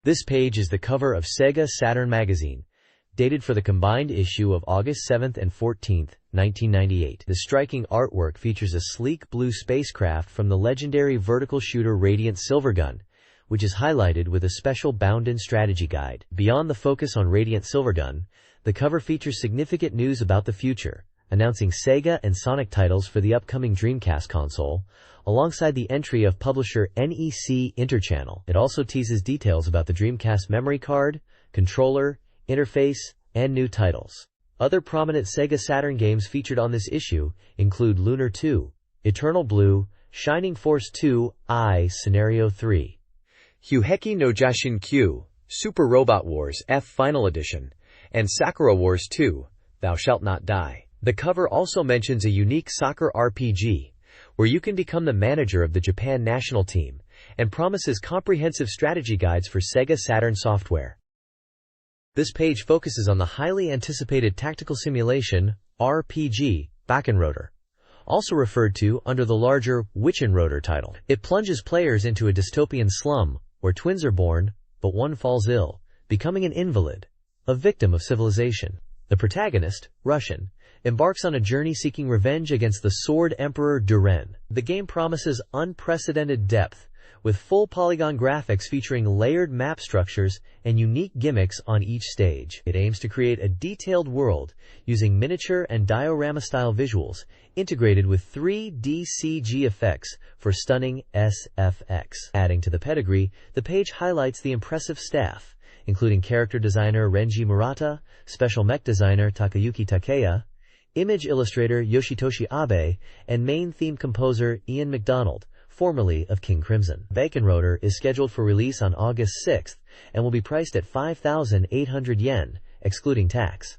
This page is the cover of SEGA Saturn magazine, dated for the combined issue of August 7th and 14th, 1998. The striking artwork features a sleek blue spacecraft from the legendary vertical shooter Radiant Silvergun, which is highlighted with a special bound-in strategy guide. Beyond the focus on Radiant Silvergun, the cover features significant news about the future, announcing Sega and Sonic titles for the upcoming Dreamcast console, alongside the entry of publisher NEC Interchannel. It also teases details about the Dreamcast memory card, controller, interface, and new titles. Other prominent Sega Saturn games featured on this issue include Lunar 2, Eternal Blue, Shining Force 2, Scenario 3, Hyuheki no Jashin Q, Super Robot Wars F Final Edition, and Sakura Wars 2, Thou Shalt Not Die. The cover also mentions a unique soccer RPG, where you can become the manager of the Japan national team, and promises comprehensive strategy guides for Sega Saturn software. This page focuses on the highly anticipated tactical simulation, RPG, Bakkenroder, also referred to under the larger Witchenroder title. It plunges players into a dystopian slum, where twins are born, but one falls ill, becoming an invalid, a victim of civilization. The protagonist, Russian, embarks on a journey seeking revenge against the Sword Emperor Duren. The game promises unprecedented depth, with full polygon graphics featuring layered map structures and unique gimmicks on each stage. It aims to create a detailed world using miniature and diorama-style visuals, integrated with 3D CG effects for stunning SFX. Adding to the pedigree, the page highlights the impressive staff, including character designer Renji Murata, special mech designer Takayuki Takeya, image illustrator Yoshitoshi Abe, and main theme composer Ian McDonald, formerly of King Crimson. Bakkenroder is scheduled for release on August 6th and will be priced at 5,800 yen, excluding tax.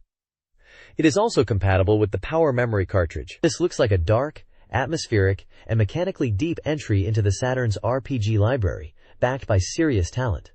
It is also compatible with the Power Memory cartridge. This looks like a dark, atmospheric, and mechanically deep entry into the Saturn's RPG library, backed by serious talent.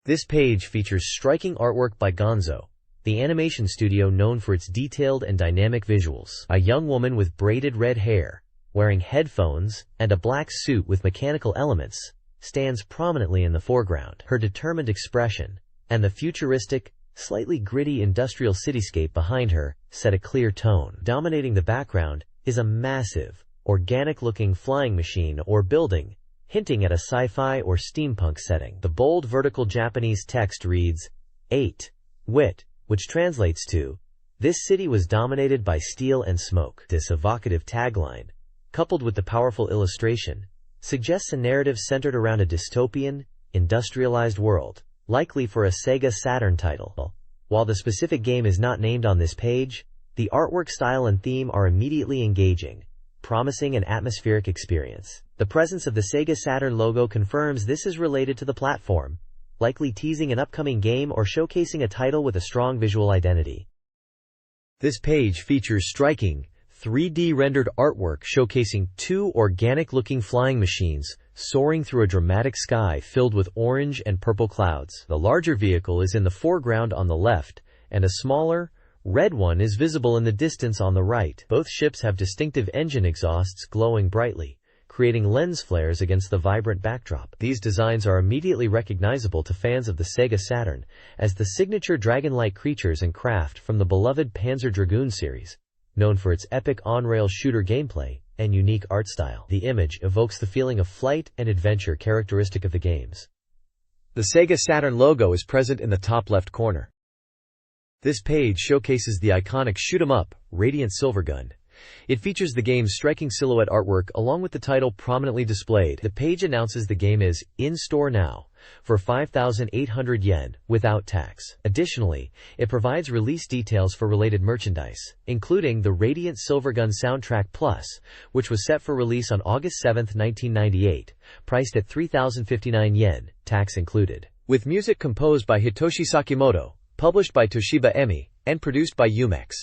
This page features striking artwork by Gonzo, the animation studio known for its detailed and dynamic visuals. A young woman with braided red hair, wearing headphones and a black suit with mechanical elements, stands prominently in the foreground. Her determined expression and the futuristic, slightly gritty industrial cityscape behind her set a clear tone. Dominating the background is a massive, organic-looking flying machine or building, hinting at a sci-fi or steampunk setting. The bold vertical Japanese text reads, 8. Wit, which translates to, "This city was dominated by steel and smoke." This evocative tagline, coupled with the powerful illustration, suggests a narrative centered around a dystopian, industrialized world, likely for a Sega Saturn title. While the specific game is not named on this page, the artwork style and theme are immediately engaging, promising an atmospheric experience. The presence of the Sega Saturn logo confirms this is related to the platform, likely teasing an upcoming game or showcasing a title with a strong visual identity. This page features striking, 3D rendered artwork showcasing two organic-looking flying machines soaring through a dramatic sky filled with orange and purple clouds. The larger vehicle is in the foreground on the left, and a smaller, red one is visible in the distance on the right. Both ships have distinctive engine exhausts glowing brightly, creating lens flares against the vibrant backdrop. These designs are immediately recognizable to fans of the Sega Saturn as the signature dragon-like creatures and craft from the beloved Panzer Dragoon series, known for its epic on-rail shooter gameplay and unique art style. The image evokes the feeling of flight and adventure characteristic of the games. The Sega Saturn logo is present in the top left corner. This page showcases the iconic shoot-'em-up, Radiant Silvergun. It features the game's striking silhouette artwork along with the title prominently displayed. The page announces the game is in-store now for 5,800 yen without tax. Additionally, it provides release details for related merchandise, including the Radiant Silvergun Soundtrack Plus, which was set for release on August 7, 1998, priced at 3,059 yen, tax included. With music composed by Hitoshi Sakimoto, published by Toshiba Emi, and produced by Umex.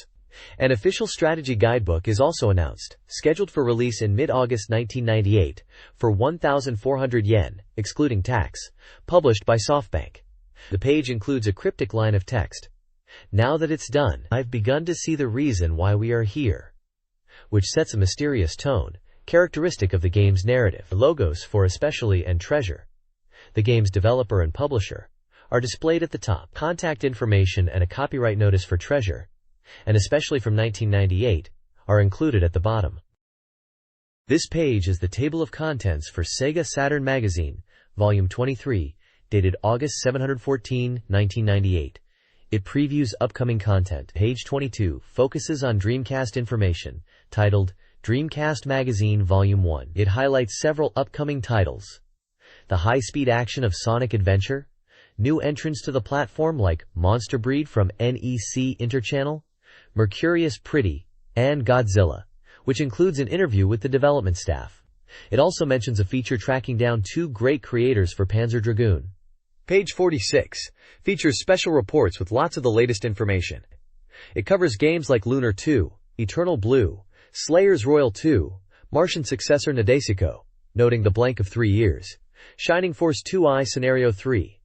An official strategy guidebook is also announced, scheduled for release in mid-August 1998, for 1,400 yen, excluding tax, published by SoftBank. The page includes a cryptic line of text. "Now that it's done, I've begun to see the reason why we are here," which sets a mysterious tone, characteristic of the game's narrative. The logos for Especially and Treasure. the game's developer and publisher, are displayed at the top. Contact information and a copyright notice for Treasure, and especially from 1998, are included at the bottom. This page is the table of contents for SEGA Saturn Magazine, Volume 23, dated August 714, 1998. It previews upcoming content. Page 22 focuses on Dreamcast information, titled Dreamcast Magazine Volume 1. It highlights several upcoming titles: the high-speed action of Sonic Adventure, new entrants to the platform like Monster Breed from NEC Interchannel, Mercurius Pretty, and Godzilla, which includes an interview with the development staff. It also mentions a feature tracking down 2 great creators for Panzer Dragoon. Page 46 features special reports with lots of the latest information. It covers games like Lunar 2, Eternal Blue, Slayers Royal 2, Martian successor Nadesico, noting the blank of 3 years, Shining Force 2i Scenario 3,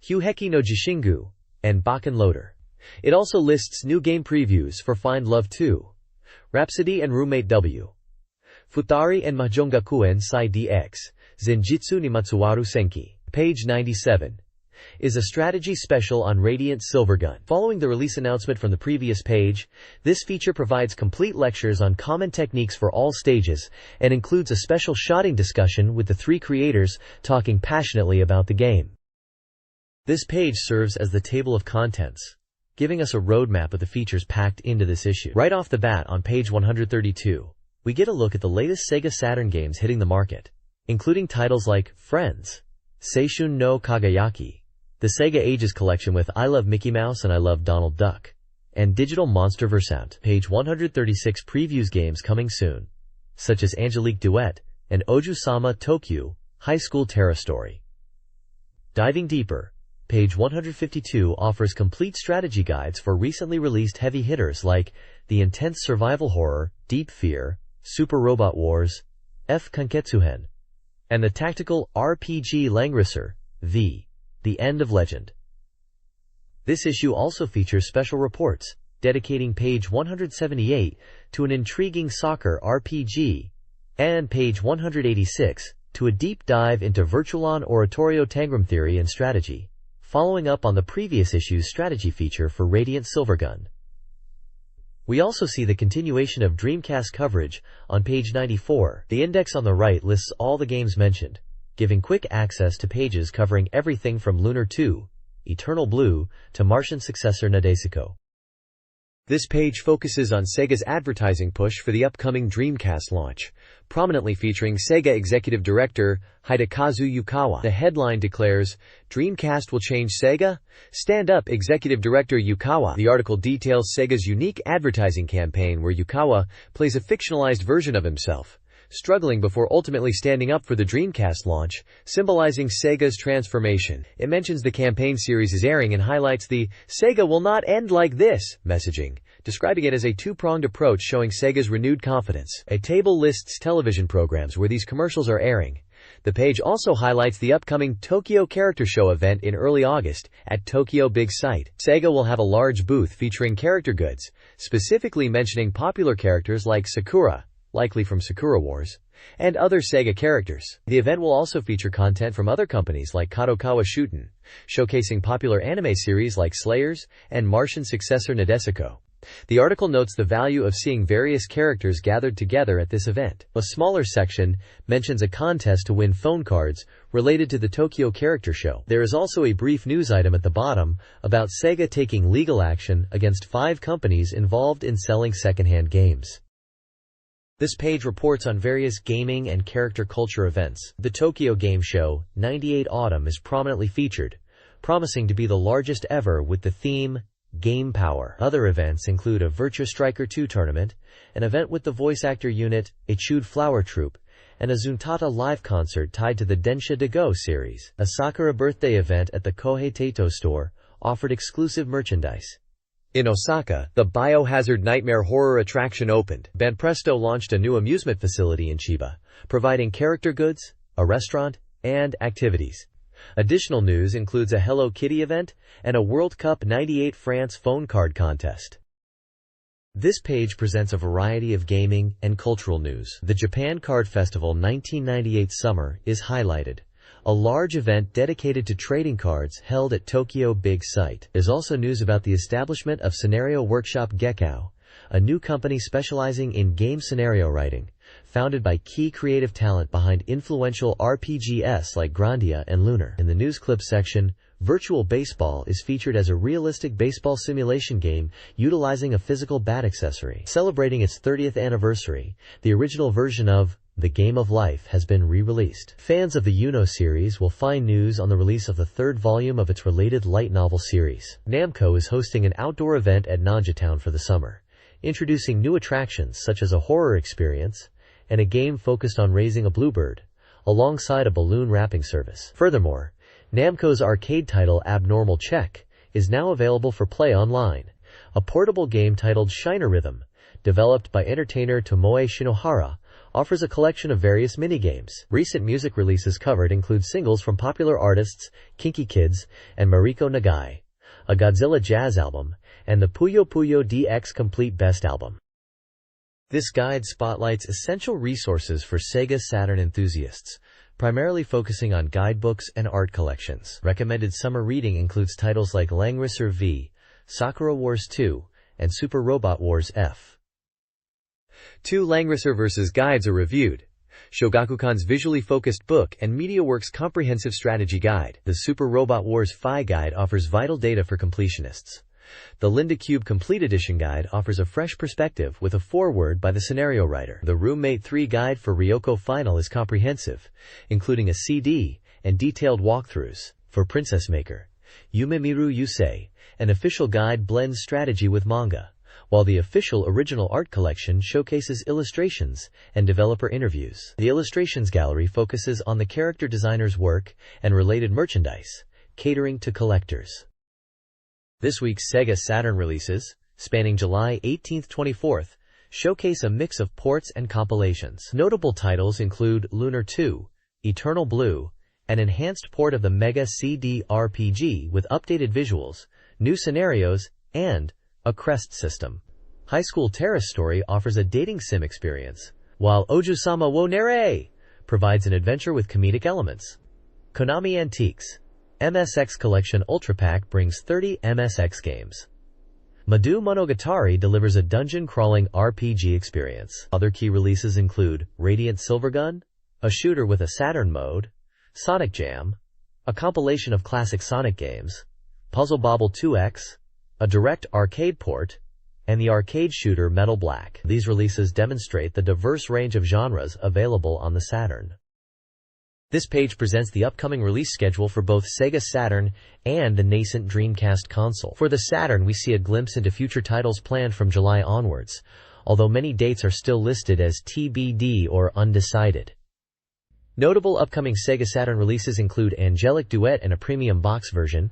Hyuheki no Jishingu, and Bakken Loader. It also lists new game previews for Find Love 2, Rhapsody and Roommate W, Futari and Mahjongakuen Sai DX, Zenjitsu ni Matsuwaru Senki. Page 97 is a strategy special on Radiant Silvergun. Following the release announcement from the previous page, this feature provides complete lectures on common techniques for all stages and includes a special shotting discussion with the 3 creators talking passionately about the game. This page serves as the table of contents, giving us a roadmap of the features packed into this issue. Right off the bat on page 132, we get a look at the latest SEGA Saturn games hitting the market, including titles like Friends, Seishun no Kagayaki, the Sega Ages collection with I Love Mickey Mouse and I Love Donald Duck, and Digital Monster Versound. Page 136 previews games coming soon, such as Angelique Duet and Oju-sama Tokyo High School Terra Story. Diving deeper, page 152 offers complete strategy guides for recently released heavy hitters like the intense survival horror Deep Fear, Super Robot Wars, F. Kanketsuhen, and the tactical RPG Langrisser, The End of Legend. This issue also features special reports, dedicating page 178 to an intriguing soccer RPG, and page 186 to a deep dive into Virtualon Oratorio Tangram theory and strategy, following up on the previous issue's strategy feature for Radiant Silvergun. We also see the continuation of Dreamcast coverage on page 94. The index on the right lists all the games mentioned, giving quick access to pages covering everything from Lunar 2, Eternal Blue, to Martian successor Nadesico. This page focuses on Sega's advertising push for the upcoming Dreamcast launch, prominently featuring Sega Executive Director Hidekazu Yukawa. The headline declares, "Dreamcast will change Sega? Stand up, Executive Director Yukawa." The article details Sega's unique advertising campaign where Yukawa plays a fictionalized version of himself, struggling before ultimately standing up for the Dreamcast launch, symbolizing Sega's transformation. It mentions the campaign series is airing and highlights the "Sega will not end like this" messaging, describing it as a 2-pronged approach showing Sega's renewed confidence. A table lists television programs where these commercials are airing. The page also highlights the upcoming Tokyo Character Show event in early August at Tokyo Big Sight. Sega will have a large booth featuring character goods, specifically mentioning popular characters like Sakura, likely from Sakura Wars, and other Sega characters. The event will also feature content from other companies like Kadokawa Shoten, showcasing popular anime series like Slayers and Martian successor Nadesico. The article notes the value of seeing various characters gathered together at this event. A smaller section mentions a contest to win phone cards related to the Tokyo Character Show. There is also a brief news item at the bottom about Sega taking legal action against 5 companies involved in selling secondhand games. This page reports on various gaming and character culture events. The Tokyo Game Show, 98 Autumn is prominently featured, promising to be the largest ever with the theme, Game Power. Other events include a Virtua Striker 2 tournament, an event with the voice actor unit, a Chewed Flower Troupe, and a Zuntata live concert tied to the Densha de Go series. A Sakura birthday event at the Kohei Teito store offered exclusive merchandise. In Osaka, the Biohazard Nightmare Horror attraction opened. Banpresto launched a new amusement facility in Chiba, providing character goods, a restaurant, and activities. Additional news includes a Hello Kitty event and a World Cup '98 France phone card contest. This page presents a variety of gaming and cultural news. The Japan Card Festival 1998 Summer is highlighted, a large event dedicated to trading cards held at Tokyo Big Sight. There's also news about the establishment of Scenario Workshop Gekko, a new company specializing in game scenario writing, founded by key creative talent behind influential RPGs like Grandia and Lunar. In the news clips section, Virtual Baseball is featured as a realistic baseball simulation game utilizing a physical bat accessory. Celebrating its 30th anniversary, the original version of The Game of Life has been re-released. Fans of the Uno series will find news on the release of the third volume of its related light novel series. Namco is hosting an outdoor event at Nanjatown for the summer, introducing new attractions such as a horror experience and a game focused on raising a bluebird, alongside a balloon wrapping service. Furthermore, Namco's arcade title Abnormal Check is now available for play online. A portable game titled Shiner Rhythm, developed by entertainer Tomoe Shinohara, offers a collection of various minigames. Recent music releases covered include singles from popular artists Kinky Kids and Mariko Nagai, a Godzilla jazz album, and the Puyo Puyo DX Complete Best Album. This guide spotlights essential resources for SEGA Saturn enthusiasts, primarily focusing on guidebooks and art collections. Recommended summer reading includes titles like Langrisser V, Sakura Wars 2, and Super Robot Wars F. 2 Langrisser vs. guides are reviewed: Shogakukan's visually focused book and MediaWorks' comprehensive strategy guide. The Super Robot Wars Phi guide offers vital data for completionists. The Linda Cube Complete Edition guide offers a fresh perspective with a foreword by the scenario writer. The Roommate 3 guide for Ryoko Final is comprehensive, including a CD and detailed walkthroughs. For Princess Maker, Yume Miru Yusei, an official guide blends strategy with manga, while the official original art collection showcases illustrations and developer interviews. The Illustrations Gallery focuses on the character designer's work and related merchandise, catering to collectors. This week's SEGA Saturn releases, spanning July 18th–24th, showcase a mix of ports and compilations. Notable titles include Lunar 2, Eternal Blue, an enhanced port of the Mega CD RPG with updated visuals, new scenarios, and a crest system. High School Terrace Story offers a dating sim experience, while Ojusama wo Nere provides an adventure with comedic elements. Konami Antiques MSX Collection Ultra Pack brings 30 MSX games. Madu Monogatari delivers a dungeon-crawling RPG experience. Other key releases include Radiant Silvergun, a shooter with a Saturn mode, Sonic Jam, a compilation of classic Sonic games, Puzzle Bobble 2X, a direct arcade port, and the arcade shooter Metal Black. These releases demonstrate the diverse range of genres available on the Saturn. This page presents the upcoming release schedule for both SEGA Saturn and the nascent Dreamcast console. For the Saturn, we see a glimpse into future titles planned from July onwards, although many dates are still listed as TBD or undecided. Notable upcoming SEGA Saturn releases include Angelic Duet and a premium box version,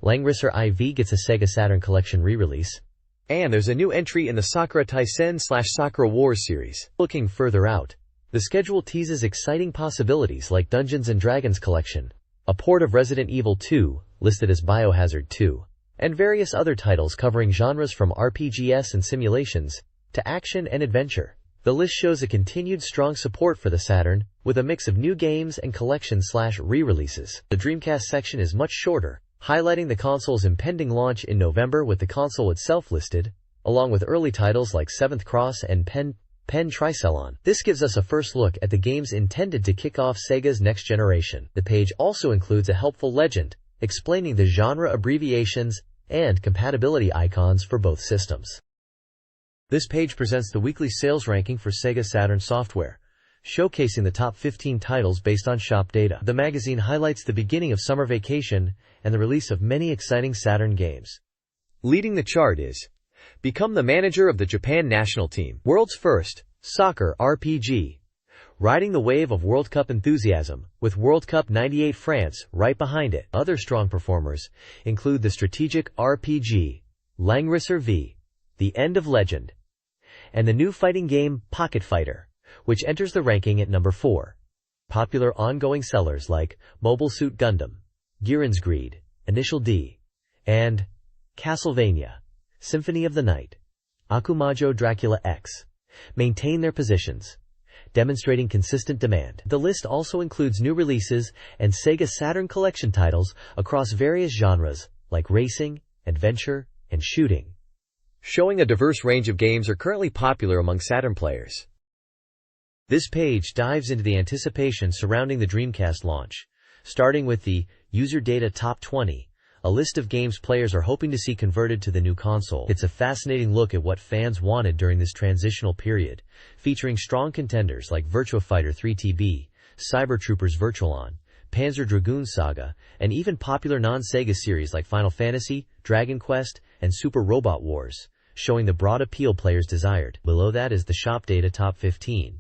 Langrisser IV gets a SEGA Saturn Collection re-release, and there's a new entry in the Sakura Taisen/Sakura Wars series. Looking further out, the schedule teases exciting possibilities like Dungeons & Dragons Collection, a port of Resident Evil 2, listed as Biohazard 2, and various other titles covering genres from RPGs and simulations to action and adventure. The list shows a continued strong support for the Saturn, with a mix of new games and collection/re-releases. The Dreamcast section is much shorter, highlighting the console's impending launch in November with the console itself listed, along with early titles like Seventh Cross and Pen Tricelon. This gives us a first look at the games intended to kick off Sega's next generation. The page also includes a helpful legend, explaining the genre abbreviations and compatibility icons for both systems. This page presents the weekly sales ranking for SEGA Saturn software, showcasing the top 15 titles based on shop data. The magazine highlights the beginning of summer vacation and the release of many exciting Saturn games. Leading the chart is Become the Manager of the Japan National Team, World's First Soccer RPG, riding the wave of World Cup enthusiasm, with World Cup '98 France right behind it. Other strong performers include the strategic RPG, Langrisser V, The End of Legend, and the new fighting game Pocket Fighter, which enters the ranking at number 4. Popular ongoing sellers like Mobile Suit Gundam, Giran's Greed, Initial D, and Castlevania, Symphony of the Night, Akumajo Dracula X, maintain their positions. demonstrating consistent demand. The list also includes new releases and SEGA Saturn collection titles across various genres like racing, adventure, and shooting, showing a diverse range of games are currently popular among Saturn players. This page dives into the anticipation surrounding the Dreamcast launch, starting with the User Data Top 20, a list of games players are hoping to see converted to the new console. It's a fascinating look at what fans wanted during this transitional period, featuring strong contenders like Virtua Fighter 3 TB, Cyber Troopers Virtual-On, Panzer Dragoon Saga, and even popular non-Sega series like Final Fantasy, Dragon Quest, and Super Robot Wars, showing the broad appeal players desired. Below that is the Shop Data Top 15.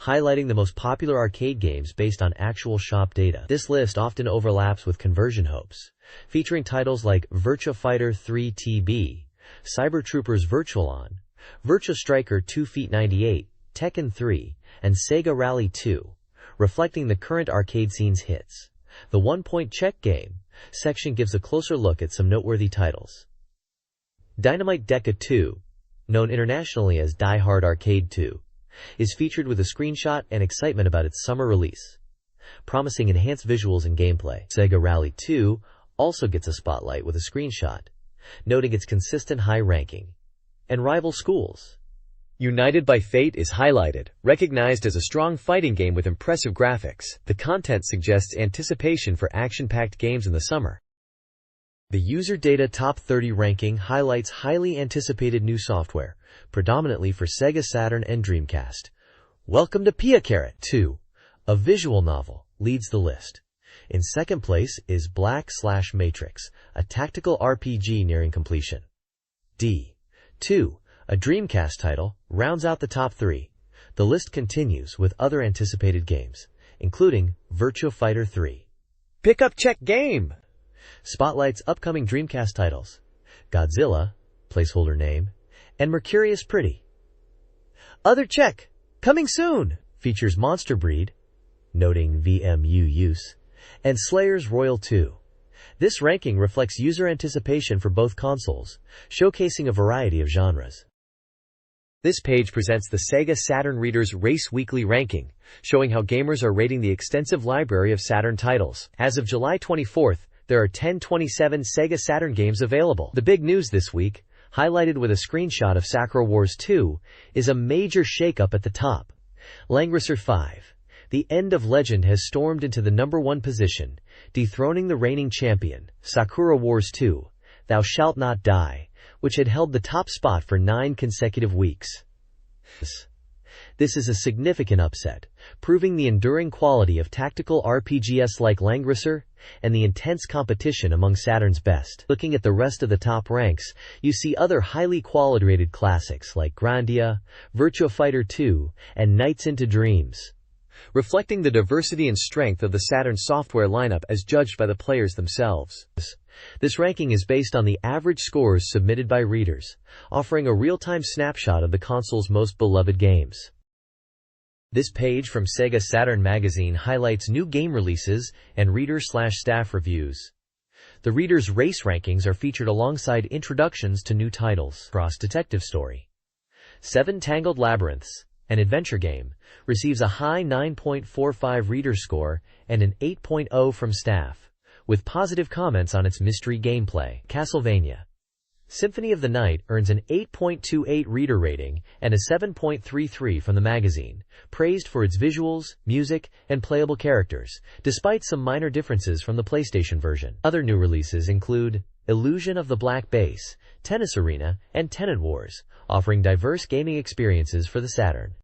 Highlighting the most popular arcade games based on actual shop data. This list often overlaps with conversion hopes, featuring titles like Virtua Fighter 3 TB, Cyber Troopers Virtual-On, Virtua Striker 2 Feet 98, Tekken 3, and Sega Rally 2, reflecting the current arcade scene's hits. The 1 Point Check Game section gives a closer look at some noteworthy titles. Dynamite Deca 2, known internationally as Die Hard Arcade 2, is featured with a screenshot and excitement about its summer release, promising enhanced visuals and gameplay. Sega Rally 2 also gets a spotlight with a screenshot, noting its consistent high ranking, and rival schools. United by Fate is highlighted, recognized as a strong fighting game with impressive graphics. The content suggests anticipation for action-packed games in the summer. The User Data Top 30 ranking highlights highly anticipated new software, predominantly for Sega Saturn and Dreamcast. Welcome to Pia 2, a visual novel, leads the list. In second place is Black/Matrix, a tactical RPG nearing completion. D2, a Dreamcast title, rounds out the top 3. The list continues with other anticipated games, including Virtua Fighter 3. Pickup Check Game spotlights upcoming Dreamcast titles, Godzilla, placeholder name, and Mercurius Pretty. Other Check, coming soon, features Monster Breed, noting VMU use, and Slayers Royal 2. This ranking reflects user anticipation for both consoles, showcasing a variety of genres. This page presents the Sega Saturn Reader's Race Weekly ranking, showing how gamers are rating the extensive library of Saturn titles. As of July 24th, there are 1027 Sega Saturn games available. The big news this week, highlighted with a screenshot of Sakura Wars 2, is a major shakeup at the top. Langrisser 5. The End of Legend has stormed into the number 1 position, dethroning the reigning champion, Sakura Wars 2, Thou Shalt Not Die, which had held the top spot for 9 consecutive weeks. This is a significant upset, proving the enduring quality of tactical RPGs like Langrisser and the intense competition among Saturn's best. Looking at the rest of the top ranks, you see other highly quality-rated classics like Grandia, Virtua Fighter 2, and Nights into Dreams, reflecting the diversity and strength of the Saturn software lineup as judged by the players themselves. This ranking is based on the average scores submitted by readers, offering a real-time snapshot of the console's most beloved games. This page from SEGA Saturn Magazine highlights new game releases and reader/staff reviews. The Reader's Race rankings are featured alongside introductions to new titles. Cross Detective Story 7 Tangled Labyrinths, an adventure game, receives a high 9.45 reader score and an 8.0 from staff, with positive comments on its mystery gameplay. Castlevania Symphony of the Night earns an 8.28 reader rating and a 7.33 from the magazine, praised for its visuals, music, and playable characters, despite some minor differences from the PlayStation version. Other new releases include Illusion of the Black Base, Tennis Arena, and Tenant Wars, offering diverse gaming experiences for the Saturn.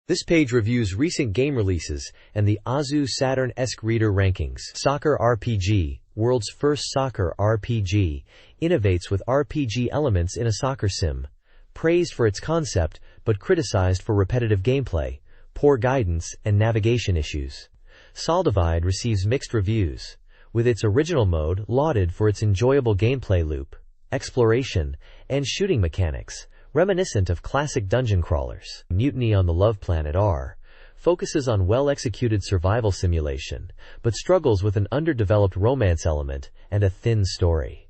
This page reviews recent game releases and the Azu Saturn-esque reader rankings. Soccer RPG, world's first soccer RPG, innovates with RPG elements in a soccer sim. Praised for its concept, but criticized for repetitive gameplay, poor guidance, and navigation issues. Soldivide receives mixed reviews, with its original mode lauded for its enjoyable gameplay loop, exploration, and shooting mechanics, reminiscent of classic dungeon crawlers. Mutiny on the Love Planet R focuses on well-executed survival simulation, but struggles with an underdeveloped romance element and a thin story.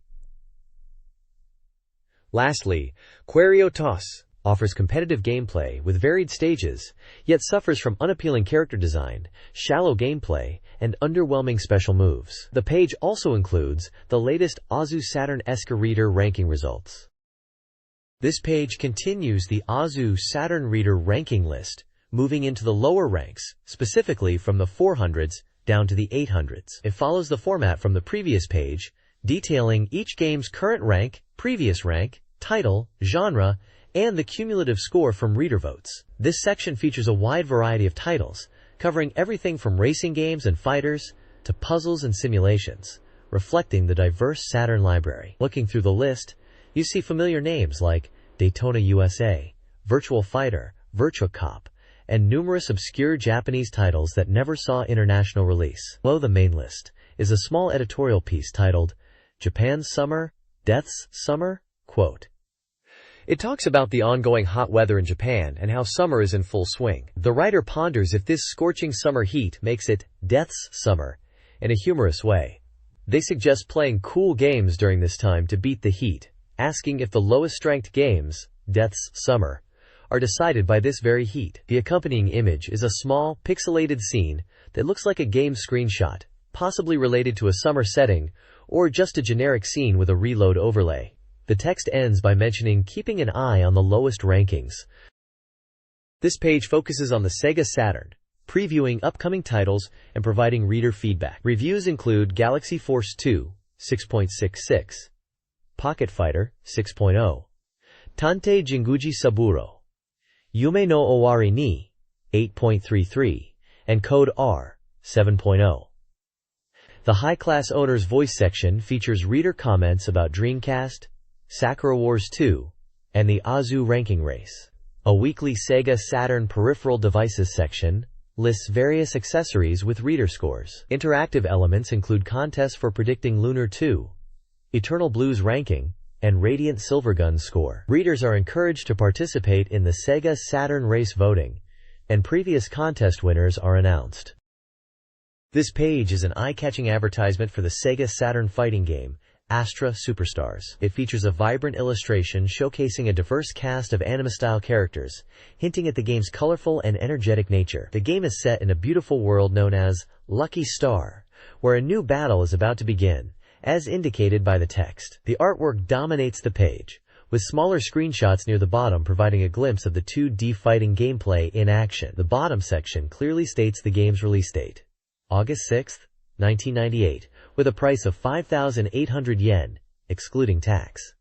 Lastly, Querio Toss offers competitive gameplay with varied stages, yet suffers from unappealing character design, shallow gameplay, and underwhelming special moves. The page also includes the latest SEGA Saturn SEGA Reader ranking results. This page continues the SEGA Saturn Reader ranking list, moving into the lower ranks, specifically from the 400s down to the 800s. It follows the format from the previous page, detailing each game's current rank, previous rank, title, genre, and the cumulative score from reader votes. This section features a wide variety of titles, covering everything from racing games and fighters to puzzles and simulations, reflecting the diverse Saturn library. Looking through the list, you see familiar names like Daytona USA, Virtual Fighter, Virtua Cop, and numerous obscure Japanese titles that never saw international release. Below the main list is a small editorial piece titled, Japan's Summer, Death's Summer? Quote. It talks about the ongoing hot weather in Japan and how summer is in full swing. The writer ponders if this scorching summer heat makes it Death's Summer in a humorous way. They suggest playing cool games during this time to beat the heat, asking if the lowest ranked games, Death's Summer, are decided by this very heat. The accompanying image is a small, pixelated scene that looks like a game screenshot, possibly related to a summer setting, or just a generic scene with a reload overlay. The text ends by mentioning keeping an eye on the lowest rankings. This page focuses on the SEGA Saturn, previewing upcoming titles and providing reader feedback. Reviews include Galaxy Force 2, 6.66, Pocket Fighter, 6.0, Tante Jinguji Saburo, Yume no Owari ni, 8.33, and Code R, 7.0. The high-class owner's voice section features reader comments about Dreamcast, Sakura Wars 2, and the SEGA ranking race. A weekly SEGA Saturn peripheral devices section lists various accessories with reader scores. Interactive elements include contests for predicting Lunar 2, Eternal Blue's ranking, and Radiant Silvergun's score. Readers are encouraged to participate in the SEGA Saturn race voting, and previous contest winners are announced. This page is an eye-catching advertisement for the SEGA Saturn fighting game, Astra Superstars. It features a vibrant illustration showcasing a diverse cast of anime-style characters, hinting at the game's colorful and energetic nature. The game is set in a beautiful world known as Lucky Star, where a new battle is about to begin, as indicated by the text. The artwork dominates the page, with smaller screenshots near the bottom providing a glimpse of the 2D fighting gameplay in action. The bottom section clearly states the game's release date, August 6, 1998, with a price of 5,800 yen, excluding tax.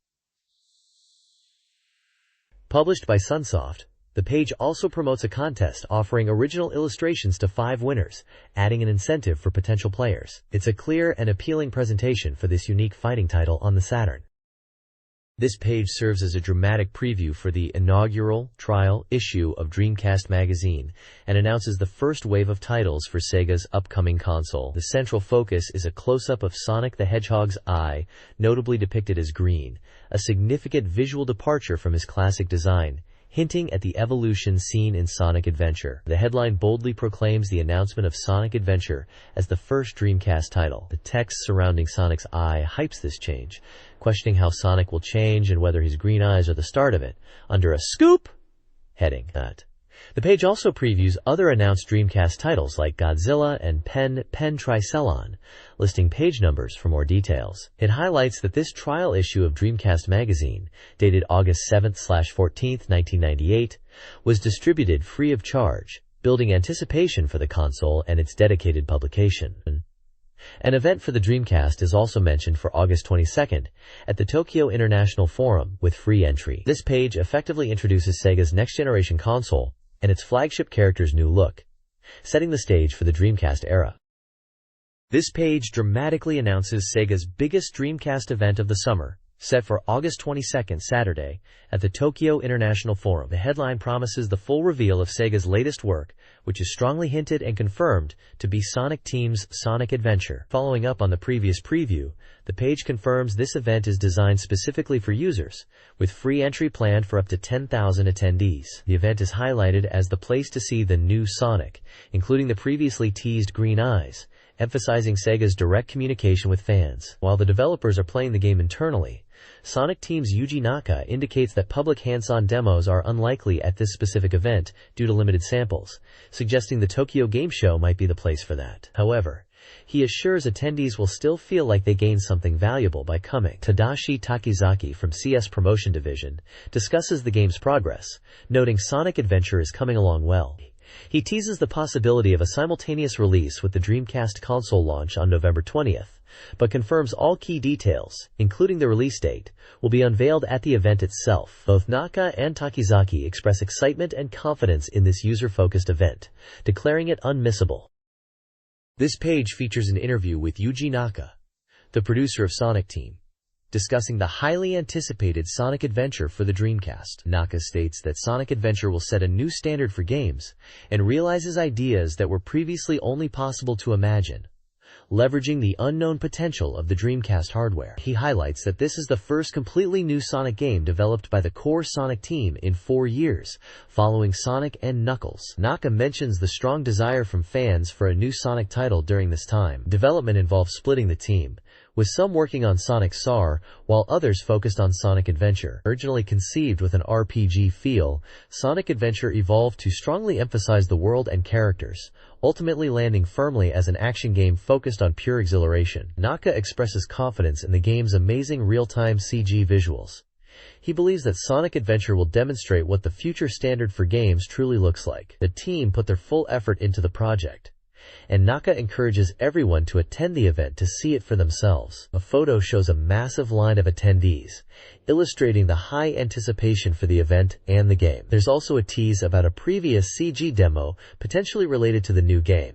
Published by Sunsoft, the page also promotes a contest offering original illustrations to 5 winners, adding an incentive for potential players. It's a clear and appealing presentation for this unique fighting title on the Saturn. This page serves as a dramatic preview for the inaugural trial issue of Dreamcast magazine and announces the first wave of titles for Sega's upcoming console. The central focus is a close-up of Sonic the Hedgehog's eye, notably depicted as green, a significant visual departure from his classic design, hinting at the evolution seen in Sonic Adventure. The headline boldly proclaims the announcement of Sonic Adventure as the first Dreamcast title. The text surrounding Sonic's eye hypes this change, questioning how Sonic will change and whether his green eyes are the start of it, under a scoop heading. The page also previews other announced Dreamcast titles like Godzilla and Pen Tricelon, listing page numbers for more details. It highlights that this trial issue of Dreamcast magazine, dated August 7th/14th, 1998, was distributed free of charge, building anticipation for the console and its dedicated publication. An event for the Dreamcast is also mentioned for August 22nd at the Tokyo International Forum with free entry. This page effectively introduces Sega's next-generation console and its flagship character's new look, setting the stage for the Dreamcast era. This page dramatically announces Sega's biggest Dreamcast event of the summer, set for August 22nd, Saturday, at the Tokyo International Forum. The headline promises the full reveal of Sega's latest work, which is strongly hinted and confirmed to be Sonic Team's Sonic Adventure. Following up on the previous preview, the page confirms this event is designed specifically for users, with free entry planned for up to 10,000 attendees. The event is highlighted as the place to see the new Sonic, including the previously teased green eyes, emphasizing Sega's direct communication with fans. While the developers are playing the game internally, Sonic Team's Yuji Naka indicates that public hands-on demos are unlikely at this specific event due to limited samples, suggesting the Tokyo Game Show might be the place for that. However, he assures attendees will still feel like they gained something valuable by coming. Tadashi Takizaki from CS Promotion Division discusses the game's progress, noting Sonic Adventure is coming along well. He teases the possibility of a simultaneous release with the Dreamcast console launch on November 20th, but confirms all key details, including the release date, will be unveiled at the event itself. Both Naka and Takizaki express excitement and confidence in this user-focused event, declaring it unmissable. This page features an interview with Yuji Naka, the producer of Sonic Team, discussing the highly anticipated Sonic Adventure for the Dreamcast. Naka states that Sonic Adventure will set a new standard for games and realizes ideas that were previously only possible to imagine, leveraging the unknown potential of the Dreamcast hardware. He highlights that this is the first completely new Sonic game developed by the core Sonic team in 4 years, following Sonic and Knuckles. Naka mentions the strong desire from fans for a new Sonic title during this time. Development involves splitting the team, with some working on Sonic SAR, while others focused on Sonic Adventure. Originally conceived with an RPG feel, Sonic Adventure evolved to strongly emphasize the world and characters, ultimately landing firmly as an action game focused on pure exhilaration. Naka expresses confidence in the game's amazing real-time CG visuals. He believes that Sonic Adventure will demonstrate what the future standard for games truly looks like. The team put their full effort into the project, and Naka encourages everyone to attend the event to see it for themselves. A photo shows a massive line of attendees, illustrating the high anticipation for the event and the game. There's also a tease about a previous CG demo potentially related to the new game.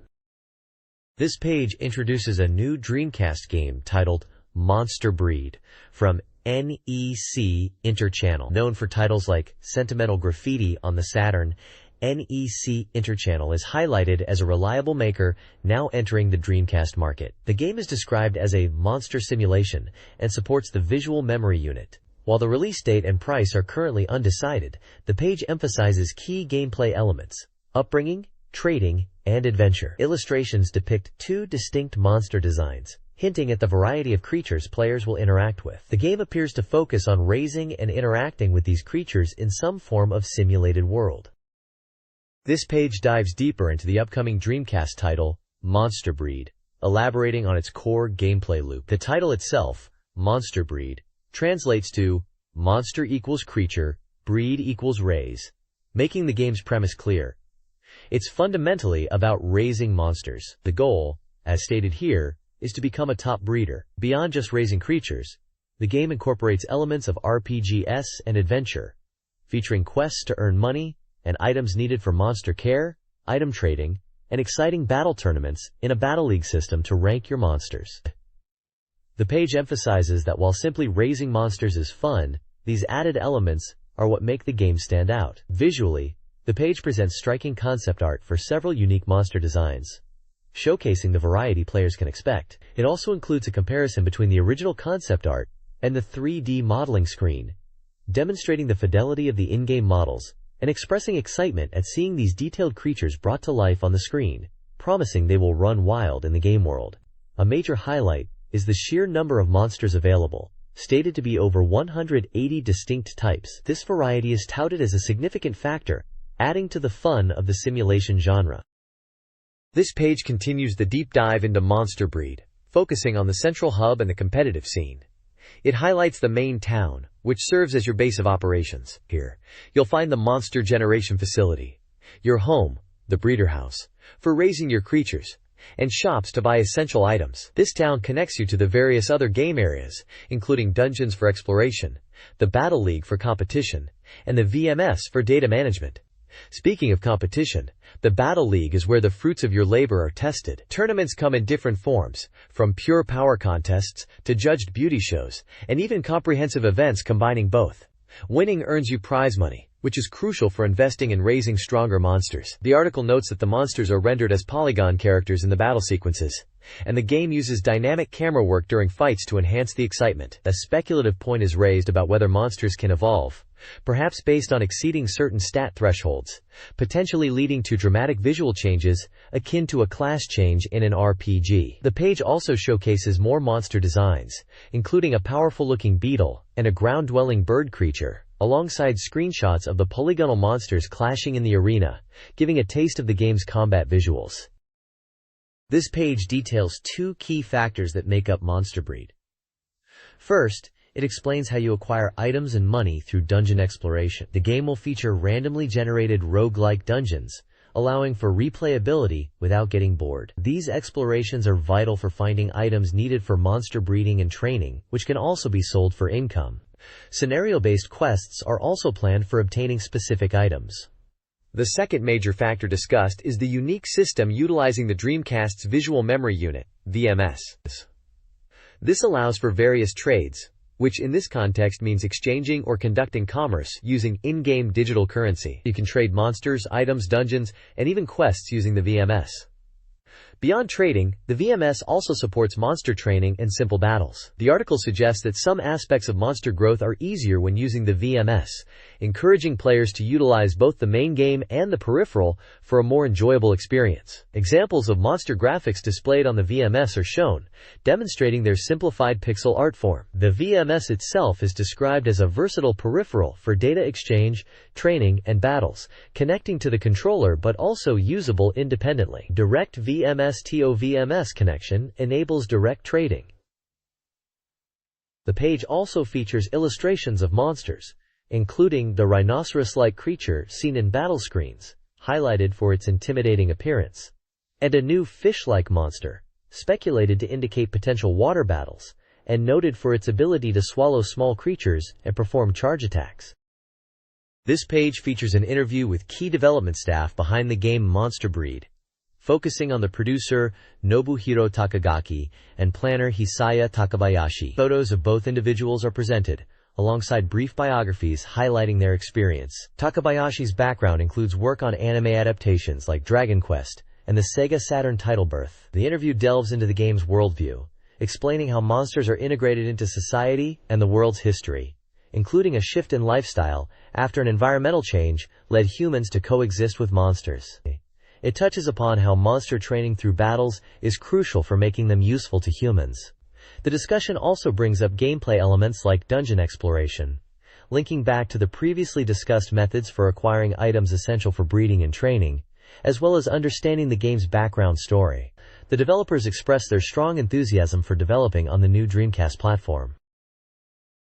This page introduces a new Dreamcast game titled Monster Breed from NEC Interchannel. Known for titles like Sentimental Graffiti on the Saturn, NEC Interchannel is highlighted as a reliable maker now entering the Dreamcast market. The game is described as a monster simulation and supports the visual memory unit. While the release date and price are currently undecided, the page emphasizes key gameplay elements: upbringing, trading, and adventure. Illustrations depict 2 distinct monster designs, hinting at the variety of creatures players will interact with. The game appears to focus on raising and interacting with these creatures in some form of simulated world. This page dives deeper into the upcoming Dreamcast title, Monster Breed, elaborating on its core gameplay loop. The title itself, Monster Breed, translates to monster equals creature, breed equals raise, making the game's premise clear. It's fundamentally about raising monsters. The goal, as stated here, is to become a top breeder. Beyond just raising creatures, the game incorporates elements of RPGs and adventure, featuring quests to earn money and items needed for monster care, item trading, and exciting battle tournaments in a battle league system to rank your monsters. The page emphasizes that while simply raising monsters is fun, these added elements are what make the game stand out. Visually, the page presents striking concept art for several unique monster designs, showcasing the variety players can expect. It also includes a comparison between the original concept art and the 3D modeling screen, demonstrating the fidelity of the in-game models and expressing excitement at seeing these detailed creatures brought to life on the screen, promising they will run wild in the game world. A major highlight is the sheer number of monsters available, stated to be over 180 distinct types. This variety is touted as a significant factor, adding to the fun of the simulation genre. This page continues the deep dive into Monster Breed, focusing on the central hub and the competitive scene. It highlights the main town, which serves as your base of operations. Here, you'll find the Monster Generation Facility, your home, the breeder house, for raising your creatures, and shops to buy essential items. This town connects you to the various other game areas, including dungeons for exploration, the Battle League for competition, and the VMS for data management. Speaking of competition, the Battle League is where the fruits of your labor are tested. Tournaments come in different forms, from pure power contests to judged beauty shows, and even comprehensive events combining both. Winning earns you prize money, which is crucial for investing in raising stronger monsters. The article notes that the monsters are rendered as polygon characters in the battle sequences, and the game uses dynamic camera work during fights to enhance the excitement. A speculative point is raised about whether monsters can evolve, perhaps based on exceeding certain stat thresholds, potentially leading to dramatic visual changes, akin to a class change in an RPG. The page also showcases more monster designs, including a powerful-looking beetle and a ground-dwelling bird creature, alongside screenshots of the polygonal monsters clashing in the arena, giving a taste of the game's combat visuals. This page details two key factors that make up Monster Breed. First, it explains how you acquire items and money through dungeon exploration. The game will feature randomly generated roguelike dungeons, allowing for replayability without getting bored. These explorations are vital for finding items needed for monster breeding and training, which can also be sold for income. Scenario-based quests are also planned for obtaining specific items. The second major factor discussed is the unique system utilizing the Dreamcast's Visual Memory Unit, VMS. This allows for various trades, which in this context means exchanging or conducting commerce using in-game digital currency. You can trade monsters, items, dungeons, and even quests using the VMS. Beyond trading, the VMS also supports monster training and simple battles. The article suggests that some aspects of monster growth are easier when using the VMS, encouraging players to utilize both the main game and the peripheral for a more enjoyable experience. Examples of monster graphics displayed on the VMS are shown, demonstrating their simplified pixel art form. The VMS itself is described as a versatile peripheral for data exchange, training, and battles, connecting to the controller but also usable independently. Direct VMS to VMS connection enables direct trading. The page also features illustrations of monsters, including the rhinoceros-like creature seen in battle screens, highlighted for its intimidating appearance, and a new fish-like monster, speculated to indicate potential water battles, and noted for its ability to swallow small creatures and perform charge attacks. This page features an interview with key development staff behind the game Monster Breed, focusing on the producer Nobuhiro Takagaki and planner Hisaya Takabayashi. Photos of both individuals are presented, alongside brief biographies highlighting their experience. Takabayashi's background includes work on anime adaptations like Dragon Quest and the SEGA Saturn title Birth. The interview delves into the game's worldview, explaining how monsters are integrated into society and the world's history, including a shift in lifestyle after an environmental change led humans to coexist with monsters. It touches upon how monster training through battles is crucial for making them useful to humans. The discussion also brings up gameplay elements like dungeon exploration, linking back to the previously discussed methods for acquiring items essential for breeding and training, as well as understanding the game's background story. The developers express their strong enthusiasm for developing on the new Dreamcast platform.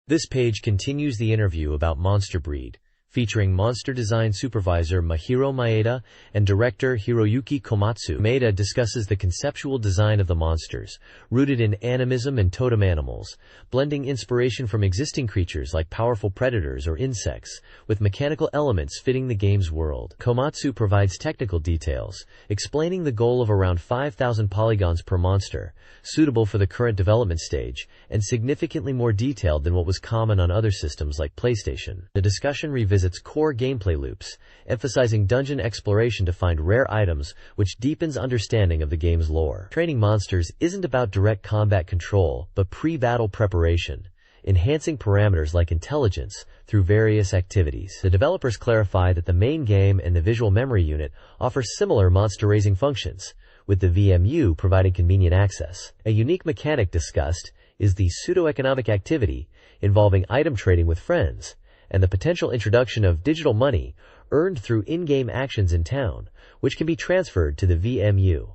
This page continues the interview about Monster Breed, featuring monster design supervisor Mahiro Maeda and director Hiroyuki Komatsu. Maeda discusses the conceptual design of the monsters, rooted in animism and totem animals, blending inspiration from existing creatures like powerful predators or insects, with mechanical elements fitting the game's world. Komatsu provides technical details, explaining the goal of around 5,000 polygons per monster, suitable for the current development stage, and significantly more detailed than what was common on other systems like PlayStation. The discussion revisits core gameplay loops, emphasizing dungeon exploration to find rare items, which deepens understanding of the game's lore. Training monsters isn't about direct combat control, but pre-battle preparation, enhancing parameters like intelligence through various activities. The developers clarify that the main game and the visual memory unit offer similar monster-raising functions, with the VMU providing convenient access. A unique mechanic discussed is the pseudo-economic activity involving item trading with friends, and the potential introduction of digital money earned through in-game actions in town, which can be transferred to the VMU.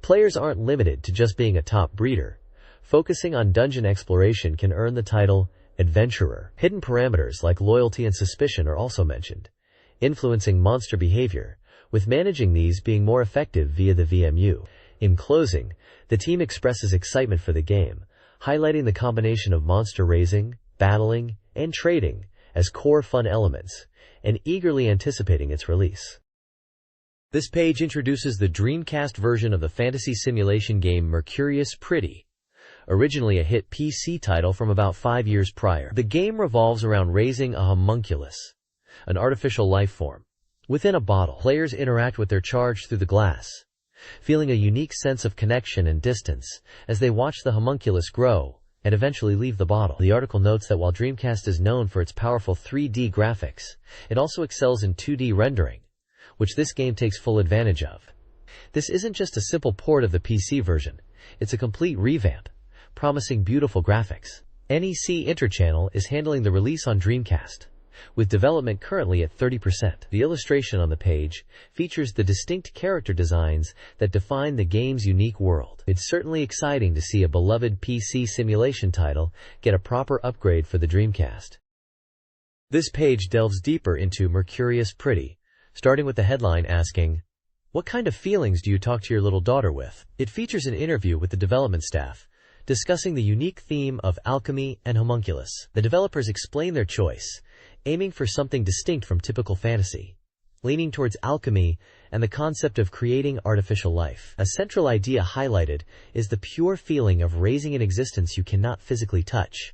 Players aren't limited to just being a top breeder. Focusing on dungeon exploration can earn the title Adventurer. Hidden parameters like loyalty and suspicion are also mentioned, influencing monster behavior, with managing these being more effective via the VMU. In closing, the team expresses excitement for the game, highlighting the combination of monster raising, battling, and trading as core fun elements, and eagerly anticipating its release. This page introduces the Dreamcast version of the fantasy simulation game Mercurius Pretty, originally a hit PC title from about 5 years prior. The game revolves around raising a homunculus, an artificial life form, within a bottle. Players interact with their charge through the glass, feeling a unique sense of connection and distance as they watch the homunculus grow and eventually leave the bottle. The article notes that while Dreamcast is known for its powerful 3D graphics, it also excels in 2D rendering, which this game takes full advantage of. This isn't just a simple port of the PC version, it's a complete revamp, promising beautiful graphics. NEC Interchannel is handling the release on Dreamcast, with development currently at 30%. The illustration on the page features the distinct character designs that define the game's unique world. It's certainly exciting to see a beloved PC simulation title get a proper upgrade for the Dreamcast. This page delves deeper into Mercurius Pretty, starting with the headline asking, "What kind of feelings do you talk to your little daughter with?" It features an interview with the development staff, discussing the unique theme of alchemy and homunculus. The developers explain their choice, aiming for something distinct from typical fantasy, leaning towards alchemy and the concept of creating artificial life. A central idea highlighted is the pure feeling of raising an existence you cannot physically touch,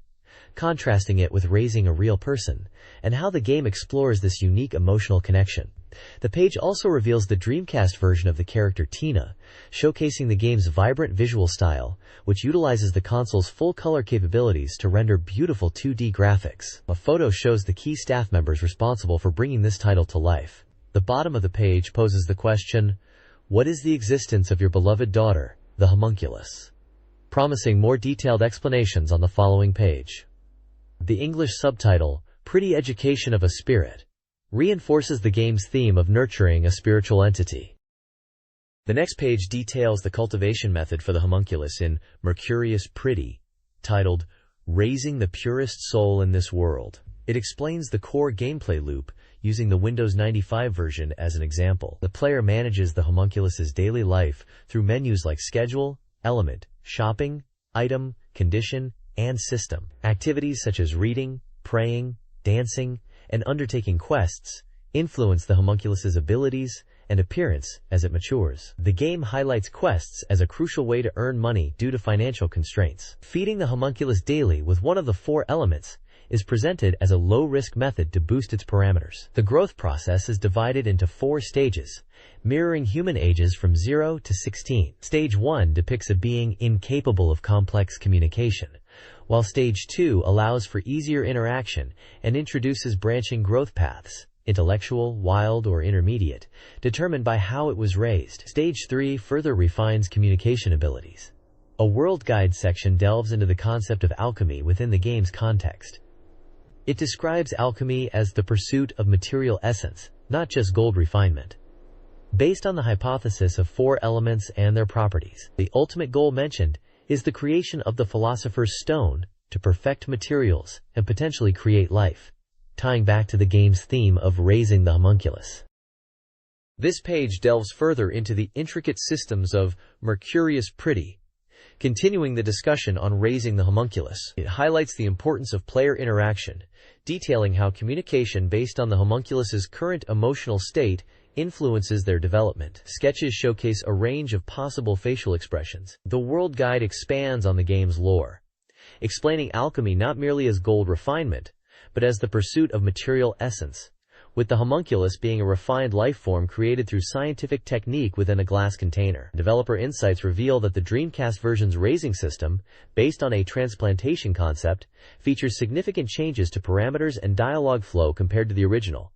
contrasting it with raising a real person, and how the game explores this unique emotional connection. The page also reveals the Dreamcast version of the character Tina, showcasing the game's vibrant visual style, which utilizes the console's full-color capabilities to render beautiful 2D graphics. A photo shows the key staff members responsible for bringing this title to life. The bottom of the page poses the question, "What is the existence of your beloved daughter, the homunculus?" promising more detailed explanations on the following page. The English subtitle, "Pretty Education of a Spirit," reinforces the game's theme of nurturing a spiritual entity. The next page details the cultivation method for the homunculus in Mercurius Pretty, titled "Raising the Purest Soul in This World." It explains the core gameplay loop, using the Windows 95 version as an example. The player manages the homunculus's daily life through menus like Schedule, Element, Shopping, Item, Condition, and System. Activities such as reading, praying, dancing, and undertaking quests influence the homunculus's abilities and appearance as it matures. The game highlights quests as a crucial way to earn money due to financial constraints. Feeding the homunculus daily with one of the 4 elements is presented as a low-risk method to boost its parameters. The growth process is divided into 4 stages, mirroring human ages from 0 to 16. Stage 1 depicts a being incapable of complex communication, while Stage 2 allows for easier interaction and introduces branching growth paths, intellectual, wild, or intermediate, determined by how it was raised. Stage 3 further refines communication abilities. A world guide section delves into the concept of alchemy within the game's context. It describes alchemy as the pursuit of material essence, not just gold refinement. Based on the hypothesis of 4 elements and their properties, the ultimate goal mentioned is the creation of the philosopher's stone to perfect materials and potentially create life, tying back to the game's theme of raising the homunculus. This page delves further into the intricate systems of Mercurius Pretty, continuing the discussion on raising the homunculus. It highlights the importance of player interaction, detailing how communication based on the homunculus's current emotional state influences their development. Sketches showcase a range of possible facial expressions. The world guide expands on the game's lore, explaining alchemy not merely as gold refinement, but as the pursuit of material essence, with the homunculus being a refined life form created through scientific technique within a glass container. Developer insights reveal that the Dreamcast version's raising system, based on a transplantation concept, features significant changes to parameters and dialogue flow compared to the original,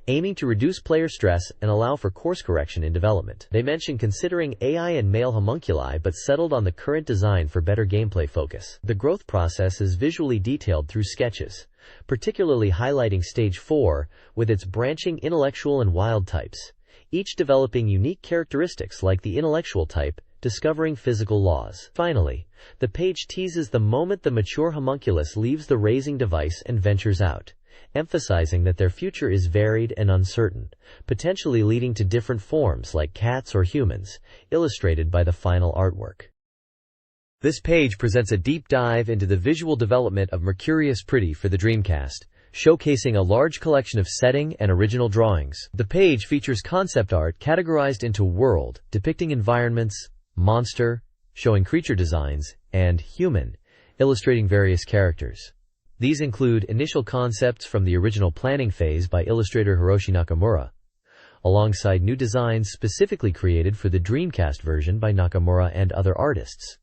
aiming to reduce player stress and allow for course correction in development. They mention considering AI and male homunculi but settled on the current design for better gameplay focus. The growth process is visually detailed through sketches, particularly highlighting Stage 4 with its branching intellectual and wild types, each developing unique characteristics like the intellectual type, discovering physical laws. Finally, the page teases the moment the mature homunculus leaves the raising device and ventures out, emphasizing that their future is varied and uncertain, potentially leading to different forms like cats or humans, illustrated by the final artwork. This page presents a deep dive into the visual development of Mercurius Pretty for the Dreamcast, showcasing a large collection of setting and original drawings. The page features concept art categorized into world, depicting environments, monster, showing creature designs, and human, illustrating various characters. These include initial concepts from the original planning phase by illustrator Hiroshi Nakamura, alongside new designs specifically created for the Dreamcast version by Nakamura and other artists.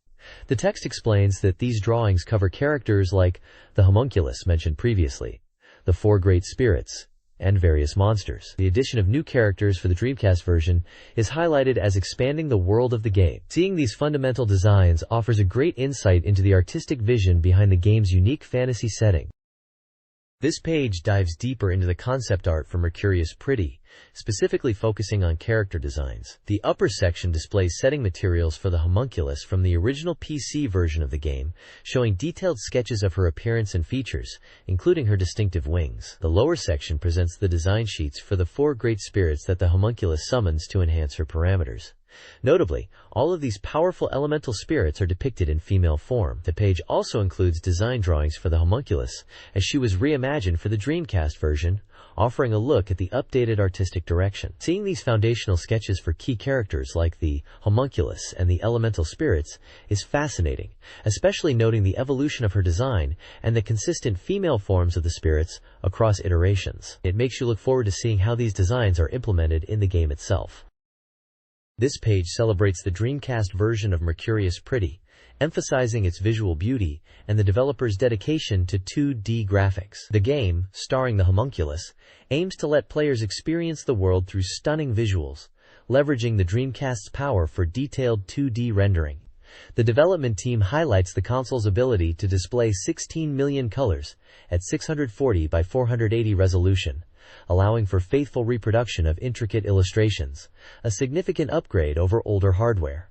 The text explains that these drawings cover characters like the homunculus mentioned previously, the four great spirits, and various monsters. The addition of new characters for the Dreamcast version is highlighted as expanding the world of the game. Seeing these fundamental designs offers a great insight into the artistic vision behind the game's unique fantasy setting. This page dives deeper into the concept art for Mercurius Pretty, specifically focusing on character designs. The upper section displays setting materials for the homunculus from the original PC version of the game, showing detailed sketches of her appearance and features, including her distinctive wings. The lower section presents the design sheets for the four great spirits that the homunculus summons to enhance her parameters. Notably, all of these powerful elemental spirits are depicted in female form. The page also includes design drawings for the homunculus, as she was reimagined for the Dreamcast version, offering a look at the updated artistic direction. Seeing these foundational sketches for key characters like the homunculus and the elemental spirits is fascinating, especially noting the evolution of her design and the consistent female forms of the spirits across iterations. It makes you look forward to seeing how these designs are implemented in the game itself. This page celebrates the Dreamcast version of Mercurius Pretty, emphasizing its visual beauty and the developer's dedication to 2D graphics. The game, starring the homunculus, aims to let players experience the world through stunning visuals, leveraging the Dreamcast's power for detailed 2D rendering. The development team highlights the console's ability to display 16 million colors at 640 by 480 resolution, allowing for faithful reproduction of intricate illustrations, a significant upgrade over older hardware.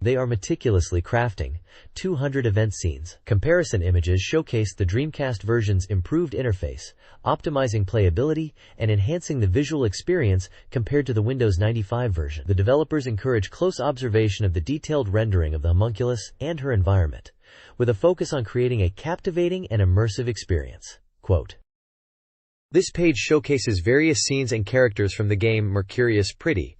They are meticulously crafting 200 event scenes. Comparison images showcase the Dreamcast version's improved interface, optimizing playability and enhancing the visual experience compared to the Windows 95 version. The developers encourage close observation of the detailed rendering of the homunculus and her environment, with a focus on creating a captivating and immersive experience. Quote, "This page showcases various scenes and characters from the game Mercurius Pretty.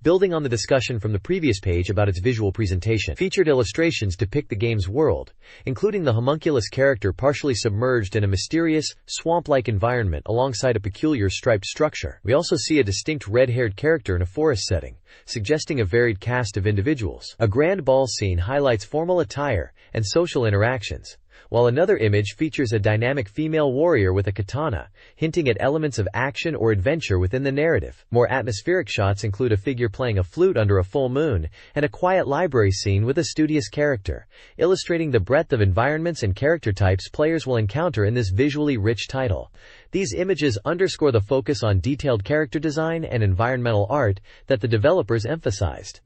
Building on the discussion from the previous page about its visual presentation, featured illustrations depict the game's world, including the homunculus character partially submerged in a mysterious, swamp-like environment alongside a peculiar striped structure. We also see a distinct red-haired character in a forest setting, suggesting a varied cast of individuals. A grand ball scene highlights formal attire and social interactions, while another image features a dynamic female warrior with a katana, hinting at elements of action or adventure within the narrative. More atmospheric shots include a figure playing a flute under a full moon, and a quiet library scene with a studious character, illustrating the breadth of environments and character types players will encounter in this visually rich title. These images underscore the focus on detailed character design and environmental art that the developers emphasized.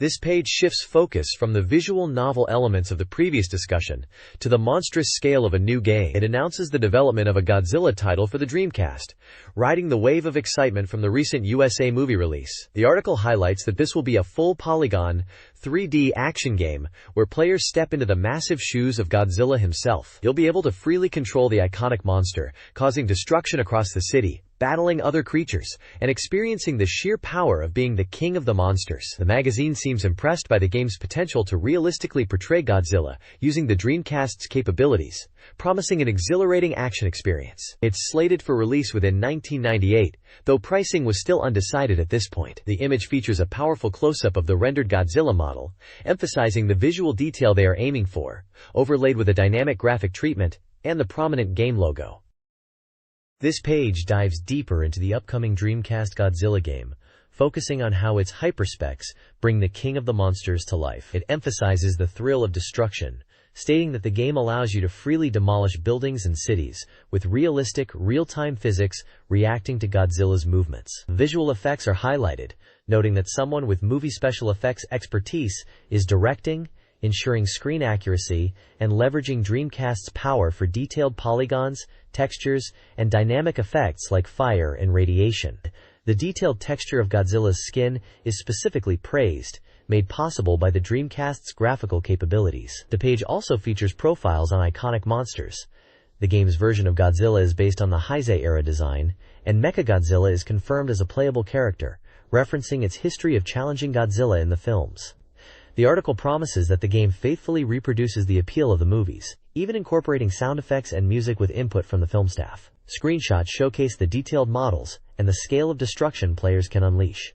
This page shifts focus from the visual novel elements of the previous discussion to the monstrous scale of a new game. It announces the development of a Godzilla title for the Dreamcast, riding the wave of excitement from the recent USA movie release. The article highlights that this will be a full polygon, 3D action game where players step into the massive shoes of Godzilla himself. You'll be able to freely control the iconic monster, causing destruction across the city, battling other creatures, and experiencing the sheer power of being the king of the monsters. The magazine seems impressed by the game's potential to realistically portray Godzilla using the Dreamcast's capabilities, promising an exhilarating action experience. It's slated for release within 1998, though pricing was still undecided at this point. The image features a powerful close-up of the rendered Godzilla model, emphasizing the visual detail they are aiming for, overlaid with a dynamic graphic treatment and the prominent game logo. This page dives deeper into the upcoming Dreamcast Godzilla game, focusing on how its hyperspecs bring the king of the monsters to life. It emphasizes the thrill of destruction, stating that the game allows you to freely demolish buildings and cities, with realistic, real-time physics reacting to Godzilla's movements. Visual effects are highlighted, noting that someone with movie special effects expertise is directing, ensuring screen accuracy, and leveraging Dreamcast's power for detailed polygons, textures, and dynamic effects like fire and radiation. The detailed texture of Godzilla's skin is specifically praised, made possible by the Dreamcast's graphical capabilities. The page also features profiles on iconic monsters. The game's version of Godzilla is based on the Heisei-era design, and Mechagodzilla is confirmed as a playable character, referencing its history of challenging Godzilla in the films. The article promises that the game faithfully reproduces the appeal of the movies, even incorporating sound effects and music with input from the film staff. Screenshots showcase the detailed models and the scale of destruction players can unleash.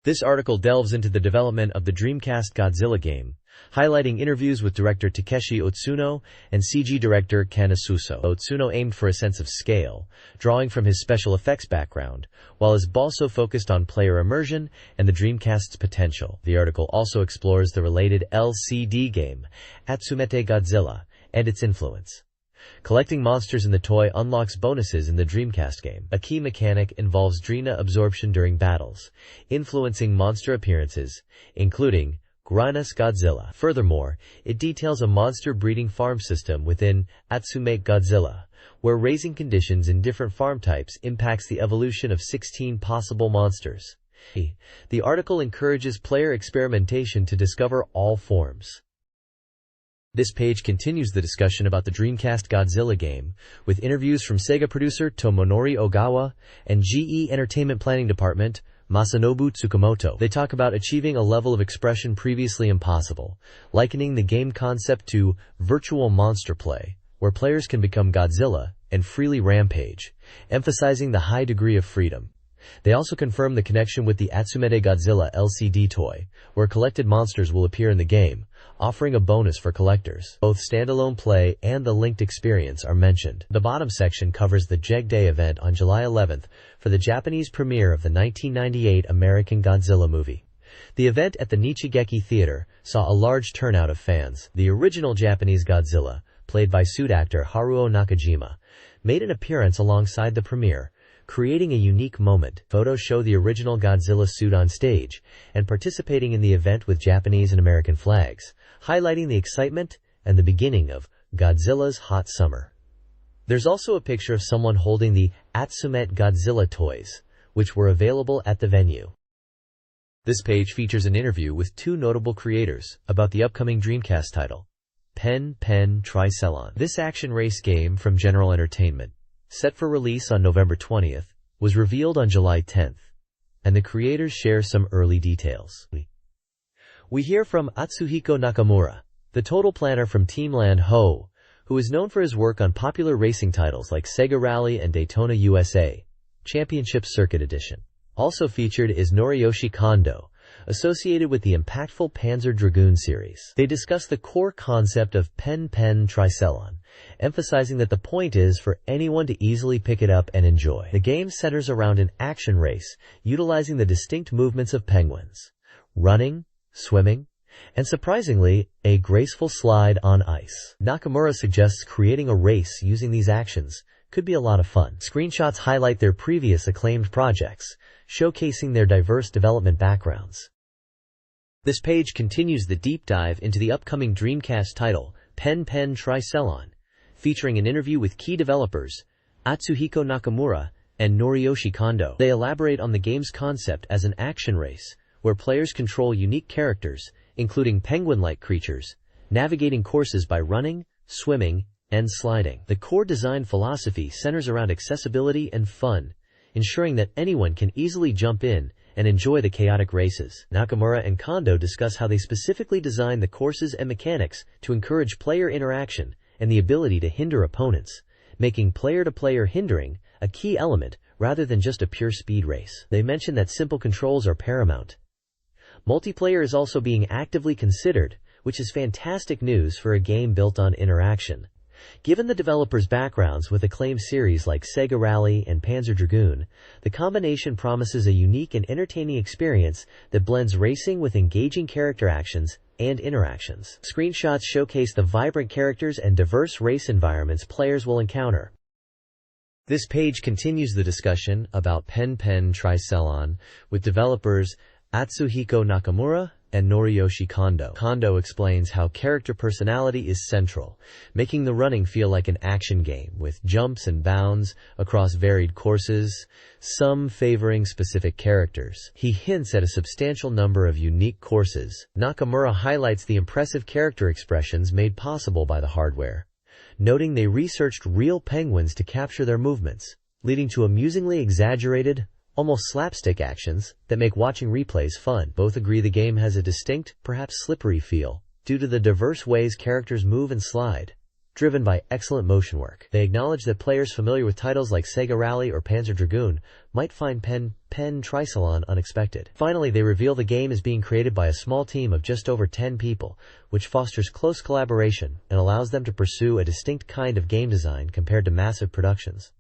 This article delves into the development of the Dreamcast Godzilla game, highlighting interviews with director Takeshi Otsuno and CG director Kanasuso. Otsuno aimed for a sense of scale, drawing from his special effects background, while his Balso focused on player immersion and the Dreamcast's potential. The article also explores the related LCD game, Atsumete Godzilla, and its influence. Collecting monsters in the toy unlocks bonuses in the Dreamcast game. A key mechanic involves Drina absorption during battles, influencing monster appearances, including Grynus Godzilla. Furthermore, it details a monster breeding farm system within Atsumete Godzilla, where raising conditions in different farm types impacts the evolution of 16 possible monsters. The article encourages player experimentation to discover all forms. This page continues the discussion about the Dreamcast Godzilla game, with interviews from Sega producer Tomonori Ogawa and GE Entertainment Planning Department Masanobu Tsukamoto. They talk about achieving a level of expression previously impossible, likening the game concept to virtual monster play, where players can become Godzilla and freely rampage, emphasizing the high degree of freedom. They also confirm the connection with the Atsumete Godzilla LCD toy, where collected monsters will appear in the game, offering a bonus for collectors. Both standalone play and the linked experience are mentioned. The bottom section covers the JEG Day event on July 11th for the Japanese premiere of the 1998 American Godzilla movie. The event at the Nichigeki Theater saw a large turnout of fans. The original Japanese Godzilla, played by suit actor Haruo Nakajima, made an appearance alongside the premiere, creating a unique moment. Photos show the original Godzilla suit on stage and participating in the event with Japanese and American flags, highlighting the excitement and the beginning of Godzilla's hot summer. There's also a picture of someone holding the Atsumete Godzilla toys, which were available at the venue. This page features an interview with two notable creators about the upcoming Dreamcast title, Pen Pen Tricelon. This action race game from General Entertainment, set for release on November 20th, was revealed on July 10th, and the creators share some early details. We hear from Atsuhiko Nakamura, the total planner from Team Land Ho, who is known for his work on popular racing titles like Sega Rally and Daytona USA Championship Circuit Edition. Also featured is Noriyoshi Kondo, associated with the impactful Panzer Dragoon series. They discuss the core concept of Pen Pen Tricelon, emphasizing that the point is for anyone to easily pick it up and enjoy. The game centers around an action race, utilizing the distinct movements of penguins, running, swimming, and surprisingly, a graceful slide on ice. Nakamura suggests creating a race using these actions could be a lot of fun. Screenshots highlight their previous acclaimed projects, showcasing their diverse development backgrounds. This page continues the deep dive into the upcoming Dreamcast title, Pen Pen Tricelon, featuring an interview with key developers, Atsuhiko Nakamura and Noriyoshi Kondo. They elaborate on the game's concept as an action race, where players control unique characters, including penguin-like creatures, navigating courses by running, swimming, and sliding. The core design philosophy centers around accessibility and fun, ensuring that anyone can easily jump in and enjoy the chaotic races. Nakamura and Kondo discuss how they specifically designed the courses and mechanics to encourage player interaction and the ability to hinder opponents, making player-to-player hindering a key element rather than just a pure speed race. They mention that simple controls are paramount. Multiplayer is also being actively considered, which is fantastic news for a game built on interaction. Given the developers' backgrounds with acclaimed series like Sega Rally and Panzer Dragoon, the combination promises a unique and entertaining experience that blends racing with engaging character actions and interactions. Screenshots showcase the vibrant characters and diverse race environments players will encounter. This page continues the discussion about Pen Pen Tricelon with developers Atsuhiko Nakamura and Noriyoshi Kondo. Kondo explains how character personality is central, making the running feel like an action game with jumps and bounds across varied courses, some favoring specific characters. He hints at a substantial number of unique courses. Nakamura highlights the impressive character expressions made possible by the hardware, noting they researched real penguins to capture their movements, leading to amusingly exaggerated, almost slapstick actions that make watching replays fun. Both agree the game has a distinct, perhaps slippery feel, due to the diverse ways characters move and slide, driven by excellent motion work. They acknowledge that players familiar with titles like Sega Rally or Panzer Dragoon might find Pen Trisalon unexpected. Finally, they reveal the game is being created by a small team of just over 10 people, which fosters close collaboration and allows them to pursue a distinct kind of game design compared to massive productions.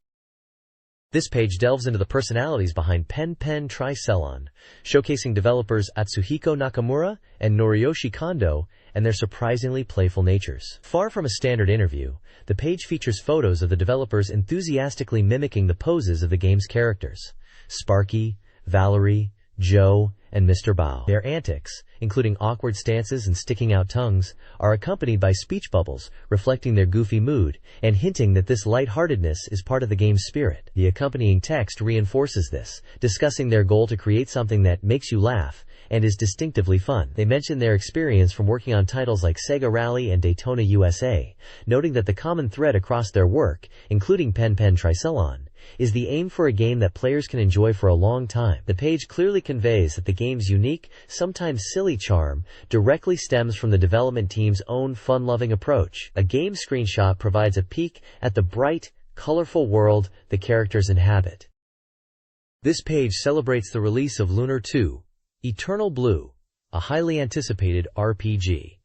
This page delves into the personalities behind Pen Trisalon, showcasing developers Atsuhiko Nakamura and Noriyoshi Kondo and their surprisingly playful natures. Far from a standard interview, the page features photos of the developers enthusiastically mimicking the poses of the game's characters: Sparky, Valerie, Joe, and Mr. Bao. Their antics, including awkward stances and sticking out tongues, are accompanied by speech bubbles, reflecting their goofy mood and hinting that this lightheartedness is part of the game's spirit. The accompanying text reinforces this, discussing their goal to create something that makes you laugh and is distinctively fun. They mention their experience from working on titles like Sega Rally and Daytona USA, noting that the common thread across their work, including Pen Trisalon, is the aim for a game that players can enjoy for a long time. The page clearly conveys that the game's unique, sometimes silly charm directly stems from the development team's own fun-loving approach. A game screenshot provides a peek at the bright, colorful world the characters inhabit. This page celebrates the release of Lunar 2, Eternal Blue, a highly anticipated RPG.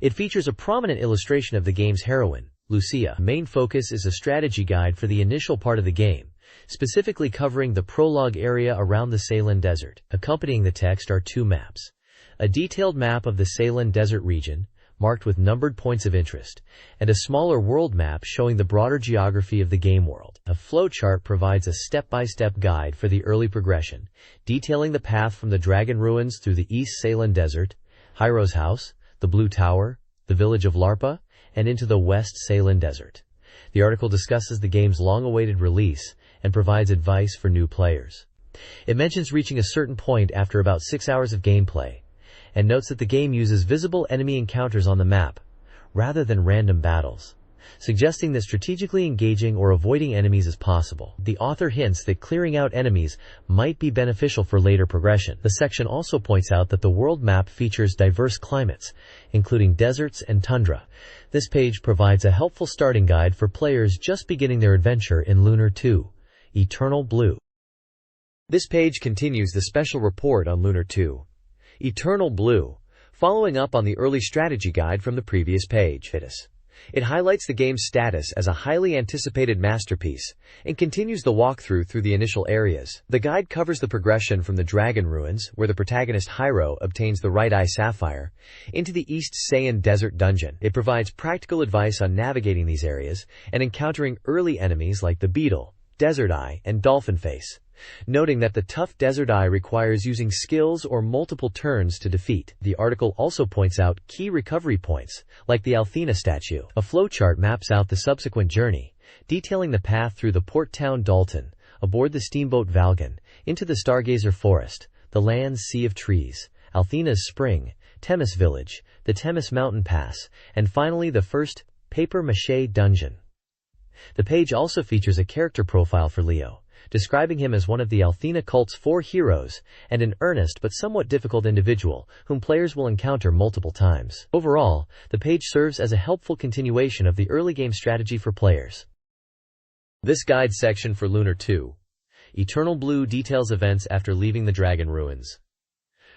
It features a prominent illustration of the game's heroine, Lucia. The main focus is a strategy guide for the initial part of the game, specifically covering the prologue area around the Ceylon Desert. Accompanying the text are two maps: a detailed map of the Ceylon Desert region, marked with numbered points of interest, and a smaller world map showing the broader geography of the game world. A flowchart provides a step-by-step guide for the early progression, detailing the path from the Dragon Ruins through the East Ceylon Desert, Hyro's house, the Blue Tower, the village of Larpa, and into the West Ceylon Desert. The article discusses the game's long-awaited release and provides advice for new players. It mentions reaching a certain point after about 6 hours of gameplay, and notes that the game uses visible enemy encounters on the map, rather than random battles, suggesting that strategically engaging or avoiding enemies is possible. The author hints that clearing out enemies might be beneficial for later progression. The section also points out that the world map features diverse climates, including deserts and tundra. This page provides a helpful starting guide for players just beginning their adventure in Lunar 2, Eternal Blue. This page continues the special report on Lunar 2, Eternal Blue, following up on the early strategy guide from the previous page. It highlights the game's status as a highly anticipated masterpiece and continues the walkthrough through the initial areas. The guide covers the progression from the Dragon Ruins, where the protagonist Hyro obtains the Right Eye Sapphire, into the East Ceylon Desert Dungeon. It provides practical advice on navigating these areas and encountering early enemies like the Beetle, Desert Eye, and Dolphin Face, noting that the tough Desert Eye requires using skills or multiple turns to defeat. The article also points out key recovery points, like the Althena statue. A flowchart maps out the subsequent journey, detailing the path through the port town Dalton, aboard the steamboat Valgan, into the Stargazer Forest, the land's sea of trees, Althena's Spring, Temis Village, the Temis Mountain Pass, and finally the first papier-mâché dungeon. The page also features a character profile for Leo, describing him as one of the Althena cult's 4 heroes and an earnest but somewhat difficult individual whom players will encounter multiple times. Overall, the page serves as a helpful continuation of the early game strategy for players. This guide section for Lunar 2, Eternal Blue details events after leaving the Dragon Ruins.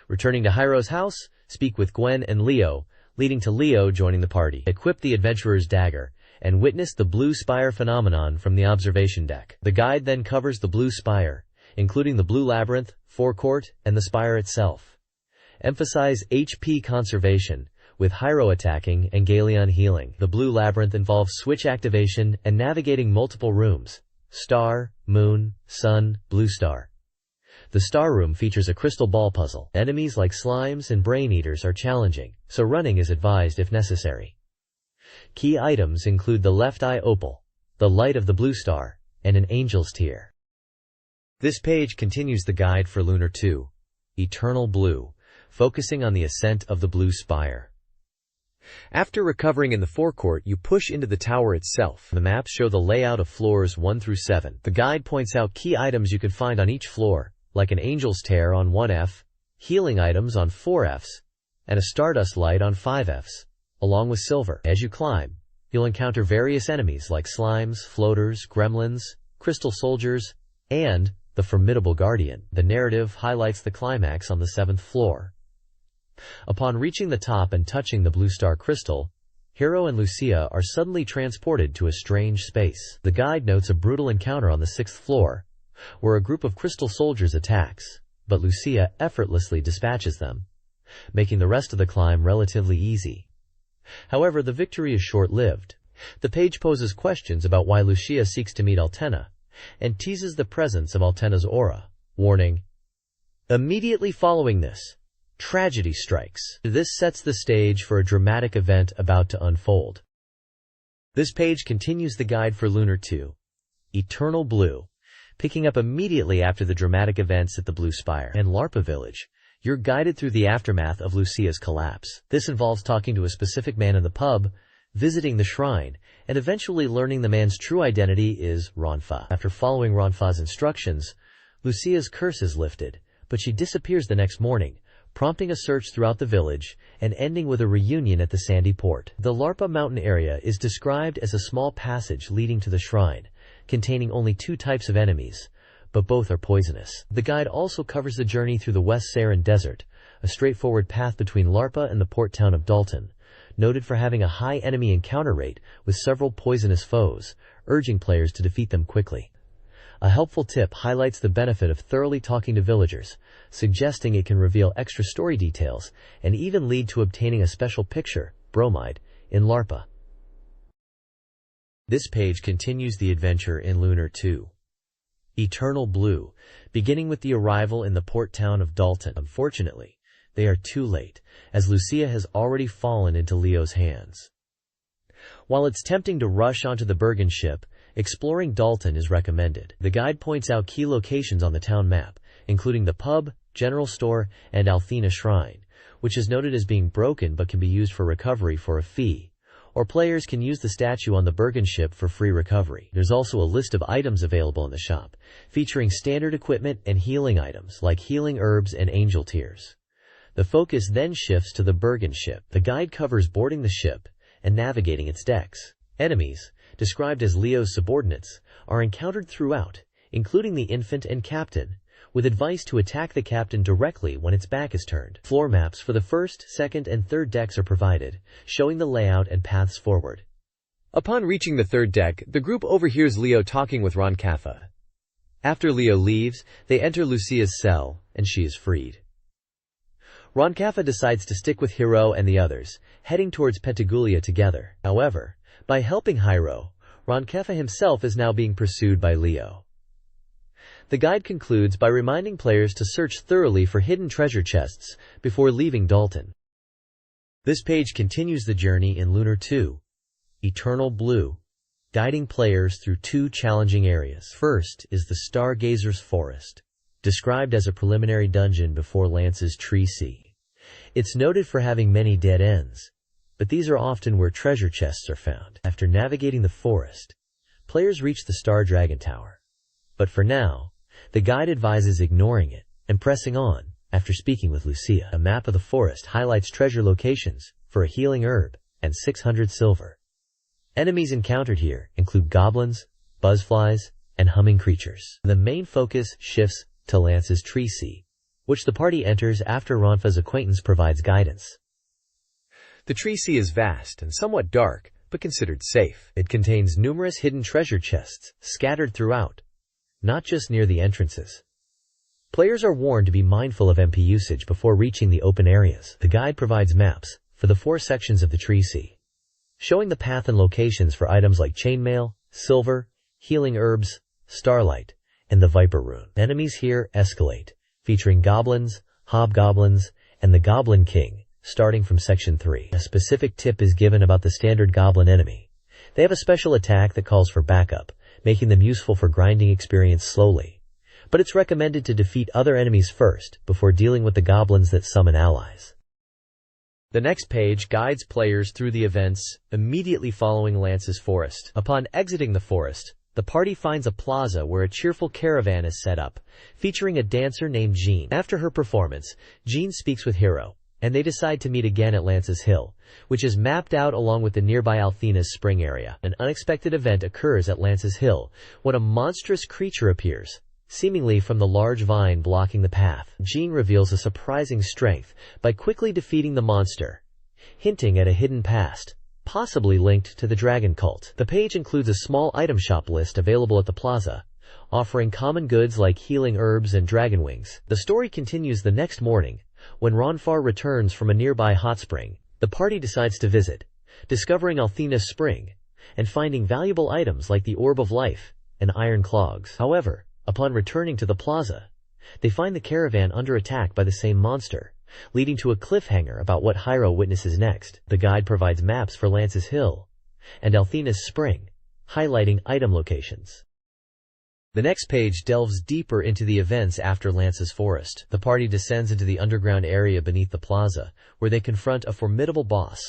Returning to Hyro's house, speak with Gwen and Leo, leading to Leo joining the party. Equip the adventurer's dagger and witness the Blue Spire phenomenon from the observation deck. The guide then covers the Blue Spire, including the Blue Labyrinth, Forecourt, and the Spire itself. Emphasize HP conservation, with Hyro attacking and Galeon healing. The Blue Labyrinth involves switch activation and navigating multiple rooms: Star, Moon, Sun, Blue Star. The Star Room features a crystal ball puzzle. Enemies like slimes and brain eaters are challenging, so running is advised if necessary. Key items include the Left Eye Opal, the Light of the Blue Star, and an Angel's Tear. This page continues the guide for Lunar 2, Eternal Blue, focusing on the ascent of the Blue Spire. After recovering in the forecourt, you push into the tower itself. The maps show the layout of floors 1 through 7. The guide points out key items you can find on each floor, like an angel's tear on 1F, healing items on 4Fs, and a stardust light on 5Fs, along with silver. As you climb, you'll encounter various enemies like slimes, floaters, gremlins, crystal soldiers, and the formidable guardian. The narrative highlights the climax on the 7th floor. Upon reaching the top and touching the blue star crystal, Hiro and Lucia are suddenly transported to a strange space. The guide notes a brutal encounter on the 6th floor, where a group of crystal soldiers attacks, but Lucia effortlessly dispatches them, making the rest of the climb relatively easy. However, the victory is short-lived. The page poses questions about why Lucia seeks to meet Altena, and teases the presence of Altena's aura, warning, "Immediately following this, tragedy strikes." This sets the stage for a dramatic event about to unfold. This page continues the guide for Lunar 2, Eternal Blue, picking up immediately after the dramatic events at the Blue Spire and LARPA Village. You're guided through the aftermath of Lucia's collapse. This involves talking to a specific man in the pub, visiting the shrine, and eventually learning the man's true identity is Ronfa. After following Ronfa's instructions, Lucia's curse is lifted, but she disappears the next morning, prompting a search throughout the village and ending with a reunion at the Sandy Port. The Larpa Mountain area is described as a small passage leading to the shrine, containing only 2 types of enemies, but both are poisonous. The guide also covers the journey through the West Sarin Desert, a straightforward path between Larpa and the port town of Dalton, noted for having a high enemy encounter rate with several poisonous foes, urging players to defeat them quickly. A helpful tip highlights the benefit of thoroughly talking to villagers, suggesting it can reveal extra story details and even lead to obtaining a special picture, bromide, in Larpa. This page continues the adventure in Lunar 2, Eternal Blue, beginning with the arrival in the port town of Dalton. Unfortunately, they are too late, as Lucia has already fallen into Leo's hands. While it's tempting to rush onto the Bergen ship, exploring Dalton is recommended. The guide points out key locations on the town map, including the pub, general store, and Althena Shrine, which is noted as being broken but can be used for recovery for a fee, or players can use the statue on the Bergen ship for free recovery. There's also a list of items available in the shop, featuring standard equipment and healing items like healing herbs and angel tears. The focus then shifts to the Bergen ship. The guide covers boarding the ship and navigating its decks. Enemies, described as Leo's subordinates, are encountered throughout, including the infant and captain, with advice to attack the captain directly when its back is turned. Floor maps for the 1st, 2nd, and 3rd decks are provided, showing the layout and paths forward. Upon reaching the 3rd deck, the group overhears Leo talking with Ron Kaffa. After Leo leaves, they enter Lucia's cell, and she is freed. Ron Kaffa decides to stick with Hiro and the others, heading towards Petigulia together. However, by helping Hiro, Ron Kaffa himself is now being pursued by Leo. The guide concludes by reminding players to search thoroughly for hidden treasure chests before leaving Dalton. This page continues the journey in Lunar 2, Eternal Blue, guiding players through 2 challenging areas. First is the Stargazer's Forest, described as a preliminary dungeon before Lance's Tree Sea. It's noted for having many dead ends, but these are often where treasure chests are found. After navigating the forest, players reach the Star Dragon Tower. But for now, the guide advises ignoring it and pressing on after speaking with Lucia. A map of the forest highlights treasure locations for a healing herb and 600 silver. Enemies encountered here include goblins, buzzflies, and humming creatures. The main focus shifts to Lance's Tree Sea, which the party enters after Ronfa's acquaintance provides guidance. The Tree Sea is vast and somewhat dark, but considered safe. It contains numerous hidden treasure chests scattered throughout, not just near the entrances. Players are warned to be mindful of MP usage before reaching the open areas. The guide provides maps for the 4 sections of the Tree Sea, showing the path and locations for items like chainmail, silver, healing herbs, starlight, and the Viper Rune. Enemies here escalate, featuring goblins, hobgoblins, and the Goblin King, starting from Section 3. A specific tip is given about the standard goblin enemy. They have a special attack that calls for backup, making them useful for grinding experience slowly. But it's recommended to defeat other enemies first, before dealing with the goblins that summon allies. The next page guides players through the events immediately following Lance's forest. Upon exiting the forest, the party finds a plaza where a cheerful caravan is set up, featuring a dancer named Jean. After her performance, Jean speaks with Hero, and they decide to meet again at Lance's Hill, which is mapped out along with the nearby Althena's Spring area. An unexpected event occurs at Lance's Hill when a monstrous creature appears, seemingly from the large vine blocking the path. Jean reveals a surprising strength by quickly defeating the monster, hinting at a hidden past, possibly linked to the dragon cult. The page includes a small item shop list available at the plaza, offering common goods like healing herbs and dragon wings. The story continues the next morning, when Ronfar returns from a nearby hot spring. The party decides to visit, discovering Althena's Spring, and finding valuable items like the Orb of Life and iron clogs. However, upon returning to the plaza, they find the caravan under attack by the same monster, leading to a cliffhanger about what Hiro witnesses next. The guide provides maps for Lance's Hill and Althena's Spring, highlighting item locations. The next page delves deeper into the events after Lance's forest. The party descends into the underground area beneath the plaza, where they confront a formidable boss,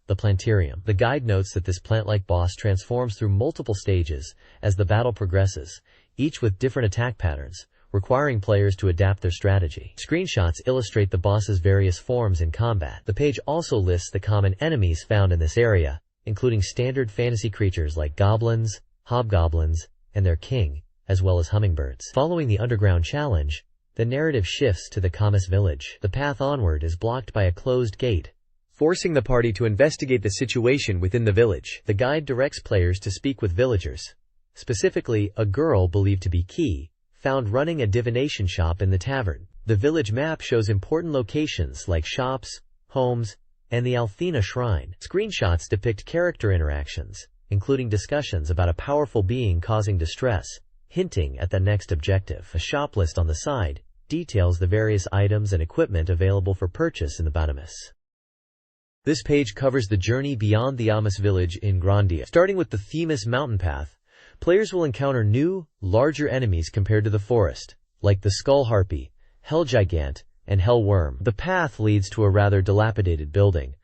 the Plantarium. The guide notes that this plant-like boss transforms through multiple stages as the battle progresses, each with different attack patterns, requiring players to adapt their strategy. Screenshots illustrate the boss's various forms in combat. The page also lists the common enemies found in this area, including standard fantasy creatures like goblins, hobgoblins, and their king, as well as hummingbirds. Following the underground challenge, the narrative shifts to the Kamas village. The path onward is blocked by a closed gate, forcing the party to investigate the situation within the village. The guide directs players to speak with villagers, specifically a girl believed to be Key, found running a divination shop in the tavern. The village map shows important locations like shops, homes, and the Althena Shrine. Screenshots depict character interactions, including discussions about a powerful being causing distress, hinting at the next objective. A shop list on the side details the various items and equipment available for purchase in the Banamis. This page covers the journey beyond the Amas village in Grandia. Starting with the Themis mountain path, players will encounter new, larger enemies compared to the forest, like the Skull Harpy, Hell Gigant, and Hell Worm. The path leads to a rather dilapidated building.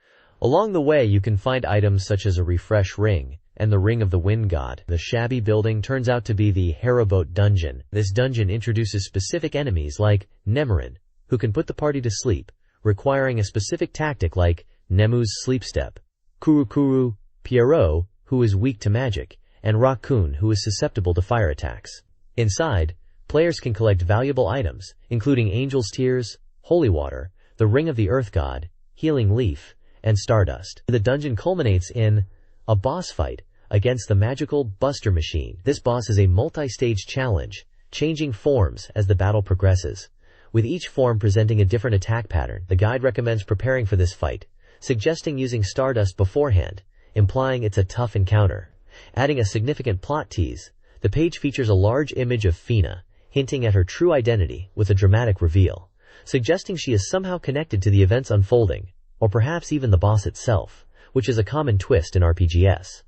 Along the way you can find items such as a refresh ring and the Ring of the Wind God. The shabby building turns out to be the Herabote Dungeon. This dungeon introduces specific enemies like Nemerin, who can put the party to sleep, requiring a specific tactic like Nemu's Sleep Step, Kurukuru, Pierrot, who is weak to magic, and Raccoon, who is susceptible to fire attacks. Inside, players can collect valuable items, including Angel's Tears, Holy Water, the Ring of the Earth God, Healing Leaf, and Stardust. The dungeon culminates in a boss fight against the magical Buster Machine. This boss is a multi-stage challenge, changing forms as the battle progresses, with each form presenting a different attack pattern. The guide recommends preparing for this fight, suggesting using Stardust beforehand, implying it's a tough encounter. Adding a significant plot tease, the page features a large image of Fina, hinting at her true identity with a dramatic reveal, suggesting she is somehow connected to the events unfolding, or perhaps even the boss itself, which is a common twist in RPGs.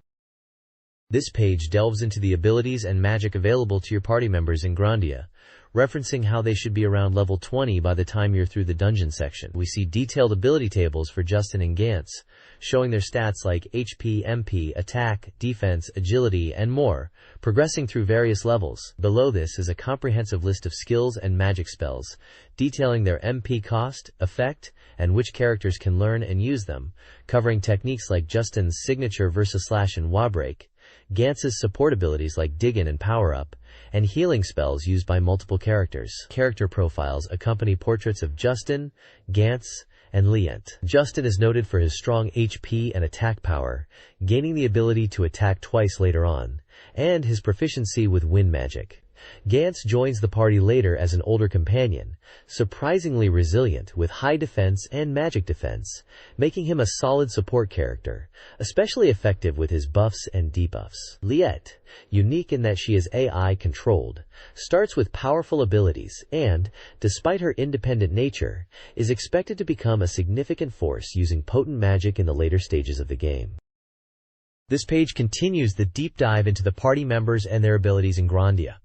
This page delves into the abilities and magic available to your party members in Grandia, referencing how they should be around level 20 by the time you're through the dungeon section. We see detailed ability tables for Justin and Gantz, showing their stats like HP, MP, attack, defense, agility, and more, progressing through various levels. Below this is a comprehensive list of skills and magic spells, detailing their MP cost, effect, and which characters can learn and use them, covering techniques like Justin's signature Versa/Slash and Wabreak, Gantz's support abilities like Diggin and Power Up, and healing spells used by multiple characters. Character profiles accompany portraits of Justin, Gantz, and Leent. Justin is noted for his strong HP and attack power, gaining the ability to attack twice later on, and his proficiency with wind magic. Gantz joins the party later as an older companion, surprisingly resilient with high defense and magic defense, making him a solid support character, especially effective with his buffs and debuffs. Liette, unique in that she is AI-controlled, starts with powerful abilities and, despite her independent nature, is expected to become a significant force using potent magic in the later stages of the game. This page continues the deep dive into the party members and their abilities in Grandia.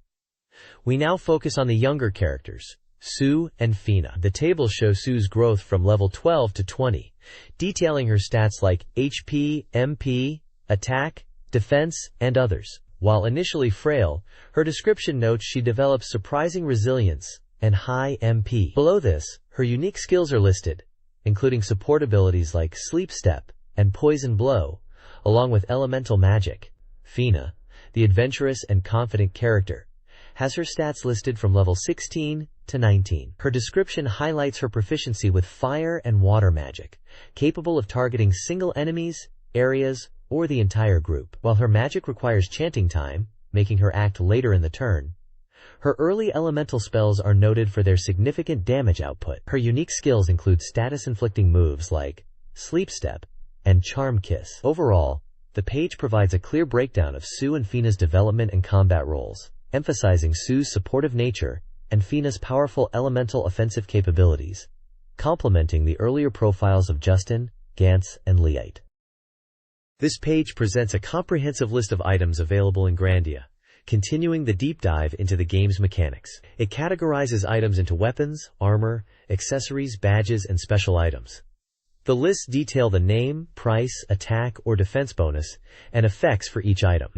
We now focus on the younger characters, Sue and Fina. The tables show Sue's growth from level 12 to 20, detailing her stats like HP, MP, attack, defense, and others. While initially frail, her description notes she develops surprising resilience and high MP. Below this, her unique skills are listed, including support abilities like Sleep Step and Poison Blow, along with elemental magic. Fina, the adventurous and confident character, has her stats listed from level 16 to 19. Her description highlights her proficiency with fire and water magic, capable of targeting single enemies, areas, or the entire group. While her magic requires chanting time, making her act later in the turn, her early elemental spells are noted for their significant damage output. Her unique skills include status-inflicting moves like Sleep Step and Charm Kiss. Overall, the page provides a clear breakdown of Sue and Fina's development and combat roles, emphasizing Sue's supportive nature and Fina's powerful elemental offensive capabilities, complementing the earlier profiles of Justin, Gantz, and Leite. This page presents a comprehensive list of items available in Grandia, continuing the deep dive into the game's mechanics. It categorizes items into weapons, armor, accessories, badges, and special items. The lists detail the name, price, attack, or defense bonus, and effects for each item.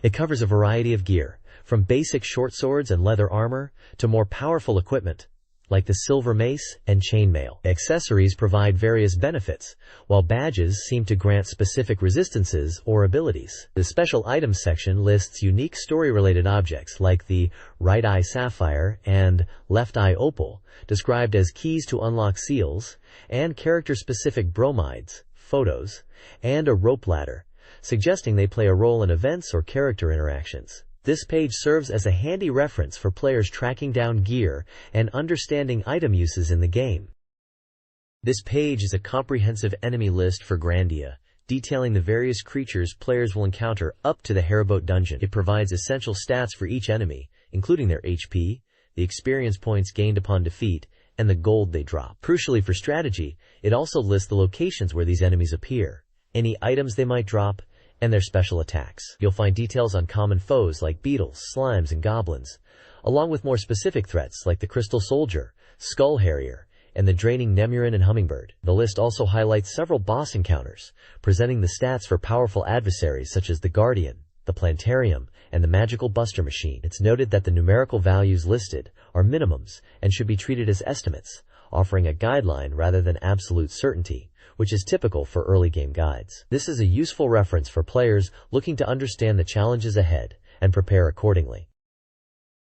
It covers a variety of gear, from basic short swords and leather armor to more powerful equipment, like the silver mace and chainmail. Accessories provide various benefits, while badges seem to grant specific resistances or abilities. The special items section lists unique story-related objects like the right eye sapphire and left eye opal, described as keys to unlock seals, and character-specific bromides, photos, and a rope ladder, suggesting they play a role in events or character interactions. This page serves as a handy reference for players tracking down gear and understanding item uses in the game. This page is a comprehensive enemy list for Grandia, detailing the various creatures players will encounter up to the Haribote dungeon. It provides essential stats for each enemy, including their HP, the experience points gained upon defeat, and the gold they drop. Crucially for strategy, it also lists the locations where these enemies appear, any items they might drop, and their special attacks. You'll find details on common foes like beetles, slimes, and goblins, along with more specific threats like the Crystal Soldier, Skull Harrier, and the draining Nemurin and Hummingbird. The list also highlights several boss encounters, presenting the stats for powerful adversaries such as the Guardian, the Plantarium, and the Magical Buster Machine. It's noted that the numerical values listed are minimums and should be treated as estimates, offering a guideline rather than absolute certainty, which is typical for early game guides. This is a useful reference for players looking to understand the challenges ahead and prepare accordingly.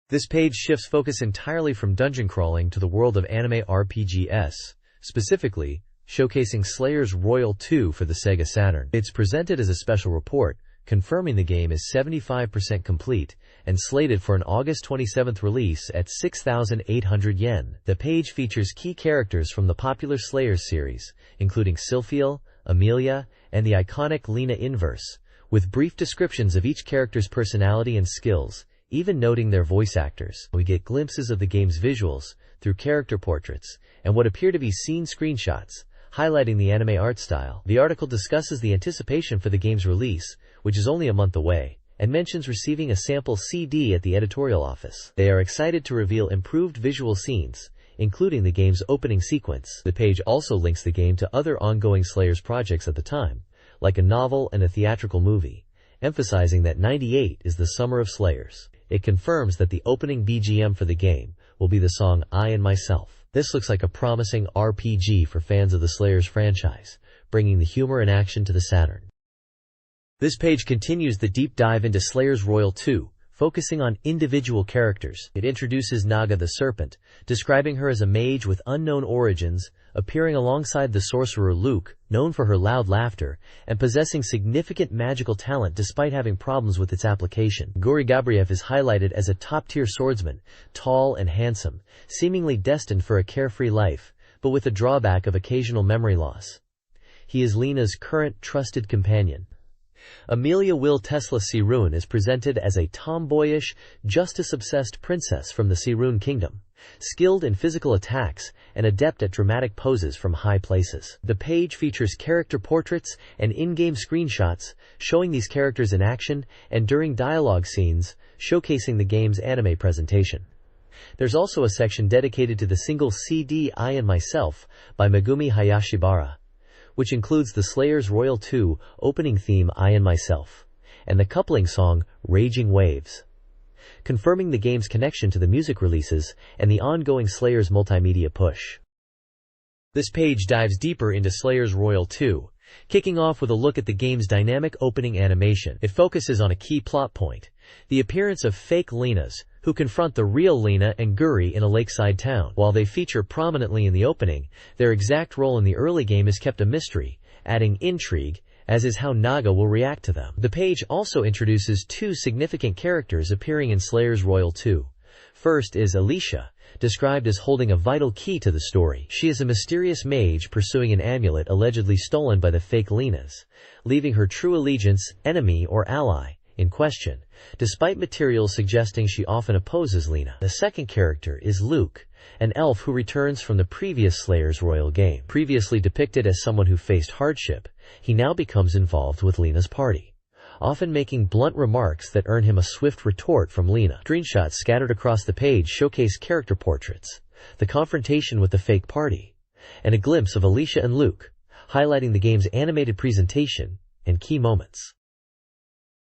This page shifts focus entirely from dungeon crawling to the world of anime RPGs, specifically showcasing Slayers Royal 2 for the SEGA Saturn. It's presented as a special report, confirming the game is 75% complete and slated for an August 27th release at 6,800 yen. The page features key characters from the popular Slayers series, including Sylphiel, Amelia, and the iconic Lena Inverse, with brief descriptions of each character's personality and skills, even noting their voice actors. We get glimpses of the game's visuals through character portraits and what appear to be scene screenshots, highlighting the anime art style. The article discusses the anticipation for the game's release, which is only a month away, and mentions receiving a sample CD at the editorial office. They are excited to reveal improved visual scenes, including the game's opening sequence. The page also links the game to other ongoing Slayers projects at the time, like a novel and a theatrical movie, emphasizing that '98 is the summer of Slayers. It confirms that the opening BGM for the game will be the song I and Myself. This looks like a promising RPG for fans of the Slayers franchise, bringing the humor and action to the Saturn. This page continues the deep dive into Slayers Royal 2, focusing on individual characters. It introduces Naga the Serpent, describing her as a mage with unknown origins, appearing alongside the sorcerer Luke, known for her loud laughter, and possessing significant magical talent despite having problems with its application. Guri Gabriev is highlighted as a top-tier swordsman, tall and handsome, seemingly destined for a carefree life, but with the drawback of occasional memory loss. He is Lena's current trusted companion. Amelia Will Tesla Sirun is presented as a tomboyish, justice-obsessed princess from the Sirun kingdom, skilled in physical attacks and adept at dramatic poses from high places. The page features character portraits and in-game screenshots showing these characters in action and during dialogue scenes, showcasing the game's anime presentation. There's also a section dedicated to the single CD I and Myself by Megumi Hayashibara, which includes the Slayer's Royal 2 opening theme I and Myself, and the coupling song Raging Waves, confirming the game's connection to the music releases and the ongoing Slayer's multimedia push. This page dives deeper into Slayer's Royal 2, kicking off with a look at the game's dynamic opening animation. It focuses on a key plot point, the appearance of fake Lenas, who confront the real Lena and Guri in a lakeside town. While they feature prominently in the opening, their exact role in the early game is kept a mystery, adding intrigue, as is how Naga will react to them. The page also introduces two significant characters appearing in Slayer's Royal 2. First is Alicia, described as holding a vital key to the story. She is a mysterious mage pursuing an amulet allegedly stolen by the fake Lenas, leaving her true allegiance, enemy or ally, in question, despite materials suggesting she often opposes Lena. The second character is Luke, an elf who returns from the previous Slayer's Royal game. Previously depicted as someone who faced hardship, he now becomes involved with Lena's party, often making blunt remarks that earn him a swift retort from Lena. Screenshots scattered across the page showcase character portraits, the confrontation with the fake party, and a glimpse of Alicia and Luke, highlighting the game's animated presentation and key moments.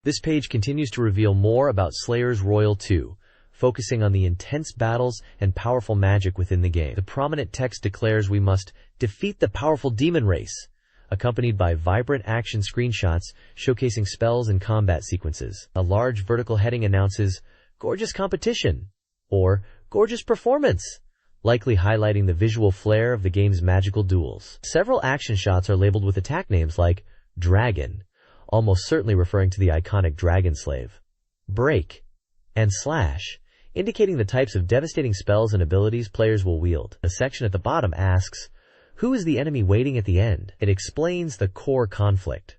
This page continues to reveal more about Slayer's Royal 2, focusing on the intense battles and powerful magic within the game. The prominent text declares we must defeat the powerful demon race, accompanied by vibrant action screenshots showcasing spells and combat sequences. A large vertical heading announces, "Gorgeous competition," or "Gorgeous performance," likely highlighting the visual flair of the game's magical duels. Several action shots are labeled with attack names like Dragon, almost certainly referring to the iconic Dragon Slave, Break, and Slash, indicating the types of devastating spells and abilities players will wield. A section at the bottom asks, "Who is the enemy waiting at the end?" It explains the core conflict,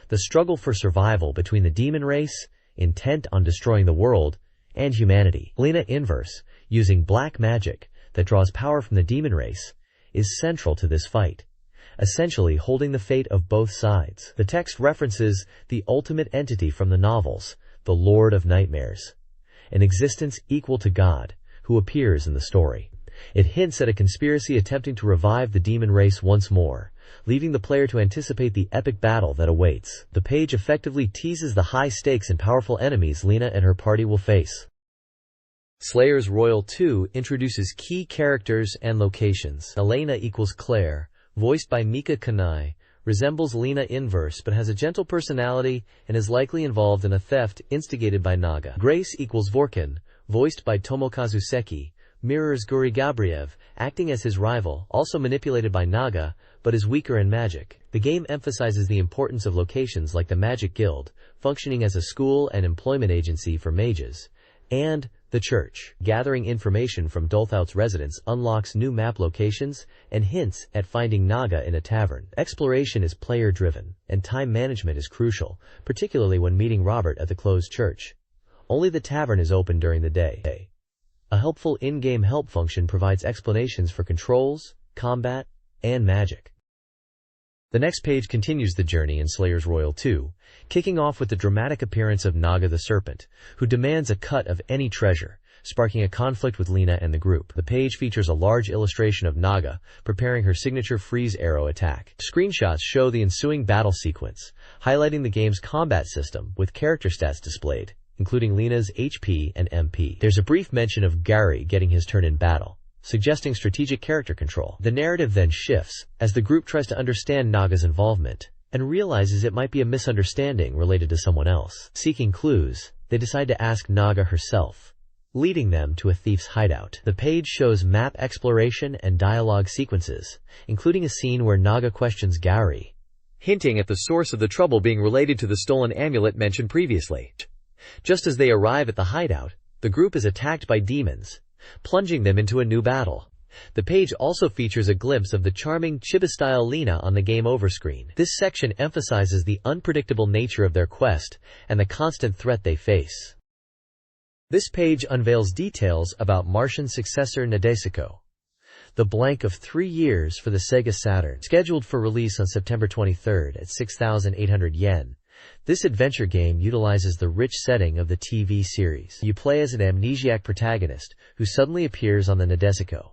the struggle for survival between the demon race, intent on destroying the world, and humanity. Lena Inverse, using black magic that draws power from the demon race, is central to this fight, essentially holding the fate of both sides. The text references the ultimate entity from the novels, the Lord of Nightmares, an existence equal to God, who appears in the story. It hints at a conspiracy attempting to revive the demon race once more, leaving the player to anticipate the epic battle that awaits. The page effectively teases the high stakes and powerful enemies Lena and her party will face. Slayer's Royal 2 introduces key characters and locations. Elena equals Claire, voiced by Mika Kanai, resembles Lena Inverse but has a gentle personality and is likely involved in a theft instigated by Naga. Grace equals Vorkin, voiced by Tomokazu Seki, mirrors Guri Gabriev, acting as his rival, also manipulated by Naga, but is weaker in magic. The game emphasizes the importance of locations like the Magic Guild, functioning as a school and employment agency for mages, and the church. Gathering information from Dolthout's residents unlocks new map locations and hints at finding Naga in a tavern. Exploration is player-driven, and time management is crucial, particularly when meeting Robert at the closed church. Only the tavern is open during the day. A helpful in-game help function provides explanations for controls, combat, and magic. The next page continues the journey in Slayer's Royal 2, kicking off with the dramatic appearance of Naga the Serpent, who demands a cut of any treasure, sparking a conflict with Lena and the group. The page features a large illustration of Naga preparing her signature freeze arrow attack. Screenshots show the ensuing battle sequence, highlighting the game's combat system with character stats displayed, including Lena's HP and MP. There's a brief mention of Gary getting his turn in battle, suggesting strategic character control. The narrative then shifts as the group tries to understand Naga's involvement and realizes it might be a misunderstanding related to someone else. Seeking clues, they decide to ask Naga herself, leading them to a thief's hideout. The page shows map exploration and dialogue sequences, including a scene where Naga questions Gary, hinting at the source of the trouble being related to the stolen amulet mentioned previously. Just as they arrive at the hideout, the group is attacked by demons, plunging them into a new battle. The page also features a glimpse of the charming Chiba-style Lena on the game over screen. This section emphasizes the unpredictable nature of their quest and the constant threat they face. This page unveils details about Martian successor Nadesico, the blank of 3 years for the SEGA Saturn. Scheduled for release on September 23 at 6,800 yen, This adventure game utilizes the rich setting of the TV series. You play as an amnesiac protagonist who suddenly appears on the Nadesico,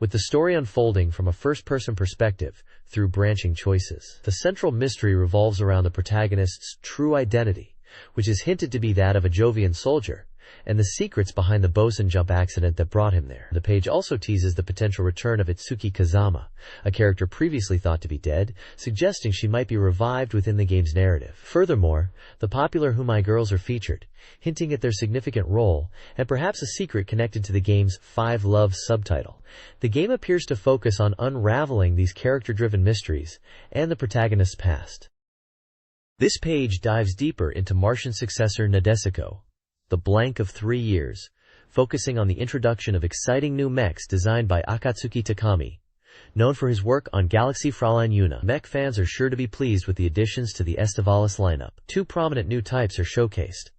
with the story unfolding from a first-person perspective through branching choices. The central mystery revolves around the protagonist's true identity, which is hinted to be that of a Jovian soldier, and the secrets behind the bosun jump accident that brought him there. The page also teases the potential return of Itsuki Kazama, a character previously thought to be dead, suggesting she might be revived within the game's narrative. Furthermore, the popular Who My Girls are featured, hinting at their significant role, and perhaps a secret connected to the game's Five Loves subtitle. The game appears to focus on unraveling these character-driven mysteries and the protagonist's past. This page dives deeper into Martian successor Nadesico, The Blank of 3 Years, focusing on the introduction of exciting new mechs designed by Akatsuki Takami, known for his work on Galaxy Fräulein Yuna. Mech fans are sure to be pleased with the additions to the Estivalis lineup. 2 prominent new types are showcased: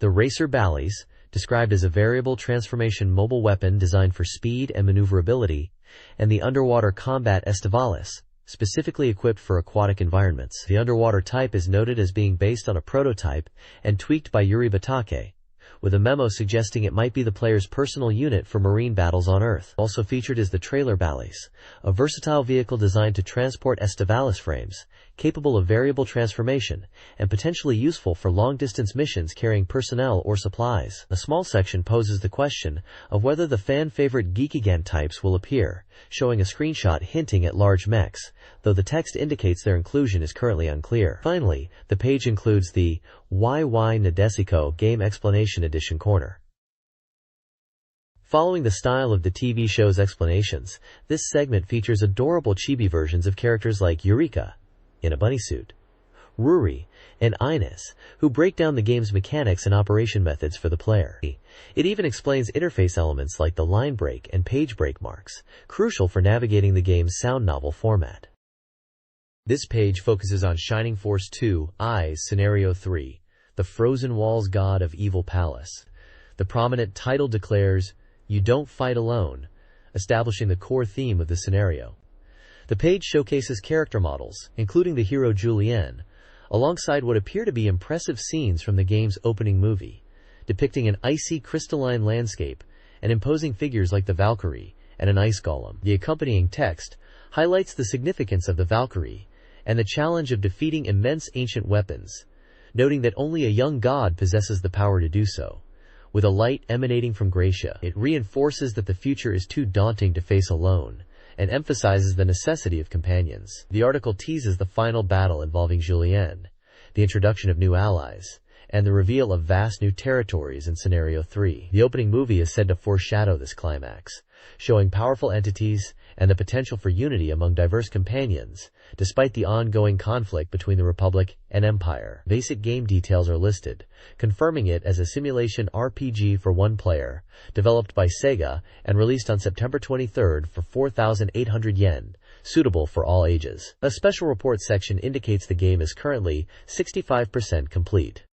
the Racer Bally's, described as a variable transformation mobile weapon designed for speed and maneuverability, and the Underwater Combat Estivalis, specifically equipped for aquatic environments. The underwater type is noted as being based on a prototype and tweaked by Yuri Batake, with a memo suggesting it might be the player's personal unit for marine battles on Earth. Also featured is the Trailer Bally's, a versatile vehicle designed to transport Estivalis frames, capable of variable transformation, and potentially useful for long-distance missions carrying personnel or supplies. A small section poses the question of whether the fan-favorite Geekigan types will appear, showing a screenshot hinting at large mechs, though the text indicates their inclusion is currently unclear. Finally, the page includes the YY Nadesico Game Explanation Edition corner. Following the style of the TV show's explanations, this segment features adorable chibi versions of characters like Eureka, in a bunny suit, Ruri, and Ines, who break down the game's mechanics and operation methods for the player. It even explains interface elements like the line break and page break marks, crucial for navigating the game's sound novel format. This page focuses on Shining Force 2 Eyes Scenario 3, the Frozen Walls God of Evil Palace. The prominent title declares, "You don't fight alone," establishing the core theme of the scenario. The page showcases character models, including the hero Julien, alongside what appear to be impressive scenes from the game's opening movie, depicting an icy crystalline landscape and imposing figures like the Valkyrie and an ice golem. The accompanying text highlights the significance of the Valkyrie and the challenge of defeating immense ancient weapons, noting that only a young god possesses the power to do so. With a light emanating from Gracia, it reinforces that the future is too daunting to face alone, and emphasizes the necessity of companions. The article teases the final battle involving Julien, the introduction of new allies, and the reveal of vast new territories in Scenario 3. The opening movie is said to foreshadow this climax, showing powerful entities and the potential for unity among diverse companions, despite the ongoing conflict between the Republic and Empire. Basic game details are listed, confirming it as a simulation RPG for one player, developed by SEGA and released on September 23 for 4,800 yen, suitable for all ages. A special report section indicates the game is currently 65% complete.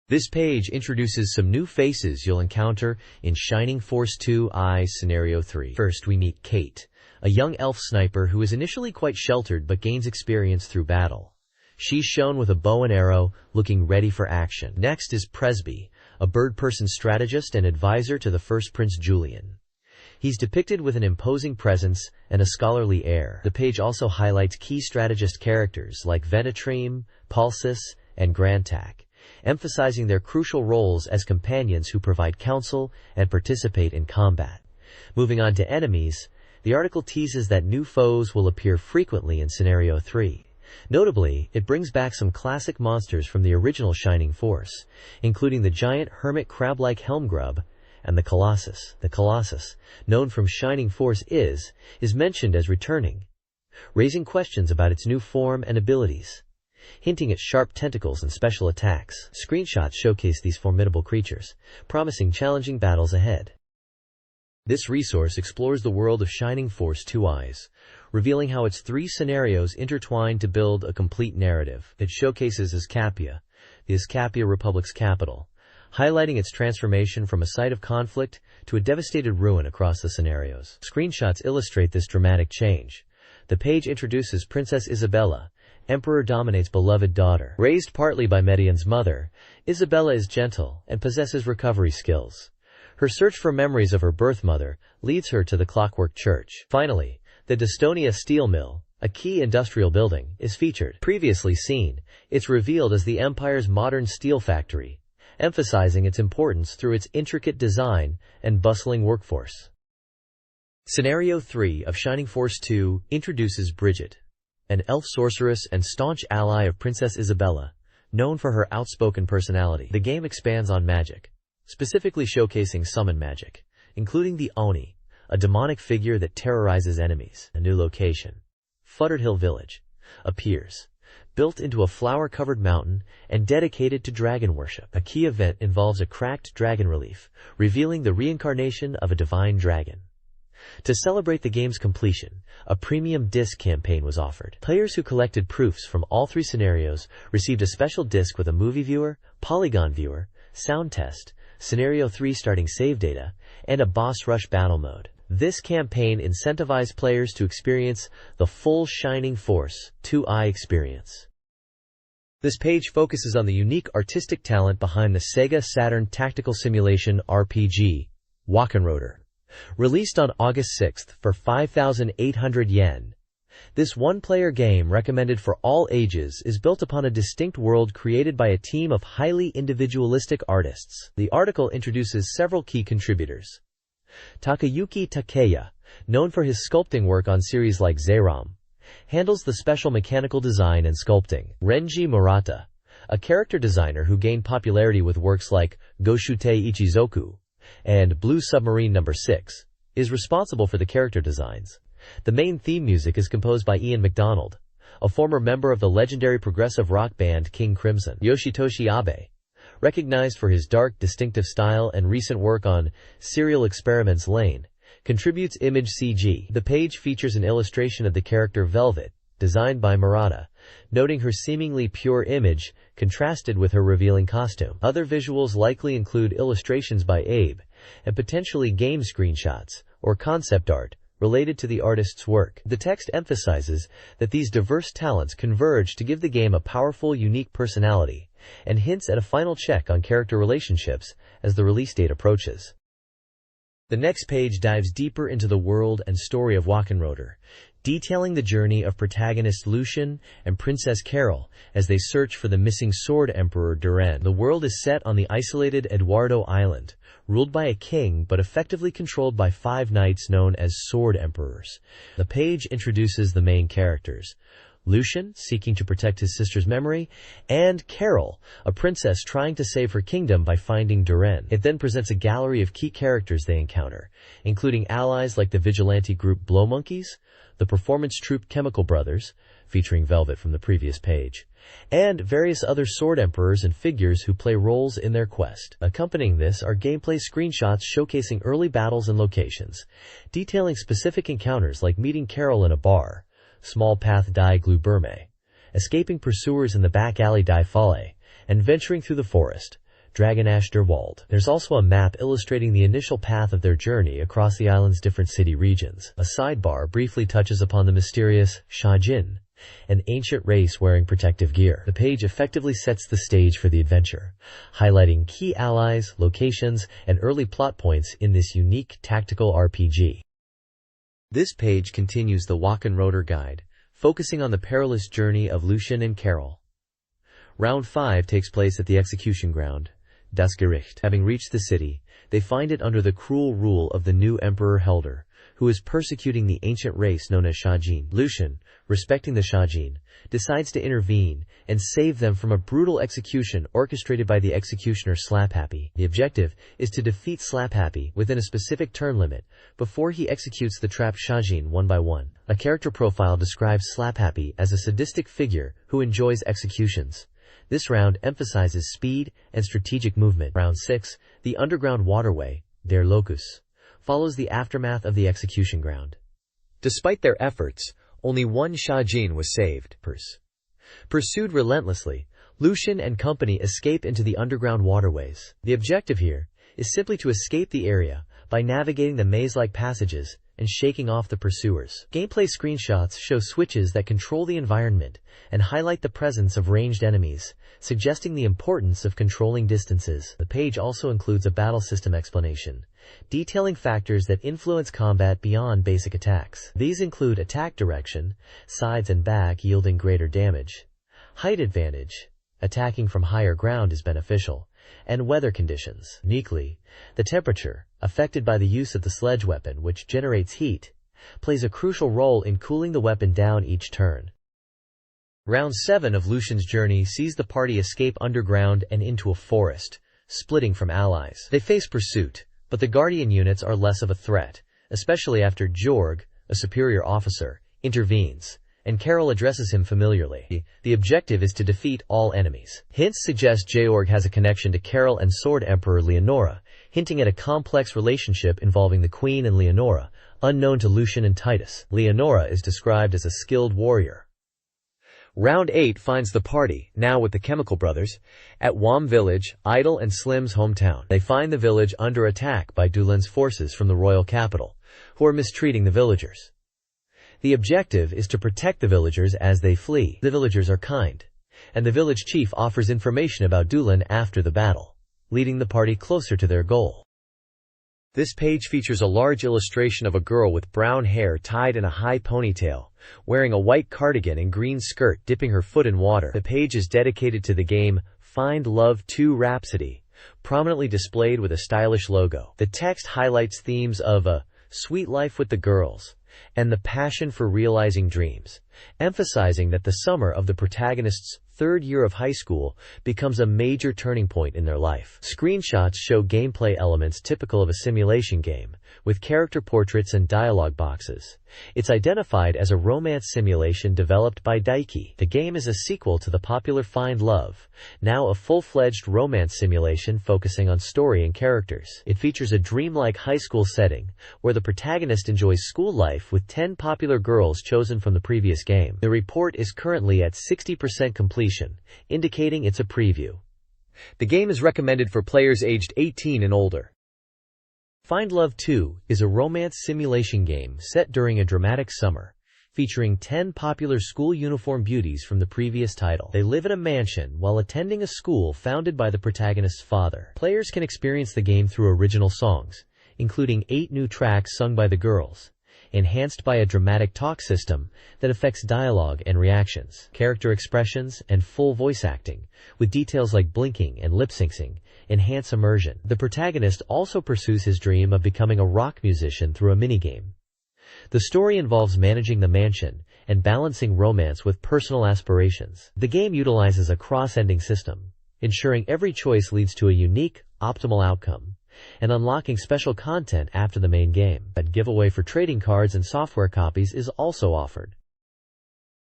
This page introduces some new faces you'll encounter in Shining Force 2 Eyes Scenario 3. First, we meet Kate, a young elf sniper who is initially quite sheltered but gains experience through battle. She's shown with a bow and arrow, looking ready for action. Next is Presby, a bird-person strategist and advisor to the first Prince Julian. He's depicted with an imposing presence and a scholarly air. The page also highlights key strategist characters like Venatreem, Pulsis, and Grantak, emphasizing their crucial roles as companions who provide counsel and participate in combat. Moving on to enemies, the article teases that new foes will appear frequently in Scenario 3. Notably, it brings back some classic monsters from the original Shining Force, including the giant hermit crab-like Helmgrub and the Colossus. The Colossus, known from Shining Force is mentioned as returning, raising questions about its new form and abilities, hinting at sharp tentacles and special attacks. Screenshots showcase these formidable creatures, promising challenging battles ahead. This resource explores the world of Shining Force 2 Eyes, revealing how its 3 scenarios intertwine to build a complete narrative. It showcases Iskapia, the Iskapia Republic's capital, highlighting its transformation from a site of conflict to a devastated ruin across the scenarios. Screenshots illustrate this dramatic change. The page introduces Princess Isabella, Emperor dominates beloved daughter. Raised partly by Medion's mother, Isabella is gentle and possesses recovery skills. Her search for memories of her birth mother leads her to the Clockwork Church. Finally, the Destonia Steel Mill, a key industrial building, is featured. Previously seen, it's revealed as the Empire's modern steel factory, emphasizing its importance through its intricate design and bustling workforce. Scenario 3 of Shining Force 2 introduces Bridget, an elf sorceress and staunch ally of Princess Isabella, known for her outspoken personality. The game expands on magic, specifically showcasing summon magic, including the Oni, a demonic figure that terrorizes enemies. A new location, Futtered Hill Village, appears, built into a flower-covered mountain and dedicated to dragon worship. A key event involves a cracked dragon relief, revealing the reincarnation of a divine dragon. To celebrate the game's completion, a premium disc campaign was offered. Players who collected proofs from all 3 scenarios received a special disc with a movie viewer, polygon viewer, sound test, Scenario 3 starting save data, and a boss rush battle mode. This campaign incentivized players to experience the full Shining Force 2i experience. This page focuses on the unique artistic talent behind the SEGA Saturn tactical simulation RPG, Wackenroder. Released on August 6th for 5,800 yen. This one-player game recommended for all ages is built upon a distinct world created by a team of highly individualistic artists. The article introduces several key contributors. Takayuki Takeya, known for his sculpting work on series like Zeiram, handles the special mechanical design and sculpting. Renji Murata, a character designer who gained popularity with works like Goshute Ichizoku and Blue Submarine No. 6, is responsible for the character designs. The main theme music is composed by Ian MacDonald, a former member of the legendary progressive rock band King Crimson. Yoshitoshi Abe, recognized for his dark, distinctive style and recent work on Serial Experiments Lane, contributes image CG. The page features an illustration of the character Velvet, designed by Murata, noting her seemingly pure image contrasted with her revealing costume. Other visuals likely include illustrations by Abe, and potentially game screenshots or concept art related to the artist's work. The text emphasizes that these diverse talents converge to give the game a powerful, unique personality, and hints at a final check on character relationships as the release date approaches. The next page dives deeper into the world and story of Wackenroder, detailing the journey of protagonist Lucian and Princess Carol as they search for the missing Sword Emperor Duran. The world is set on the isolated Eduardo Island, ruled by a king but effectively controlled by 5 knights known as Sword Emperors. The page introduces the main characters: Lucian, seeking to protect his sister's memory, and Carol, a princess trying to save her kingdom by finding Duran. It then presents a gallery of key characters they encounter, including allies like the vigilante group Blow Monkeys, the performance troupe Chemical Brothers, featuring Velvet from the previous page, and various other Sword Emperors and figures who play roles in their quest. Accompanying this are gameplay screenshots showcasing early battles and locations, detailing specific encounters like meeting Carol in a bar, Small Path Die Gluburme, escaping pursuers in the back alley Die Falle, and venturing through the forest, Dragonash der Wald. There's also a map illustrating the initial path of their journey across the island's different city regions. A sidebar briefly touches upon the mysterious Shajin, an ancient race wearing protective gear. The page effectively sets the stage for the adventure, highlighting key allies, locations, and early plot points in this unique tactical RPG. This page continues the Wackenroder guide, focusing on the perilous journey of Lucian and Carol. Round 5 takes place at the execution ground, Das Gericht. Having reached the city, they find it under the cruel rule of the new Emperor Helder, who is persecuting the ancient race known as Shajin. Lucian, respecting the Shajin, decides to intervene and save them from a brutal execution orchestrated by the executioner Slaphappy. The objective is to defeat Slaphappy within a specific turn limit before he executes the trapped Shajin one by one. A character profile describes Slaphappy as a sadistic figure who enjoys executions. This round emphasizes speed and strategic movement. Round 6, the underground waterway, Der Locus, follows the aftermath of the execution ground. Despite their efforts, only one Shajin was saved. Pursued relentlessly, Lucian and company escape into the underground waterways. The objective here is simply to escape the area by navigating the maze-like passages and shaking off the pursuers. Gameplay screenshots show switches that control the environment and highlight the presence of ranged enemies, suggesting the importance of controlling distances. The page also includes a battle system explanation, detailing factors that influence combat beyond basic attacks. These include attack direction, sides and back yielding greater damage, height advantage, attacking from higher ground is beneficial, and weather conditions. Uniquely, the temperature, affected by the use of the sledge weapon which generates heat, plays a crucial role in cooling the weapon down each turn. Round 7 of Lucian's journey sees the party escape underground and into a forest, splitting from allies. They face pursuit, but the Guardian units are less of a threat, especially after Georg, a superior officer, intervenes, and Carol addresses him familiarly. The objective is to defeat all enemies. Hints suggest Georg has a connection to Carol and Sword Emperor Leonora, hinting at a complex relationship involving the Queen and Leonora, unknown to Lucian and Titus. Leonora is described as a skilled warrior. Round 8 finds the party, now with the Chemical Brothers, at Wam Village, Idle and Slim's hometown. They find the village under attack by Dulin's forces from the royal capital, who are mistreating the villagers. The objective is to protect the villagers as they flee. The villagers are kind, and the village chief offers information about Dulin after the battle, leading the party closer to their goal. This page features a large illustration of a girl with brown hair tied in a high ponytail, wearing a white cardigan and green skirt dipping her foot in water. The page is dedicated to the game Find Love 2 Rhapsody, prominently displayed with a stylish logo. The text highlights themes of a sweet life with the girls and the passion for realizing dreams, emphasizing that the summer of the protagonist's third year of high school becomes a major turning point in their life. Screenshots show gameplay elements typical of a simulation game, with character portraits and dialogue boxes. It's identified as a romance simulation developed by Daiki. The game is a sequel to the popular Find Love, now a full-fledged romance simulation focusing on story and characters. It features a dreamlike high school setting, where the protagonist enjoys school life with 10 popular girls chosen from the previous game. The report is currently at 60% completion, indicating it's a preview. The game is recommended for players aged 18 and older. Find Love 2 is a romance simulation game set during a dramatic summer, featuring 10 popular school uniform beauties from the previous title. They live in a mansion while attending a school founded by the protagonist's father. Players can experience the game through original songs, including 8 new tracks sung by the girls, enhanced by a dramatic talk system that affects dialogue and reactions, character expressions, and full voice acting, with details like blinking and lip-syncing, enhance immersion. The protagonist also pursues his dream of becoming a rock musician through a minigame. The story involves managing the mansion and balancing romance with personal aspirations. The game utilizes a cross-ending system, ensuring every choice leads to a unique, optimal outcome, and unlocking special content after the main game. A giveaway for trading cards and software copies is also offered.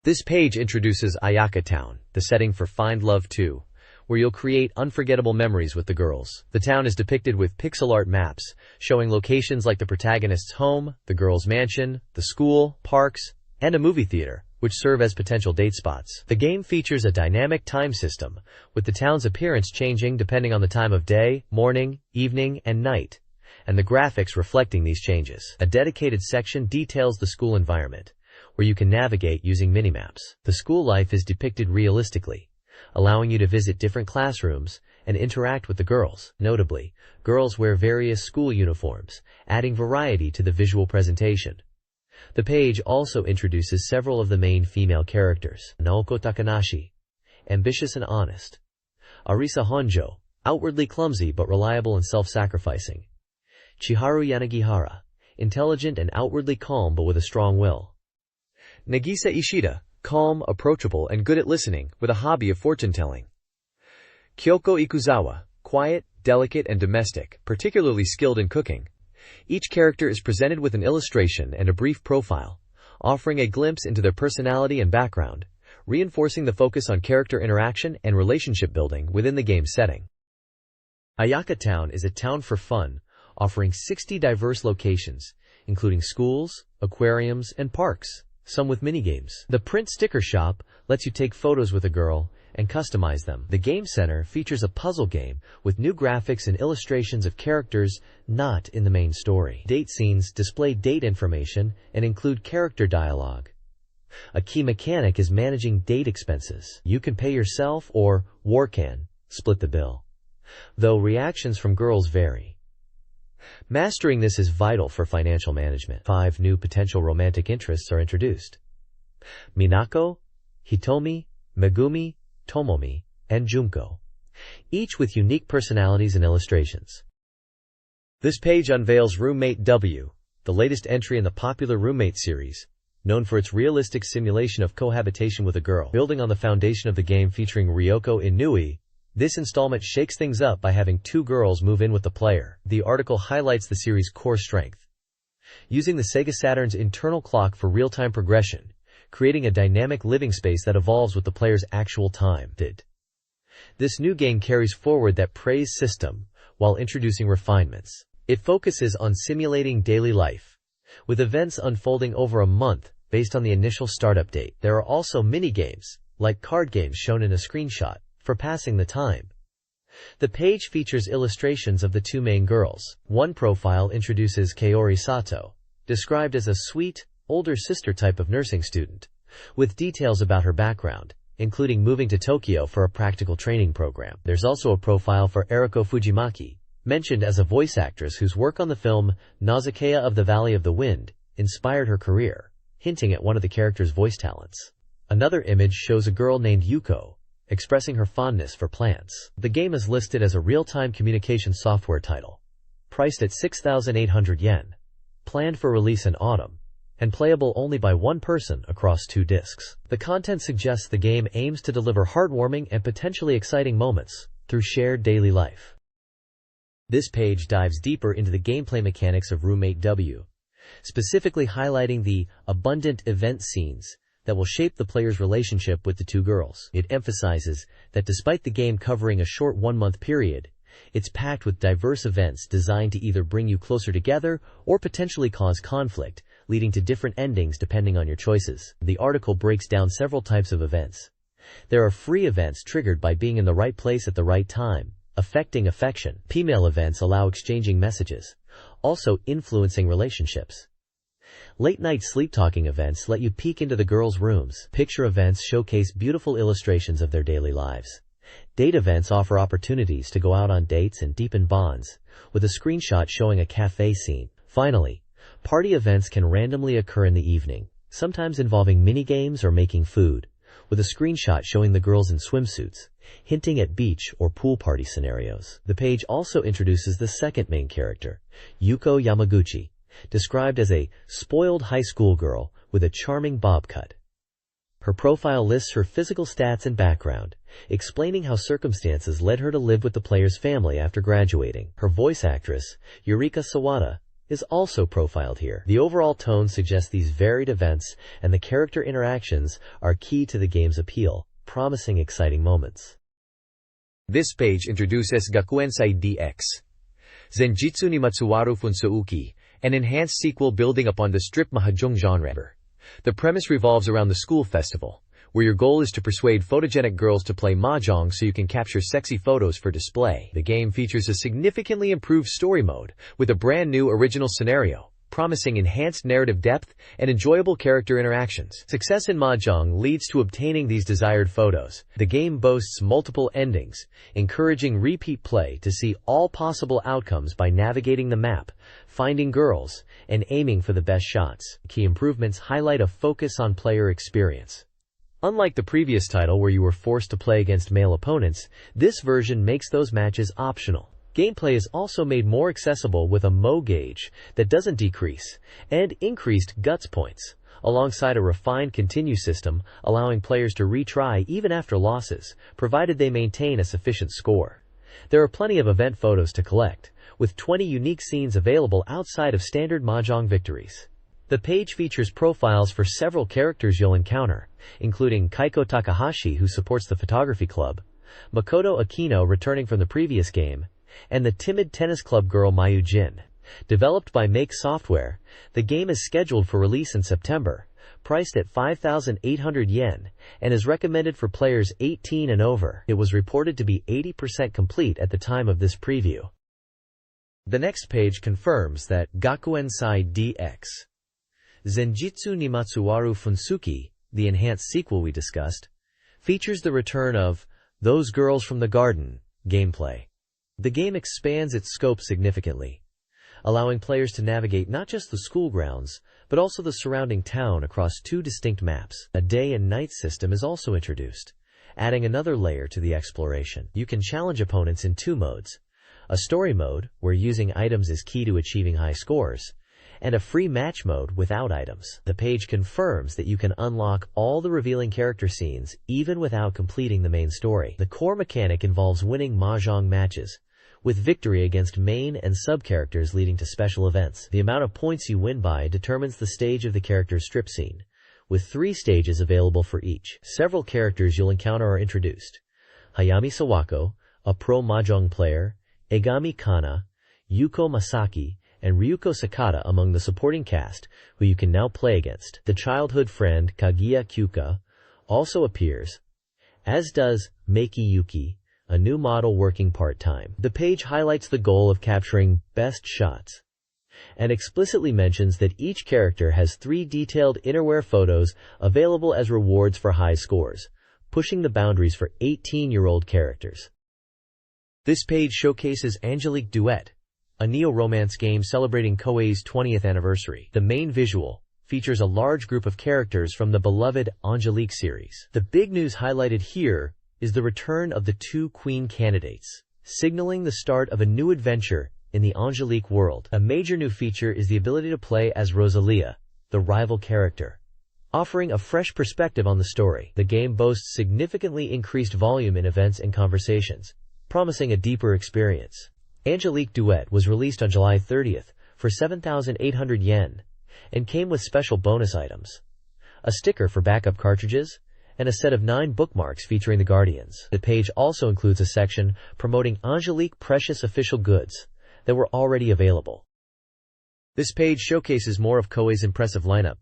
This page introduces Ayaka Town, the setting for Find Love 2, where you'll create unforgettable memories with the girls. The town is depicted with pixel art maps, showing locations like the protagonist's home, the girl's mansion, the school, parks, and a movie theater, which serve as potential date spots. The game features a dynamic time system, with the town's appearance changing depending on the time of day, morning, evening, and night, and the graphics reflecting these changes. A dedicated section details the school environment, where you can navigate using minimaps. The school life is depicted realistically, allowing you to visit different classrooms and interact with the girls. Notably, girls wear various school uniforms, adding variety to the visual presentation. The page also introduces several of the main female characters. Naoko Takanashi, ambitious and honest. Arisa Honjo, outwardly clumsy but reliable and self-sacrificing. Chiharu Yanagihara, intelligent and outwardly calm but with a strong will. Nagisa Ishida, calm, approachable, and good at listening, with a hobby of fortune-telling. Kyoko Ikuzawa, quiet, delicate, and domestic, particularly skilled in cooking. Each character is presented with an illustration and a brief profile, offering a glimpse into their personality and background, reinforcing the focus on character interaction and relationship building within the game's setting. Ayaka Town is a town for fun, offering 60 diverse locations, including schools, aquariums, and parks, some with minigames. The print sticker shop lets you take photos with a girl and customize them. The Game Center features a puzzle game with new graphics and illustrations of characters not in the main story. Date scenes display date information and include character dialogue. A key mechanic is managing date expenses. You can pay yourself or War can split the bill, though reactions from girls vary. Mastering this is vital for financial management. 5 new potential romantic interests are introduced: Minako, Hitomi, Megumi, Tomomi, and Junko, each with unique personalities and illustrations. This page unveils Roommate W, the latest entry in the popular Roommate series, known for its realistic simulation of cohabitation with a girl. Building on the foundation of the game featuring Ryoko Inui, this installment shakes things up by having 2 girls move in with the player. The article highlights the series' core strength, using the SEGA Saturn's internal clock for real-time progression, creating a dynamic living space that evolves with the player's actual time. This new game carries forward that praise system while introducing refinements. It focuses on simulating daily life, with events unfolding over a month based on the initial startup date. There are also mini-games, like card games shown in a screenshot, for passing the time. The page features illustrations of the 2 main girls. One profile introduces Kaori Sato, described as a sweet, older sister type of nursing student, with details about her background, including moving to Tokyo for a practical training program. There's also a profile for Eriko Fujimaki, mentioned as a voice actress whose work on the film Nausicaa of the Valley of the Wind inspired her career, hinting at one of the character's voice talents. Another image shows a girl named Yuko, expressing her fondness for plants. The game is listed as a real-time communication software title, priced at 6,800 yen, planned for release in autumn, and playable only by 1 person across 2 discs. The content suggests the game aims to deliver heartwarming and potentially exciting moments through shared daily life. This page dives deeper into the gameplay mechanics of Roommate W, specifically highlighting the abundant event scenes that will shape the player's relationship with the 2 girls. It emphasizes that despite the game covering a short 1-month period, it's packed with diverse events designed to either bring you closer together or potentially cause conflict, leading to different endings depending on your choices. The article breaks down several types of events. There are free events triggered by being in the right place at the right time, affecting affection. Female events allow exchanging messages, also influencing relationships. Late-night sleep-talking events let you peek into the girls' rooms. Picture events showcase beautiful illustrations of their daily lives. Date events offer opportunities to go out on dates and deepen bonds, with a screenshot showing a cafe scene. Finally, party events can randomly occur in the evening, sometimes involving mini-games or making food, with a screenshot showing the girls in swimsuits, hinting at beach or pool party scenarios. The page also introduces the second main character, Yuko Yamaguchi, described as a spoiled high school girl with a charming bob cut. Her profile lists her physical stats and background, explaining how circumstances led her to live with the player's family after graduating. Her voice actress, Yurika Sawada, is also profiled here. The overall tone suggests these varied events and the character interactions are key to the game's appeal, promising exciting moments. This page introduces Gakuensai DX, Zenjitsu ni Matsuwaru Funsouki, an enhanced sequel building upon the strip mahjong genre. The premise revolves around the school festival, where your goal is to persuade photogenic girls to play mahjong so you can capture sexy photos for display. The game features a significantly improved story mode, with a brand new original scenario, promising enhanced narrative depth and enjoyable character interactions. Success in mahjong leads to obtaining these desired photos. The game boasts multiple endings, encouraging repeat play to see all possible outcomes by navigating the map, finding girls, and aiming for the best shots. Key improvements highlight a focus on player experience. Unlike the previous title where you were forced to play against male opponents, this version makes those matches optional. Gameplay is also made more accessible with a Mo gauge that doesn't decrease, and increased guts points, alongside a refined continue system allowing players to retry even after losses, provided they maintain a sufficient score. There are plenty of event photos to collect, with 20 unique scenes available outside of standard mahjong victories. The page features profiles for several characters you'll encounter, including Kaiko Takahashi, who supports the photography club, Makoto Aquino returning from the previous game, and the timid tennis club girl Mayu Jin. Developed by Make Software, the game is scheduled for release in September, priced at 5,800 yen, and is recommended for players 18 and over. It was reported to be 80% complete at the time of this preview. The next page confirms that Gakuensai DX Zenjitsu ni Matsuwaru Funsuki, the enhanced sequel we discussed, features the return of Those Girls from the Garden gameplay. The game expands its scope significantly, allowing players to navigate not just the school grounds, but also the surrounding town across two distinct maps. A day and night system is also introduced, adding another layer to the exploration. You can challenge opponents in two modes: a story mode, where using items is key to achieving high scores, and a free match mode without items. The page confirms that you can unlock all the revealing character scenes even without completing the main story. The core mechanic involves winning mahjong matches, with victory against main and sub-characters leading to special events. The amount of points you win by determines the stage of the character's strip scene, with 3 stages available for each. Several characters you'll encounter are introduced: Hayami Sawako, a pro mahjong player, Egami Kana, Yuko Masaki, and Ryuko Sakata among the supporting cast, who you can now play against. The childhood friend Kaguya Kyuka also appears, as does Meiki Yuki, a new model working part-time. The page highlights the goal of capturing best shots, and explicitly mentions that each character has 3 detailed innerwear photos available as rewards for high scores, pushing the boundaries for 18-year-old characters. This page showcases Angelique Duet, a neo-romance game celebrating Koei's 20th anniversary. The main visual features a large group of characters from the beloved Angelique series. The big news highlighted here is the return of the 2 queen candidates, signaling the start of a new adventure in the Angelique world. A major new feature is the ability to play as Rosalia, the rival character, offering a fresh perspective on the story. The game boasts significantly increased volume in events and conversations, promising a deeper experience. Angelique Duet was released on July 30th for 7,800 yen and came with special bonus items: a sticker for backup cartridges, and a set of 9 bookmarks featuring the Guardians. The page also includes a section promoting Angelique Precious official goods that were already available. This page showcases more of Koei's impressive lineup,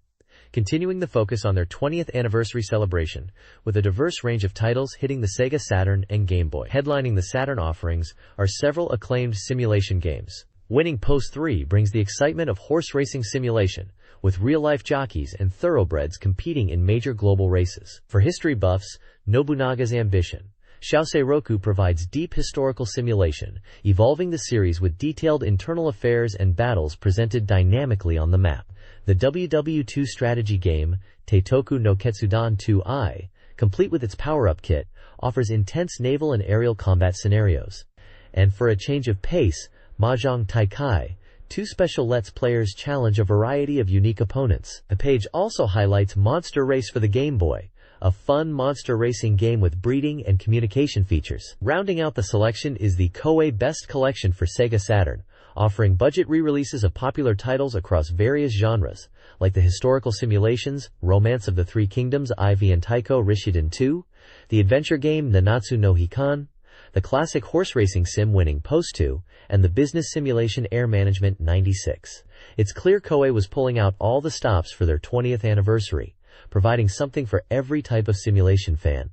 continuing the focus on their 20th anniversary celebration with a diverse range of titles hitting the Sega Saturn and Game Boy. Headlining the Saturn offerings are several acclaimed simulation games. Winning Post 3 brings the excitement of horse racing simulation, with real-life jockeys and thoroughbreds competing in major global races. For history buffs, Nobunaga's Ambition, Shouseiroku provides deep historical simulation, evolving the series with detailed internal affairs and battles presented dynamically on the map. The WW2 strategy game, Teitoku no Ketsudan 2i, complete with its power-up kit, offers intense naval and aerial combat scenarios. And for a change of pace, Mahjong Taikai 2 special lets players challenge a variety of unique opponents. The page also highlights Monster Race for the Game Boy, a fun monster racing game with breeding and communication features. Rounding out the selection is the Koei Best Collection for Sega Saturn, offering budget re-releases of popular titles across various genres, like the historical simulations Romance of the Three Kingdoms Ivy and Taiko Rishiden 2, the adventure game Nanatsu no Hikan, the classic horse racing sim Winning Post 2, and the business simulation Air Management 96. It's clear Koei was pulling out all the stops for their 20th anniversary, providing something for every type of simulation fan.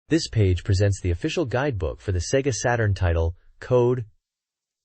This page presents the official guidebook for the Sega Saturn title, Code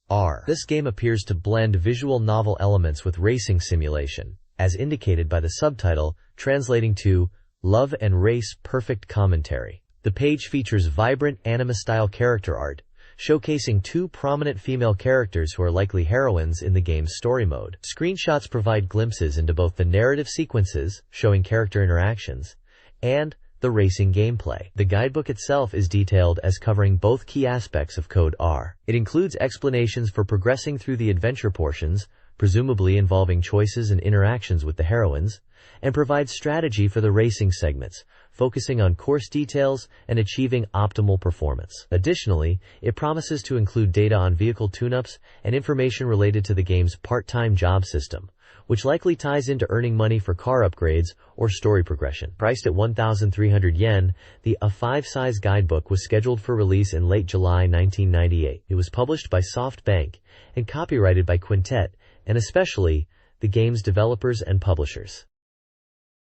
R. This game appears to blend visual novel elements with racing simulation, as indicated by the subtitle, translating to Love and Race Perfect Commentary. The page features vibrant anime-style character art, showcasing 2 prominent female characters who are likely heroines in the game's story mode. Screenshots provide glimpses into both the narrative sequences, showing character interactions, and the racing gameplay. The guidebook itself is detailed as covering both key aspects of Code R. It includes explanations for progressing through the adventure portions, presumably involving choices and interactions with the heroines, and provides strategy for the racing segments, focusing on course details and achieving optimal performance. Additionally, it promises to include data on vehicle tune-ups and information related to the game's part-time job system, which likely ties into earning money for car upgrades or story progression. Priced at 1,300 yen, the A5 size guidebook was scheduled for release in late July 1998. It was published by SoftBank and copyrighted by Quintet, and especially the game's developers and publishers.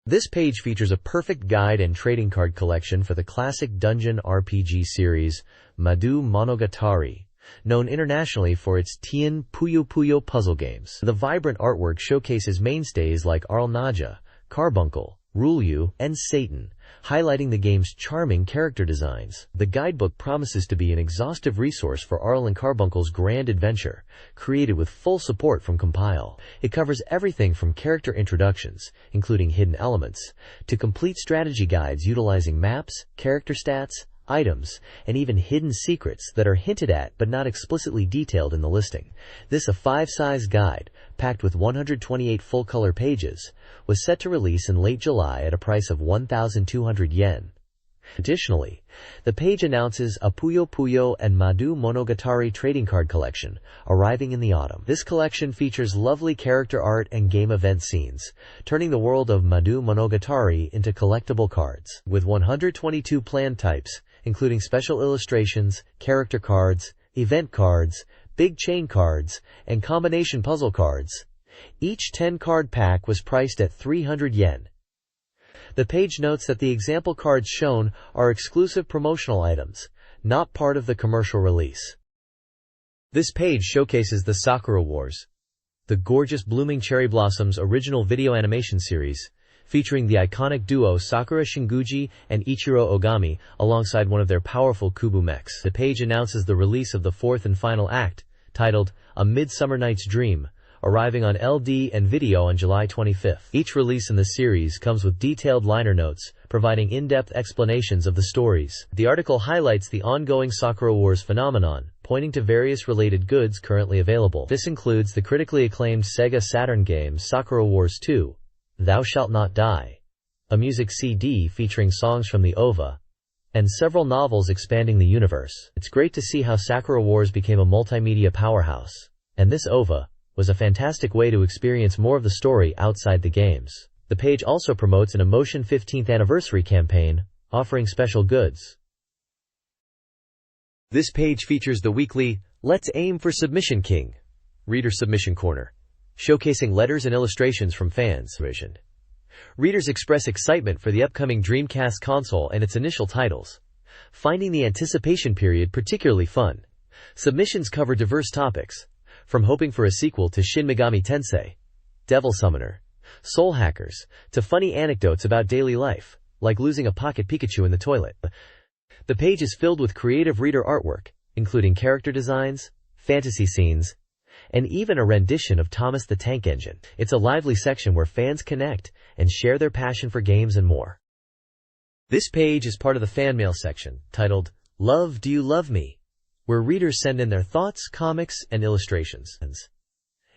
This page features a perfect guide and trading card collection for the classic dungeon RPG series, Madu Monogatari, known internationally for its Tien Puyo Puyo puzzle games. The vibrant artwork showcases mainstays like Arl Naja, Carbuncle, Rulyu, and Satan, highlighting the game's charming character designs. The guidebook promises to be an exhaustive resource for Arl and Carbuncle's grand adventure, created with full support from Compile. It covers everything from character introductions, including hidden elements, to complete strategy guides utilizing maps, character stats, items, and even hidden secrets that are hinted at but not explicitly detailed in the listing. This, a 5-size guide, packed with 128 full-color pages, was set to release in late July at a price of 1,200 yen. Additionally, the page announces a Puyo Puyo and Madu Monogatari trading card collection, arriving in the autumn. This collection features lovely character art and game event scenes, turning the world of Madu Monogatari into collectible cards. With 122 plan types, including special illustrations, character cards, event cards, big chain cards, and combination puzzle cards, each 10-card pack was priced at 300 yen. The page notes that the example cards shown are exclusive promotional items, not part of the commercial release. This page showcases the Sakura Wars, the gorgeous Blooming Cherry Blossoms original video animation series, featuring the iconic duo Sakura Shinguji and Ichiro Ogami alongside one of their powerful Kubu mechs. The page announces the release of the fourth and final act, titled A Midsummer Night's Dream, arriving on LD and video on July 25th. Each release in the series comes with detailed liner notes, providing in-depth explanations of the stories. The article highlights the ongoing Sakura Wars phenomenon, pointing to various related goods currently available. This includes the critically acclaimed SEGA Saturn game Sakura Wars 2, Thou Shalt Not Die, a music CD featuring songs from the OVA, and several novels expanding the universe. It's great to see how Sakura Wars became a multimedia powerhouse, and this OVA was a fantastic way to experience more of the story outside the games. The page also promotes an Emotion 15th Anniversary campaign, offering special goods. This page features the weekly Let's Aim for Submission King Reader Submission Corner, showcasing letters and illustrations from fans. Readers express excitement for the upcoming Dreamcast console and its initial titles, finding the anticipation period particularly fun. Submissions cover diverse topics, from hoping for a sequel to Shin Megami Tensei, Devil Summoner, Soul Hackers, to funny anecdotes about daily life, like losing a pocket Pikachu in the toilet. The page is filled with creative reader artwork, including character designs, fantasy scenes, and even a rendition of Thomas the Tank Engine. It's a lively section where fans connect and share their passion for games and more. This page is part of the fan mail section, titled Love Do You Love Me?, where readers send in their thoughts, comics, and illustrations.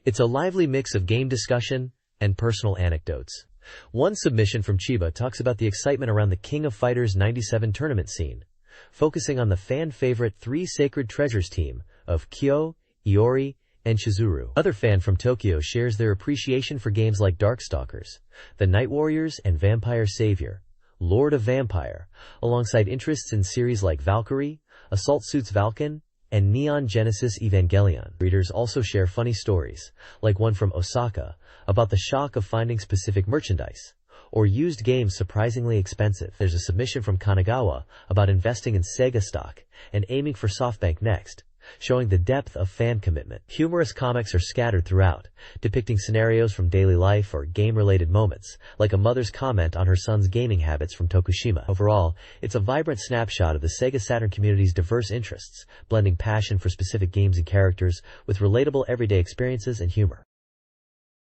It's a lively mix of game discussion and personal anecdotes. One submission from Chiba talks about the excitement around the King of Fighters 97 tournament scene, focusing on the fan-favorite Three Sacred Treasures team of Kyo, Iori, and Chizuru. Another fan from Tokyo shares their appreciation for games like Darkstalkers, The Night Warriors, and Vampire Savior, Lord of Vampire, alongside interests in series like Valkyrie, Assault Suits Valken, and Neon Genesis Evangelion. Readers also share funny stories, like one from Osaka, about the shock of finding specific merchandise, or used games surprisingly expensive. There's a submission from Kanagawa about investing in Sega stock and aiming for SoftBank next, showing the depth of fan commitment. Humorous comics are scattered throughout, depicting scenarios from daily life or game-related moments, like a mother's comment on her son's gaming habits from Tokushima. Overall, it's a vibrant snapshot of the Sega Saturn community's diverse interests, blending passion for specific games and characters with relatable everyday experiences and humor.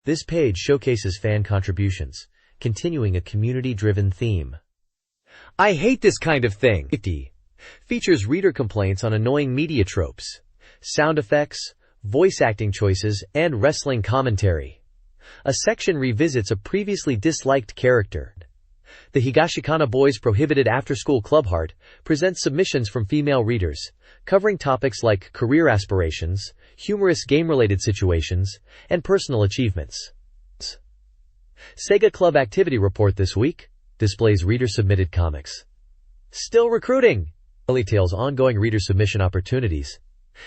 This page showcases fan contributions, continuing a community-driven theme. I hate this kind of thing. 50. Features reader complaints on annoying media tropes, sound effects, voice acting choices, and wrestling commentary. A section revisits a previously disliked character. The Higashikana Boys Prohibited After-School Club Heart presents submissions from female readers, covering topics like career aspirations, humorous game-related situations, and personal achievements. Sega Club Activity Report this week displays reader-submitted comics. Still recruiting! Details ongoing reader submission opportunities,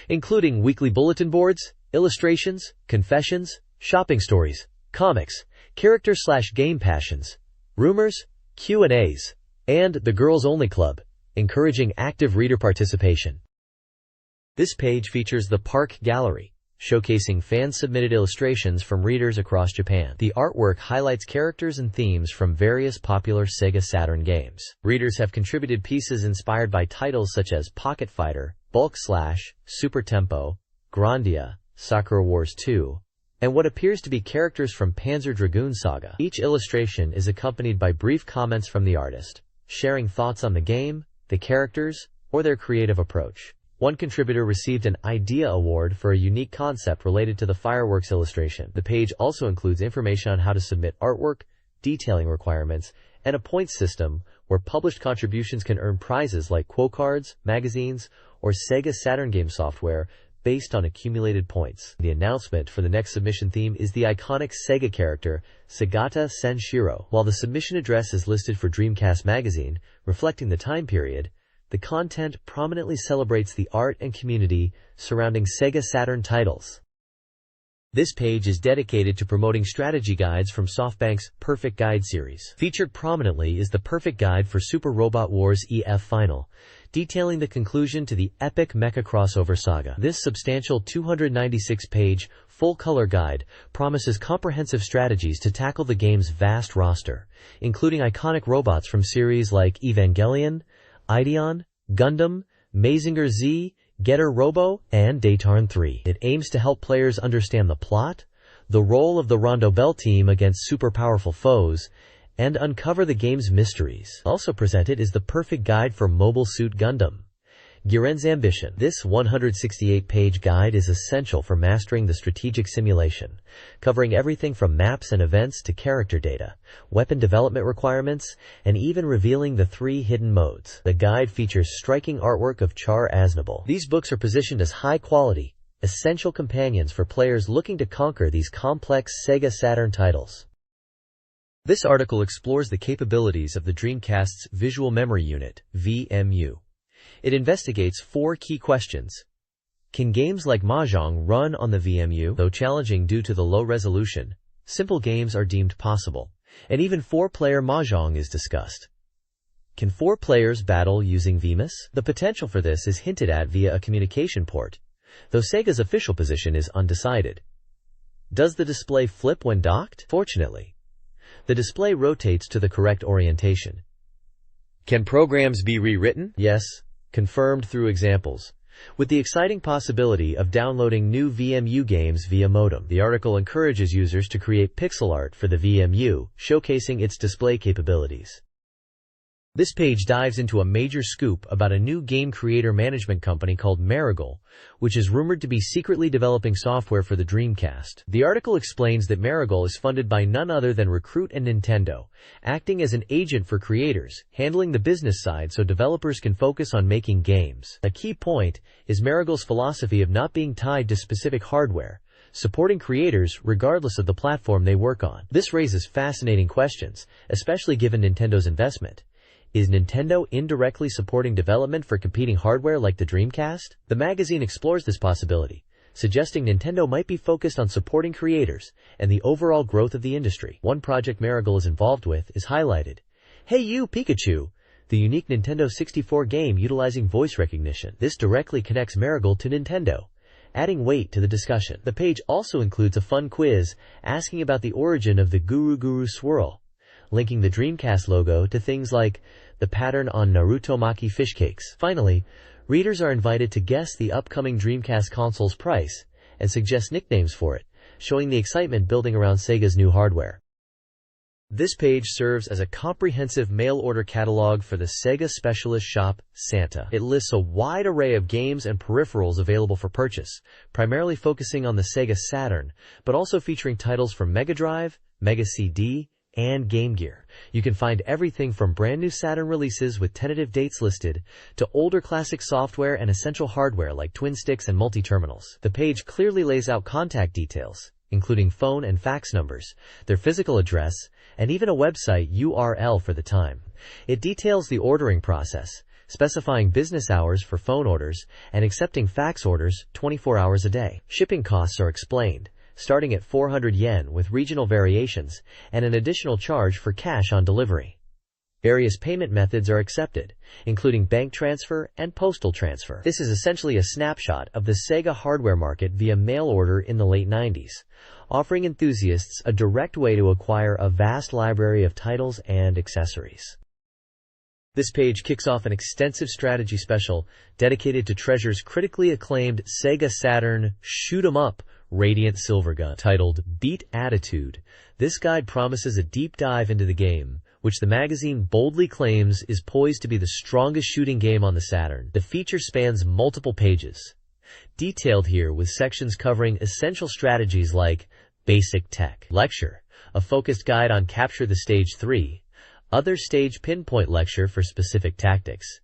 including weekly bulletin boards, illustrations, confessions, shopping stories, comics, character/game passions, rumors, Q&As, and the Girls Only Club, encouraging active reader participation. This page features the Park Gallery, showcasing fan-submitted illustrations from readers across Japan. The artwork highlights characters and themes from various popular SEGA Saturn games. Readers have contributed pieces inspired by titles such as Pocket Fighter, Bulk Slash, Super Tempo, Grandia, Sakura Wars 2, and what appears to be characters from Panzer Dragoon Saga. Each illustration is accompanied by brief comments from the artist, sharing thoughts on the game, the characters, or their creative approach. One contributor received an Idea Award for a unique concept related to the fireworks illustration. The page also includes information on how to submit artwork, detailing requirements, and a points system where published contributions can earn prizes like quote cards, magazines, or SEGA Saturn game software based on accumulated points. The announcement for the next submission theme is the iconic SEGA character, Sagata Senshiro. While the submission address is listed for Dreamcast Magazine, reflecting the time period, the content prominently celebrates the art and community surrounding SEGA Saturn titles. This page is dedicated to promoting strategy guides from SoftBank's Perfect Guide series. Featured prominently is the Perfect Guide for Super Robot Wars EF Final, detailing the conclusion to the epic mecha crossover saga. This substantial 296-page, full-color guide promises comprehensive strategies to tackle the game's vast roster, including iconic robots from series like Evangelion, Ideon, Gundam, Mazinger Z, Getter Robo, and Daytarn 3. It aims to help players understand the plot, the role of the Rondo Bell team against super powerful foes, and uncover the game's mysteries. Also presented is the Perfect Guide for Mobile Suit Gundam, Giren's Ambition. This 168-page guide is essential for mastering the strategic simulation, covering everything from maps and events to character data, weapon development requirements, and even revealing the 3 hidden modes. The guide features striking artwork of Char Aznable. These books are positioned as high-quality, essential companions for players looking to conquer these complex SEGA Saturn titles. This article explores the capabilities of the Dreamcast's Visual Memory Unit, VMU. It investigates 4 key questions. Can games like Mahjong run on the VMU? Though challenging due to the low resolution, simple games are deemed possible, and even 4-player Mahjong is discussed. Can 4 players battle using VMUS? The potential for this is hinted at via a communication port, though Sega's official position is undecided. Does the display flip when docked? Fortunately, the display rotates to the correct orientation. Can programs be rewritten? Yes, confirmed through examples, with the exciting possibility of downloading new VMU games via modem. The article encourages users to create pixel art for the VMU, showcasing its display capabilities. This page dives into a major scoop about a new game creator management company called Marigold, which is rumored to be secretly developing software for the Dreamcast. The article explains that Marigold is funded by none other than Recruit and Nintendo, acting as an agent for creators, handling the business side so developers can focus on making games. A key point is Marigold's philosophy of not being tied to specific hardware, supporting creators regardless of the platform they work on. This raises fascinating questions, especially given Nintendo's investment. Is Nintendo indirectly supporting development for competing hardware like the Dreamcast? The magazine explores this possibility, suggesting Nintendo might be focused on supporting creators and the overall growth of the industry. One project Marigold is involved with is highlighted. Hey You, Pikachu! The unique Nintendo 64 game utilizing voice recognition. This directly connects Marigold to Nintendo, adding weight to the discussion. The page also includes a fun quiz asking about the origin of the Guru Guru swirl, linking the Dreamcast logo to things like the pattern on Naruto Maki fish cakes. Finally, readers are invited to guess the upcoming Dreamcast console's price and suggest nicknames for it, showing the excitement building around Sega's new hardware. This page serves as a comprehensive mail-order catalog for the Sega specialist shop, Santa. It lists a wide array of games and peripherals available for purchase, primarily focusing on the Sega Saturn, but also featuring titles from Mega Drive, Mega CD, and Game Gear. You can find everything from brand new Saturn releases with tentative dates listed to older classic software and essential hardware like twin sticks and multi-terminals. The page clearly lays out contact details, including phone and fax numbers, their physical address, and even a website URL for the time. It details the ordering process, specifying business hours for phone orders and accepting fax orders 24 hours a day. Shipping costs are explained, starting at 400 yen with regional variations and an additional charge for cash on delivery. Various payment methods are accepted, including bank transfer and postal transfer. This is essentially a snapshot of the Sega hardware market via mail order in the late 90s, offering enthusiasts a direct way to acquire a vast library of titles and accessories. This page kicks off an extensive strategy special dedicated to Treasure's critically acclaimed SEGA Saturn Shoot 'em Up Radiant Silvergun. Titled Beat Attitude, this guide promises a deep dive into the game, which the magazine boldly claims is poised to be the strongest shooting game on the Saturn. The feature spans multiple pages, detailed here with sections covering essential strategies like Basic Tech Lecture, a focused guide on Capture the Stage 3, Other Stage Pinpoint Lecture for specific tactics,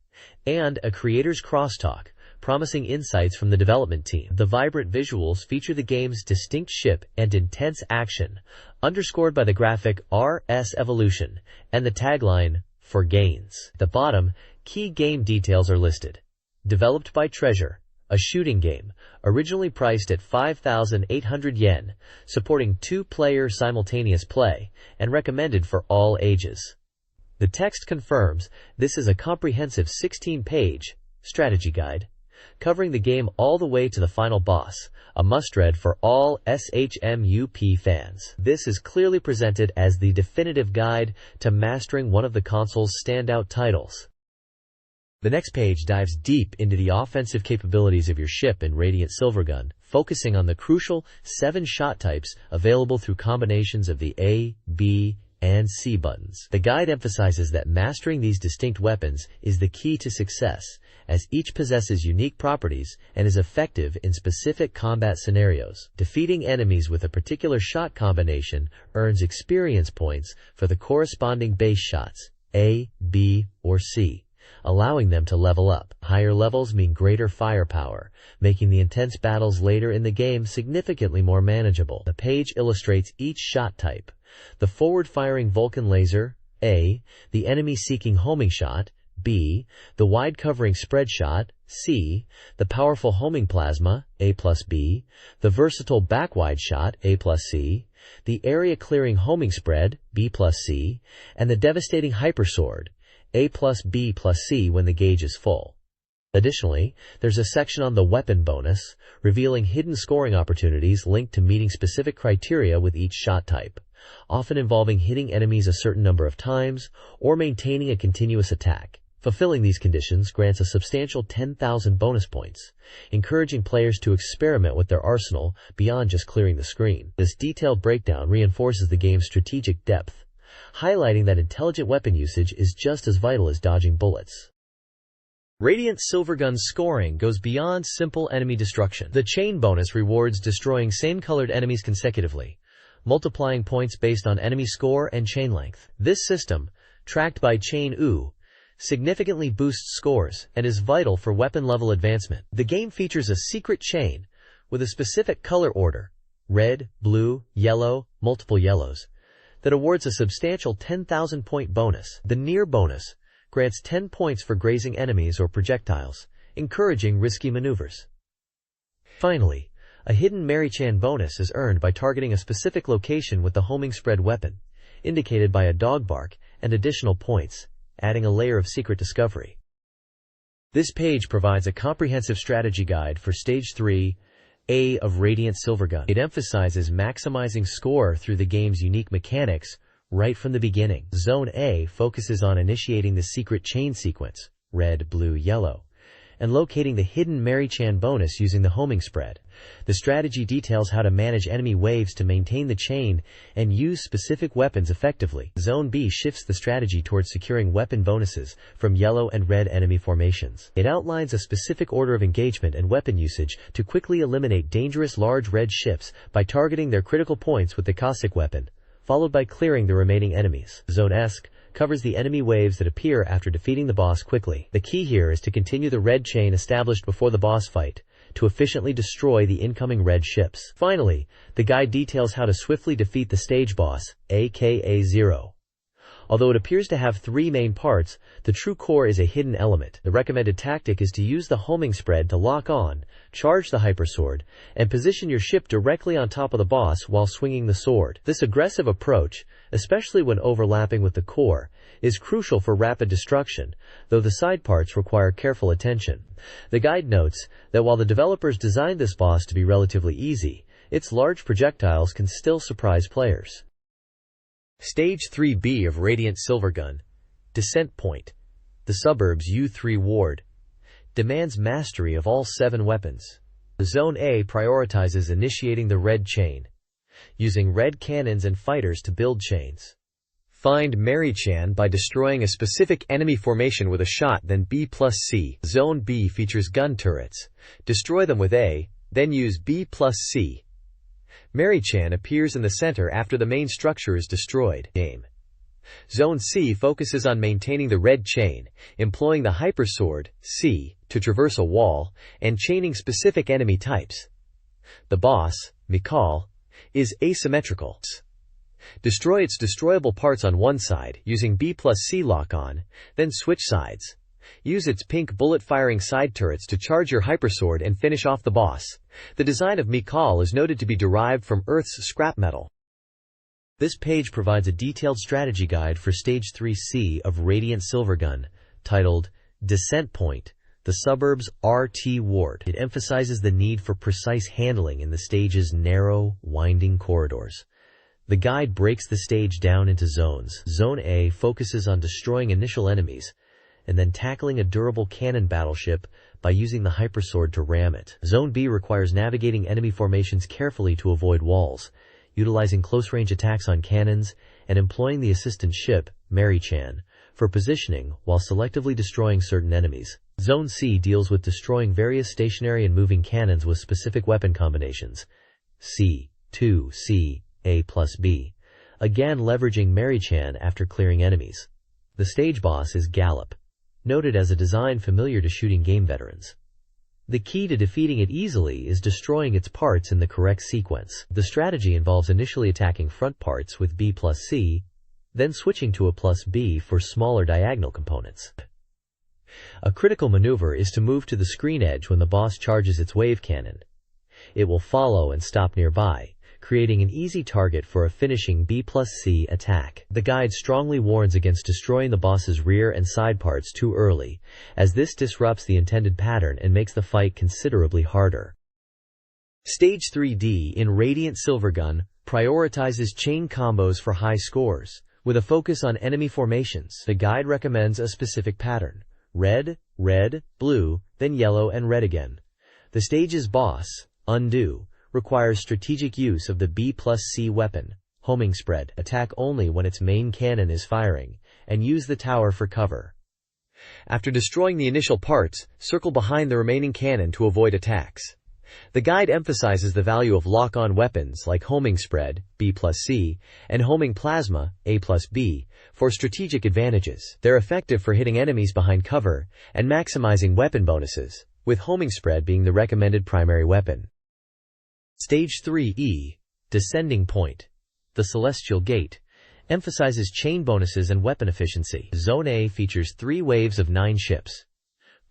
and a Creator's Crosstalk, promising insights from the development team. The vibrant visuals feature the game's distinct ship and intense action, underscored by the graphic RS Evolution and the tagline, For Gains. At the bottom, key game details are listed. Developed by Treasure, a shooting game, originally priced at 5,800 yen, supporting 2-player simultaneous play, and recommended for all ages. The text confirms this is a comprehensive 16-page strategy guide, covering the game all the way to the final boss, a must-read for all SHMUP fans. This is clearly presented as the definitive guide to mastering one of the console's standout titles. The next page dives deep into the offensive capabilities of your ship in Radiant Silvergun, focusing on the crucial 7 shot types available through combinations of the A, B, and C buttons. The guide emphasizes that mastering these distinct weapons is the key to success, as each possesses unique properties and is effective in specific combat scenarios. Defeating enemies with a particular shot combination earns experience points for the corresponding base shots, A, B, or C, allowing them to level up. Higher levels mean greater firepower, making the intense battles later in the game significantly more manageable. The page illustrates each shot type: the forward-firing Vulcan laser, A; the enemy-seeking homing shot, B; the wide-covering spread shot, C; the powerful homing plasma, A plus B; the versatile back-wide shot, A plus C; the area-clearing homing spread, B plus C; and the devastating hypersword, A plus B plus C when the gauge is full. Additionally, there's a section on the weapon bonus, revealing hidden scoring opportunities linked to meeting specific criteria with each shot type, often involving hitting enemies a certain number of times or maintaining a continuous attack. Fulfilling these conditions grants a substantial 10,000 bonus points, encouraging players to experiment with their arsenal beyond just clearing the screen. This detailed breakdown reinforces the game's strategic depth, highlighting that intelligent weapon usage is just as vital as dodging bullets. Radiant Silvergun's scoring goes beyond simple enemy destruction. The chain bonus rewards destroying same-colored enemies consecutively, multiplying points based on enemy score and chain length. This system, tracked by Chain U, significantly boosts scores and is vital for weapon level advancement. The game features a secret chain with a specific color order, red, blue, yellow, multiple yellows, that awards a substantial 10,000 point bonus. The near bonus grants 10 points for grazing enemies or projectiles, encouraging risky maneuvers. Finally, a hidden Mary-chan bonus is earned by targeting a specific location with the homing spread weapon, indicated by a dog bark, and additional points, adding a layer of secret discovery. This page provides a comprehensive strategy guide for Stage 3A of Radiant Silvergun. It emphasizes maximizing score through the game's unique mechanics right from the beginning. Zone A focuses on initiating the secret chain sequence, red, blue, yellow, and locating the hidden Mary-chan bonus using the homing spread. The strategy details how to manage enemy waves to maintain the chain and use specific weapons effectively. Zone B shifts the strategy towards securing weapon bonuses from yellow and red enemy formations. It outlines a specific order of engagement and weapon usage to quickly eliminate dangerous large red ships by targeting their critical points with the Cossack weapon, followed by clearing the remaining enemies. Zone S covers the enemy waves that appear after defeating the boss quickly. The key here is to continue the red chain established before the boss fight, to efficiently destroy the incoming red ships. Finally, the guide details how to swiftly defeat the stage boss, aka Zero, Although it appears to have three main parts, the true core is a hidden element. The recommended tactic is to use the homing spread to lock on, charge the hypersword, and position your ship directly on top of the boss while swinging the sword. This aggressive approach, especially when overlapping with the core, is crucial for rapid destruction, though the side parts require careful attention. The guide notes that while the developers designed this boss to be relatively easy, its large projectiles can still surprise players. Stage 3B of Radiant Silvergun, Descent Point. The suburbs U3 Ward demands mastery of all 7 weapons. Zone A prioritizes initiating the red chain, using red cannons and fighters to build chains. Find Mary-chan by destroying a specific enemy formation with a shot, then B+C. Zone B features gun turrets. Destroy them with A, then use B+C. Mary-chan appears in the center after the main structure is destroyed. Game. Zone C focuses on maintaining the red chain, employing the hypersword, C, to traverse a wall, and chaining specific enemy types. The boss, Mikal, is asymmetrical. Destroy its destroyable parts on one side using B+C lock-on, then switch sides. Use its pink bullet-firing side turrets to charge your hypersword and finish off the boss. The design of Mikal is noted to be derived from Earth's scrap metal. This page provides a detailed strategy guide for Stage 3C of Radiant Silvergun, titled Descent Point, the Suburbs RT Ward. It emphasizes the need for precise handling in the stage's narrow, winding corridors. The guide breaks the stage down into zones. Zone A focuses on destroying initial enemies, and then tackling a durable cannon battleship by using the hypersword to ram it. Zone B requires navigating enemy formations carefully to avoid walls, utilizing close-range attacks on cannons, and employing the assistant ship, Mary-chan, for positioning while selectively destroying certain enemies. Zone C deals with destroying various stationary and moving cannons with specific weapon combinations. C, 2, C, A plus B, again leveraging Mary-chan after clearing enemies. The stage boss is Gallop, noted as a design familiar to shooting game veterans. The key to defeating it easily is destroying its parts in the correct sequence. The strategy involves initially attacking front parts with B+C, then switching to a +B for smaller diagonal components. A critical maneuver is to move to the screen edge when the boss charges its wave cannon. It will follow and stop nearby, creating an easy target for a finishing B+C attack. The guide strongly warns against destroying the boss's rear and side parts too early, as this disrupts the intended pattern and makes the fight considerably harder. Stage 3D in Radiant Silvergun prioritizes chain combos for high scores, with a focus on enemy formations. The guide recommends a specific pattern: red, red, blue, then yellow and red again. The stage's boss, Undo, requires strategic use of the B+C weapon, homing spread. Attack only when its main cannon is firing, and use the tower for cover. After destroying the initial parts, circle behind the remaining cannon to avoid attacks. The guide emphasizes the value of lock-on weapons like homing spread, B+C, and homing plasma, A+B, for strategic advantages. They're effective for hitting enemies behind cover and maximizing weapon bonuses, with homing spread being the recommended primary weapon. Stage 3E, Descending Point, the Celestial Gate, emphasizes chain bonuses and weapon efficiency. Zone A features 3 waves of 9 ships.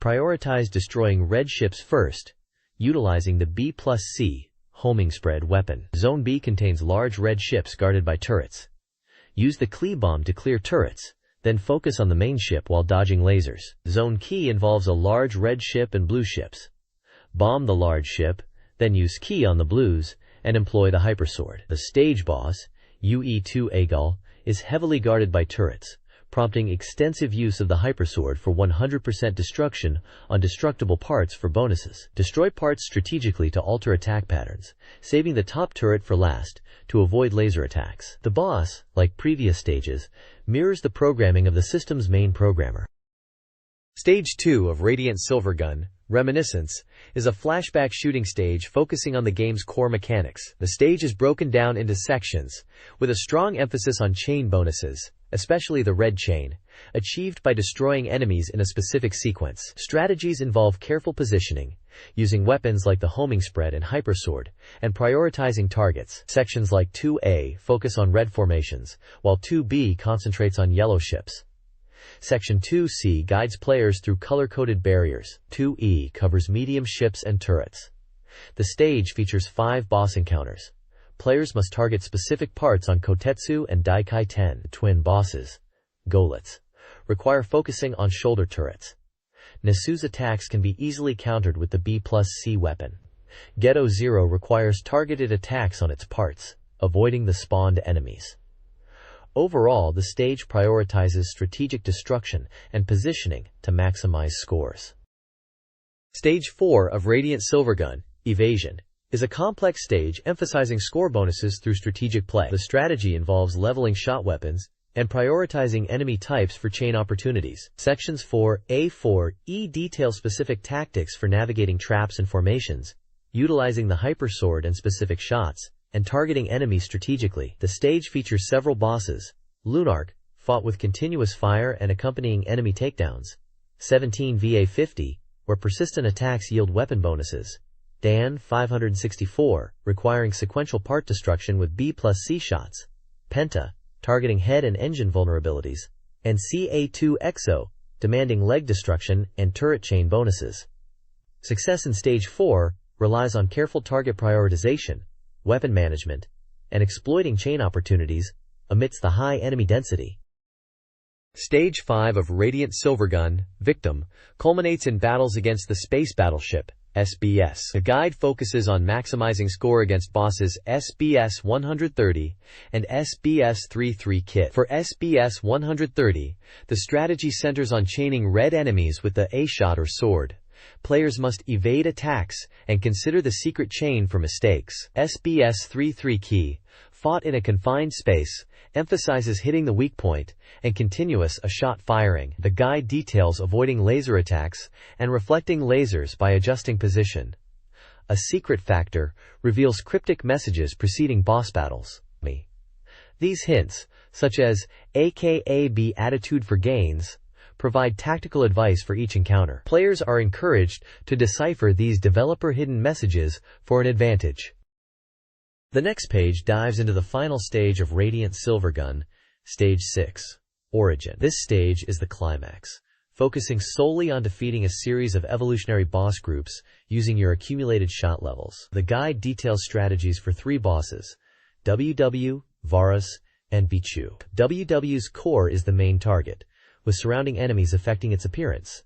Prioritize destroying red ships first, utilizing the B+C, homing spread weapon. Zone B contains large red ships guarded by turrets. Use the Klee bomb to clear turrets, then focus on the main ship while dodging lasers. Zone Key involves a large red ship and blue ships. Bomb the large ship, then use Key on the blues, and employ the hypersword. The stage boss, UE2 Agal, is heavily guarded by turrets, prompting extensive use of the hypersword for 100% destruction on destructible parts for bonuses. Destroy parts strategically to alter attack patterns, saving the top turret for last to avoid laser attacks. The boss, like previous stages, mirrors the programming of the system's main programmer. Stage 2 of Radiant Silvergun, Reminiscence, is a flashback shooting stage focusing on the game's core mechanics. The stage is broken down into sections, with a strong emphasis on chain bonuses, especially the red chain, achieved by destroying enemies in a specific sequence. Strategies involve careful positioning, using weapons like the homing spread and hypersword, and prioritizing targets. Sections like 2A focus on red formations, while 2B concentrates on yellow ships. Section 2C guides players through color-coded barriers. 2E covers medium ships and turrets. The stage features 5 boss encounters. Players must target specific parts on Kotetsu and Daikai-10. Twin bosses, golets, require focusing on shoulder turrets. Nasu's attacks can be easily countered with the B+C weapon. Ghetto Zero requires targeted attacks on its parts, avoiding the spawned enemies. Overall, the stage prioritizes strategic destruction and positioning to maximize scores. Stage 4 of Radiant Silvergun, Evasion, is a complex stage emphasizing score bonuses through strategic play. The strategy involves leveling shot weapons and prioritizing enemy types for chain opportunities. Sections 4A-4E detail specific tactics for navigating traps and formations, utilizing the hypersword and specific shots, and targeting enemies strategically. The stage features several bosses: Lunark, fought with continuous fire and accompanying enemy takedowns; 17 VA50, where persistent attacks yield weapon bonuses; Dan 564, requiring sequential part destruction with B+C shots; Penta, targeting head and engine vulnerabilities; and CA2 Exo, demanding leg destruction and turret chain bonuses. Success in Stage 4 relies on careful target prioritization, weapon management, and exploiting chain opportunities amidst the high enemy density. Stage 5 of Radiant Silvergun, Victim, culminates in battles against the Space Battleship, SBS. The guide focuses on maximizing score against bosses SBS 130 and SBS 33 Kit. For SBS 130, the strategy centers on chaining red enemies with the A-shot or sword. Players must evade attacks and consider the secret chain for mistakes. SBS 33 Key, fought in a confined space, emphasizes hitting the weak point and continuous shot firing. The guide details avoiding laser attacks and reflecting lasers by adjusting position. A secret factor reveals cryptic messages preceding boss battles. These hints, such as aka B attitude for gains, provide tactical advice for each encounter. Players are encouraged to decipher these developer-hidden messages for an advantage. The next page dives into the final stage of Radiant Silvergun, Stage 6, Origin. This stage is the climax, focusing solely on defeating a series of evolutionary boss groups using your accumulated shot levels. The guide details strategies for 3 bosses: WW, Varus, and Bichu. WW's core is the main target, with surrounding enemies affecting its appearance: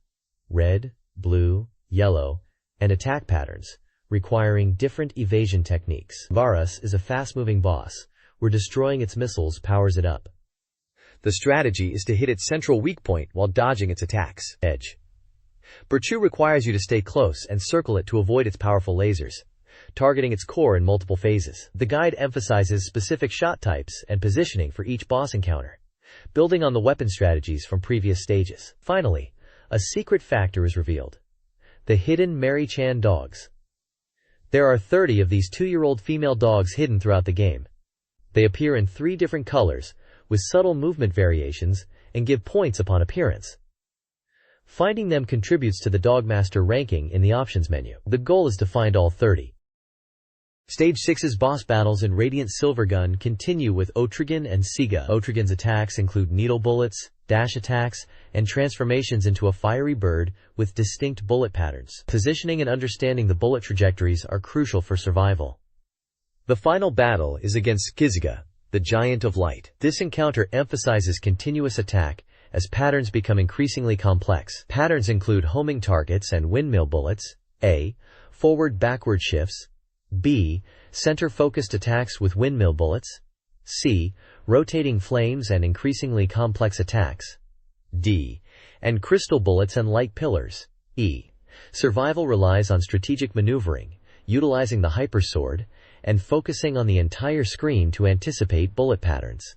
red, blue, yellow, and attack patterns, requiring different evasion techniques. Varus is a fast-moving boss, where destroying its missiles powers it up. The strategy is to hit its central weak point while dodging its attacks. Edge. Bichu requires you to stay close and circle it to avoid its powerful lasers, targeting its core in multiple phases. The guide emphasizes specific shot types and positioning for each boss encounter, building on the weapon strategies from previous stages. Finally, a secret factor is revealed: the hidden Mary-chan dogs. There are 30 of these 2-year-old female dogs hidden throughout the game. They appear in 3 different colors, with subtle movement variations, and give points upon appearance. Finding them contributes to the Dogmaster ranking in the options menu. The goal is to find all 30. Stage 6's boss battles in Radiant Silvergun continue with Otrigan and SEGA. Otrigan's attacks include needle bullets, dash attacks, and transformations into a fiery bird with distinct bullet patterns. Positioning and understanding the bullet trajectories are crucial for survival. The final battle is against Kizuga, the Giant of Light. This encounter emphasizes continuous attack as patterns become increasingly complex. Patterns include homing targets and windmill bullets, A, forward-backward shifts, B, center-focused attacks with windmill bullets, C, rotating flames and increasingly complex attacks, D, and crystal bullets and light pillars, E. Survival relies on strategic maneuvering, utilizing the hypersword, and focusing on the entire screen to anticipate bullet patterns.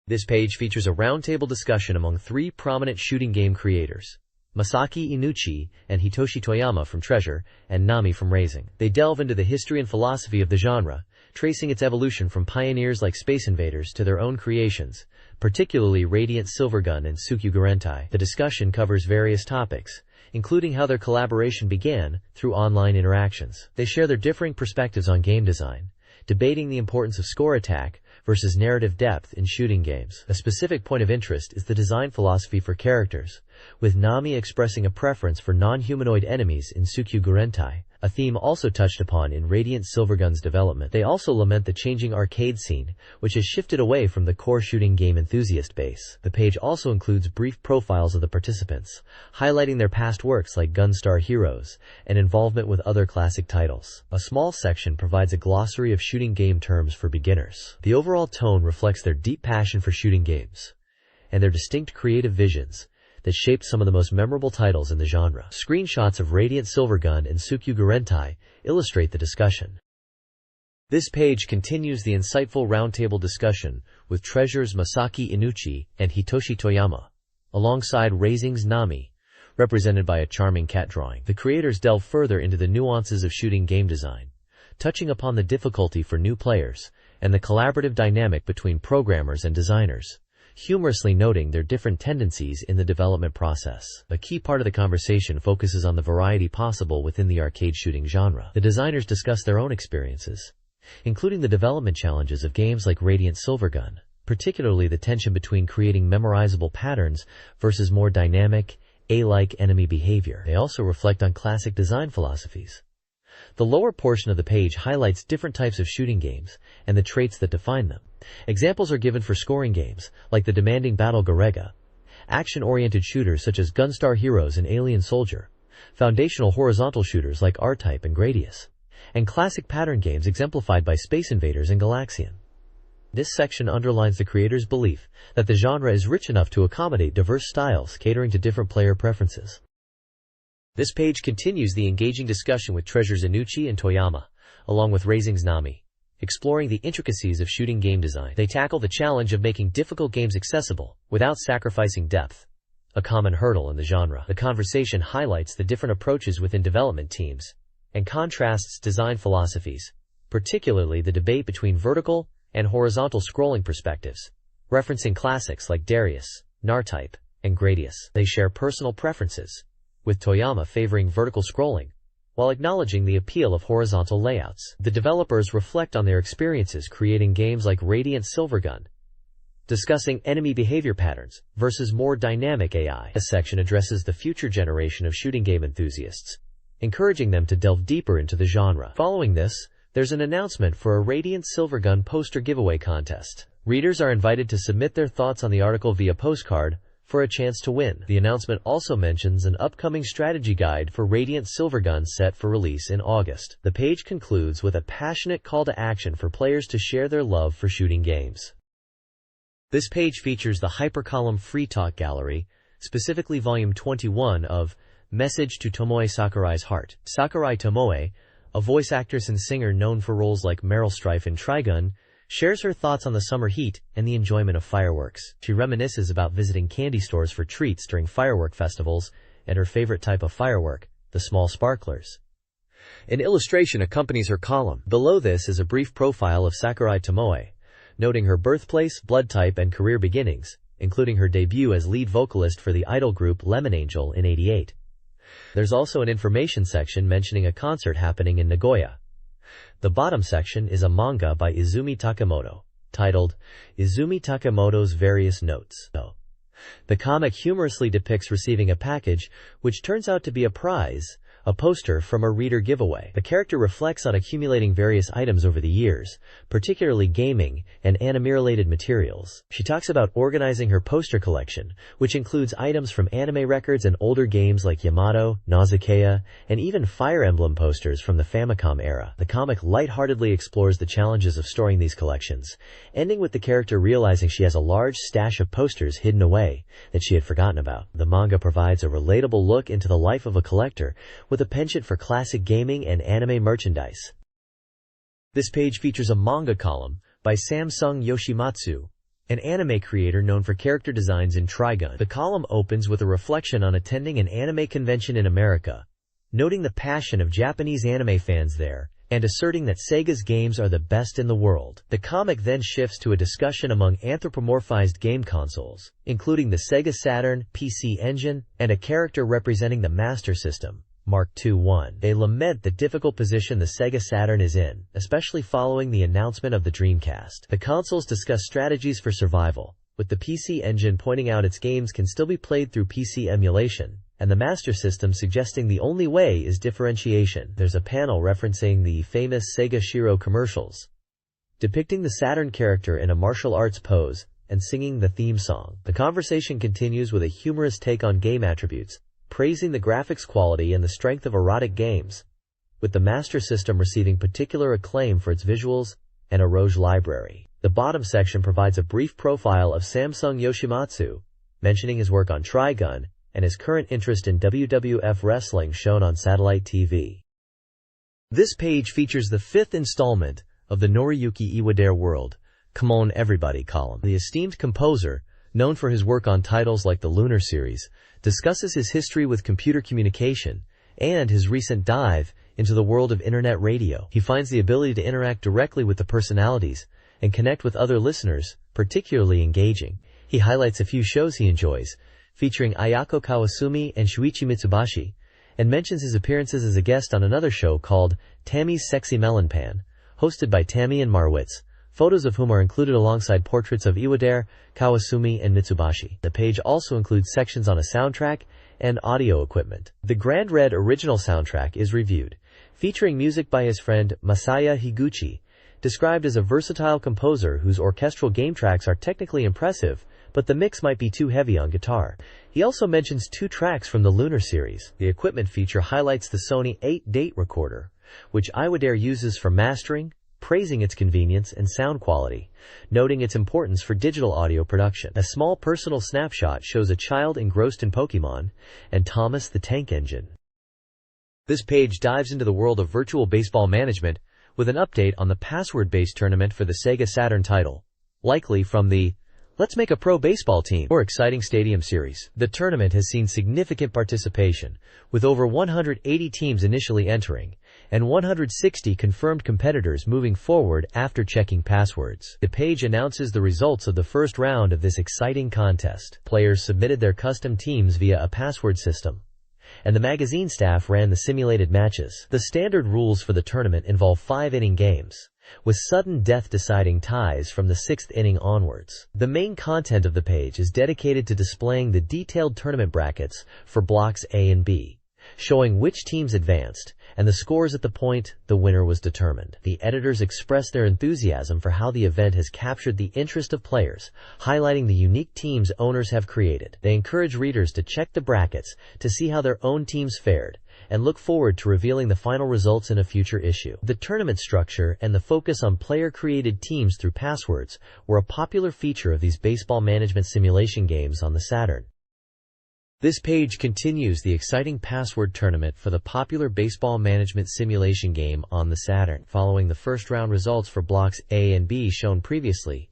This page features a roundtable discussion among 3 prominent shooting game creators: Masaki Inuchi and Hitoshi Toyama from Treasure, and Nami from Raising. They delve into the history and philosophy of the genre, tracing its evolution from pioneers like Space Invaders to their own creations, particularly Radiant Silvergun and Tsukugarentai. The discussion covers various topics, including how their collaboration began through online interactions. They share their differing perspectives on game design, debating the importance of score attack versus narrative depth in shooting games. A specific point of interest is the design philosophy for characters, with Nami expressing a preference for non-humanoid enemies in Tsukugarentai, a theme also touched upon in Radiant Silvergun's development. They also lament the changing arcade scene, which has shifted away from the core shooting game enthusiast base. The page also includes brief profiles of the participants, highlighting their past works like Gunstar Heroes and involvement with other classic titles. A small section provides a glossary of shooting game terms for beginners. The overall tone reflects their deep passion for shooting games and their distinct creative visions that shaped some of the most memorable titles in the genre. Screenshots of Radiant Silvergun and Tsukugarentai illustrate the discussion. This page continues the insightful roundtable discussion with Treasures Masaki Inuchi and Hitoshi Toyama, alongside Raising's Nami, represented by a charming cat drawing. The creators delve further into the nuances of shooting game design, touching upon the difficulty for new players and the collaborative dynamic between programmers and designers, humorously noting their different tendencies in the development process. A key part of the conversation focuses on the variety possible within the arcade shooting genre. The designers discuss their own experiences, including the development challenges of games like Radiant Silvergun, particularly the tension between creating memorizable patterns versus more dynamic, A-like enemy behavior. They also reflect on classic design philosophies. The lower portion of the page highlights different types of shooting games and the traits that define them. Examples are given for scoring games, like the demanding Battle Garega, action-oriented shooters such as Gunstar Heroes and Alien Soldier, foundational horizontal shooters like R-Type and Gradius, and classic pattern games exemplified by Space Invaders and Galaxian. This section underlines the creator's belief that the genre is rich enough to accommodate diverse styles catering to different player preferences. This page continues the engaging discussion with Treasures Inuchi and Toyama, along with Raising's Nami, exploring the intricacies of shooting game design. They tackle the challenge of making difficult games accessible without sacrificing depth, a common hurdle in the genre. The conversation highlights the different approaches within development teams and contrasts design philosophies, particularly the debate between vertical and horizontal scrolling perspectives, referencing classics like Darius, Nartype, and Gradius. They share personal preferences, with Toyama favoring vertical scrolling, while acknowledging the appeal of horizontal layouts. The developers reflect on their experiences creating games like Radiant Silvergun, discussing enemy behavior patterns versus more dynamic AI. This section addresses the future generation of shooting game enthusiasts, encouraging them to delve deeper into the genre. Following this, there's an announcement for a Radiant Silvergun poster giveaway contest. Readers are invited to submit their thoughts on the article via postcard for a chance to win. The announcement also mentions an upcoming strategy guide for Radiant Silvergun set for release in August. The page concludes with a passionate call to action for players to share their love for shooting games. This page features the hypercolumn Free Talk Gallery, specifically Volume 21 of Message to Tomoe Sakurai's Heart. Sakurai Tomoe, a voice actress and singer known for roles like Meryl Streep in Trigun, shares her thoughts on the summer heat and the enjoyment of fireworks. She reminisces about visiting candy stores for treats during firework festivals and her favorite type of firework, the small sparklers. An illustration accompanies her column. Below this is a brief profile of Sakurai Tomoe, noting her birthplace, blood type, and career beginnings, including her debut as lead vocalist for the idol group Lemon Angel in '88. There's also an information section mentioning a concert happening in Nagoya. The bottom section is a manga by Izumi Takamoto, titled Izumi Takamoto's Various Notes. The comic humorously depicts receiving a package, which turns out to be a prize, a poster from a reader giveaway. The character reflects on accumulating various items over the years, particularly gaming and anime-related materials. She talks about organizing her poster collection, which includes items from anime records and older games like Yamato, Nausicaa, and even Fire Emblem posters from the Famicom era. The comic lightheartedly explores the challenges of storing these collections, ending with the character realizing she has a large stash of posters hidden away that she had forgotten about. The manga provides a relatable look into the life of a collector, with a penchant for classic gaming and anime merchandise. This page features a manga column by Samsung Yoshimatsu, an anime creator known for character designs in Trigun. The column opens with a reflection on attending an anime convention in America, noting the passion of Japanese anime fans there and asserting that Sega's games are the best in the world. The comic then shifts to a discussion among anthropomorphized game consoles, including the SEGA Saturn, PC Engine, and a character representing the Master System, Mark II-1. They lament the difficult position the SEGA Saturn is in, especially following the announcement of the Dreamcast. The consoles discuss strategies for survival, with the PC Engine pointing out its games can still be played through PC emulation, and the Master System suggesting the only way is differentiation. There's a panel referencing the famous Sega Shiro commercials, depicting the Saturn character in a martial arts pose and singing the theme song. The conversation continues with a humorous take on game attributes, praising the graphics quality and the strength of erotic games, with the Master System receiving particular acclaim for its visuals and a ROG library. The bottom section provides a brief profile of Samsung Yoshimatsu, mentioning his work on Trigun and his current interest in WWF wrestling shown on satellite TV. This page features the 5th installment of the Noriyuki Iwadare World, Come On Everybody column. The esteemed composer, known for his work on titles like the Lunar series, discusses his history with computer communication and his recent dive into the world of internet radio. He finds the ability to interact directly with the personalities and connect with other listeners particularly engaging. He highlights a few shows he enjoys, featuring Ayako Kawasumi and Shuichi Mitsubashi, and mentions his appearances as a guest on another show called Tammy's Sexy Melon Pan, hosted by Tammy and Marwitz, photos of whom are included alongside portraits of Iwadare, Kawasumi, and Mitsubashi. The page also includes sections on a soundtrack and audio equipment. The Grand Red original soundtrack is reviewed, featuring music by his friend Masaya Higuchi, described as a versatile composer whose orchestral game tracks are technically impressive, but the mix might be too heavy on guitar. He also mentions 2 tracks from the Lunar series. The equipment feature highlights the Sony 8-date recorder, which Iwadare uses for mastering, praising its convenience and sound quality, noting its importance for digital audio production. A small personal snapshot shows a child engrossed in Pokemon and Thomas the Tank Engine. This page dives into the world of virtual baseball management with an update on the password-based tournament for the Sega Saturn title, likely from the Let's Make a Pro Baseball Team or exciting Stadium series. The tournament has seen significant participation, with over 180 teams initially entering, and 160 confirmed competitors moving forward after checking passwords. The page announces the results of the first round of this exciting contest. Players submitted their custom teams via a password system, and the magazine staff ran the simulated matches. The standard rules for the tournament involve 5-inning games, with sudden death deciding ties from the 6th inning onwards. The main content of the page is dedicated to displaying the detailed tournament brackets for blocks A and B, showing which teams advanced, and the scores at the point the winner was determined. The editors express their enthusiasm for how the event has captured the interest of players, highlighting the unique teams owners have created. They encourage readers to check the brackets to see how their own teams fared, and look forward to revealing the final results in a future issue. The tournament structure and the focus on player-created teams through passwords were a popular feature of these baseball management simulation games on the Saturn. This page continues the exciting password tournament for the popular baseball management simulation game on the Saturn. Following the first round results for blocks A and B shown previously,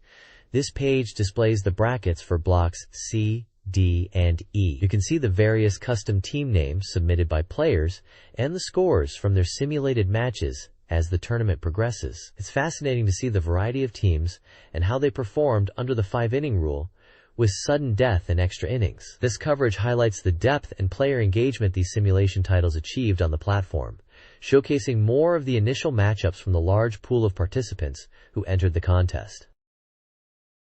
this page displays the brackets for blocks C, D, and E. You can see the various custom team names submitted by players and the scores from their simulated matches as the tournament progresses. It's fascinating to see the variety of teams and how they performed under the 5-inning rule, with sudden death and extra innings. This coverage highlights the depth and player engagement these simulation titles achieved on the platform, showcasing more of the initial matchups from the large pool of participants who entered the contest.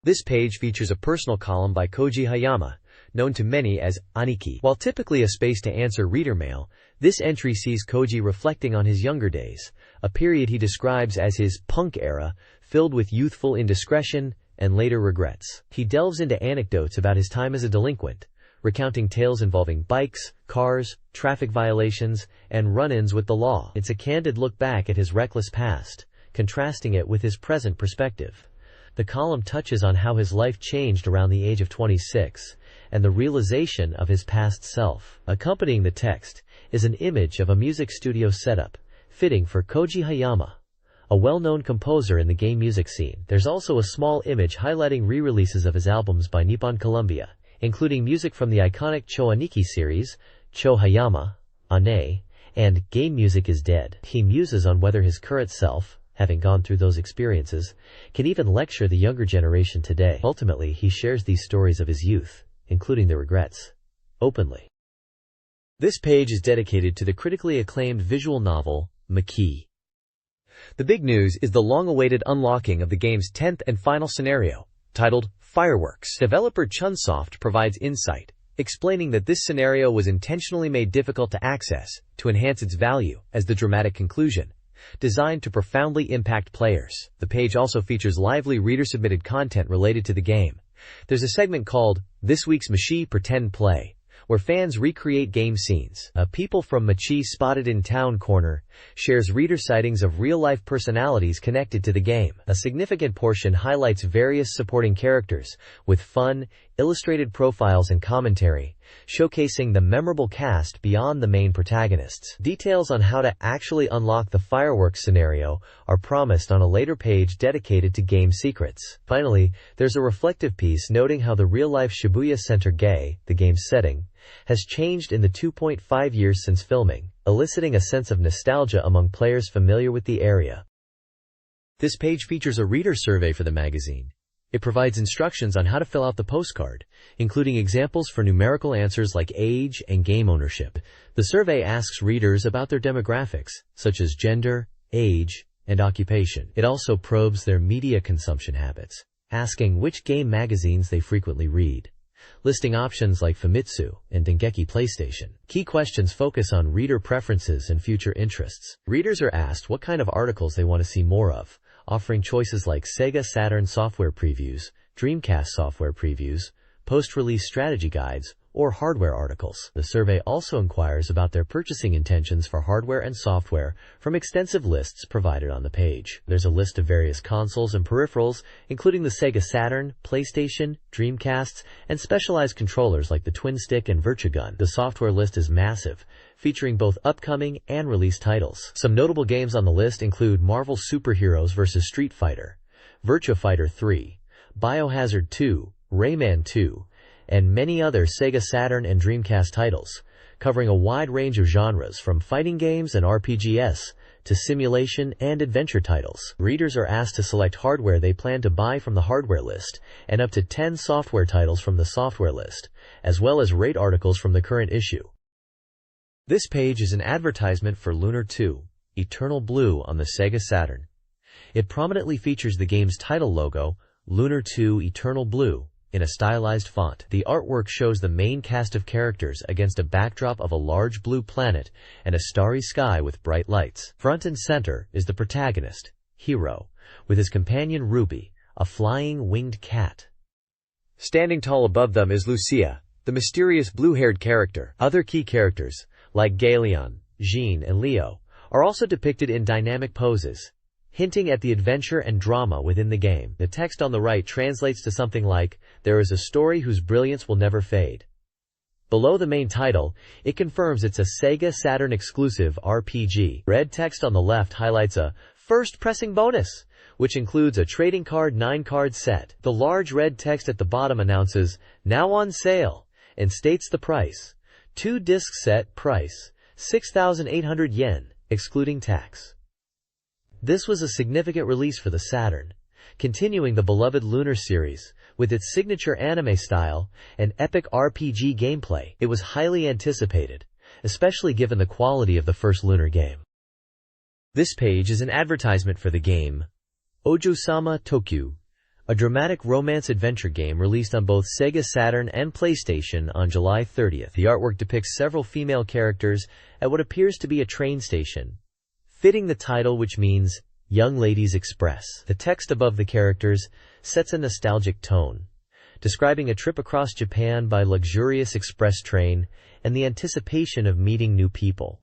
This page features a personal column by Koji Hayama, known to many as Aniki. While typically a space to answer reader mail, this entry sees Koji reflecting on his younger days, a period he describes as his punk era, filled with youthful indiscretion and later regrets. He delves into anecdotes about his time as a delinquent, recounting tales involving bikes, cars, traffic violations, and run-ins with the law. It's a candid look back at his reckless past, contrasting it with his present perspective. The column touches on how his life changed around the age of 26, and the realization of his past self. Accompanying the text is an image of a music studio setup, fitting for Koji Hayama, a well-known composer in the game music scene. There's also a small image highlighting re-releases of his albums by Nippon Columbia, including music from the iconic Cho Aniki series, Cho Hayama, Ane, and game music is dead. He muses on whether his current self, having gone through those experiences, can even lecture the younger generation today. Ultimately, he shares these stories of his youth, including the regrets, openly. This page is dedicated to the critically acclaimed visual novel, Maki. The big news is the long-awaited unlocking of the game's 10th and final scenario, titled Fireworks. Developer Chunsoft provides insight, explaining that this scenario was intentionally made difficult to access to enhance its value as the dramatic conclusion, designed to profoundly impact players. The page also features lively reader-submitted content related to the game. There's a segment called This Week's Machi Pretend Play, where fans recreate game scenes. A People from Machi Spotted in Town corner shares reader sightings of real-life personalities connected to the game. A significant portion highlights various supporting characters, with fun, illustrated profiles and commentary, showcasing the memorable cast beyond the main protagonists. Details on how to actually unlock the fireworks scenario are promised on a later page dedicated to game secrets. Finally, there's a reflective piece noting how the real-life Shibuya Center Gay, the game's setting, has changed in the 2.5 years since filming, eliciting a sense of nostalgia among players familiar with the area. This page features a reader survey for the magazine. It provides instructions on how to fill out the postcard, including examples for numerical answers like age and game ownership. The survey asks readers about their demographics, such as gender, age, and occupation. It also probes their media consumption habits, asking which game magazines they frequently read, listing options like Famitsu and Dengeki PlayStation. Key questions focus on reader preferences and future interests. Readers are asked what kind of articles they want to see more of, offering choices like SEGA Saturn software previews, Dreamcast software previews, post-release strategy guides, or hardware articles. The survey also inquires about their purchasing intentions for hardware and software from extensive lists provided on the page. There's a list of various consoles and peripherals, including the SEGA Saturn, PlayStation, Dreamcasts, and specialized controllers like the Twin Stick and Virtugun. The software list is massive, featuring both upcoming and released titles. Some notable games on the list include Marvel Superheroes vs. Street Fighter, Virtua Fighter 3, Biohazard 2, Rayman 2, and many other SEGA Saturn and Dreamcast titles, covering a wide range of genres from fighting games and RPGs to simulation and adventure titles. Readers are asked to select hardware they plan to buy from the hardware list, and up to 10 software titles from the software list, as well as rate articles from the current issue. This page is an advertisement for Lunar 2, Eternal Blue on the SEGA Saturn. It prominently features the game's title logo, Lunar 2 Eternal Blue, in a stylized font. The artwork shows the main cast of characters against a backdrop of a large blue planet and a starry sky with bright lights. Front and center is the protagonist, Hiro, with his companion Ruby, a flying winged cat. Standing tall above them is Lucia, the mysterious blue-haired character. Other key characters, like Galeon, Jean, and Leo, are also depicted in dynamic poses, hinting at the adventure and drama within the game. The text on the right translates to something like, "There is a story whose brilliance will never fade." Below the main title, it confirms it's a SEGA Saturn exclusive RPG. Red text on the left highlights a first pressing bonus, which includes a trading card 9-card set. The large red text at the bottom announces, "Now on sale," and states the price. 2-disc set price, 6,800 yen, excluding tax. This was a significant release for the Saturn, continuing the beloved Lunar series, with its signature anime style and epic RPG gameplay. It was highly anticipated, especially given the quality of the first Lunar game. This page is an advertisement for the game, Ojo-sama Tokyu, a dramatic romance-adventure game released on both SEGA Saturn and PlayStation on July 30th. The artwork depicts several female characters at what appears to be a train station, fitting the title, which means Young Ladies Express. The text above the characters sets a nostalgic tone, describing a trip across Japan by luxurious express train and the anticipation of meeting new people.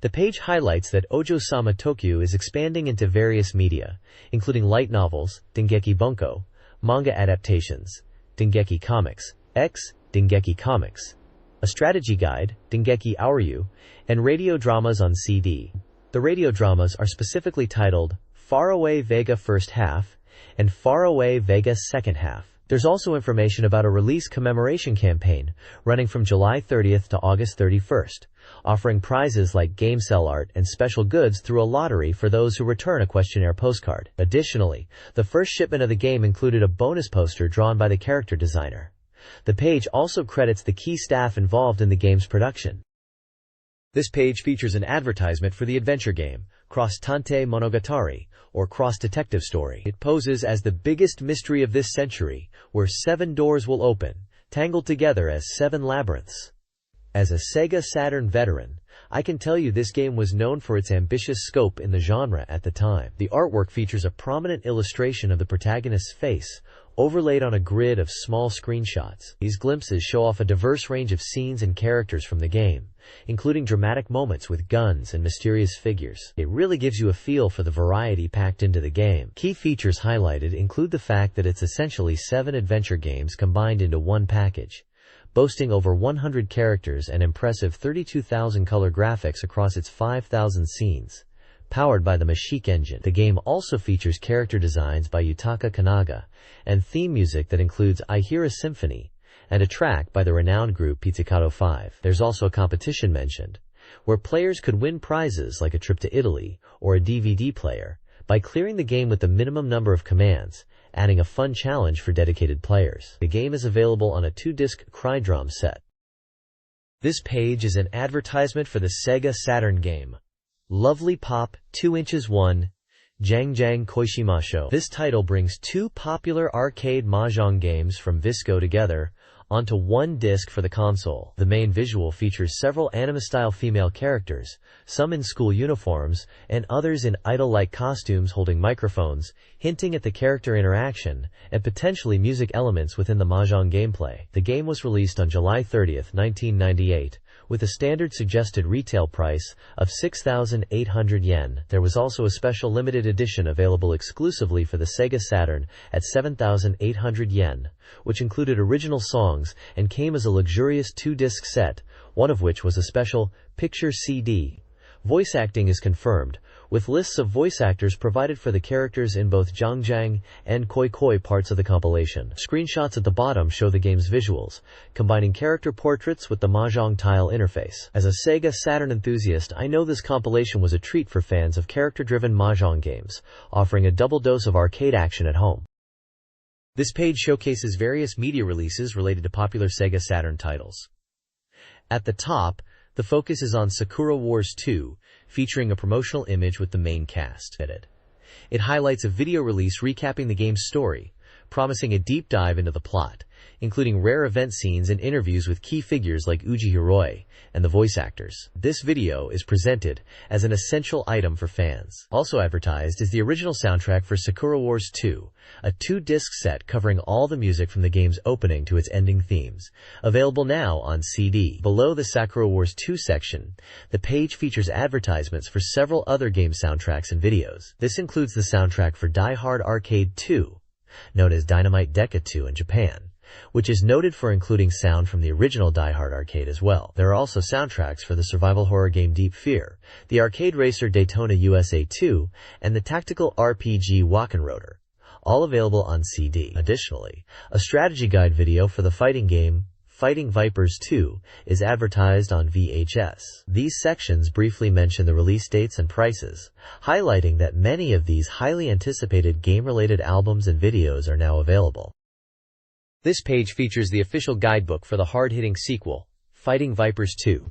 The page highlights that Ojo-sama Tokyu is expanding into various media, including light novels, Dengeki Bunko, manga adaptations, Dengeki Comics, Dengeki Comics, a strategy guide, Dengeki Aoryu, and radio dramas on CD. The radio dramas are specifically titled Faraway Vega First Half and Faraway Vega Second Half. There's also information about a release commemoration campaign running from July 30th to August 31st, offering prizes like game cell art and special goods through a lottery for those who return a questionnaire postcard. Additionally, the first shipment of the game included a bonus poster drawn by the character designer. The page also credits the key staff involved in the game's production. This page features an advertisement for the adventure game, Cross Tante Monogatari, or Cross Detective Story. It poses as the biggest mystery of this century, where 7 doors will open, tangled together as 7 labyrinths. As a SEGA Saturn veteran, I can tell you this game was known for its ambitious scope in the genre at the time. The artwork features a prominent illustration of the protagonist's face, overlaid on a grid of small screenshots. These glimpses show off a diverse range of scenes and characters from the game, including dramatic moments with guns and mysterious figures. It really gives you a feel for the variety packed into the game. Key features highlighted include the fact that it's essentially 7 adventure games combined into one package, boasting over 100 characters and impressive 32,000 color graphics across its 5,000 scenes, powered by the Mashik engine. The game also features character designs by Yutaka Kanaga, and theme music that includes I Hear a Symphony, and a track by the renowned group Pizzicato 5. There's also a competition mentioned, where players could win prizes like a trip to Italy or a DVD player by clearing the game with the minimum number of commands, adding a fun challenge for dedicated players. The game is available on a 2-disc Crydrom set. This page is an advertisement for the SEGA Saturn game, Lovely Pop 2 inches 1, Jang Jang Koishimasho. This title brings 2 popular arcade mahjong games from Visco together onto one disc for the console. The main visual features several anime-style female characters, some in school uniforms, and others in idol-like costumes holding microphones, hinting at the character interaction and potentially music elements within the mahjong gameplay. The game was released on July 30th, 1998, with a standard suggested retail price of 6,800 yen. There was also a special limited edition available exclusively for the SEGA Saturn at 7,800 yen, which included original songs and came as a luxurious 2-disc set, one of which was a special picture CD. Voice acting is confirmed, with lists of voice actors provided for the characters in both Jangjang and Koi Koi parts of the compilation. Screenshots at the bottom show the game's visuals, combining character portraits with the mahjong tile interface. As a Sega Saturn enthusiast, I know this compilation was a treat for fans of character-driven mahjong games, offering a double dose of arcade action at home. This page showcases various media releases related to popular Sega Saturn titles. At the top, the focus is on Sakura Wars 2, featuring a promotional image with the main cast. It highlights a video release recapping the game's story, promising a deep dive into the plot, including rare event scenes and interviews with key figures like Uji Hiroi and the voice actors. This video is presented as an essential item for fans. Also advertised is the original soundtrack for Sakura Wars 2, a 2-disc set covering all the music from the game's opening to its ending themes, available now on CD. Below the Sakura Wars 2 section, the page features advertisements for several other game soundtracks and videos. This includes the soundtrack for Die Hard Arcade 2, known as Dynamite Deca 2 in Japan, which is noted for including sound from the original Die Hard arcade as well. There are also soundtracks for the survival horror game Deep Fear, the arcade racer Daytona USA 2, and the tactical RPG Wakkenroder, all available on CD. Additionally, a strategy guide video for the fighting game Fighting Vipers 2 is advertised on VHS. These sections briefly mention the release dates and prices, highlighting that many of these highly anticipated game-related albums and videos are now available. This page features the official guidebook for the hard-hitting sequel, Fighting Vipers 2.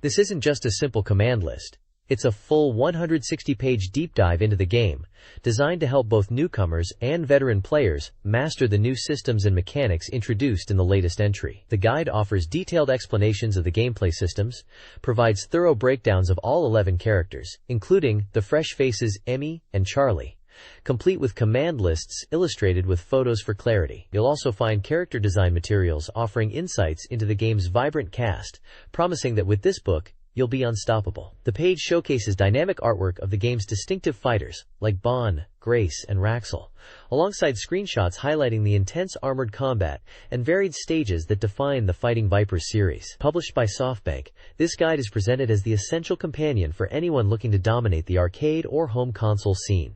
This isn't just a simple command list. It's a full 160-page deep dive into the game, designed to help both newcomers and veteran players master the new systems and mechanics introduced in the latest entry. The guide offers detailed explanations of the gameplay systems, provides thorough breakdowns of all 11 characters, including the fresh faces Emmy and Charlie, complete with command lists illustrated with photos for clarity. You'll also find character design materials offering insights into the game's vibrant cast, promising that with this book, you'll be unstoppable. The page showcases dynamic artwork of the game's distinctive fighters, like Bon, Grace, and Raxel, alongside screenshots highlighting the intense armored combat and varied stages that define the Fighting Vipers series. Published by SoftBank, this guide is presented as the essential companion for anyone looking to dominate the arcade or home console scene.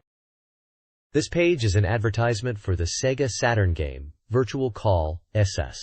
This page is an advertisement for the SEGA Saturn game, Virtual Call, SS.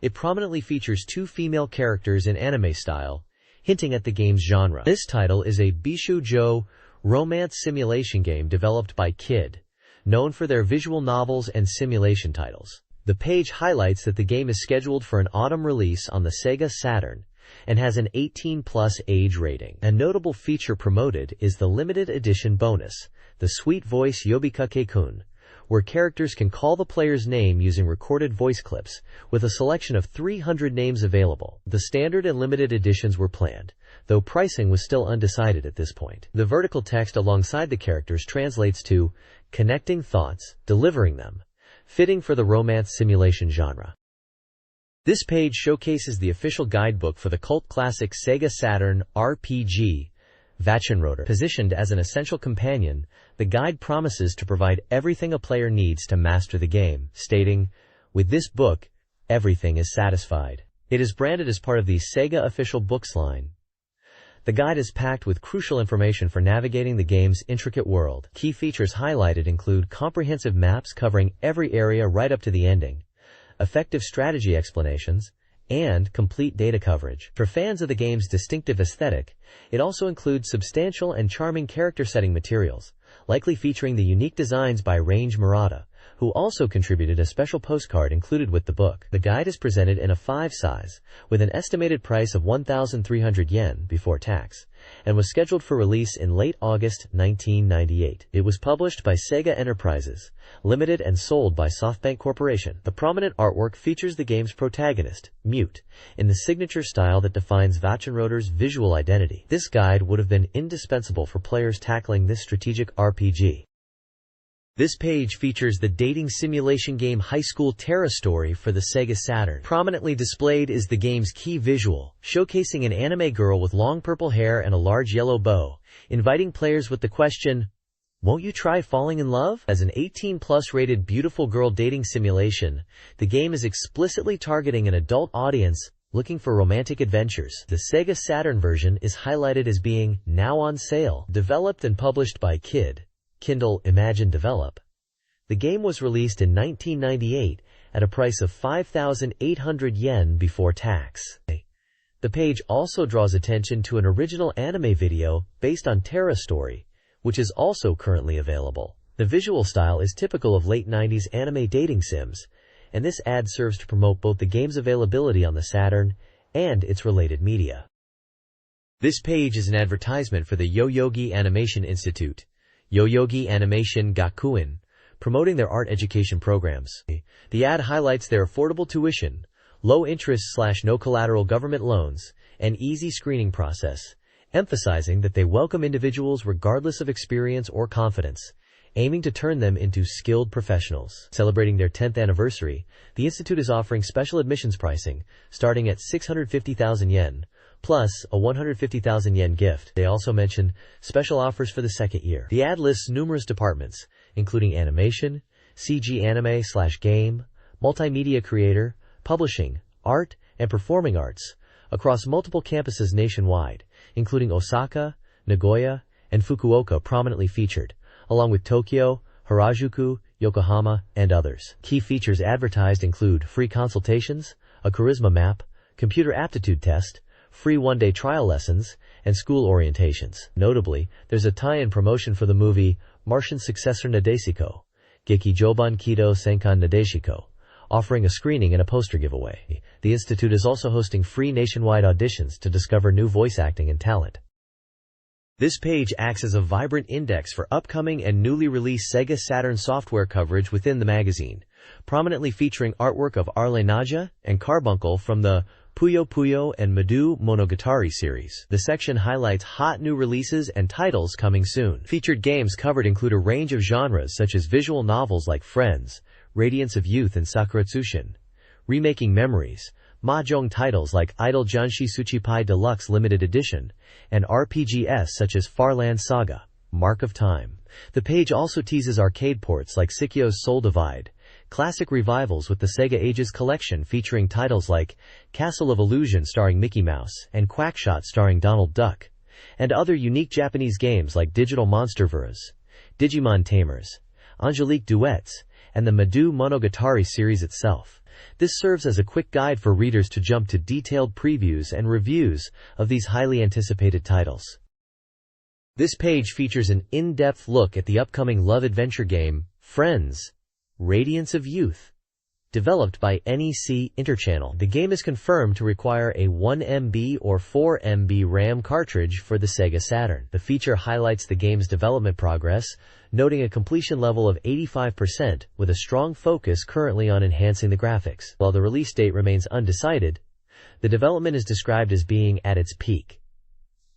It prominently features two female characters in anime style, hinting at the game's genre. This title is a Bishoujo romance simulation game developed by Kid, known for their visual novels and simulation titles. The page highlights that the game is scheduled for an autumn release on the SEGA Saturn and has an 18+ age rating. A notable feature promoted is the limited edition bonus, the Sweet Voice Yobikake-kun, where characters can call the player's name using recorded voice clips, with a selection of 300 names available. The standard and limited editions were planned, though pricing was still undecided at this point. The vertical text alongside the characters translates to "connecting thoughts, delivering them," fitting for the romance simulation genre. This page showcases the official guidebook for the cult classic SEGA Saturn RPG, Vachenroder. Positioned as an essential companion, the guide promises to provide everything a player needs to master the game, stating, "With this book, everything is satisfied." It is branded as part of the SEGA official books line. The guide is packed with crucial information for navigating the game's intricate world. Key features highlighted include comprehensive maps covering every area right up to the ending, effective strategy explanations, and complete data coverage. For fans of the game's distinctive aesthetic, it also includes substantial and charming character setting materials, likely featuring the unique designs by Range Murata, who also contributed a special postcard included with the book. The guide is presented in a 5 size, with an estimated price of 1,300 yen before tax, and was scheduled for release in late August 1998. It was published by Sega Enterprises, Limited and sold by SoftBank Corporation. The prominent artwork features the game's protagonist, Mute, in the signature style that defines Vachenroder's visual identity. This guide would have been indispensable for players tackling this strategic RPG. This page features the dating simulation game High School Terra Story for the Sega Saturn. Prominently displayed is the game's key visual, showcasing an anime girl with long purple hair and a large yellow bow, inviting players with the question, "Won't you try falling in love?" As an 18+ rated beautiful girl dating simulation, the game is explicitly targeting an adult audience looking for romantic adventures. The Sega Saturn version is highlighted as being now on sale. Developed and published by Kid, Kindle, Imagine, Develop. The game was released in 1998 at a price of 5,800 yen before tax. The page also draws attention to an original anime video based on Terra Story, which is also currently available. The visual style is typical of late 90s anime dating sims, and this ad serves to promote both the game's availability on the Saturn and its related media. This page is an advertisement for the Yoyogi Animation Institute, Yoyogi Animation Gakuen, promoting their art education programs. The ad highlights their affordable tuition, low interest / no collateral government loans, and easy screening process, emphasizing that they welcome individuals regardless of experience or confidence, aiming to turn them into skilled professionals. Celebrating their 10th anniversary, the institute is offering special admissions pricing, starting at 650,000 yen, plus a 150,000 yen gift. They also mention special offers for the second year. The ad lists numerous departments, including animation, CG anime/game, multimedia creator, publishing, art, and performing arts, across multiple campuses nationwide, including Osaka, Nagoya, and Fukuoka prominently featured, along with Tokyo, Harajuku, Yokohama, and others. Key features advertised include free consultations, a charisma map, computer aptitude test, free one-day trial lessons, and school orientations. Notably, there's a tie-in promotion for the movie Martian Successor Nadeshiko, Geki Joban Kido Senkan Nadeshiko, offering a screening and a poster giveaway. The institute is also hosting free nationwide auditions to discover new voice acting and talent. This page acts as a vibrant index for upcoming and newly released Sega Saturn software coverage within the magazine, prominently featuring artwork of Arle Naja and Carbuncle from the Puyo Puyo and Madu Monogatari series. The section highlights hot new releases and titles coming soon. Featured games covered include a range of genres such as visual novels like Friends, Radiance of Youth and Sakura Tsushin, remaking memories, mahjong titles like Idol Janshi Tsuchipai Deluxe Limited Edition, and RPGs such as Farland Saga, Mark of Time. The page also teases arcade ports like Sikyo's Soul Divide, classic revivals with the Sega Ages collection featuring titles like Castle of Illusion starring Mickey Mouse and Quackshot starring Donald Duck, and other unique Japanese games like Digital Monsterverse, Digimon Tamers, Angelique Duets, and the Madu Monogatari series itself. This serves as a quick guide for readers to jump to detailed previews and reviews of these highly anticipated titles. This page features an in-depth look at the upcoming love adventure game, Friends, Radiance of Youth. Developed by NEC Interchannel, the game is confirmed to require a 1 MB or 4 MB RAM cartridge for the SEGA Saturn. The feature highlights the game's development progress, noting a completion level of 85% with a strong focus currently on enhancing the graphics. While the release date remains undecided, the development is described as being at its peak.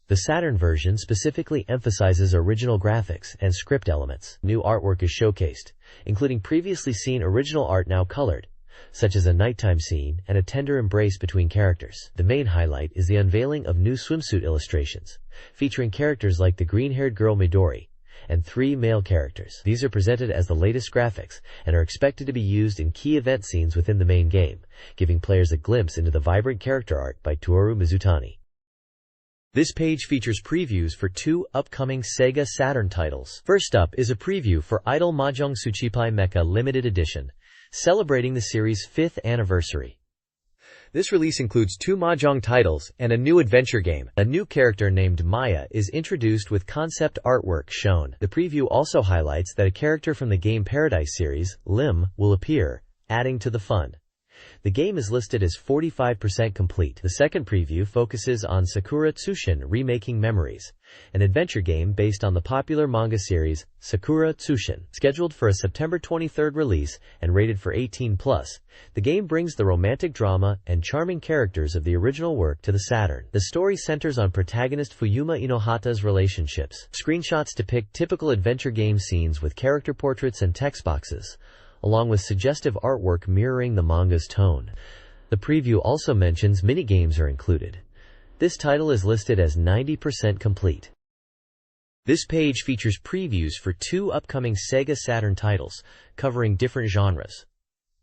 The Saturn version specifically emphasizes original graphics and script elements. New artwork is showcased, including previously seen original art now colored, such as a nighttime scene and a tender embrace between characters. The main highlight is the unveiling of new swimsuit illustrations, featuring characters like the green-haired girl Midori, and 3 male characters. These are presented as the latest graphics and are expected to be used in key event scenes within the main game, giving players a glimpse into the vibrant character art by Toru Mizutani. This page features previews for 2 upcoming SEGA Saturn titles. First up is a preview for Idol Mahjong Suchipai Mecha Limited Edition, celebrating the series' 5th anniversary. This release includes 2 Mahjong titles and a new adventure game. A new character named Maya is introduced with concept artwork shown. The preview also highlights that a character from the Game Paradise series, Lim, will appear, adding to the fun. The game is listed as 45% complete. The second preview focuses on Sakura Tsushin Remaking Memories, an adventure game based on the popular manga series Sakura Tsushin. Scheduled for a September 23rd release and rated for 18+, the game brings the romantic drama and charming characters of the original work to the Saturn. The story centers on protagonist Fuyuma Inohata's relationships. Screenshots depict typical adventure game scenes with character portraits and text boxes, along with suggestive artwork mirroring the manga's tone. The preview also mentions minigames are included. This title is listed as 90% complete. This page features previews for 2 upcoming SEGA Saturn titles, covering different genres.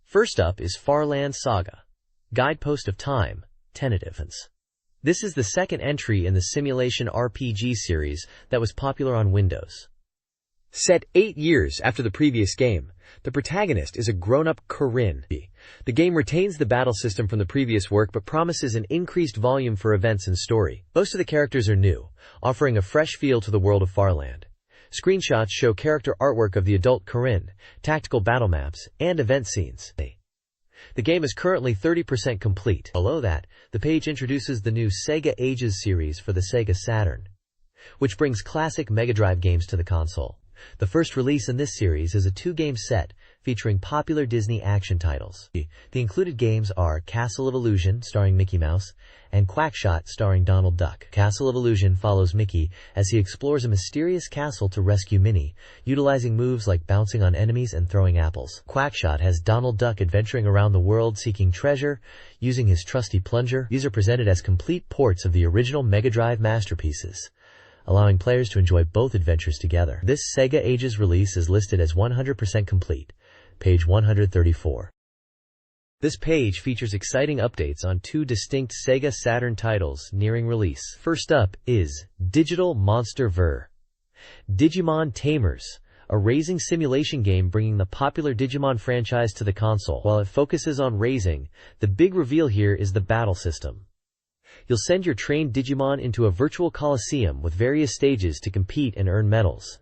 First up is Farland Saga, Guidepost of Time, Tentative. This is the second entry in the simulation RPG series that was popular on Windows. Set 8 years after the previous game, the protagonist is a grown-up Corinne. The game retains the battle system from the previous work but promises an increased volume for events and story. Most of the characters are new, offering a fresh feel to the world of Farland. Screenshots show character artwork of the adult Corinne, tactical battle maps, and event scenes. The game is currently 30% complete. Below that, the page introduces the new SEGA Ages series for the SEGA Saturn, which brings classic Mega Drive games to the console. The first release in this series is a 2-game set featuring popular Disney action titles. The included games are Castle of Illusion, starring Mickey Mouse, and Quackshot, starring Donald Duck. Castle of Illusion follows Mickey as he explores a mysterious castle to rescue Minnie, utilizing moves like bouncing on enemies and throwing apples. Quackshot has Donald Duck adventuring around the world seeking treasure, using his trusty plunger. These are presented as complete ports of the original Mega Drive masterpieces, allowing players to enjoy both adventures together. This SEGA Ages release is listed as 100% complete, page 134. This page features exciting updates on 2 distinct SEGA Saturn titles nearing release. First up is Digital Monster Ver, Digimon Tamers, a raising simulation game bringing the popular Digimon franchise to the console. While it focuses on raising, the big reveal here is the battle system. You'll send your trained Digimon into a virtual coliseum with various stages to compete and earn medals.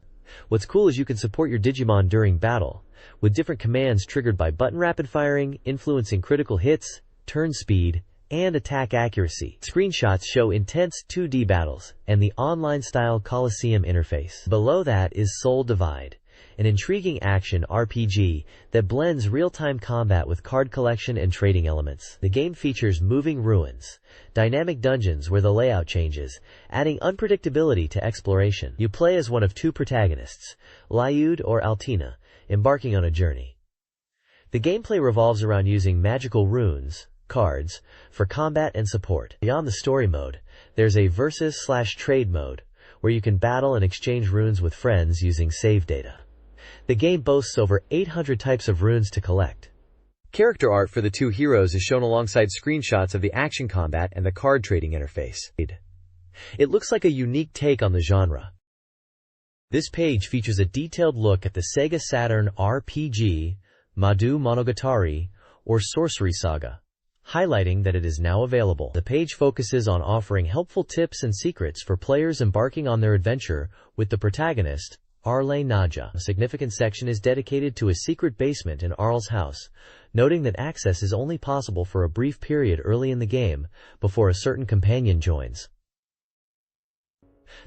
What's cool is you can support your Digimon during battle, with different commands triggered by button rapid firing, influencing critical hits, turn speed, and attack accuracy. Screenshots show intense 2D battles and the online-style coliseum interface. Below that is Soul Divide, an intriguing action RPG that blends real-time combat with card collection and trading elements. The game features moving ruins, dynamic dungeons where the layout changes, adding unpredictability to exploration. You play as one of 2 protagonists, Lyud or Altina, embarking on a journey. The gameplay revolves around using magical runes, cards, for combat and support. Beyond the story mode, there's a versus/trade mode, where you can battle and exchange runes with friends using save data. The game boasts over 800 types of runes to collect. Character art for the 2 heroes is shown alongside screenshots of the action combat and the card trading interface. It looks like a unique take on the genre. This page features a detailed look at the SEGA Saturn RPG, Madu Monogatari, or Sorcery Saga, highlighting that it is now available. The page focuses on offering helpful tips and secrets for players embarking on their adventure with the protagonist, Arle Naja. A significant section is dedicated to a secret basement in Arle's house, noting that access is only possible for a brief period early in the game before a certain companion joins.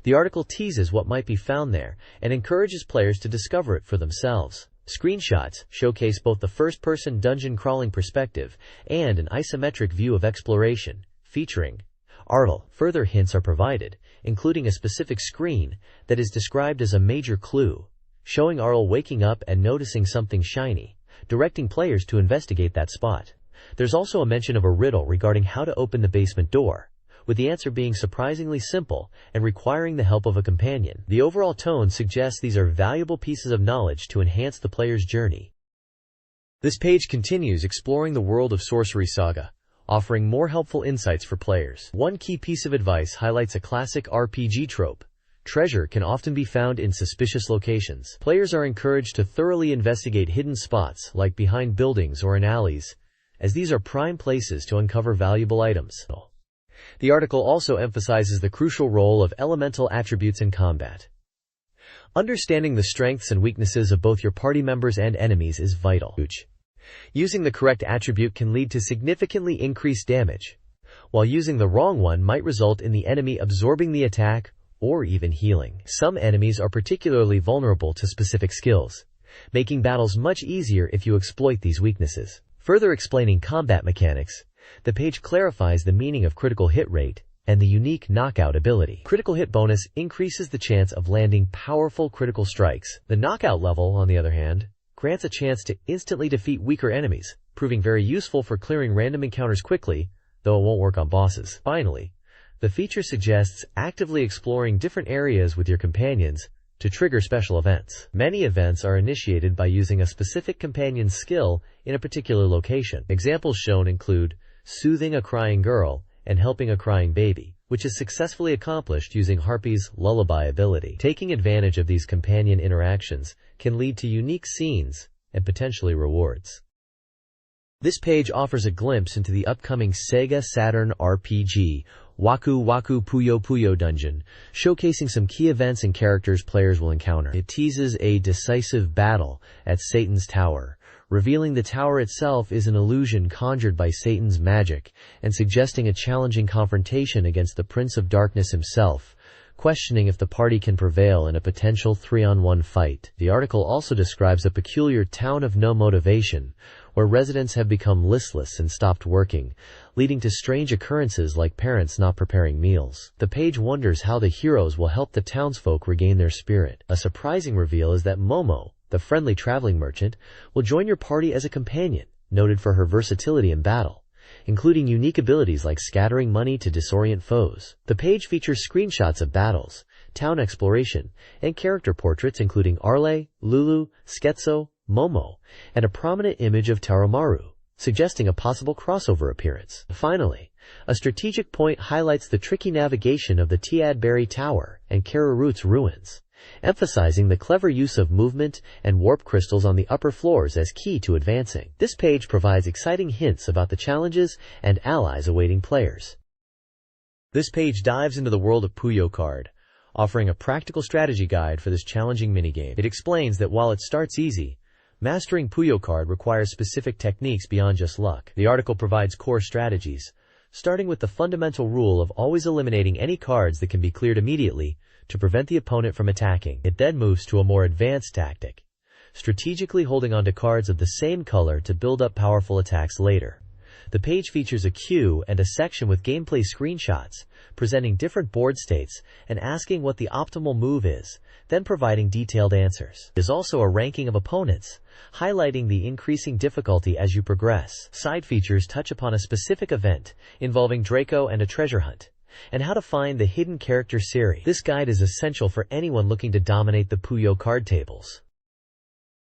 The article teases what might be found there and encourages players to discover it for themselves. Screenshots showcase both the first-person dungeon crawling perspective and an isometric view of exploration, featuring Arle. Further hints are provided, including a specific screen that is described as a major clue, showing Arle waking up and noticing something shiny, directing players to investigate that spot. There's also a mention of a riddle regarding how to open the basement door, with the answer being surprisingly simple and requiring the help of a companion. The overall tone suggests these are valuable pieces of knowledge to enhance the player's journey. This page continues exploring the world of Sorcery Saga, offering more helpful insights for players. One key piece of advice highlights a classic RPG trope. Treasure can often be found in suspicious locations. Players are encouraged to thoroughly investigate hidden spots like behind buildings or in alleys, as these are prime places to uncover valuable items. The article also emphasizes the crucial role of elemental attributes in combat. Understanding the strengths and weaknesses of both your party members and enemies is vital. Using the correct attribute can lead to significantly increased damage, while using the wrong one might result in the enemy absorbing the attack or even healing. Some enemies are particularly vulnerable to specific skills, making battles much easier if you exploit these weaknesses. Further explaining combat mechanics, the page clarifies the meaning of critical hit rate and the unique knockout ability. Critical hit bonus increases the chance of landing powerful critical strikes. The knockout level, on the other hand, grants a chance to instantly defeat weaker enemies, proving very useful for clearing random encounters quickly, though it won't work on bosses. Finally, the feature suggests actively exploring different areas with your companions to trigger special events. Many events are initiated by using a specific companion's skill in a particular location. Examples shown include soothing a crying girl and helping a crying baby, which is successfully accomplished using Harpy's lullaby ability. Taking advantage of these companion interactions can lead to unique scenes and potentially rewards. This page offers a glimpse into the upcoming SEGA Saturn RPG, Waku Waku Puyo Puyo Dungeon, showcasing some key events and characters players will encounter. It teases a decisive battle at Satan's Tower, revealing the tower itself is an illusion conjured by Satan's magic and suggesting a challenging confrontation against the Prince of Darkness himself, questioning if the party can prevail in a potential 3-on-1 fight. The article also describes a peculiar town of no motivation, where residents have become listless and stopped working, leading to strange occurrences like parents not preparing meals. The page wonders how the heroes will help the townsfolk regain their spirit. A surprising reveal is that Momo, the friendly traveling merchant, will join your party as a companion, noted for her versatility in battle, including unique abilities like scattering money to disorient foes. The page features screenshots of battles, town exploration, and character portraits including Arle, Lulu, Scherzo, Momo, and a prominent image of Taromaru, suggesting a possible crossover appearance. Finally, a strategic point highlights the tricky navigation of the Tiadberry Tower and Kararut's ruins, emphasizing the clever use of movement and warp crystals on the upper floors as key to advancing. This page provides exciting hints about the challenges and allies awaiting players. This page dives into the world of Puyo Card, offering a practical strategy guide for this challenging minigame. It explains that while it starts easy, mastering Puyo Card requires specific techniques beyond just luck. The article provides core strategies, starting with the fundamental rule of always eliminating any cards that can be cleared immediately to prevent the opponent from attacking. It then moves to a more advanced tactic, strategically holding onto cards of the same color to build up powerful attacks later. The page features a queue and a section with gameplay screenshots, presenting different board states and asking what the optimal move is, then providing detailed answers. There's also a ranking of opponents, highlighting the increasing difficulty as you progress. Side features touch upon a specific event involving Draco and a treasure hunt, and how to find the hidden character Siri. This guide is essential for anyone looking to dominate the Puyo card tables.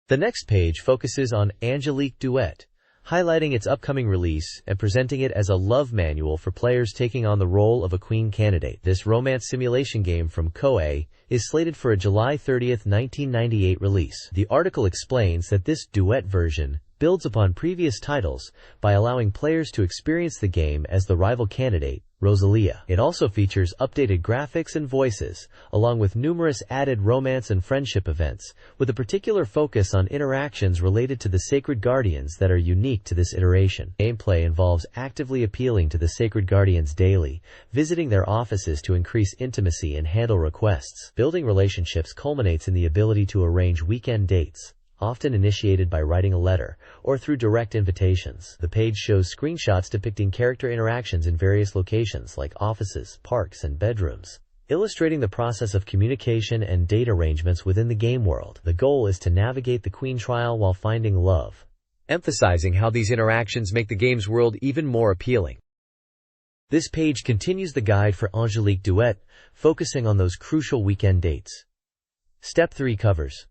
The next page focuses on Angelique Duet, highlighting its upcoming release and presenting it as a love manual for players taking on the role of a queen candidate. This romance simulation game from Koei is slated for a July 30, 1998 release. The article explains that this duet version builds upon previous titles by allowing players to experience the game as the rival candidate, Rosalia. It also features updated graphics and voices, along with numerous added romance and friendship events, with a particular focus on interactions related to the Sacred Guardians that are unique to this iteration. Gameplay involves actively appealing to the Sacred Guardians daily, visiting their offices to increase intimacy and handle requests. Building relationships culminates in the ability to arrange weekend dates, often initiated by writing a letter or through direct invitations. The page shows screenshots depicting character interactions in various locations like offices, parks, and bedrooms, illustrating the process of communication and date arrangements within the game world. The goal is to navigate the queen trial while finding love, emphasizing how these interactions make the game's world even more appealing. This page continues the guide for Angelique Duet, focusing on those crucial weekend dates. Step 3 covers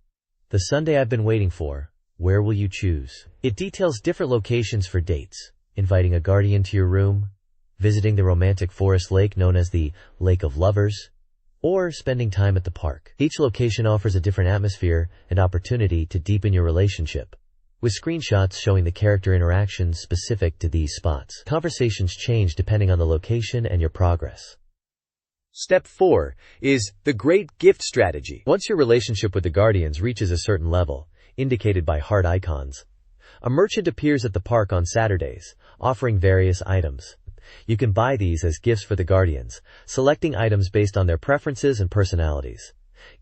the Sunday I've been waiting for. Where will you choose? It details different locations for dates, inviting a guardian to your room, visiting the romantic forest lake known as the Lake of Lovers, or spending time at the park. Each location offers a different atmosphere and opportunity to deepen your relationship, with screenshots showing the character interactions specific to these spots. Conversations change depending on the location and your progress. Step 4 is the Great Gift Strategy. Once your relationship with the Guardians reaches a certain level, indicated by heart icons, a merchant appears at the park on Saturdays, offering various items. You can buy these as gifts for the Guardians, selecting items based on their preferences and personalities.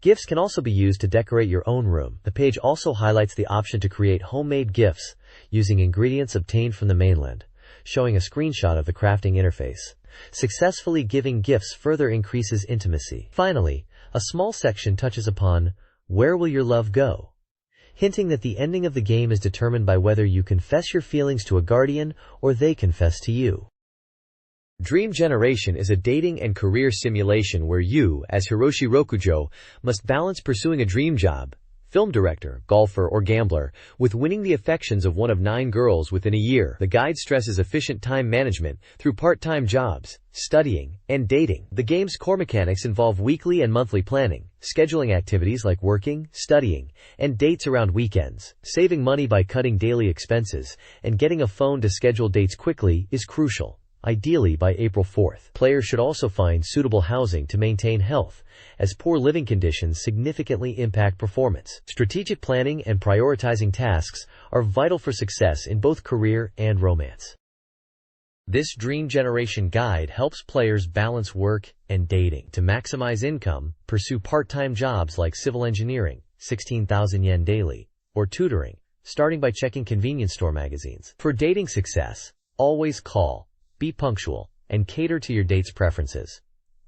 Gifts can also be used to decorate your own room. The page also highlights the option to create homemade gifts using ingredients obtained from the mainland, showing a screenshot of the crafting interface. Successfully giving gifts further increases intimacy. Finally, a small section touches upon where will your love go, hinting that the ending of the game is determined by whether you confess your feelings to a guardian or they confess to you. Dream Generation is a dating and career simulation where you, as Hiroshi Rokujo, must balance pursuing a dream job, film director, golfer, or gambler, with winning the affections of one of 9 girls within a year. The guide stresses efficient time management through part-time jobs, studying, and dating. The game's core mechanics involve weekly and monthly planning, scheduling activities like working, studying, and dates around weekends. Saving money by cutting daily expenses and getting a phone to schedule dates quickly is crucial, ideally by April 4th. Players should also find suitable housing to maintain health, as poor living conditions significantly impact performance. Strategic planning and prioritizing tasks are vital for success in both career and romance. This Dream Generation guide helps players balance work and dating. To maximize income, pursue part-time jobs like civil engineering, 16,000 yen daily, or tutoring, starting by checking convenience store magazines. For dating success, always call, be punctual, and cater to your date's preferences.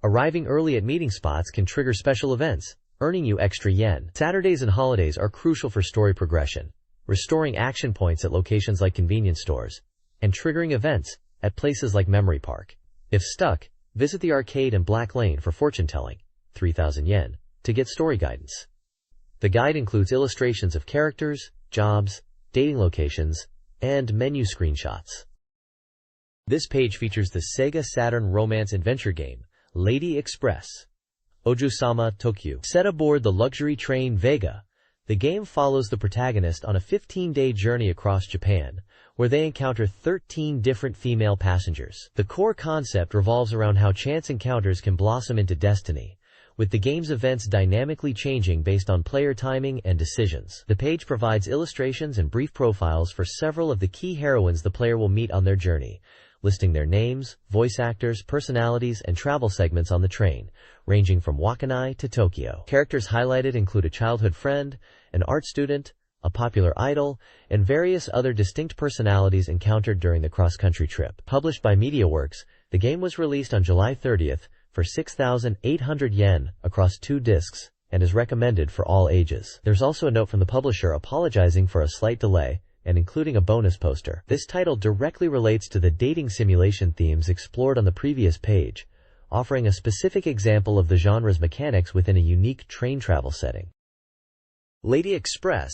Arriving early at meeting spots can trigger special events, earning you extra yen. Saturdays and holidays are crucial for story progression, restoring action points at locations like convenience stores, and triggering events at places like Memory Park. If stuck, visit the arcade in Black Lane for fortune-telling, 3,000 yen, to get story guidance. The guide includes illustrations of characters, jobs, dating locations, and menu screenshots. This page features the SEGA Saturn romance adventure game, Lady Express, Ojusama Tokyo. Set aboard the luxury train Vega, the game follows the protagonist on a 15-day journey across Japan, where they encounter 13 different female passengers. The core concept revolves around how chance encounters can blossom into destiny, with the game's events dynamically changing based on player timing and decisions. The page provides illustrations and brief profiles for several of the key heroines the player will meet on their journey, listing their names, voice actors, personalities, and travel segments on the train, ranging from Wakkanai to Tokyo. Characters highlighted include a childhood friend, an art student, a popular idol, and various other distinct personalities encountered during the cross-country trip. Published by MediaWorks, the game was released on July 30th for 6,800 yen across 2 discs and is recommended for all ages. There's also a note from the publisher apologizing for a slight delay and including a bonus poster. This title directly relates to the dating simulation themes explored on the previous page, offering a specific example of the genre's mechanics within a unique train travel setting. Lady Express,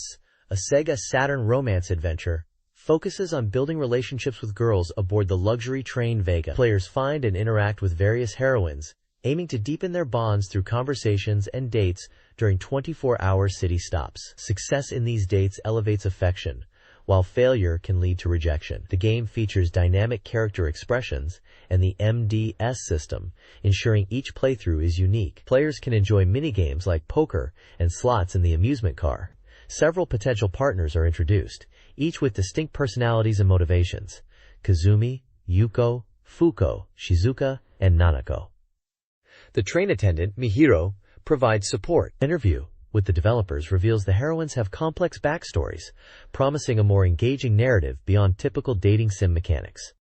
a SEGA Saturn romance adventure, focuses on building relationships with girls aboard the luxury train Vega. Players find and interact with various heroines, aiming to deepen their bonds through conversations and dates during 24-hour city stops. Success in these dates elevates affection, while failure can lead to rejection. The game features dynamic character expressions and the MDS system, ensuring each playthrough is unique. Players can enjoy minigames like poker and slots in the amusement car. Several potential partners are introduced, each with distinct personalities and motivations: Kazumi, Yuko, Fuko, Shizuka, and Nanako. The train attendant, Mihiro, provides support. Interview with the developers reveals the heroines have complex backstories, promising a more engaging narrative beyond typical dating sim mechanics.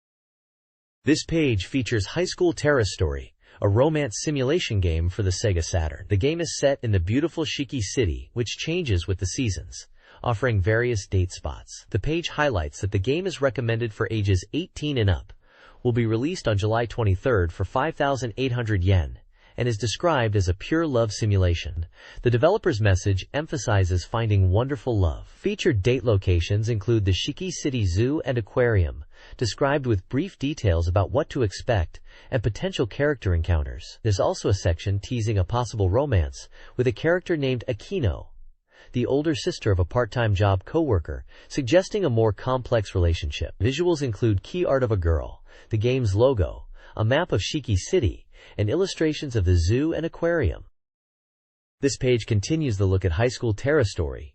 This page features High School Terrace Story, a romance simulation game for the SEGA Saturn. The game is set in the beautiful Shiki City, which changes with the seasons, offering various date spots. The page highlights that the game is recommended for ages 18 and up, will be released on July 23 for 5,800 yen, and is described as a pure love simulation. The developer's message emphasizes finding wonderful love. Featured date locations include the Shiki City Zoo and Aquarium, described with brief details about what to expect and potential character encounters. There's also a section teasing a possible romance with a character named Akino, the older sister of a part-time job co-worker, suggesting a more complex relationship. Visuals include key art of a girl, the game's logo, a map of Shiki City, and illustrations of the zoo and aquarium. This page continues the look at High School Terrace Story,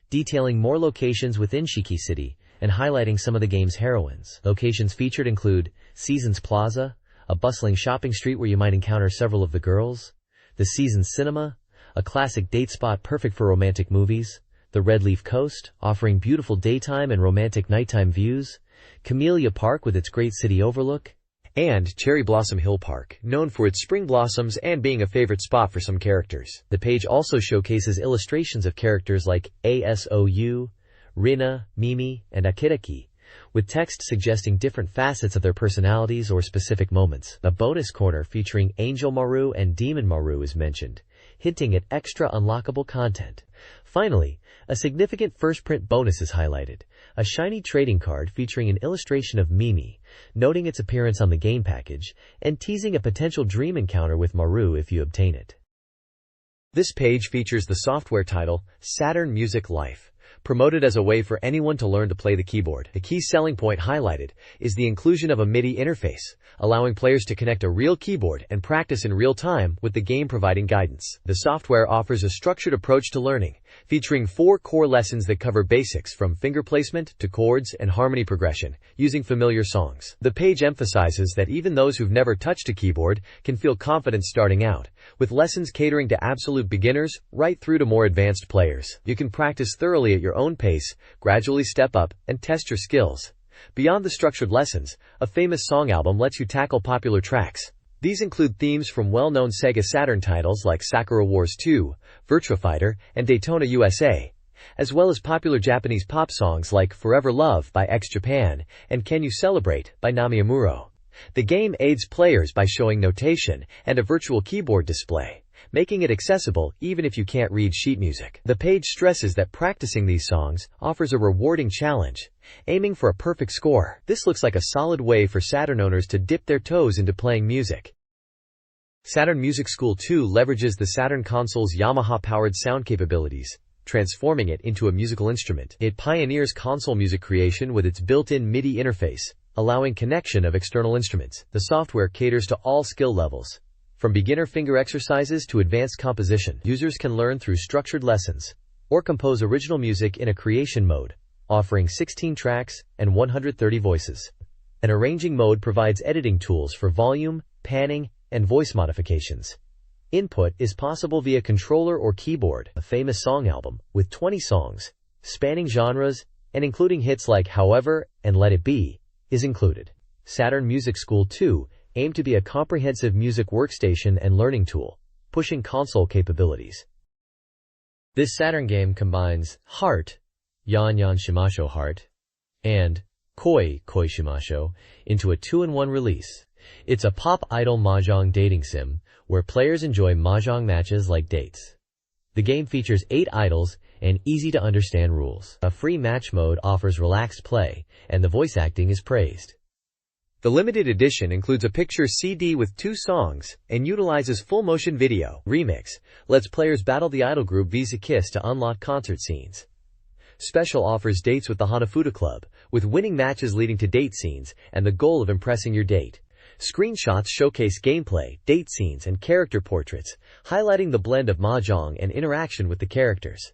detailing more locations within Shiki City and highlighting some of the game's heroines. Locations featured include Seasons Plaza, a bustling shopping street where you might encounter several of the girls; the Seasons Cinema, a classic date spot perfect for romantic movies; the Red Leaf Coast, offering beautiful daytime and romantic nighttime views; Camellia Park with its great city overlook; and Cherry Blossom Hill Park, known for its spring blossoms and being a favorite spot for some characters. The page also showcases illustrations of characters like ASOU, Rina, Mimi, and Akiraki, with text suggesting different facets of their personalities or specific moments. A bonus corner featuring Angel Maru and Demon Maru is mentioned, hinting at extra unlockable content. Finally, a significant first print bonus is highlighted, a shiny trading card featuring an illustration of Mimi, noting its appearance on the game package, and teasing a potential dream encounter with Maru if you obtain it. This page features the software title, Saturn Music Life, promoted as a way for anyone to learn to play the keyboard. The key selling point highlighted is the inclusion of a MIDI interface, allowing players to connect a real keyboard and practice in real time, with the game providing guidance. The software offers a structured approach to learning, featuring 4 core lessons that cover basics from finger placement to chords and harmony progression, using familiar songs. The page emphasizes that even those who've never touched a keyboard can feel confident starting out, with lessons catering to absolute beginners right through to more advanced players. You can practice thoroughly at your own pace, gradually step up, and test your skills. Beyond the structured lessons, a famous song album lets you tackle popular tracks. These include themes from well-known SEGA Saturn titles like Sakura Wars 2, Virtua Fighter, and Daytona USA, as well as popular Japanese pop songs like Forever Love by X Japan and Can You Celebrate by Nami Amuro. The game aids players by showing notation and a virtual keyboard display, making it accessible even if you can't read sheet music. The page stresses that practicing these songs offers a rewarding challenge, aiming for a perfect score. This looks like a solid way for Saturn owners to dip their toes into playing music. Saturn Music School 2 leverages the Saturn console's Yamaha-powered sound capabilities, transforming it into a musical instrument. It pioneers console music creation with its built-in MIDI interface, allowing connection of external instruments. The software caters to all skill levels, from beginner finger exercises to advanced composition. Users can learn through structured lessons, or compose original music in a creation mode, offering 16 tracks and 130 voices. An arranging mode provides editing tools for volume, panning, and voice modifications. Input is possible via controller or keyboard. A famous song album, with 20 songs, spanning genres, and including hits like However and Let It Be, is included. Saturn Music School 2 aimed to be a comprehensive music workstation and learning tool, pushing console capabilities. This Saturn game combines Heart, Yan Yan Shimasho Heart, and Koi Koi Shimasho into a 2-in-1 release. It's a pop idol mahjong dating sim, where players enjoy mahjong matches like dates. The game features 8 idols, and easy-to-understand rules. A free match mode offers relaxed play, and the voice acting is praised. The limited edition includes a picture CD with 2 songs and utilizes full-motion video. Remix lets players battle the idol group Visa Kiss to unlock concert scenes. Special offers dates with the Hanafuda Club, with winning matches leading to date scenes and the goal of impressing your date. Screenshots showcase gameplay, date scenes, and character portraits, highlighting the blend of mahjong and interaction with the characters.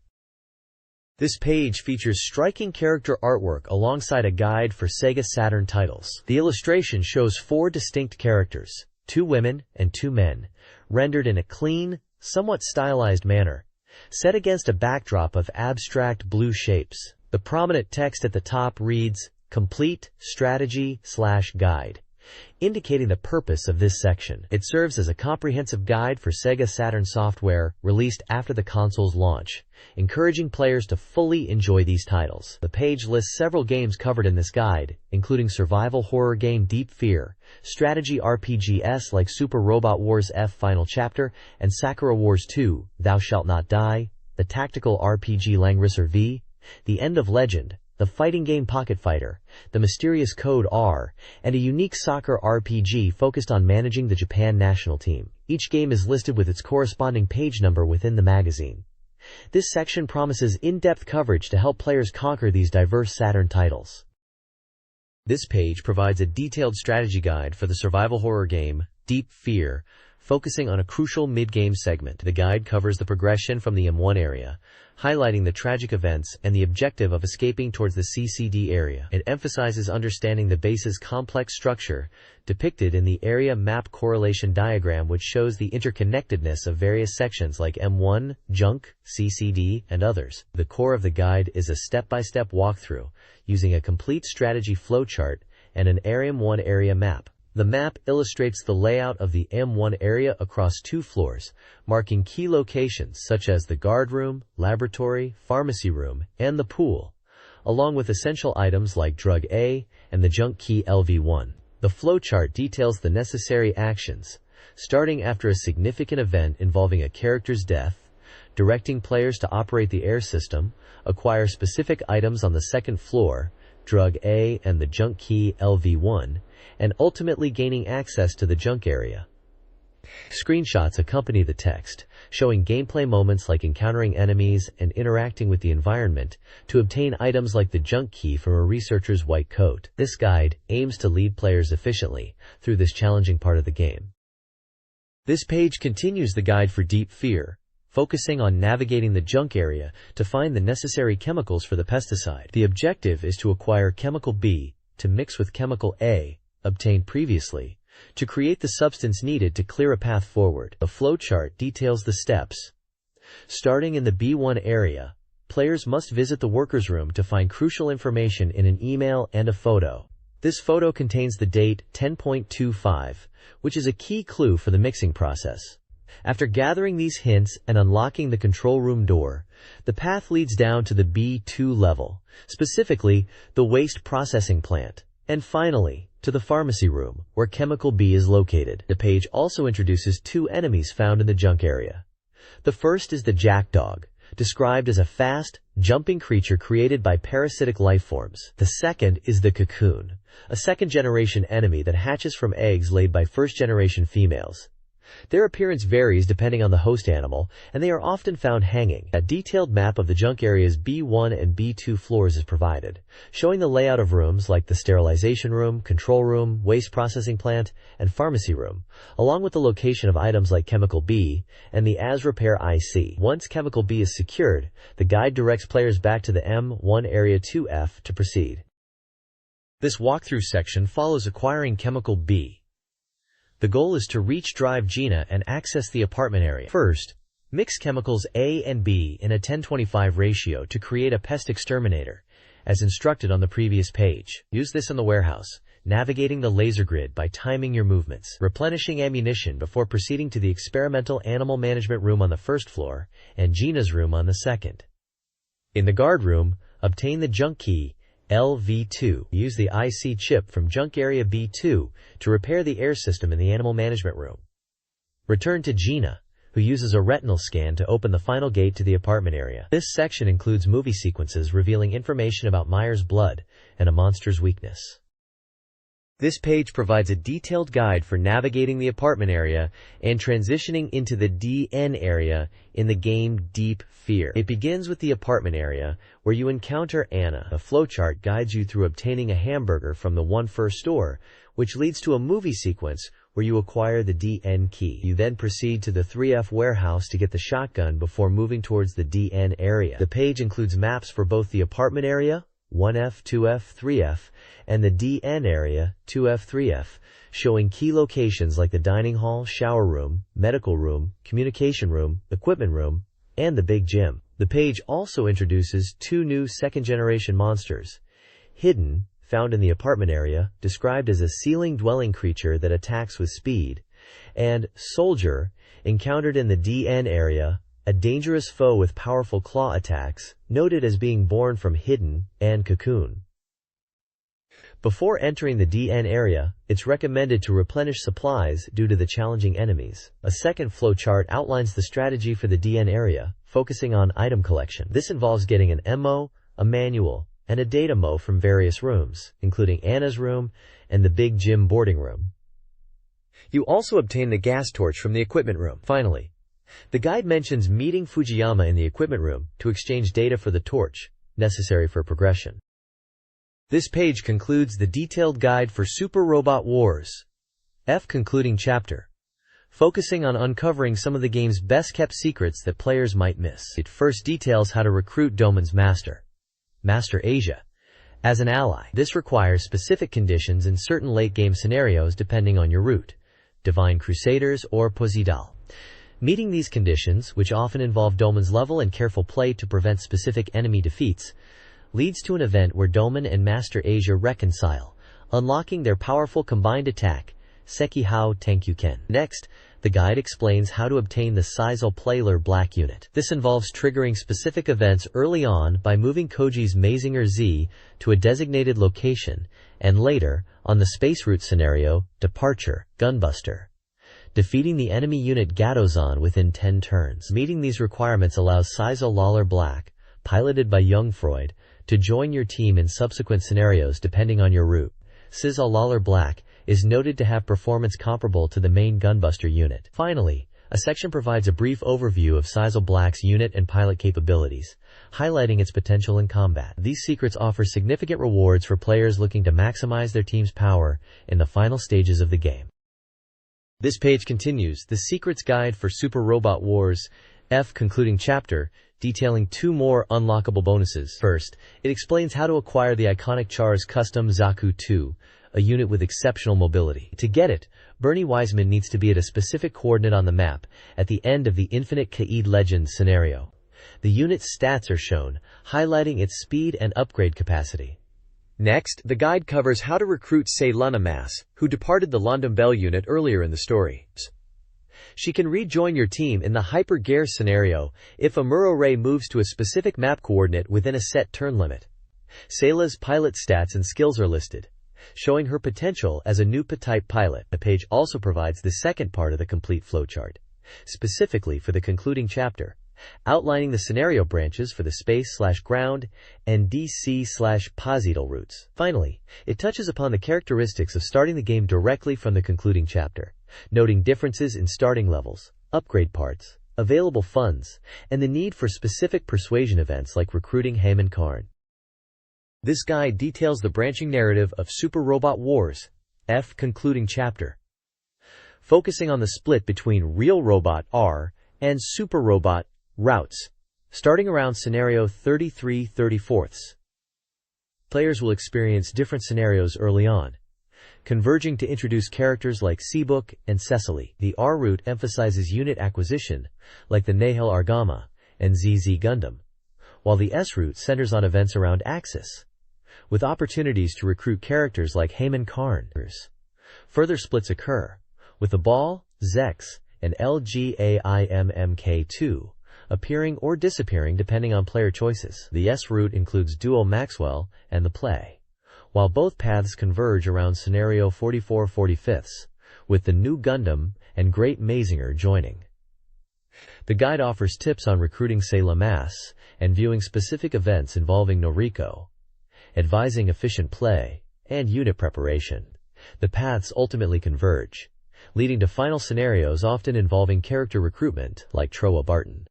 This page features striking character artwork alongside a guide for SEGA Saturn titles. The illustration shows 4 distinct characters, 2 women and 2 men, rendered in a clean, somewhat stylized manner, set against a backdrop of abstract blue shapes. The prominent text at the top reads, "Complete Strategy/Guide," indicating the purpose of this section. It serves as a comprehensive guide for SEGA Saturn software released after the console's launch, encouraging players to fully enjoy these titles. The page lists several games covered in this guide, including survival horror game Deep Fear, strategy RPGs like Super Robot Wars F Final Chapter and Sakura Wars 2, Thou Shalt Not Die, the tactical RPG Langrisser V, The End of Legend, the fighting game Pocket Fighter, the mysterious Code R, and a unique soccer RPG focused on managing the Japan national team. Each game is listed with its corresponding page number within the magazine. This section promises in-depth coverage to help players conquer these diverse Saturn titles. This page provides a detailed strategy guide for the survival horror game Deep Fear, focusing on a crucial mid-game segment. The guide covers the progression from the M1 area, highlighting the tragic events and the objective of escaping towards the CCD area. It emphasizes understanding the base's complex structure, depicted in the area map correlation diagram, which shows the interconnectedness of various sections like M1, Junk, CCD, and others. The core of the guide is a step-by-step walkthrough, using a complete strategy flowchart and an M1 area map. The map illustrates the layout of the M1 area across 2 floors, marking key locations such as the guard room, laboratory, pharmacy room, and the pool, along with essential items like Drug A and the junk key LV1. The flowchart details the necessary actions, starting after a significant event involving a character's death, directing players to operate the air system, acquire specific items on the 2nd floor, Drug A and the junk key LV1, and ultimately gaining access to the junk area. Screenshots accompany the text, showing gameplay moments like encountering enemies and interacting with the environment to obtain items like the junk key from a researcher's white coat. This guide aims to lead players efficiently through this challenging part of the game. This page continues the guide for Deep Fear, focusing on navigating the junk area to find the necessary chemicals for the pesticide. The objective is to acquire chemical B to mix with chemical A, obtained previously, to create the substance needed to clear a path forward. The flowchart details the steps. Starting in the B1 area, players must visit the workers' room to find crucial information in an email and a photo. This photo contains the date 10.25, which is a key clue for the mixing process. After gathering these hints and unlocking the control room door, the path leads down to the B2 level, specifically the waste processing plant, and finally, to the pharmacy room, where chemical B is located. The page also introduces 2 enemies found in the junk area. The first is the jackdog, described as a fast, jumping creature created by parasitic life forms. The second is the cocoon, a second-generation enemy that hatches from eggs laid by first-generation females. Their appearance varies depending on the host animal, and they are often found hanging. A detailed map of the junk area's B1 and B2 floors is provided, showing the layout of rooms like the sterilization room, control room, waste processing plant, and pharmacy room, along with the location of items like chemical B and the AS repair IC. Once chemical B is secured, the guide directs players back to the M1 area 2F to proceed. This walkthrough section follows acquiring chemical B. The goal is to reach Drive Gina and access the apartment area. First, mix chemicals A and B in a 10:25 ratio to create a pest exterminator, as instructed on the previous page. Use this in the warehouse, navigating the laser grid by timing your movements, replenishing ammunition before proceeding to the experimental animal management room on the 1st floor and Gina's room on the 2nd. In the guard room, obtain the junk key LV2. Use the IC chip from junk area B2 to repair the air system in the animal management room. Return to Gina, who uses a retinal scan to open the final gate to the apartment area. This section includes movie sequences revealing information about Myers' blood and a monster's weakness. This page provides a detailed guide for navigating the apartment area and transitioning into the DN area in the game Deep Fear. It begins with the apartment area, where you encounter Anna. A flowchart guides you through obtaining a hamburger from the One First store, which leads to a movie sequence where you acquire the DN key. You then proceed to the 3F warehouse to get the shotgun before moving towards the DN area. The page includes maps for both the apartment area, 1F, 2F, 3F, and the DN area, 2F, 3F, showing key locations like the dining hall, shower room, medical room, communication room, equipment room, and the big gym. The page also introduces 2 new second-generation monsters. Hidden, found in the apartment area, described as a ceiling-dwelling creature that attacks with speed, and Soldier, encountered in the DN area, a dangerous foe with powerful claw attacks, noted as being born from Hidden and Cocoon. Before entering the DN area, it's recommended to replenish supplies due to the challenging enemies. A second flowchart outlines the strategy for the DN area, focusing on item collection. This involves getting an MO, a manual, and a data mo from various rooms, including Anna's room and the big gym boarding room. You also obtain the gas torch from the equipment room. Finally, the guide mentions meeting Fujiyama in the equipment room to exchange data for the torch, necessary for progression. This page concludes the detailed guide for Super Robot Wars F concluding chapter, focusing on uncovering some of the game's best-kept secrets that players might miss. It first details how to recruit Doman's Master Asia, as an ally. This requires specific conditions in certain late-game scenarios depending on your route, Divine Crusaders or Posidal. Meeting these conditions, which often involve Doman's level and careful play to prevent specific enemy defeats, leads to an event where Doman and Master Asia reconcile, unlocking their powerful combined attack, Sekihao Tenkyuken. Next, the guide explains how to obtain the Sizal Playler Black unit. This involves triggering specific events early on by moving Koji's Mazinger Z to a designated location, and later, on the space route scenario, Departure, Gunbuster, defeating the enemy unit Gatozan within 10 turns. Meeting these requirements allows Sizal Lawler Black, piloted by Young Freud, to join your team in subsequent scenarios depending on your route. Sizal Lawler Black is noted to have performance comparable to the main Gunbuster unit. Finally, a section provides a brief overview of Sizal Black's unit and pilot capabilities, highlighting its potential in combat. These secrets offer significant rewards for players looking to maximize their team's power in the final stages of the game. This page continues the Secrets Guide for Super Robot Wars F concluding chapter, detailing 2 more unlockable bonuses. First, it explains how to acquire the iconic Char's Custom Zaku 2, a unit with exceptional mobility. To get it, Bernie Wiseman needs to be at a specific coordinate on the map at the end of the Infinite Kaid Legends scenario. The unit's stats are shown, highlighting its speed and upgrade capacity. Next, the guide covers how to recruit Sei Lunamas, who departed the London Bell unit earlier in the story. She can rejoin your team in the Hyper Gear scenario if Amuro Ray moves to a specific map coordinate within a set turn limit. Seila's pilot stats and skills are listed, showing her potential as a Nupa-type pilot. The page also provides the second part of the complete flowchart, specifically for the concluding chapter, outlining the scenario branches for the space/ground and DC/Posidal routes. Finally, it touches upon the characteristics of starting the game directly from the concluding chapter, noting differences in starting levels, upgrade parts, available funds, and the need for specific persuasion events like recruiting Haman Karn. This guide details the branching narrative of Super Robot Wars F concluding chapter, focusing on the split between Real Robot R and Super Robot routes, starting around scenario 33/34. Players will experience different scenarios early on, converging to introduce characters like Seabook and Cecily. The R route emphasizes unit acquisition, like the Nahel Argama and ZZ Gundam, while the S route centers on events around Axis, with opportunities to recruit characters like Haman Karn. Further splits occur, with the Ball, Zex, and LGAIMMK2 appearing or disappearing depending on player choices. The S route includes Duo Maxwell and the Play, while both paths converge around scenario 44/45, with the new Gundam and Great Mazinger joining. The guide offers tips on recruiting Sailor Mass and viewing specific events involving Noriko, advising efficient play and unit preparation. The paths ultimately converge, leading to final scenarios often involving character recruitment, like Trowa Barton.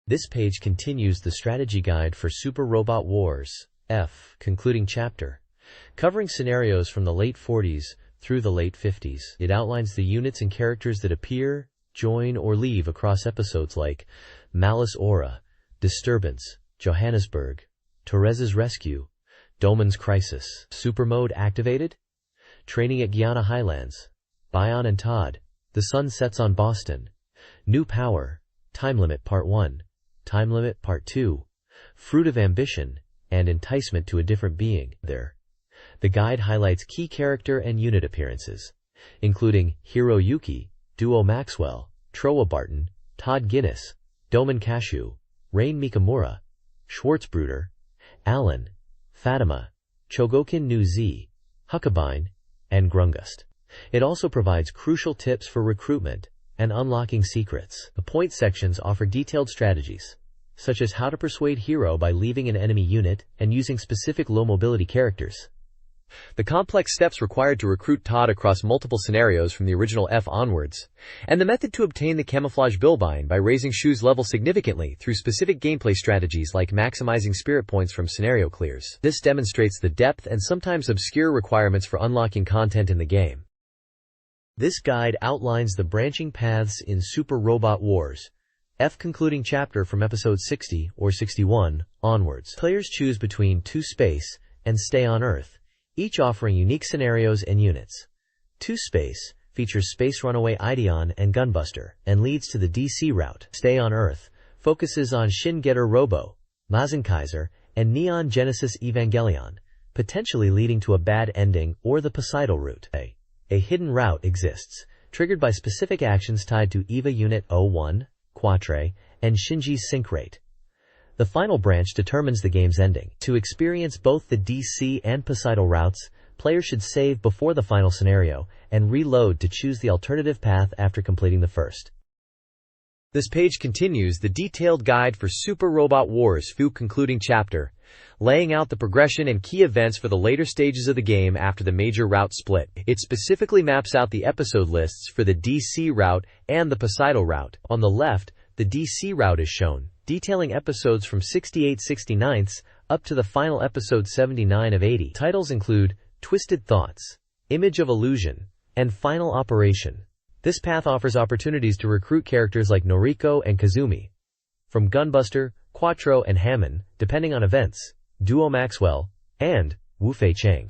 This page continues the strategy guide for Super Robot Wars F, concluding chapter, covering scenarios from the late 40s through the late 50s. It outlines the units and characters that appear, join, or leave across episodes like Malice Aura, Disturbance, Johannesburg, Torres's Rescue, Dolman's Crisis, Super Mode activated, Training at Guyana Highlands, Bion and Todd, The Sun Sets on Boston, New Power, Time Limit Part 1, Time Limit Part 2, Fruit of Ambition, and Enticement to a Different Being. The guide highlights key character and unit appearances, including Hiro Yuki, Duo Maxwell, Trowa Barton, Todd Guinness, Doman Cashew, Rain Mikamura, Schwarzbrüder, Alan, Fatima, Chogokin Nu Z, Huckabine, and Grungust. It also provides crucial tips for recruitment and unlocking secrets. The point sections offer detailed strategies, such as how to persuade Hiro by leaving an enemy unit and using specific low-mobility characters. The complex steps required to recruit Todd across multiple scenarios from the original F onwards, and the method to obtain the camouflage Bilbine by raising Shu's level significantly through specific gameplay strategies like maximizing spirit points from scenario clears. This demonstrates the depth and sometimes obscure requirements for unlocking content in the game. This guide outlines the branching paths in Super Robot Wars F, concluding chapter from episode 60 or 61 onwards. Players choose between 2 Space and Stay on Earth, each offering unique scenarios and units. 2 Space features Space Runaway Ideon and Gunbuster and leads to the DC route. Stay on Earth focuses on Shin Getter Robo, Mazinkaiser, and Neon Genesis Evangelion, potentially leading to a bad ending or the Poseidon route. A hidden route exists, triggered by specific actions tied to EVA Unit 01, Quatre, and Shinji's sync rate. The final branch determines the game's ending. To experience both the DC and Poseidon routes, players should save before the final scenario and reload to choose the alternative path after completing the first. This page continues the detailed guide for Super Robot Wars Fu, concluding chapter, laying out the progression and key events for the later stages of the game after the major route split. It specifically maps out the episode lists for the DC route and the Poseidon route. On the left, the DC route is shown, detailing episodes from 68/69 up to the final episode 79 of 80. Titles include Twisted Thoughts, Image of Illusion, and Final Operation. This path offers opportunities to recruit characters like Noriko and Kazumi, from Gunbuster, Quattro, and Hammond, depending on events, Duo Maxwell, and Wu Fei Cheng.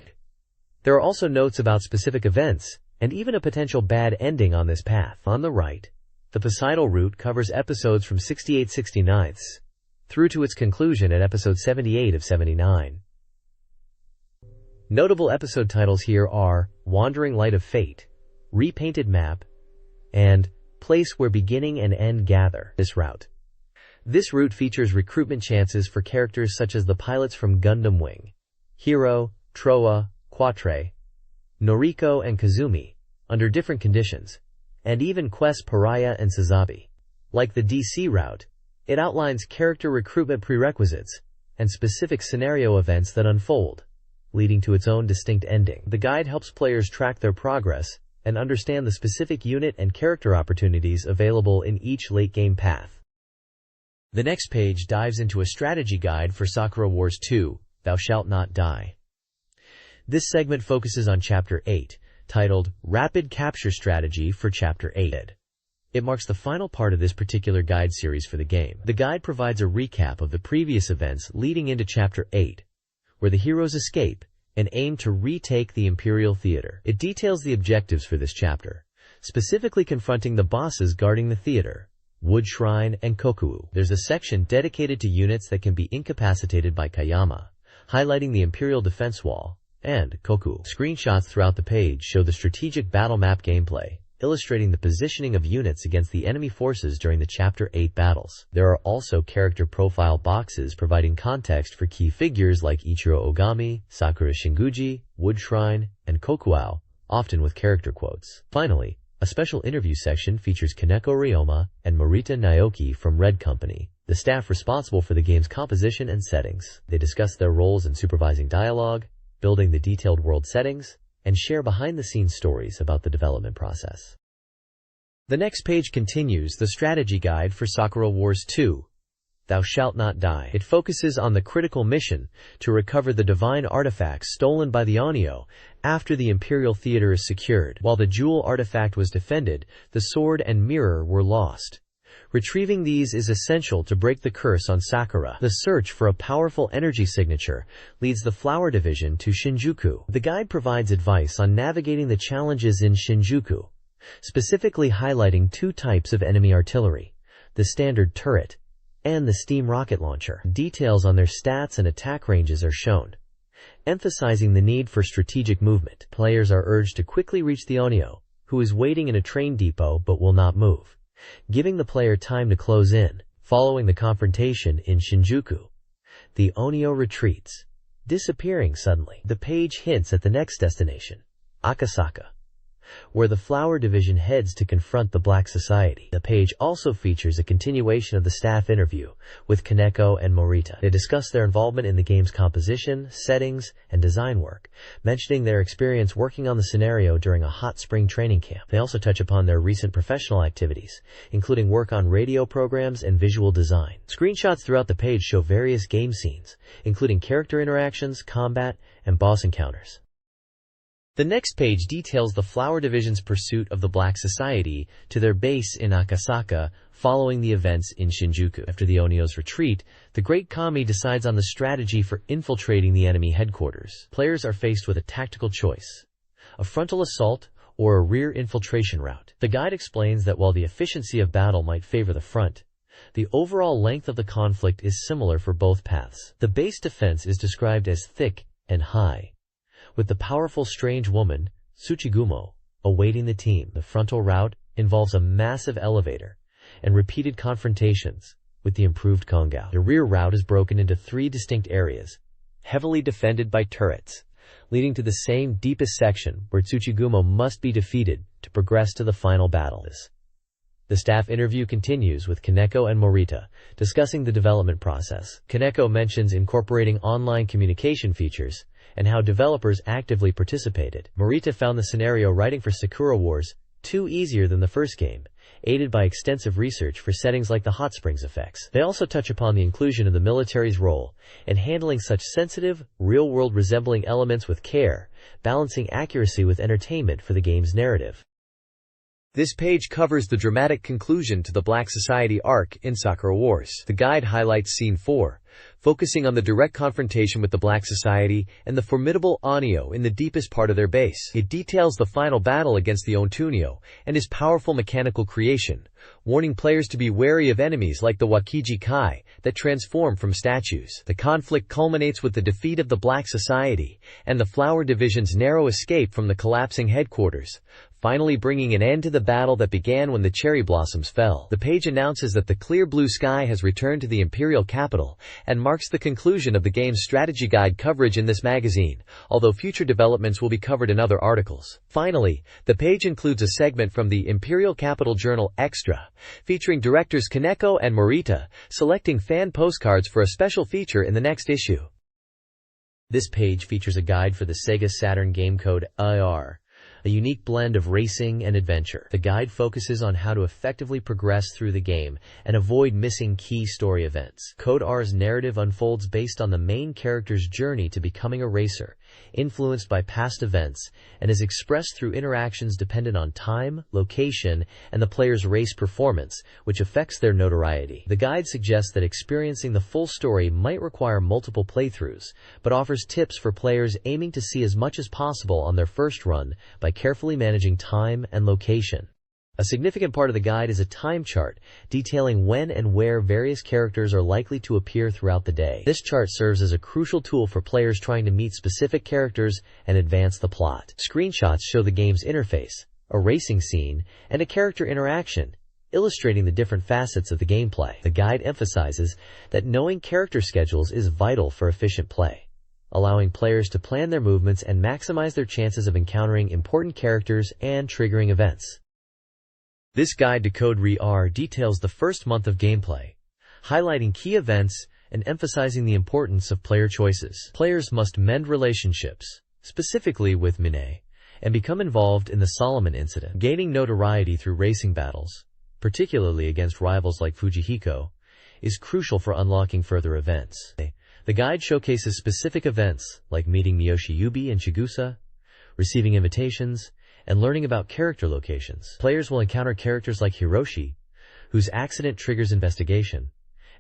There are also notes about specific events, and even a potential bad ending on this path. On the right, the Poseidon route covers episodes from 68/69 through to its conclusion at episode 78 of 79. Notable episode titles here are Wandering Light of Fate, Repainted Map, and Place Where Beginning and End Gather. This route features recruitment chances for characters such as the pilots from Gundam Wing, Hiro, Trowa, Quatre, Noriko, and Kazumi, under different conditions, and even Quest Pariah and Sazabi. Like the DC route, it outlines character recruitment prerequisites and specific scenario events that unfold, leading to its own distinct ending. The guide helps players track their progress and understand the specific unit and character opportunities available in each late-game path. The next page dives into a strategy guide for Sakura Wars 2, Thou Shalt Not Die. This segment focuses on Chapter 8, titled Rapid Capture Strategy for Chapter 8. It marks the final part of this particular guide series for the game. The guide provides a recap of the previous events leading into Chapter 8, where the heroes escape and aim to retake the Imperial Theater. It details the objectives for this chapter, specifically confronting the bosses guarding the theater, Wood Shrine and Kokuo. There's a section dedicated to units that can be incapacitated by Kayama, highlighting the Imperial Defense Wall and Kokuo. Screenshots throughout the page show the strategic battle map gameplay, illustrating the positioning of units against the enemy forces during the Chapter 8 battles. There are also character profile boxes providing context for key figures like Ichiro Ogami, Sakura Shinguji, Wood Shrine, and Kokuo, often with character quotes. Finally, A special interview section features Kaneko Ryoma and Morita Naoki from Red Company, the staff responsible for the game's composition and settings. They discuss their roles in supervising dialogue, building the detailed world settings, and share behind-the-scenes stories about the development process. The next page continues the strategy guide for Sakura Wars 2, Thou Shalt Not Die. It focuses on the critical mission to recover the divine artifacts stolen by the Onyo after the Imperial Theater is secured. While the jewel artifact was defended, the sword and mirror were lost. Retrieving these is essential to break the curse on Sakura. The search for a powerful energy signature leads the Flower Division to Shinjuku. The guide provides advice on navigating the challenges in Shinjuku, specifically highlighting two types of enemy artillery, the standard turret and the steam rocket launcher. Details on their stats and attack ranges are shown, emphasizing the need for strategic movement. Players are urged to quickly reach the Onyo, who is waiting in a train depot but will not move, giving the player time to close in. Following the confrontation in Shinjuku, the Onyo retreats, disappearing suddenly. The page hints at the next destination, Akasaka, where the Flower Division heads to confront the Black Society. The page also features a continuation of the staff interview with Kaneko and Morita. They discuss their involvement in the game's composition, settings, and design work, mentioning their experience working on the scenario during a hot spring training camp. They also touch upon their recent professional activities, including work on radio programs and visual design. Screenshots throughout the page show various game scenes, including character interactions, combat, and boss encounters. The next page details the Flower Division's pursuit of the Black Society to their base in Akasaka following the events in Shinjuku. After the Onyo's retreat, the Great Kami decides on the strategy for infiltrating the enemy headquarters. Players are faced with a tactical choice: a frontal assault or a rear infiltration route. The guide explains that while the efficiency of battle might favor the front, the overall length of the conflict is similar for both paths. The base defense is described as thick and high, with the powerful strange woman, Tsuchigumo, awaiting the team. The frontal route involves a massive elevator and repeated confrontations with the improved Kongao. The rear route is broken into three distinct areas, heavily defended by turrets, leading to the same deepest section where Tsuchigumo must be defeated to progress to the final battle. The staff interview continues with Kaneko and Morita, discussing the development process. Kaneko mentions incorporating online communication features and how developers actively participated. Morita found the scenario writing for Sakura Wars 2 easier than the first game, aided by extensive research for settings like the hot springs effects. They also touch upon the inclusion of the military's role in handling such sensitive, real-world resembling elements with care, balancing accuracy with entertainment for the game's narrative. This page covers the dramatic conclusion to the Black Society arc in Sakura Wars. The guide highlights Scene 4, focusing on the direct confrontation with the Black Society and the formidable Onyo in the deepest part of their base. It details the final battle against the Ontunyo and his powerful mechanical creation, warning players to be wary of enemies like the Wakiji Kai that transform from statues. The conflict culminates with the defeat of the Black Society and the Flower Division's narrow escape from the collapsing headquarters, finally bringing an end to the battle that began when the cherry blossoms fell. The page announces that the clear blue sky has returned to the Imperial capital and marks the conclusion of the game's strategy guide coverage in this magazine, although future developments will be covered in other articles. Finally, the page includes a segment from the Imperial Capital Journal Extra, featuring directors Kaneko and Morita selecting fan postcards for a special feature in the next issue. This page features a guide for the SEGA Saturn game code IR, a unique blend of racing and adventure. The guide focuses on how to effectively progress through the game and avoid missing key story events. Code R's narrative unfolds based on the main character's journey to becoming a racer, influenced by past events, and is expressed through interactions dependent on time, location, and the player's race performance, which affects their notoriety. The guide suggests that experiencing the full story might require multiple playthroughs, but offers tips for players aiming to see as much as possible on their first run by carefully managing time and location. A significant part of the guide is a time chart detailing when and where various characters are likely to appear throughout the day. This chart serves as a crucial tool for players trying to meet specific characters and advance the plot. Screenshots show the game's interface, a racing scene, and a character interaction, illustrating the different facets of the gameplay. The guide emphasizes that knowing character schedules is vital for efficient play, allowing players to plan their movements and maximize their chances of encountering important characters and triggering events. This guide to Code Re-R details the first month of gameplay, highlighting key events and emphasizing the importance of player choices. Players must mend relationships, specifically with Mine, and become involved in the Solomon incident. Gaining notoriety through racing battles, particularly against rivals like Fujihiko, is crucial for unlocking further events. The guide showcases specific events like meeting Miyoshi Yubi and Chigusa, receiving invitations, and learning about character locations. Players will encounter characters like Hiroshi, whose accident triggers investigation,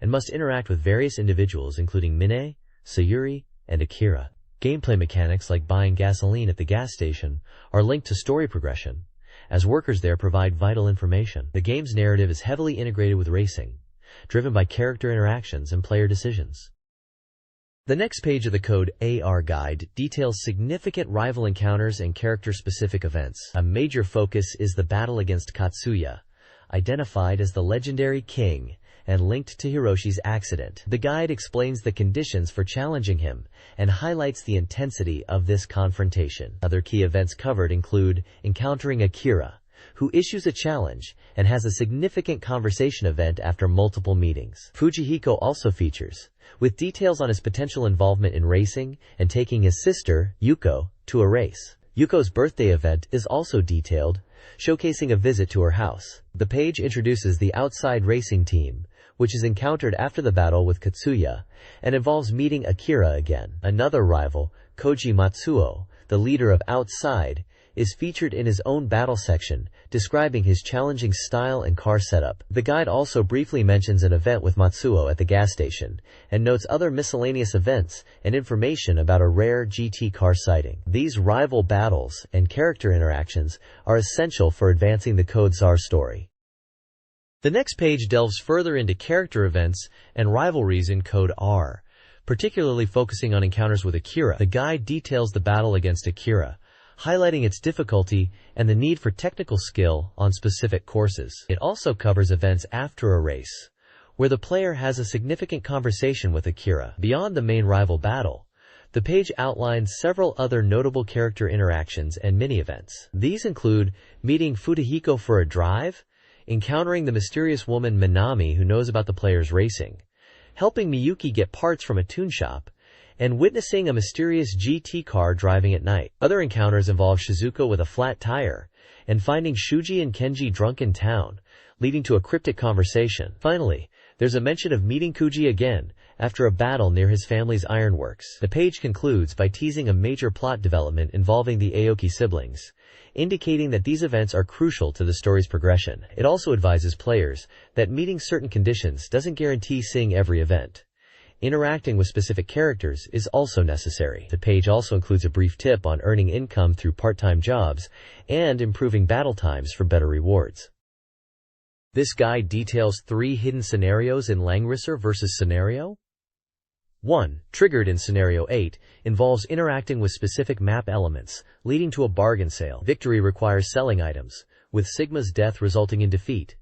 and must interact with various individuals including Mine, Sayuri, and Akira. Gameplay mechanics like buying gasoline at the gas station are linked to story progression, as workers there provide vital information. The game's narrative is heavily integrated with racing, driven by character interactions and player decisions. The next page of the Code AR guide details significant rival encounters and character-specific events. A major focus is the battle against Katsuya, identified as the legendary king and linked to Hiroshi's accident. The guide explains the conditions for challenging him and highlights the intensity of this confrontation. Other key events covered include encountering Akira, who issues a challenge and has a significant conversation event after multiple meetings. Fujihiko also features, with details on his potential involvement in racing and taking his sister, Yuko, to a race. Yuko's birthday event is also detailed, showcasing a visit to her house. The page introduces the outside racing team, which is encountered after the battle with Katsuya, and involves meeting Akira again. Another rival, Koji Matsuo, the leader of Outside, is featured in his own battle section, describing his challenging style and car setup. The guide also briefly mentions an event with Matsuo at the gas station, and notes other miscellaneous events and information about a rare GT car sighting. These rival battles and character interactions are essential for advancing the Code SAR story. The next page delves further into character events and rivalries in Code R, particularly focusing on encounters with Akira. The guide details the battle against Akira, highlighting its difficulty and the need for technical skill on specific courses. It also covers events after a race, where the player has a significant conversation with Akira. Beyond the main rival battle, the page outlines several other notable character interactions and mini-events. These include meeting Fujihiko for a drive, encountering the mysterious woman Minami who knows about the player's racing, helping Miyuki get parts from a tune shop, and witnessing a mysterious GT car driving at night. Other encounters involve Shizuko with a flat tire, and finding Shuji and Kenji drunk in town, leading to a cryptic conversation. Finally, there's a mention of meeting Kuji again, after a battle near his family's ironworks. The page concludes by teasing a major plot development involving the Aoki siblings, indicating that these events are crucial to the story's progression. It also advises players that meeting certain conditions doesn't guarantee seeing every event. Interacting with specific characters is also necessary. The page also includes a brief tip on earning income through part-time jobs and improving battle times for better rewards. This guide details 3 hidden scenarios in Langrisser vs. Scenario. 1. Triggered in Scenario 8, involves interacting with specific map elements, leading to a bargain sale. Victory requires selling items, with Sigma's death resulting in defeat.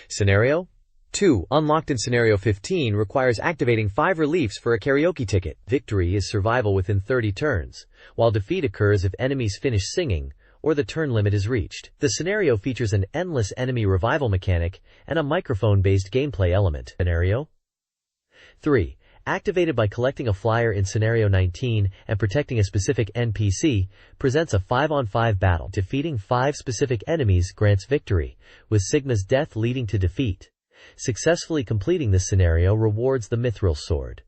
Scenario 2. Unlocked in Scenario 15 requires activating 5 reliefs for a karaoke ticket. Victory is survival within 30 turns, while defeat occurs if enemies finish singing or the turn limit is reached. The scenario features an endless enemy revival mechanic and a microphone-based gameplay element. Scenario 3. Activated by collecting a flyer in Scenario 19 and protecting a specific NPC, presents a 5-on-5 battle. Defeating 5 specific enemies grants victory, with Sigma's death leading to defeat. Successfully completing this scenario rewards the Mithril Sword.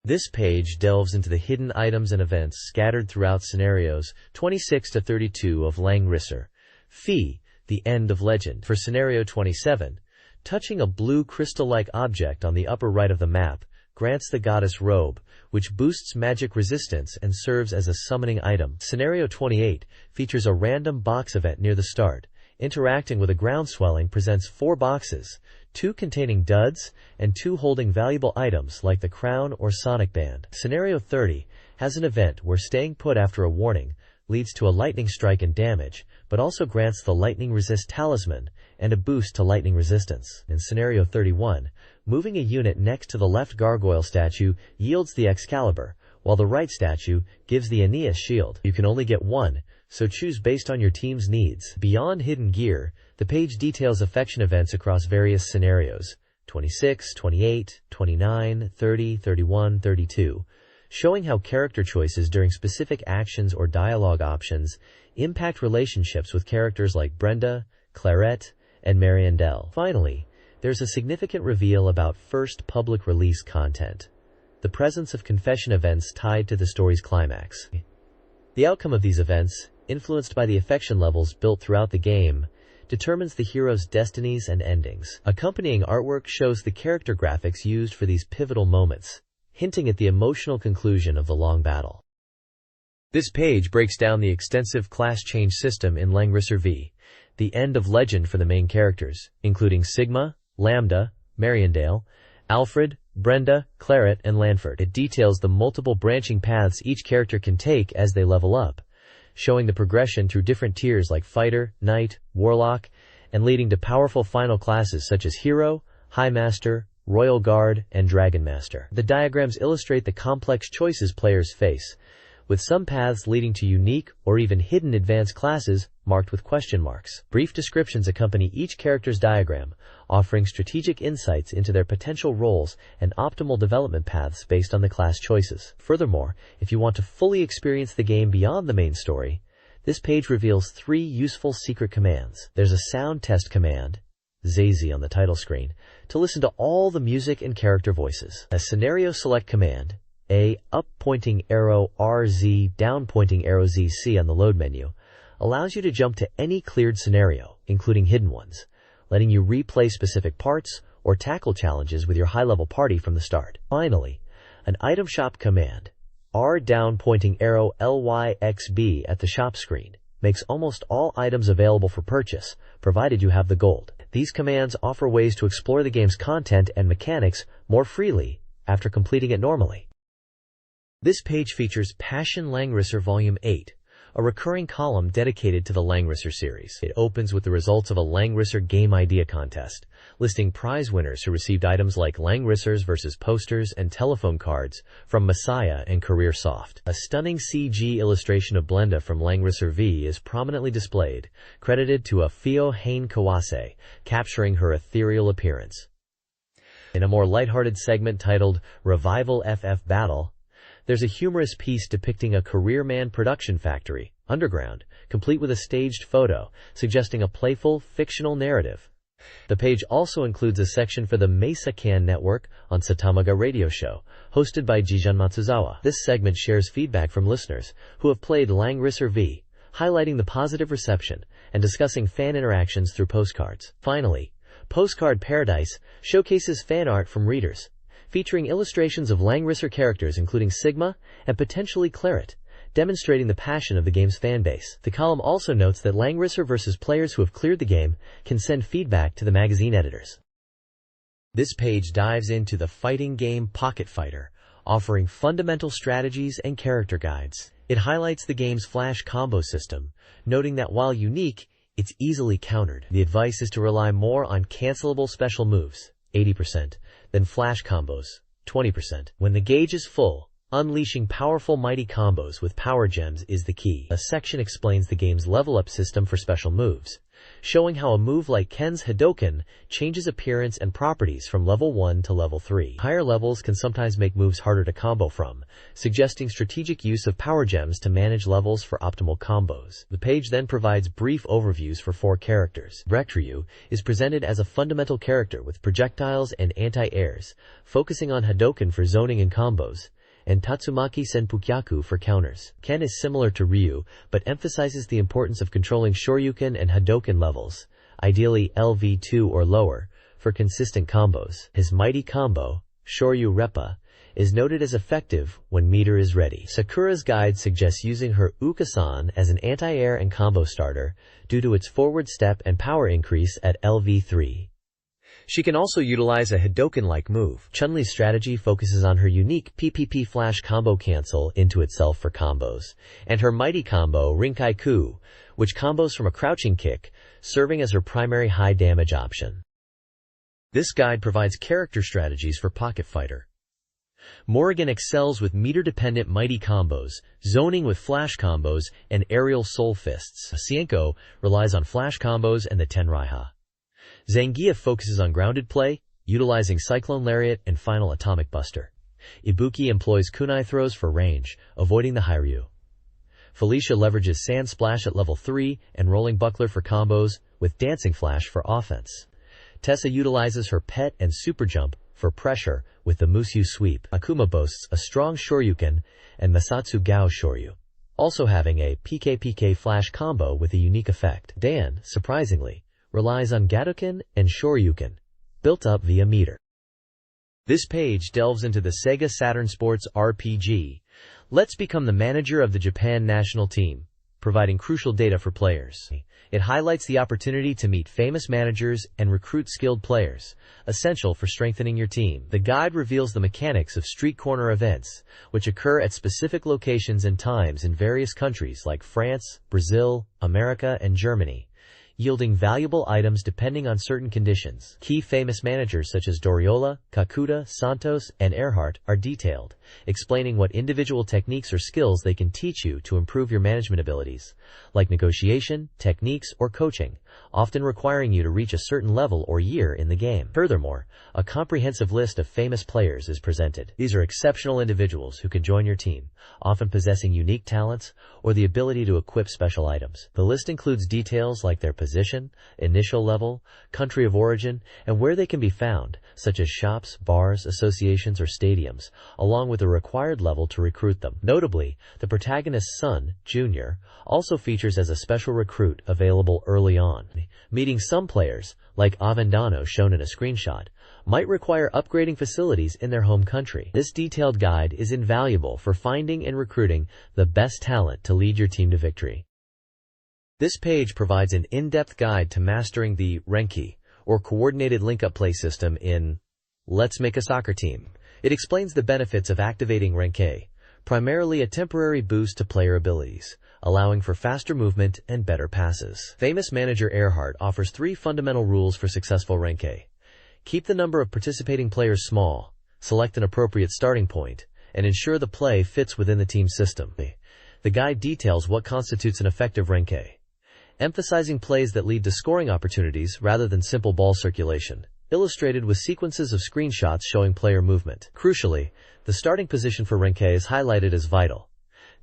This page delves into the hidden items and events scattered throughout scenarios 26 to 32 of Langrisser. Fee, the End of Legend. For Scenario 27, touching a blue crystal-like object on the upper right of the map grants the Goddess Robe, which boosts magic resistance and serves as a summoning item. Scenario 28 features a random box event near the start. Interacting with a ground swelling presents 4 boxes, 2 containing duds and 2 holding valuable items like the crown or sonic band. Scenario 30 has an event where staying put after a warning leads to a lightning strike and damage, but also grants the lightning resist talisman and a boost to lightning resistance. In Scenario 31, moving a unit next to the left gargoyle statue yields the Excalibur, while the right statue gives the Aeneas shield. You can only get one, so choose based on your team's needs. Beyond hidden gear, the page details affection events across various scenarios, 26, 28, 29, 30, 31, 32, showing how character choices during specific actions or dialogue options impact relationships with characters like Brenda, Claret, and Mariandel. Finally, there's a significant reveal about first public release content, the presence of confession events tied to the story's climax. The outcome of these events, influenced by the affection levels built throughout the game, determines the hero's destinies and endings. Accompanying artwork shows the character graphics used for these pivotal moments, hinting at the emotional conclusion of the long battle. This page breaks down the extensive class change system in Langrisser V, the end of legend for the main characters, including Sigma, Lambda, Mariandale, Alfred, Brenda, Claret, and Lanford. It details the multiple branching paths each character can take as they level up, showing the progression through different tiers like Fighter, Knight, Warlock, and leading to powerful final classes such as Hero, High Master, Royal Guard, and Dragon Master. The diagrams illustrate the complex choices players face, with some paths leading to unique or even hidden advanced classes marked with question marks. Brief descriptions accompany each character's diagram, offering strategic insights into their potential roles and optimal development paths based on the class choices. Furthermore, if you want to fully experience the game beyond the main story, this page reveals 3 useful secret commands. There's a sound test command, Zazie on the title screen, to listen to all the music and character voices. A scenario select command, A up pointing arrow RZ down pointing arrow ZC on the load menu, allows you to jump to any cleared scenario, including hidden ones, letting you replay specific parts or tackle challenges with your high-level party from the start. Finally, an item shop command, R down pointing arrow LYXB at the shop screen, makes almost all items available for purchase, provided you have the gold. These commands offer ways to explore the game's content and mechanics more freely after completing it normally. This page features Passion Langrisser Volume 8, a recurring column dedicated to the Langrisser series. It opens with the results of a Langrisser Game Idea Contest, listing prize winners who received items like Langrissers vs. posters and telephone cards from Messiah and CareerSoft. A stunning CG illustration of Blenda from Langrisser V is prominently displayed, credited to Afio Hain Kawase, capturing her ethereal appearance. In a more lighthearted segment titled Revival FF Battle, there's a humorous piece depicting a Careerman production factory, underground, complete with a staged photo, suggesting a playful, fictional narrative. The page also includes a section for the Mesa-Can network on Satamaga Radio Show, hosted by Jijan Matsuzawa. This segment shares feedback from listeners who have played Langrisser V, highlighting the positive reception and discussing fan interactions through postcards. Finally, Postcard Paradise showcases fan art from readers, featuring illustrations of Langrisser characters including Sigma and potentially Claret, demonstrating the passion of the game's fanbase. The column also notes that Langrisser vs. players who have cleared the game can send feedback to the magazine editors. This page dives into the fighting game Pocket Fighter, offering fundamental strategies and character guides. It highlights the game's flash combo system, noting that while unique, it's easily countered. The advice is to rely more on cancelable special moves, 80%, than flash combos, 20%. When the gauge is full, unleashing powerful mighty combos with power gems is the key. A section explains the game's level-up system for special moves, showing how a move like Ken's Hadoken changes appearance and properties from level 1 to level 3. Higher levels can sometimes make moves harder to combo from, suggesting strategic use of power gems to manage levels for optimal combos. The page then provides brief overviews for 4 characters. Rectryu is presented as a fundamental character with projectiles and anti-airs, focusing on Hadoken for zoning and combos, and Tatsumaki Senpukyaku for counters. Ken is similar to Ryu, but emphasizes the importance of controlling Shoryuken and Hadoken levels, ideally LV2 or lower, for consistent combos. His mighty combo, Shoryu Reppa, is noted as effective when meter is ready. Sakura's guide suggests using her Ukasan as an anti-air and combo starter due to its forward step and power increase at LV3. She can also utilize a Hadoken-like move. Chun-Li's strategy focuses on her unique PPP flash combo cancel into itself for combos, and her mighty combo Rinkai-Ku, which combos from a crouching kick, serving as her primary high damage option. This guide provides character strategies for Pocket Fighter. Morrigan excels with meter-dependent mighty combos, zoning with flash combos, and aerial soul fists. Cienko relies on flash combos and the Tenraiha. Zangief focuses on grounded play, utilizing Cyclone Lariat and Final Atomic Buster. Ibuki employs kunai throws for range, avoiding the Hairyu. Felicia leverages Sand Splash at level 3 and Rolling Buckler for combos, with Dancing Flash for offense. Tessa utilizes her Pet and Super Jump for pressure with the Musyu Sweep. Akuma boasts a strong Shoryuken and Masatsu Gao Shoryu, also having a PK Flash combo with a unique effect. Dan, surprisingly, relies on Gadoken and Shoryuken, built up via meter. This page delves into the SEGA Saturn Sports RPG. Let's become the manager of the Japan national team, providing crucial data for players. It highlights the opportunity to meet famous managers and recruit skilled players, essential for strengthening your team. The guide reveals the mechanics of street corner events, which occur at specific locations and times in various countries like France, Brazil, America, and Germany, yielding valuable items depending on certain conditions. Key famous managers such as Doriola, Kakuta, Santos, and Earhart are detailed, explaining what individual techniques or skills they can teach you to improve your management abilities, like negotiation, techniques, or coaching, often requiring you to reach a certain level or year in the game. Furthermore, a comprehensive list of famous players is presented. These are exceptional individuals who can join your team, often possessing unique talents or the ability to equip special items. The list includes details like their position, initial level, country of origin, and where they can be found, such as shops, bars, associations, or stadiums, along with a required level to recruit them. Notably, the protagonist's son, Junior, also features as a special recruit available early on. Meeting some players, like Avendano shown in a screenshot, might require upgrading facilities in their home country. This detailed guide is invaluable for finding and recruiting the best talent to lead your team to victory. This page provides an in-depth guide to mastering the Renki, or Coordinated Link-Up Play system in Let's Make a Soccer Team. It explains the benefits of activating Renki, primarily a temporary boost to player abilities, allowing for faster movement and better passes. Famous manager Earhart offers 3 fundamental rules for successful Renki. Keep the number of participating players small, select an appropriate starting point, and ensure the play fits within the team system. The guide details what constitutes an effective Renki, emphasizing plays that lead to scoring opportunities rather than simple ball circulation, illustrated with sequences of screenshots showing player movement. Crucially, the starting position for Renki is highlighted as vital.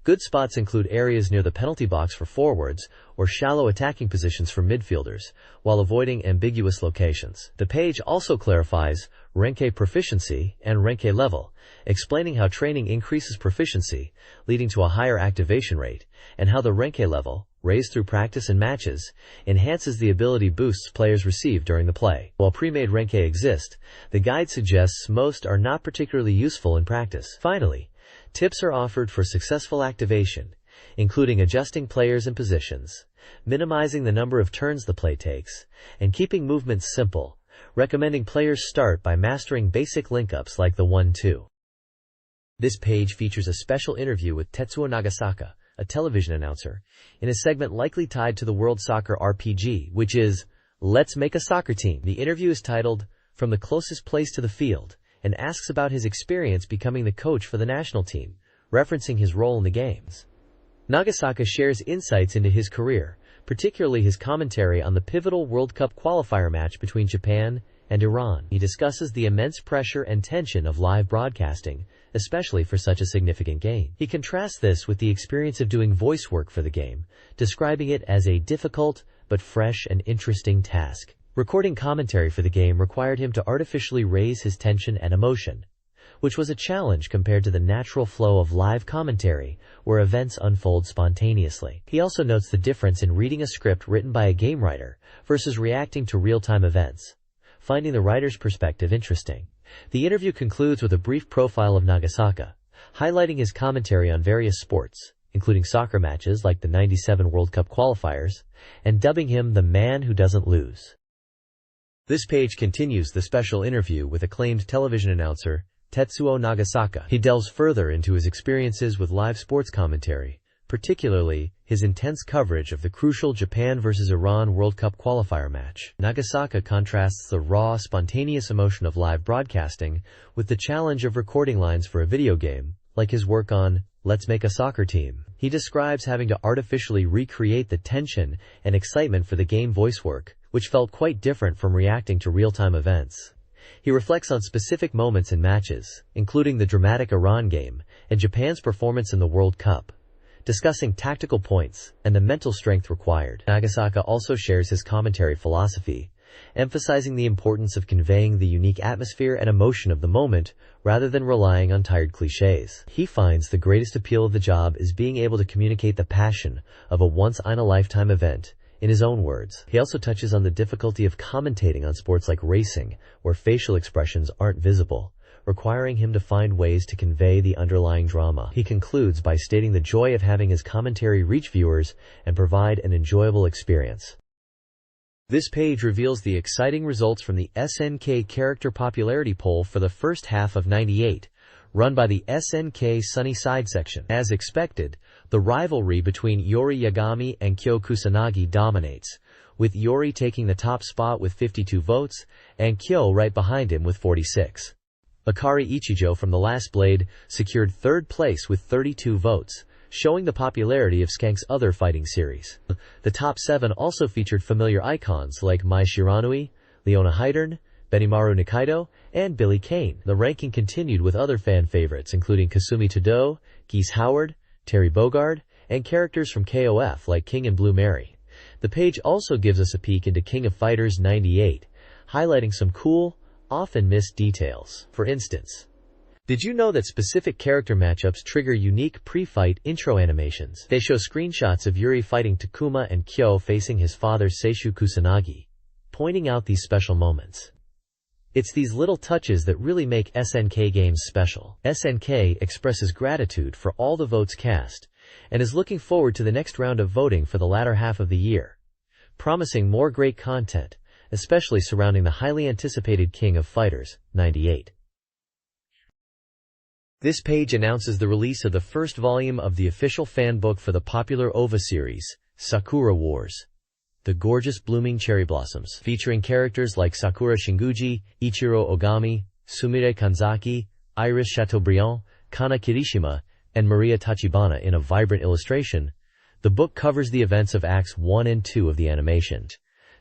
Good spots include areas near the penalty box for forwards or shallow attacking positions for midfielders, while avoiding ambiguous locations. The page also clarifies Renki proficiency and Renki level, explaining how training increases proficiency, leading to a higher activation rate, and how the Renki level, raised through practice and matches, enhances the ability boosts players receive during the play. While pre-made Renki exist, the guide suggests most are not particularly useful in practice. Finally, tips are offered for successful activation, including adjusting players and positions, minimizing the number of turns the play takes, and keeping movements simple, recommending players start by mastering basic link-ups like the 1-2. This page features a special interview with Tetsuo Nagasaka, a television announcer, in a segment likely tied to the World Soccer RPG, which is Let's Make a Soccer Team. The interview is titled From the Closest Place to the Field, and asks about his experience becoming the coach for the national team, referencing his role in the games. Nagasaka shares insights into his career, particularly his commentary on the pivotal World Cup qualifier match between Japan and Iran. He discusses the immense pressure and tension of live broadcasting, especially for such a significant game. He contrasts this with the experience of doing voice work for the game, describing it as a difficult but fresh and interesting task. Recording commentary for the game required him to artificially raise his tension and emotion, which was a challenge compared to the natural flow of live commentary, where events unfold spontaneously. He also notes the difference in reading a script written by a game writer versus reacting to real-time events, finding the writer's perspective interesting. The interview concludes with a brief profile of Nagasaka, highlighting his commentary on various sports, including soccer matches like the '97 World Cup qualifiers, and dubbing him the man who doesn't lose. This page continues the special interview with acclaimed television announcer Tetsuo Nagasaka. He delves further into his experiences with live sports commentary, particularly his intense coverage of the crucial Japan vs Iran World Cup qualifier match. Nagasaka contrasts the raw, spontaneous emotion of live broadcasting with the challenge of recording lines for a video game, like his work on Let's Make a Soccer Team. He describes having to artificially recreate the tension and excitement for the game voice work, which felt quite different from reacting to real-time events. He reflects on specific moments in matches, including the dramatic Iran game and Japan's performance in the World Cup, discussing tactical points and the mental strength required. Nagasaka also shares his commentary philosophy, emphasizing the importance of conveying the unique atmosphere and emotion of the moment rather than relying on tired cliches. He finds the greatest appeal of the job is being able to communicate the passion of a once-in-a-lifetime event in his own words. He also touches on the difficulty of commentating on sports like racing, where facial expressions aren't visible, requiring him to find ways to convey the underlying drama. He concludes by stating the joy of having his commentary reach viewers and provide an enjoyable experience. This page reveals the exciting results from the SNK Character Popularity Poll for the first half of '98, run by the SNK Sunny Side section. As expected, the rivalry between Yori Yagami and Kyo Kusanagi dominates, with Yori taking the top spot with 52 votes, and Kyo right behind him with 46. Akari Ichijo from The Last Blade secured third place with 32 votes, showing the popularity of Skank's other fighting series. The top 7 also featured familiar icons like Mai Shiranui, Leona Heidern, Benimaru Nikaido, and Billy Kane. The ranking continued with other fan favorites including Kasumi Tado, Geese Howard, Terry Bogard, and characters from KOF like King and Blue Mary. The page also gives us a peek into King of Fighters '98, highlighting some cool, often missed details. For instance, did you know that specific character matchups trigger unique pre-fight intro animations? They show screenshots of Yuri fighting Takuma and Kyo facing his father Seishu Kusanagi, pointing out these special moments. It's these little touches that really make SNK games special. SNK expresses gratitude for all the votes cast, and is looking forward to the next round of voting for the latter half of the year, promising more great content, especially surrounding the highly anticipated King of Fighters '98. This page announces the release of the first volume of the official fan book for the popular OVA series, Sakura Wars, The Gorgeous Blooming Cherry Blossoms, featuring characters like Sakura Shinguji, Ichiro Ogami, Sumire Kanzaki, Iris Chateaubriand, Kana Kirishima, and Maria Tachibana in a vibrant illustration. The book covers the events of Acts 1 and 2 of the animation.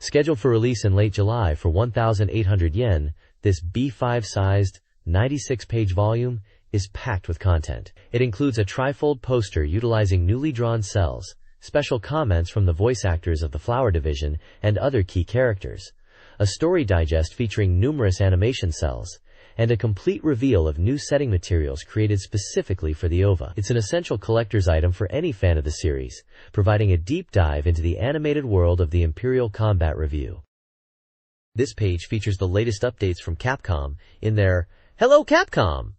Scheduled for release in late July for 1,800 yen, this B5-sized, 96-page volume is packed with content. It includes a trifold poster utilizing newly drawn cells, special comments from the voice actors of the Flower Division and other key characters, a story digest featuring numerous animation cells, and a complete reveal of new setting materials created specifically for the OVA. It's an essential collector's item for any fan of the series, providing a deep dive into the animated world of the Imperial Combat Review. This page features the latest updates from Capcom in their Hello Capcom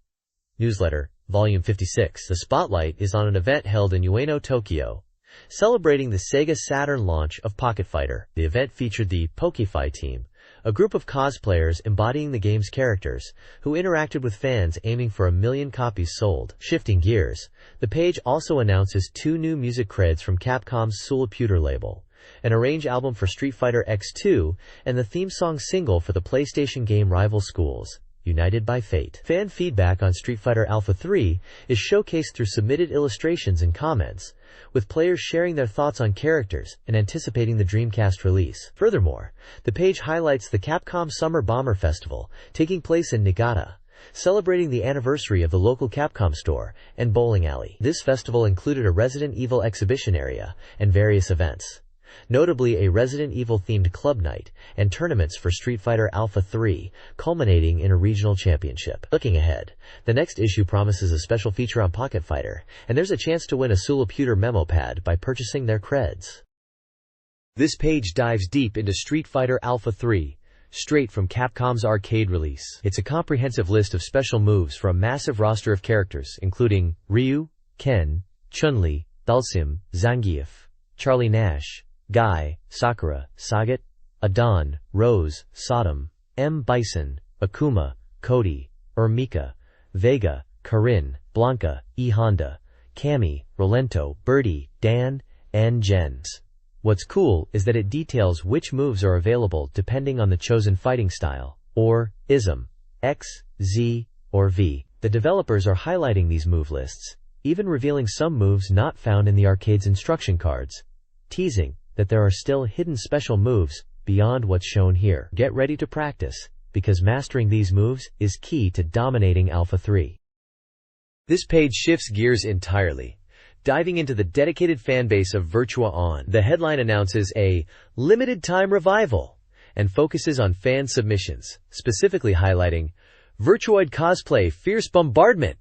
newsletter, Volume 56. The spotlight is on an event held in Ueno, Tokyo, celebrating the SEGA Saturn launch of Pocket Fighter. The event featured the Pokefy team, a group of cosplayers embodying the game's characters, who interacted with fans aiming for 1 million copies sold. Shifting gears, the page also announces 2 new music creds from Capcom's Sulaputer label, an arrange album for Street Fighter X2, and the theme song single for the PlayStation game Rival Schools, United by Fate. Fan feedback on Street Fighter Alpha 3 is showcased through submitted illustrations and comments, with players sharing their thoughts on characters and anticipating the Dreamcast release. Furthermore, the page highlights the Capcom Summer Bomber Festival taking place in Niigata, celebrating the anniversary of the local Capcom store and bowling alley. This festival included a Resident Evil exhibition area and various events, notably a Resident Evil-themed club night and tournaments for Street Fighter Alpha 3, culminating in a regional championship. Looking ahead, the next issue promises a special feature on Pocket Fighter, and there's a chance to win a Sulaputer memo pad by purchasing their creds. This page dives deep into Street Fighter Alpha 3, straight from Capcom's arcade release. It's a comprehensive list of special moves for a massive roster of characters, including Ryu, Ken, Chun-Li, Dhalsim, Zangief, Charlie Nash, Guy, Sakura, Sagat, Adon, Rose, Sodom, M. Bison, Akuma, Cody, Mika, Vega, Karin, Blanca, E. Honda, Cami, Rolento, Birdie, Dan, and Jens. What's cool is that it details which moves are available depending on the chosen fighting style, or ism, X, Z, or V. The developers are highlighting these move lists, even revealing some moves not found in the arcade's instruction cards, teasing that there are still hidden special moves beyond what's shown here. Get ready to practice, because mastering these moves is key to dominating Alpha 3. This page shifts gears entirely, diving into the dedicated fanbase of Virtua On. The headline announces a limited-time revival and focuses on fan submissions, specifically highlighting Virtuoid cosplay fierce bombardment.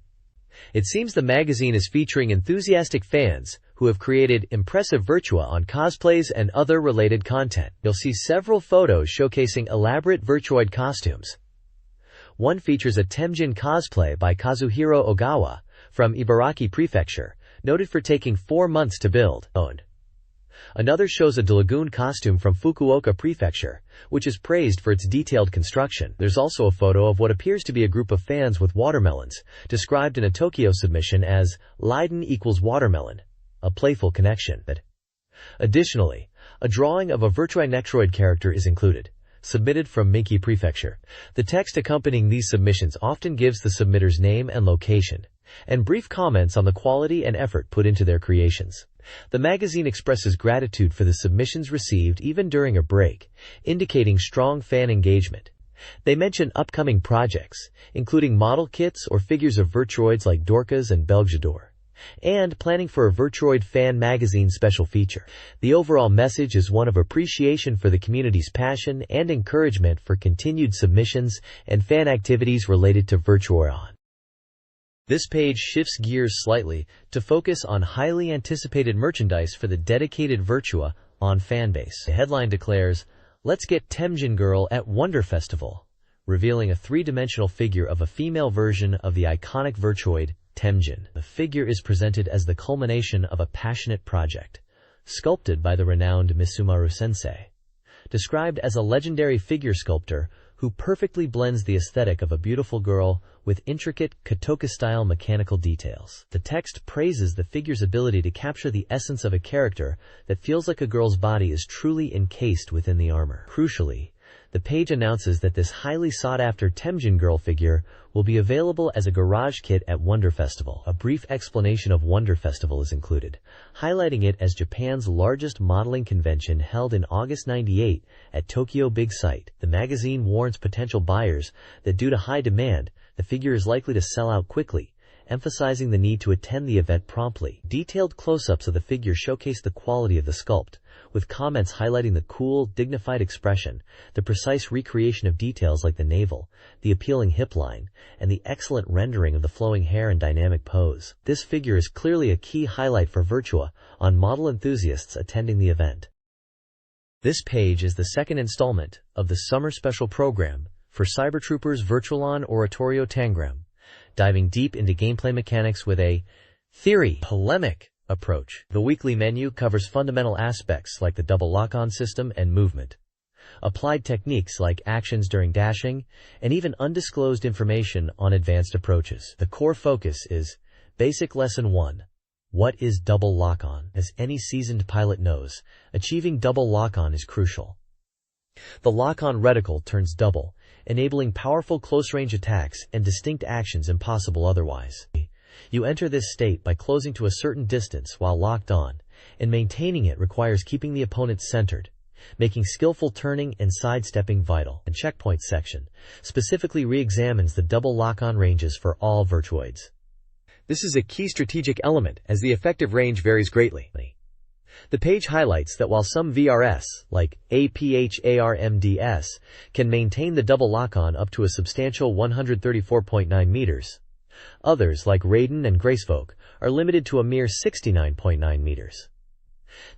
It seems the magazine is featuring enthusiastic fans who have created impressive Virtua On cosplays and other related content. You'll see several photos showcasing elaborate Virtuoid costumes. One features a Temjin cosplay by Kazuhiro Ogawa from Ibaraki Prefecture, noted for taking 4 months to build. Another shows a Lagoon costume from Fukuoka Prefecture, which is praised for its detailed construction. There's also a photo of what appears to be a group of fans with watermelons, described in a Tokyo submission as Leiden equals watermelon, a playful connection. Additionally, a drawing of a Virtuoid Nectroid character is included, submitted from Minki Prefecture. The text accompanying these submissions often gives the submitter's name and location, and brief comments on the quality and effort put into their creations. The magazine expresses gratitude for the submissions received even during a break, indicating strong fan engagement. They mention upcoming projects, including model kits or figures of Virtuoids like Dorcas and Belgiador, and planning for a Virtuoid fan magazine special feature. The overall message is one of appreciation for the community's passion and encouragement for continued submissions and fan activities related to Virtua On. This page shifts gears slightly to focus on highly anticipated merchandise for the dedicated Virtua On fanbase. The headline declares, "Let's get Temjin Girl at Wonder Festival," revealing a 3-dimensional figure of a female version of the iconic Virtuoid, Temjin. The figure is presented as the culmination of a passionate project, sculpted by the renowned Misumaru Sensei. Described as a legendary figure sculptor who perfectly blends the aesthetic of a beautiful girl with intricate Kotoka-style mechanical details. The text praises the figure's ability to capture the essence of a character that feels like a girl's body is truly encased within the armor. Crucially, the page announces that this highly sought-after Temjin Girl figure will be available as a garage kit at Wonder Festival. A brief explanation of Wonder Festival is included, highlighting it as Japan's largest modeling convention held in August '98 at Tokyo Big Sight. The magazine warns potential buyers that due to high demand, the figure is likely to sell out quickly, emphasizing the need to attend the event promptly. Detailed close-ups of the figure showcase the quality of the sculpt, with comments highlighting the cool, dignified expression, the precise recreation of details like the navel, the appealing hip line, and the excellent rendering of the flowing hair and dynamic pose. This figure is clearly a key highlight for Virtua On model enthusiasts attending the event. This page is the second installment of the Summer Special Program for Cybertroopers Virtualon Oratorio Tangram, diving deep into gameplay mechanics with a theory-polemic approach. The weekly menu covers fundamental aspects like the double lock-on system and movement, applied techniques like actions during dashing, and even undisclosed information on advanced approaches. The core focus is Basic Lesson 1. What is double lock-on? As any seasoned pilot knows, achieving double lock-on is crucial. The lock-on reticle turns double, enabling powerful close-range attacks and distinct actions impossible otherwise. You enter this state by closing to a certain distance while locked on, and maintaining it requires keeping the opponent centered, making skillful turning and sidestepping vital. The checkpoint section specifically re-examines the double lock-on ranges for all Virtuoids. This is a key strategic element as the effective range varies greatly. The page highlights that while some VRS, like APHARMDS, can maintain the double lock-on up to a substantial 134.9 meters, others, like Raiden and Gracefolk, are limited to a mere 69.9 meters.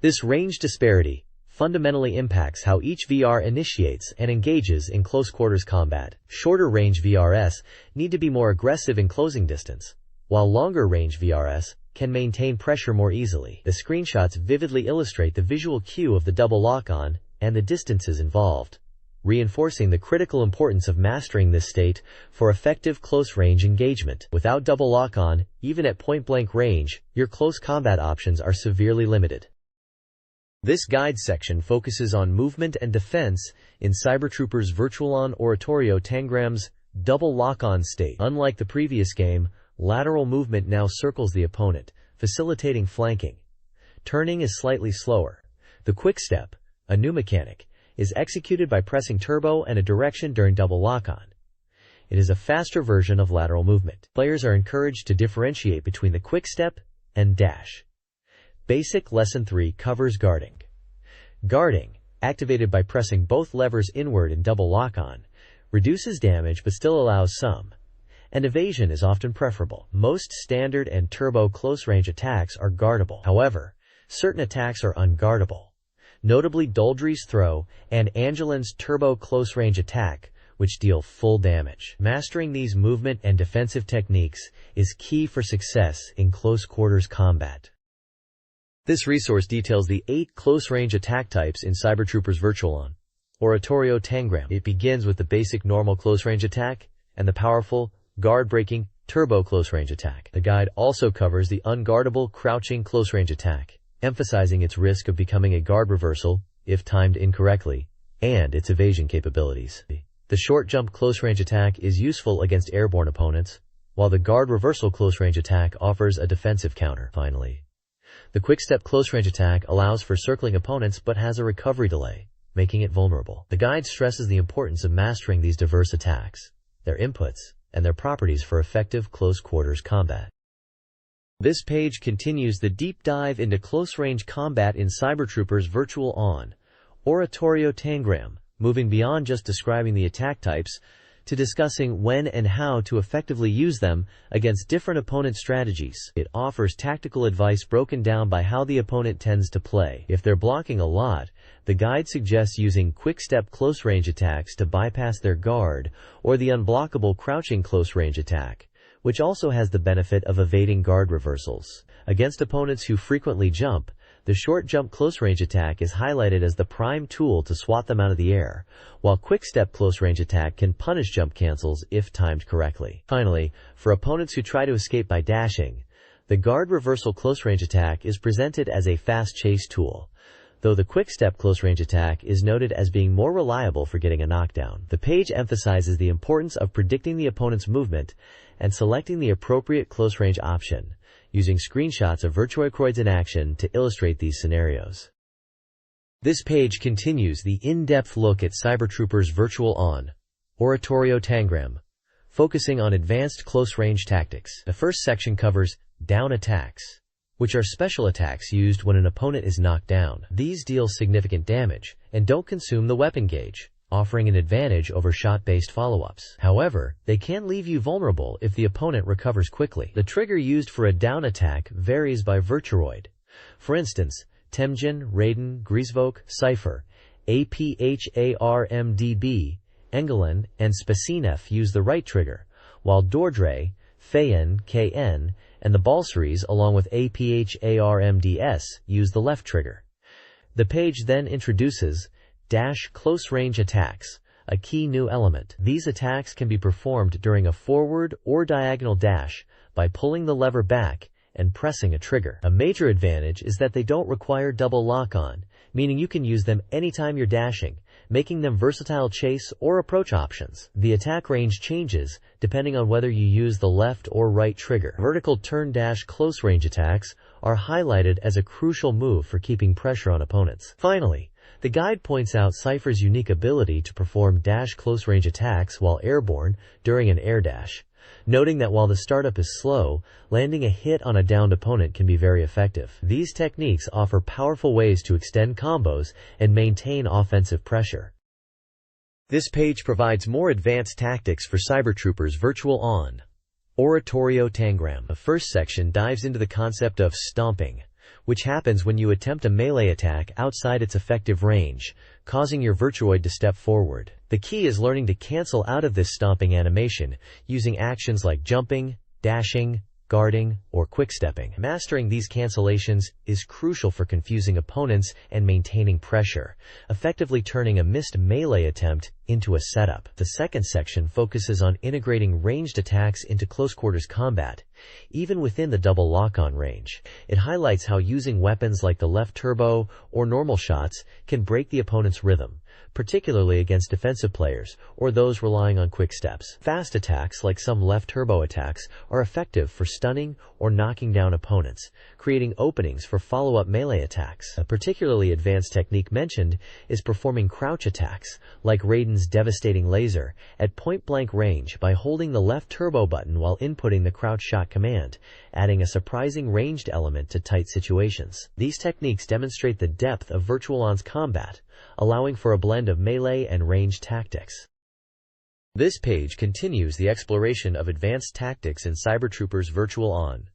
This range disparity fundamentally impacts how each VR initiates and engages in close-quarters combat. Shorter-range VRS need to be more aggressive in closing distance, while longer-range VRS can maintain pressure more easily. The screenshots vividly illustrate the visual cue of the double lock-on and the distances involved. reinforcing the critical importance of mastering this state for effective close-range engagement. Without double lock-on, even at point-blank range, your close combat options are severely limited. This guide section focuses on movement and defense in Cybertrooper's Virtual-On Oratorio Tangram's double lock-on state. Unlike the previous game, lateral movement now circles the opponent, facilitating flanking. Turning is slightly slower. The quick step, a new mechanic, is executed by pressing turbo and a direction during double lock-on. It is a faster version of lateral movement. Players are encouraged to differentiate between the quick step and dash. Basic Lesson 3 covers guarding. Guarding, activated by pressing both levers inward in double lock-on, reduces damage but still allows some, and evasion is often preferable. Most standard and turbo close-range attacks are guardable. However, certain attacks are unguardable. Notably Doldry's Throw and Angelin's Turbo Close-Range Attack, which deal full damage. Mastering these movement and defensive techniques is key for success in close-quarters combat. This resource details the 8 close-range attack types in Cybertrooper's Virtual-On Oratorio Tangram. It begins with the basic normal close-range attack and the powerful, guard-breaking Turbo Close-Range Attack. The guide also covers the unguardable Crouching Close-Range Attack, emphasizing its risk of becoming a guard reversal if timed incorrectly, and its evasion capabilities. The short jump close-range attack is useful against airborne opponents, while the guard reversal close-range attack offers a defensive counter. Finally, the quick-step close-range attack allows for circling opponents but has a recovery delay, making it vulnerable. The guide stresses the importance of mastering these diverse attacks, their inputs, and their properties for effective close-quarters combat. This page continues the deep dive into close-range combat in Cybertrooper's Virtual-On Oratorio Tangram, moving beyond just describing the attack types to discussing when and how to effectively use them against different opponent strategies. It offers tactical advice broken down by how the opponent tends to play. If they're blocking a lot, the guide suggests using quick-step close-range attacks to bypass their guard, or the unblockable crouching close-range attack, which also has the benefit of evading guard reversals. Against opponents who frequently jump, the short jump close-range attack is highlighted as the prime tool to swat them out of the air, while quick-step close-range attack can punish jump cancels if timed correctly. Finally, for opponents who try to escape by dashing, the guard reversal close-range attack is presented as a fast chase tool, though the quick-step close-range attack is noted as being more reliable for getting a knockdown. The page emphasizes the importance of predicting the opponent's movement and selecting the appropriate close-range option, using screenshots of Virtuoicroids in action to illustrate these scenarios. This page continues the in-depth look at Cybertrooper's Virtual-On Oratorio Tangram, focusing on advanced close-range tactics. The first section covers down attacks, which are special attacks used when an opponent is knocked down. These deal significant damage and don't consume the weapon gauge, offering an advantage over shot-based follow-ups. However, they can leave you vulnerable if the opponent recovers quickly. The trigger used for a down attack varies by Virtuoid. For instance, Temjin, Raiden, Griezvok, Cypher, APHARMDB, Engelin, and Spacinef use the right trigger, while Dordre, Feyen, KN, and the Balsaries along with APHARMDS use the left trigger. The page then introduces dash close-range attacks, a key new element. These attacks can be performed during a forward or diagonal dash by pulling the lever back and pressing a trigger. A major advantage is that they don't require double lock-on, meaning you can use them anytime you're dashing, making them versatile chase or approach options. The attack range changes depending on whether you use the left or right trigger. Vertical turn dash close-range attacks are highlighted as a crucial move for keeping pressure on opponents. Finally, the guide points out Cypher's unique ability to perform dash close-range attacks while airborne during an air dash, noting that while the startup is slow, landing a hit on a downed opponent can be very effective. These techniques offer powerful ways to extend combos and maintain offensive pressure. This page provides more advanced tactics for Cybertrooper's Virtual-On Oratorio Tangram. The first section dives into the concept of stomping, which happens when you attempt a melee attack outside its effective range, causing your Virtuoid to step forward. The key is learning to cancel out of this stomping animation using actions like jumping, dashing, guarding, or quick-stepping. Mastering these cancellations is crucial for confusing opponents and maintaining pressure, effectively turning a missed melee attempt into a setup. The second section focuses on integrating ranged attacks into close-quarters combat, even within the double lock-on range. It highlights how using weapons like the left turbo or normal shots can break the opponent's rhythm, particularly against defensive players or those relying on quick steps. Fast attacks, like some left turbo attacks, are effective for stunning or knocking down opponents, creating openings for follow-up melee attacks. A particularly advanced technique mentioned is performing crouch attacks, like Raiden's devastating laser, at point-blank range by holding the left turbo button while inputting the crouch shot command, adding a surprising ranged element to tight situations. These techniques demonstrate the depth of Virtual On's combat, allowing for a blend of melee and ranged tactics. This page continues the exploration of advanced tactics in Cybertroopers Virtual On,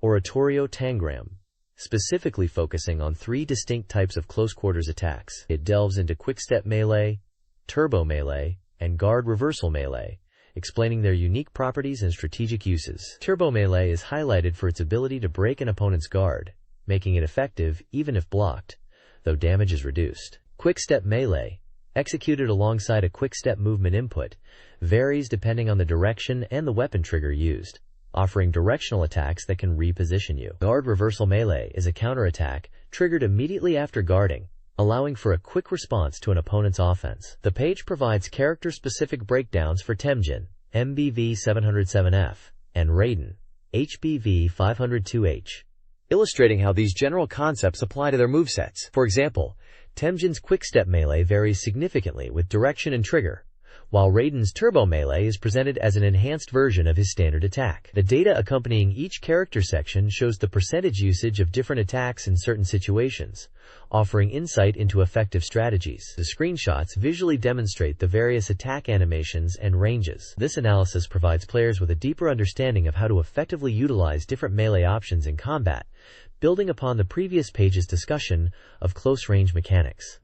Oratorio Tangram, specifically focusing on three distinct types of close-quarters attacks. It delves into quick-step melee, turbo melee, and guard reversal melee, explaining their unique properties and strategic uses. Turbo melee is highlighted for its ability to break an opponent's guard, making it effective even if blocked, though damage is reduced. Quick-step melee, executed alongside a quick-step movement input, varies depending on the direction and the weapon trigger used, offering directional attacks that can reposition you. Guard reversal melee is a counterattack triggered immediately after guarding, allowing for a quick response to an opponent's offense. The page provides character-specific breakdowns for Temujin, MBV 707F, and Raiden, HBV 502H, illustrating how these general concepts apply to their movesets. For example, Temujin's quick-step melee varies significantly with direction and trigger, while Raiden's turbo melee is presented as an enhanced version of his standard attack. The data accompanying each character section shows the percentage usage of different attacks in certain situations, offering insight into effective strategies. The screenshots visually demonstrate the various attack animations and ranges. This analysis provides players with a deeper understanding of how to effectively utilize different melee options in combat, building upon the previous page's discussion of close-range mechanics.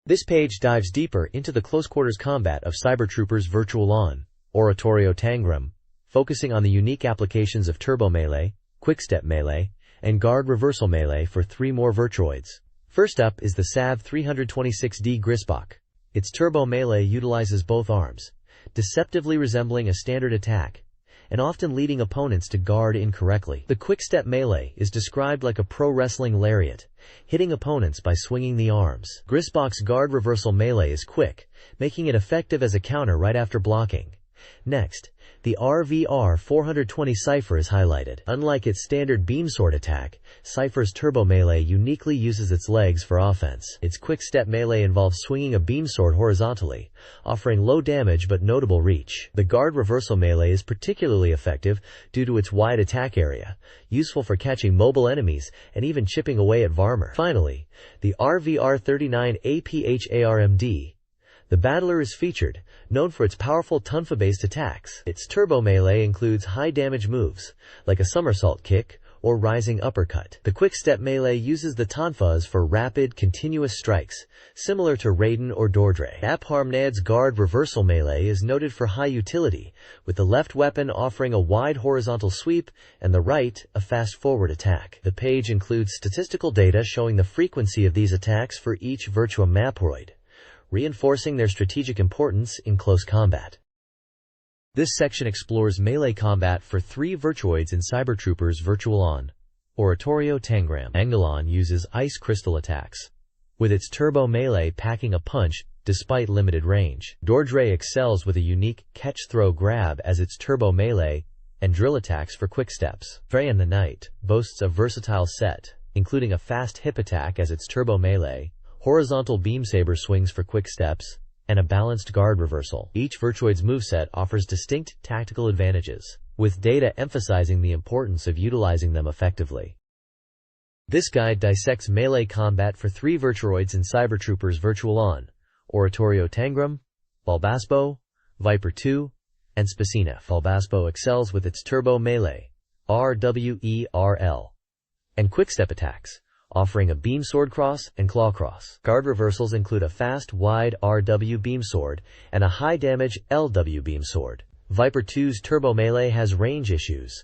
This page dives deeper into the close-quarters combat of Cybertroopers Virtual On, Oratorio Tangram, focusing on the unique applications of turbo melee, quick-step melee, and guard reversal melee for three more Virtuoids. First up is the SAV 326D Grisbach. Its turbo melee utilizes both arms, deceptively resembling a standard attack, and often leading opponents to guard incorrectly. The quick-step melee is described like a pro-wrestling lariat, hitting opponents by swinging the arms. Grisbach's guard reversal melee is quick, making it effective as a counter right after blocking. Next, the RVR 420 Cypher is highlighted. Unlike its standard beam sword attack, Cypher's turbo melee uniquely uses its legs for offense. Its quick-step melee involves swinging a beam sword horizontally, offering low damage but notable reach. The guard reversal melee is particularly effective due to its wide attack area, useful for catching mobile enemies and even chipping away at armor. Finally, the RVR 39 APHARMD. The battler is featured, known for its powerful tonfa-based attacks. Its turbo melee includes high-damage moves, like a somersault kick or rising uppercut. The quick-step melee uses the tonfas for rapid, continuous strikes, similar to Raiden or Dordre. APHARMNAD's guard reversal melee is noted for high utility, with the left weapon offering a wide horizontal sweep and the right a fast-forward attack. The page includes statistical data showing the frequency of these attacks for each Virtua Maproid, reinforcing their strategic importance in close combat. This section explores melee combat for three Virtuoids in Cybertroopers Virtual On, Oratorio Tangram. Angelon uses ice crystal attacks, with its turbo melee packing a punch despite limited range. Dordre excels with a unique catch-throw grab as its turbo melee and drill attacks for quick steps. Freyan the Knight boasts a versatile set, including a fast hip attack as its turbo melee, horizontal beam saber swings for quick steps, and a balanced guard reversal. Each Virtuoid's moveset offers distinct tactical advantages, with data emphasizing the importance of utilizing them effectively. This guide dissects melee combat for three Virtuoids in Cybertroopers Virtual On, Oratorio Tangram, Bulbaspo, Viper 2, and Spacina. Bulbaspo excels with its turbo melee, RWERL, and quick-step attacks, offering a beam sword cross and claw cross. Guard reversals include a fast, wide RW beam sword and a high-damage LW beam sword. Viper 2's turbo melee has range issues,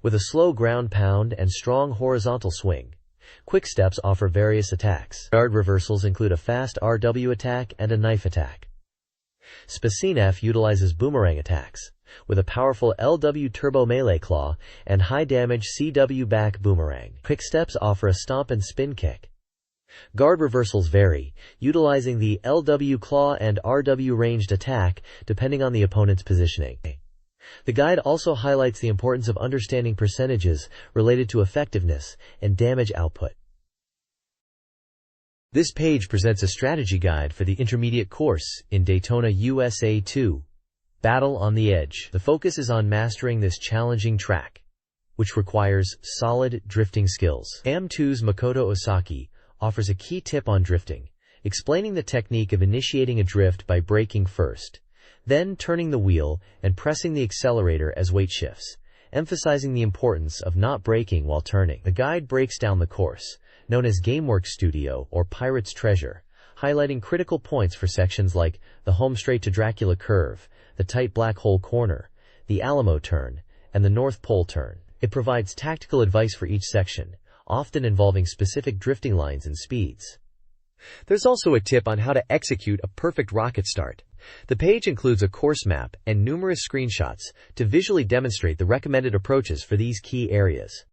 With a slow ground pound and strong horizontal swing, quick steps offer various attacks. Guard reversals include a fast RW attack and a knife attack. Spacinef utilizes boomerang attacks, with a powerful LW turbo melee claw and high-damage CW back boomerang. Quick steps offer a stomp and spin kick. Guard reversals vary, utilizing the LW claw and RW ranged attack depending on the opponent's positioning. The guide also highlights the importance of understanding percentages related to effectiveness and damage output. This page presents a strategy guide for the intermediate course in Daytona USA 2. Battle on the Edge. The focus is on mastering this challenging track, which requires solid drifting skills. AM2's Makoto Osaki offers a key tip on drifting, explaining the technique of initiating a drift by braking first, then turning the wheel and pressing the accelerator as weight shifts, emphasizing the importance of not braking while turning. The guide breaks down the course, known as Gameworks Studio or Pirate's Treasure, highlighting critical points for sections like the home straight to Dracula curve, the tight black hole corner, the Alamo turn, and the North Pole turn. It provides tactical advice for each section, often involving specific drifting lines and speeds. There's also a tip on how to execute a perfect rocket start. The page includes a course map and numerous screenshots to visually demonstrate the recommended approaches for these key areas.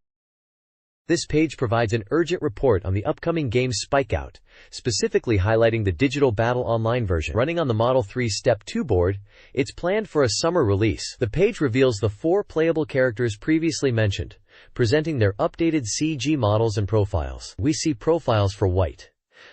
This page provides an urgent report on the upcoming game's Spike Out, specifically highlighting the digital Battle Online version. Running on the Model 3 Step 2 board, it's planned for a summer release. The page reveals the 4 playable characters previously mentioned, presenting their updated CG models and profiles. We see profiles for White,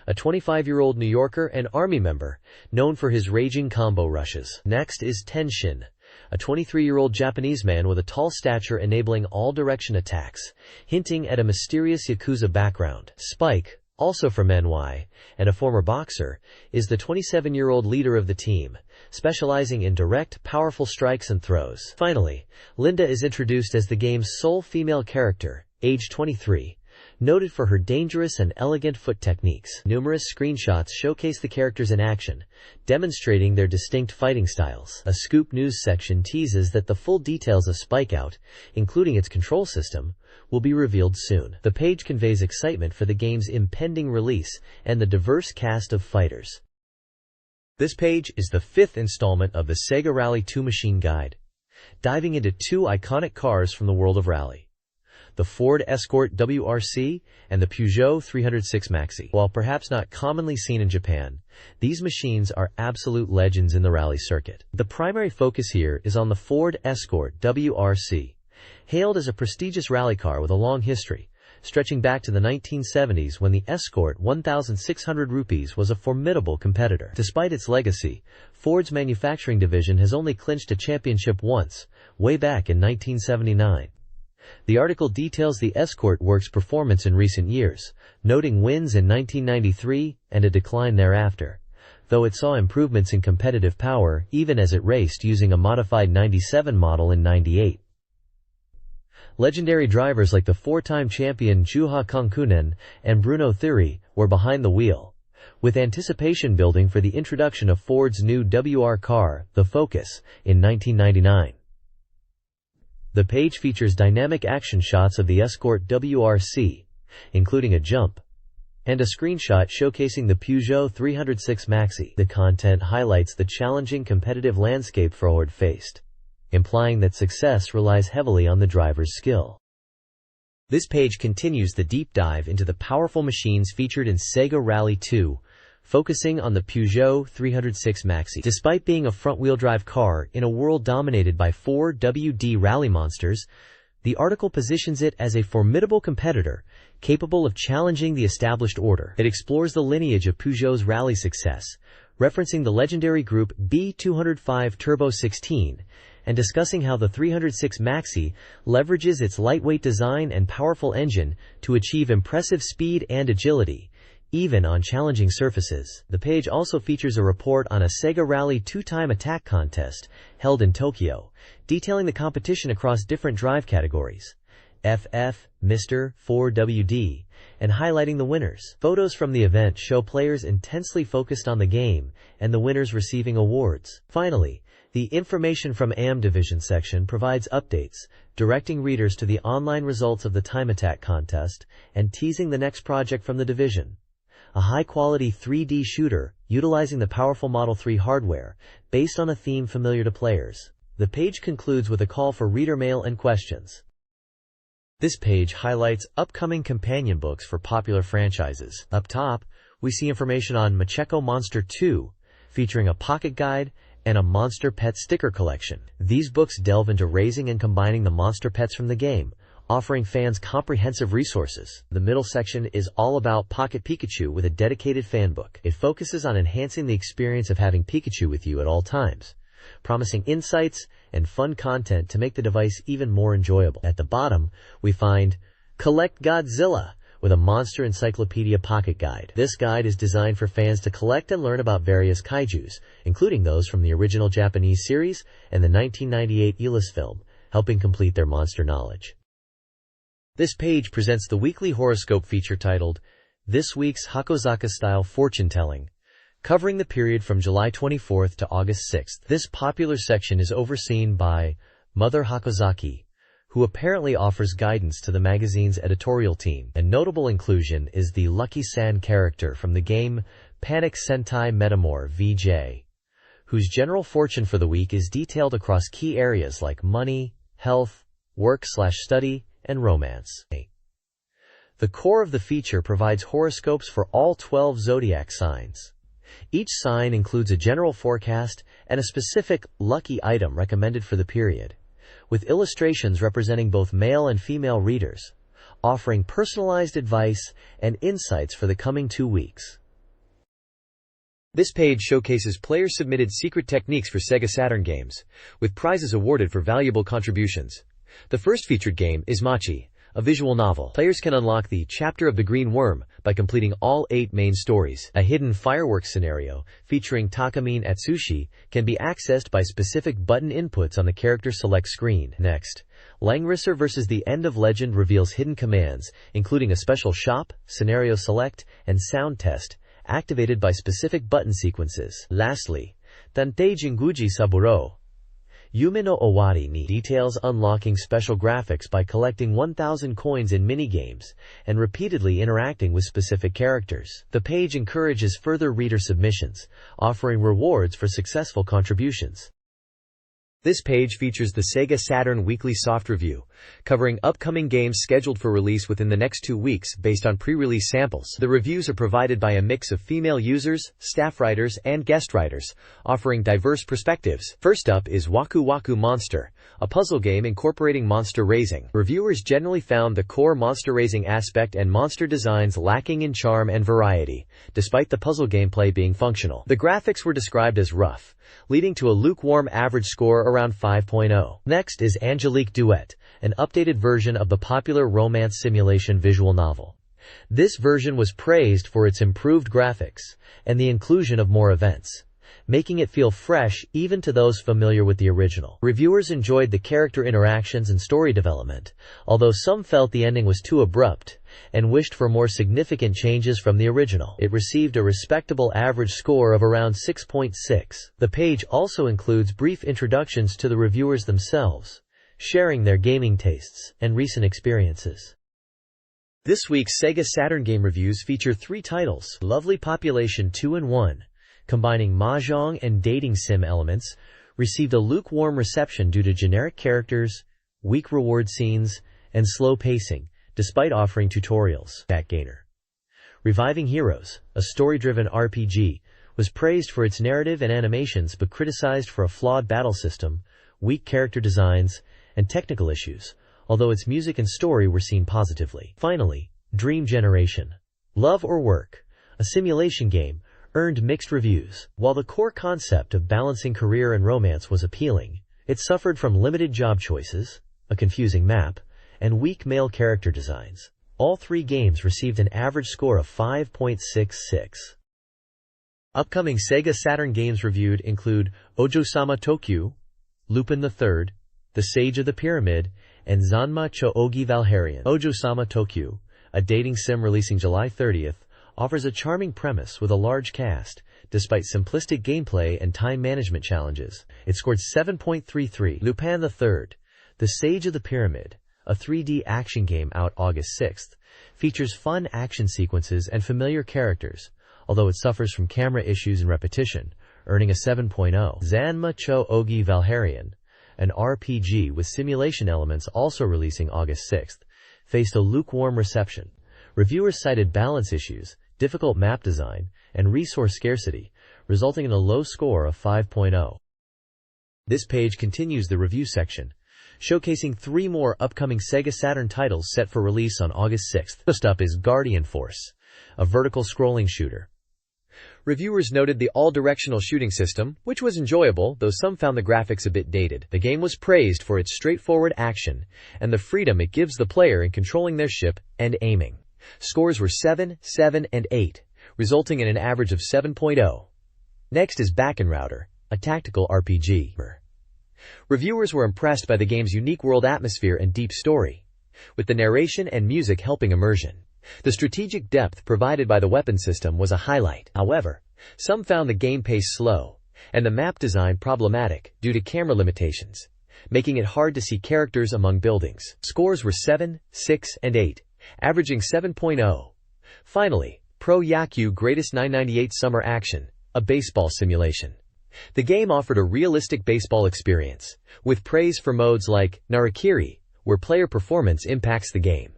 a 25-year-old New Yorker and Army member, known for his raging combo rushes. Next is Tenshin, a 23-year-old Japanese man with a tall stature enabling all-direction attacks, hinting at a mysterious Yakuza background. Spike, also from NY, and a former boxer, is the 27-year-old leader of the team, specializing in direct, powerful strikes and throws. Finally, Linda is introduced as the game's sole female character, age 23, noted for her dangerous and elegant foot techniques. Numerous screenshots showcase the characters in action, demonstrating their distinct fighting styles. A Scoop News section teases that the full details of Spike Out, including its control system, will be revealed soon. The page conveys excitement for the game's impending release and the diverse cast of fighters. This page is the 5th installment of the SEGA Rally 2 Machine Guide, diving into 2 iconic cars from the world of rally: the Ford Escort WRC and the Peugeot 306 Maxi. While perhaps not commonly seen in Japan, these machines are absolute legends in the rally circuit. The primary focus here is on the Ford Escort WRC, hailed as a prestigious rally car with a long history, stretching back to the 1970s when the Escort 1,600 rupees was a formidable competitor. Despite its legacy, Ford's manufacturing division has only clinched a championship once, way back in 1979. The article details the Escort works performance in recent years, noting wins in 1993 and a decline thereafter, though it saw improvements in competitive power even as it raced using a modified 97 model in 98. Legendary drivers like the 4-time champion Juha Kankkunen and Bruno Thierry were behind the wheel, with anticipation building for the introduction of Ford's new WR car, the Focus, in 1999. The page features dynamic action shots of the Escort WRC, including a jump, and a screenshot showcasing the Peugeot 306 Maxi. The content highlights the challenging competitive landscape Ford faced, implying that success relies heavily on the driver's skill. This page continues the deep dive into the powerful machines featured in SEGA Rally 2, focusing on the Peugeot 306 Maxi. Despite being a front-wheel drive car in a world dominated by 4 WD rally monsters, the article positions it as a formidable competitor, capable of challenging the established order. It explores the lineage of Peugeot's rally success, referencing the legendary Group B205 Turbo 16, and discussing how the 306 Maxi leverages its lightweight design and powerful engine to achieve impressive speed and agility, even on challenging surfaces. The page also features a report on a SEGA Rally 2-time attack contest held in Tokyo, detailing the competition across different drive categories, FF, Mr., 4WD, and highlighting the winners. Photos from the event show players intensely focused on the game and the winners receiving awards. Finally, The Information from AM Division section provides updates, directing readers to the online results of the Time Attack contest and teasing the next project from the division. A high-quality 3D shooter utilizing the powerful Model 3 hardware, based on a theme familiar to players. The page concludes with a call for reader mail and questions. This page highlights upcoming companion books for popular franchises. Up top, we see information on Macheko Monster 2, featuring a pocket guide and a monster pet sticker collection. These books delve into raising and combining the monster pets from the game, offering fans comprehensive resources. The middle section is all about Pocket Pikachu with a dedicated fan book. It focuses on enhancing the experience of having Pikachu with you at all times, promising insights and fun content to make the device even more enjoyable. At the bottom, we find Collect Godzilla with a Monster Encyclopedia Pocket Guide. This guide is designed for fans to collect and learn about various kaijus, including those from the original Japanese series and the 1998 Elis film, helping complete their monster knowledge. This page presents the weekly horoscope feature titled, This Week's Hakozaka-Style Fortune-Telling, covering the period from July 24th to August 6th. This popular section is overseen by Mother Hakozaki, who apparently offers guidance to the magazine's editorial team. A notable inclusion is the Lucky-san character from the game Panic Sentai Metamor VJ, whose general fortune for the week is detailed across key areas like money, health, work/study, and romance. The core of the feature provides horoscopes for all 12 zodiac signs. Each sign includes a general forecast and a specific lucky item recommended for the period, with illustrations representing both male and female readers, offering personalized advice and insights for the coming 2 weeks. This page showcases player-submitted secret techniques for SEGA Saturn games, with prizes awarded for valuable contributions. The first featured game is Machi, a visual novel. Players can unlock the Chapter of the Green Worm by completing all 8 main stories. A hidden fireworks scenario, featuring Takamine Atsushi, can be accessed by specific button inputs on the character select screen. Next, Langrisser vs. the End of Legend reveals hidden commands, including a special shop, scenario select, and sound test, activated by specific button sequences. Lastly, Tantei Jinguji Saburo, Yume no Owari ni details unlocking special graphics by collecting 1,000 coins in minigames and repeatedly interacting with specific characters. The page encourages further reader submissions, offering rewards for successful contributions. This page features the SEGA Saturn Weekly Soft Review, covering upcoming games scheduled for release within the next 2 weeks based on pre-release samples. The reviews are provided by a mix of female users, staff writers, and guest writers, offering diverse perspectives. First up is Waku Waku Monster, a puzzle game incorporating monster raising. Reviewers generally found the core monster raising aspect and monster designs lacking in charm and variety, despite the puzzle gameplay being functional. The graphics were described as rough, leading to a lukewarm average score around 5.0. Next is Angelique Duet, an updated version of the popular romance simulation visual novel. This version was praised for its improved graphics and the inclusion of more events, making it feel fresh even to those familiar with the original. Reviewers enjoyed the character interactions and story development, although some felt the ending was too abrupt and wished for more significant changes from the original. It received a respectable average score of around 6.6. The page also includes brief introductions to the reviewers themselves, sharing their gaming tastes and recent experiences. This week's SEGA Saturn game reviews feature 3 titles. Lovely Population 2-in-1, combining mahjong and dating sim elements, received a lukewarm reception due to generic characters, weak reward scenes, and slow pacing, despite offering tutorials. Backgainer. Reviving Heroes, a story-driven RPG, was praised for its narrative and animations but criticized for a flawed battle system, weak character designs, and technical issues, although its music and story were seen positively. Finally, Dream Generation, Love or Work, a simulation game, earned mixed reviews. While the core concept of balancing career and romance was appealing, it suffered from limited job choices, a confusing map, and weak male character designs. All 3 games received an average score of 5.66. Upcoming SEGA Saturn games reviewed include Ojo-sama Tokyu, Lupin III, The Sage of the Pyramid, and Zanma Cho-Ogi Valharian. Ojo-sama Tokyu, a dating sim releasing July 30th, offers a charming premise with a large cast, despite simplistic gameplay and time management challenges. It scored 7.33. Lupin III, The Sage of the Pyramid, a 3D action game out August 6th, features fun action sequences and familiar characters, although it suffers from camera issues and repetition, earning a 7.0. Zanma Cho Ogi Valharian, an RPG with simulation elements also releasing August 6th, faced a lukewarm reception. Reviewers cited balance issues, difficult map design, and resource scarcity, resulting in a low score of 5.0. This page continues the review section, showcasing 3 more upcoming SEGA Saturn titles set for release on August 6th. First up is Guardian Force, a vertical scrolling shooter. Reviewers noted the all-directional shooting system, which was enjoyable, though some found the graphics a bit dated. The game was praised for its straightforward action and the freedom it gives the player in controlling their ship and aiming. Scores were 7, 7, and 8, resulting in an average of 7.0. Next is Router, a tactical RPG. Reviewers were impressed by the game's unique world atmosphere and deep story, with the narration and music helping immersion. The strategic depth provided by the weapon system was a highlight. However, some found the game pace slow, and the map design problematic due to camera limitations, making it hard to see characters among buildings. Scores were 7, 6, and 8, averaging 7.0. Finally, Pro Yaku Greatest 998 Summer Action, a baseball simulation. The game offered a realistic baseball experience, with praise for modes like Narakiri, where player performance impacts the game.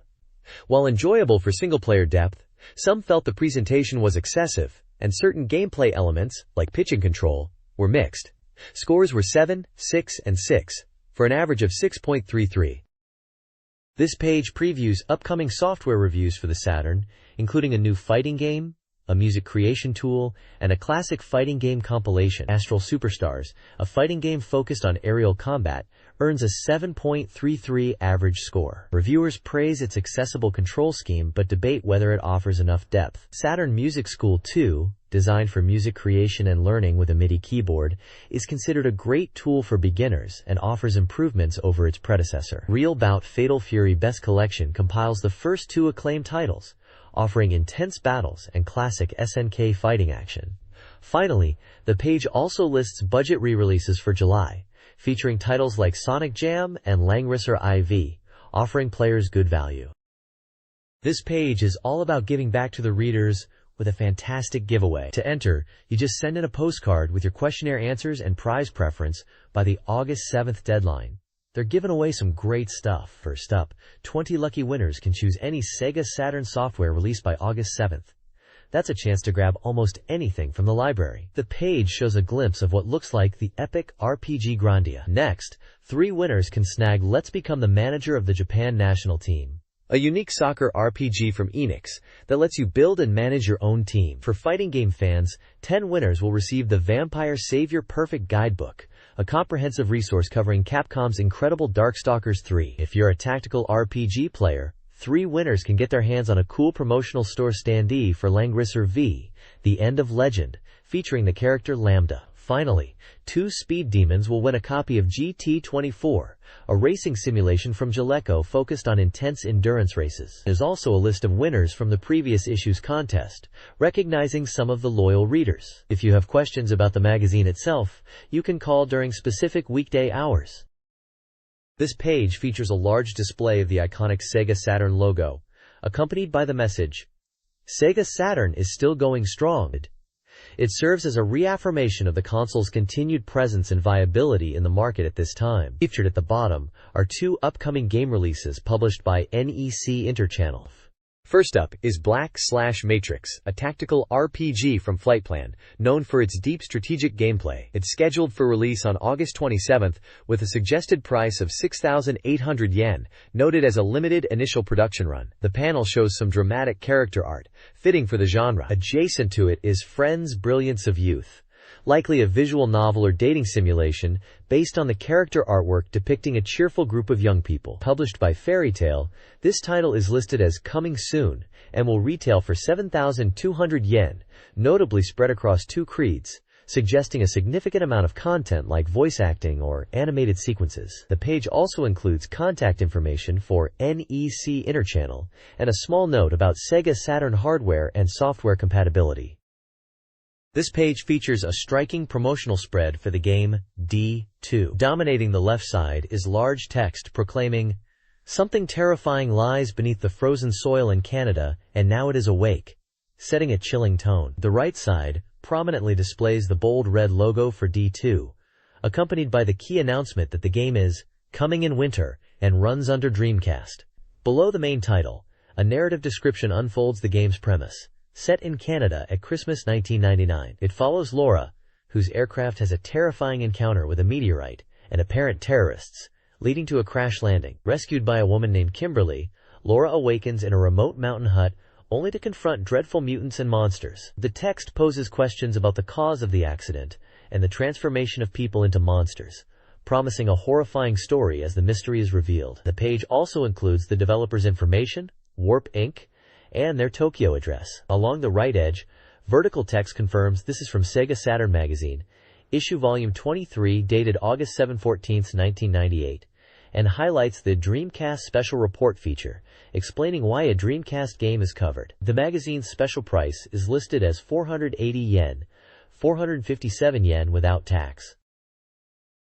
While enjoyable for single-player depth, some felt the presentation was excessive, and certain gameplay elements, like pitching control, were mixed. Scores were 7, 6, and 6, for an average of 6.33. This page previews upcoming software reviews for the Saturn, including a new fighting game, a music creation tool, and a classic fighting game compilation. Astral Superstars, a fighting game focused on aerial combat, earns a 7.33 average score. Reviewers praise its accessible control scheme but debate whether it offers enough depth. Saturn Music School 2, designed for music creation and learning with a MIDI keyboard, is considered a great tool for beginners and offers improvements over its predecessor. Real Bout Fatal Fury Best Collection compiles the first 2 acclaimed titles, offering intense battles and classic SNK fighting action. Finally, the page also lists budget re-releases for July, featuring titles like Sonic Jam and Langrisser IV, offering players good value. This page is all about giving back to the readers with a fantastic giveaway. To enter, you just send in a postcard with your questionnaire answers and prize preference by the August 7th deadline. They're giving away some great stuff. First up, 20 lucky winners can choose any SEGA Saturn software released by August 7th. That's a chance to grab almost anything from the library. The page shows a glimpse of what looks like the epic RPG Grandia. Next, 3 winners can snag Let's Become the Manager of the Japan National Team, a unique soccer RPG from Enix that lets you build and manage your own team. For fighting game fans, 10 winners will receive the Vampire Savior Perfect Guidebook, a comprehensive resource covering Capcom's incredible Darkstalkers 3. If you're a tactical RPG player, 3 winners can get their hands on a cool promotional store standee for Langrisser V, The End of Legend, featuring the character Lambda. Finally, 2 speed demons will win a copy of GT24, a racing simulation from Jaleco focused on intense endurance races. There's also a list of winners from the previous issue's contest, recognizing some of the loyal readers. If you have questions about the magazine itself, you can call during specific weekday hours. This page features a large display of the iconic SEGA Saturn logo, accompanied by the message, "SEGA Saturn is still going strong." It serves as a reaffirmation of the console's continued presence and viability in the market at this time. Featured at the bottom are 2 upcoming game releases published by NEC Interchannel. First up is Black/Matrix, a tactical RPG from Flightplan, known for its deep strategic gameplay. It's scheduled for release on August 27th with a suggested price of 6,800 yen, noted as a limited initial production run. The panel shows some dramatic character art, fitting for the genre. Adjacent to it is Friends Brilliance of Youth, likely a visual novel or dating simulation based on the character artwork depicting a cheerful group of young people. Published by Fairy Tail, this title is listed as coming soon and will retail for 7,200 yen, notably spread across 2 creeds, suggesting a significant amount of content like voice acting or animated sequences. The page also includes contact information for NEC Interchannel and a small note about SEGA Saturn hardware and software compatibility. This page features a striking promotional spread for the game D2. Dominating the left side is large text proclaiming, "Something terrifying lies beneath the frozen soil in Canada, and now it is awake," setting a chilling tone. The right side prominently displays the bold red logo for D2, accompanied by the key announcement that the game is coming in winter and runs under Dreamcast. Below the main title, a narrative description unfolds the game's premise. Set in Canada at Christmas 1999, it follows Laura, whose aircraft has a terrifying encounter with a meteorite and apparent terrorists, leading to a crash landing. Rescued by a woman named Kimberly, Laura awakens in a remote mountain hut only to confront dreadful mutants and monsters. The text poses questions about the cause of the accident and the transformation of people into monsters, promising a horrifying story as the mystery is revealed. The page also includes the developer's information, Warp Inc., and their Tokyo address. Along the right edge, vertical text confirms this is from SEGA Saturn Magazine, issue volume 23 dated August 14, 1998, and highlights the Dreamcast Special Report feature, explaining why a Dreamcast game is covered. The magazine's special price is listed as 480 yen, 457 yen without tax.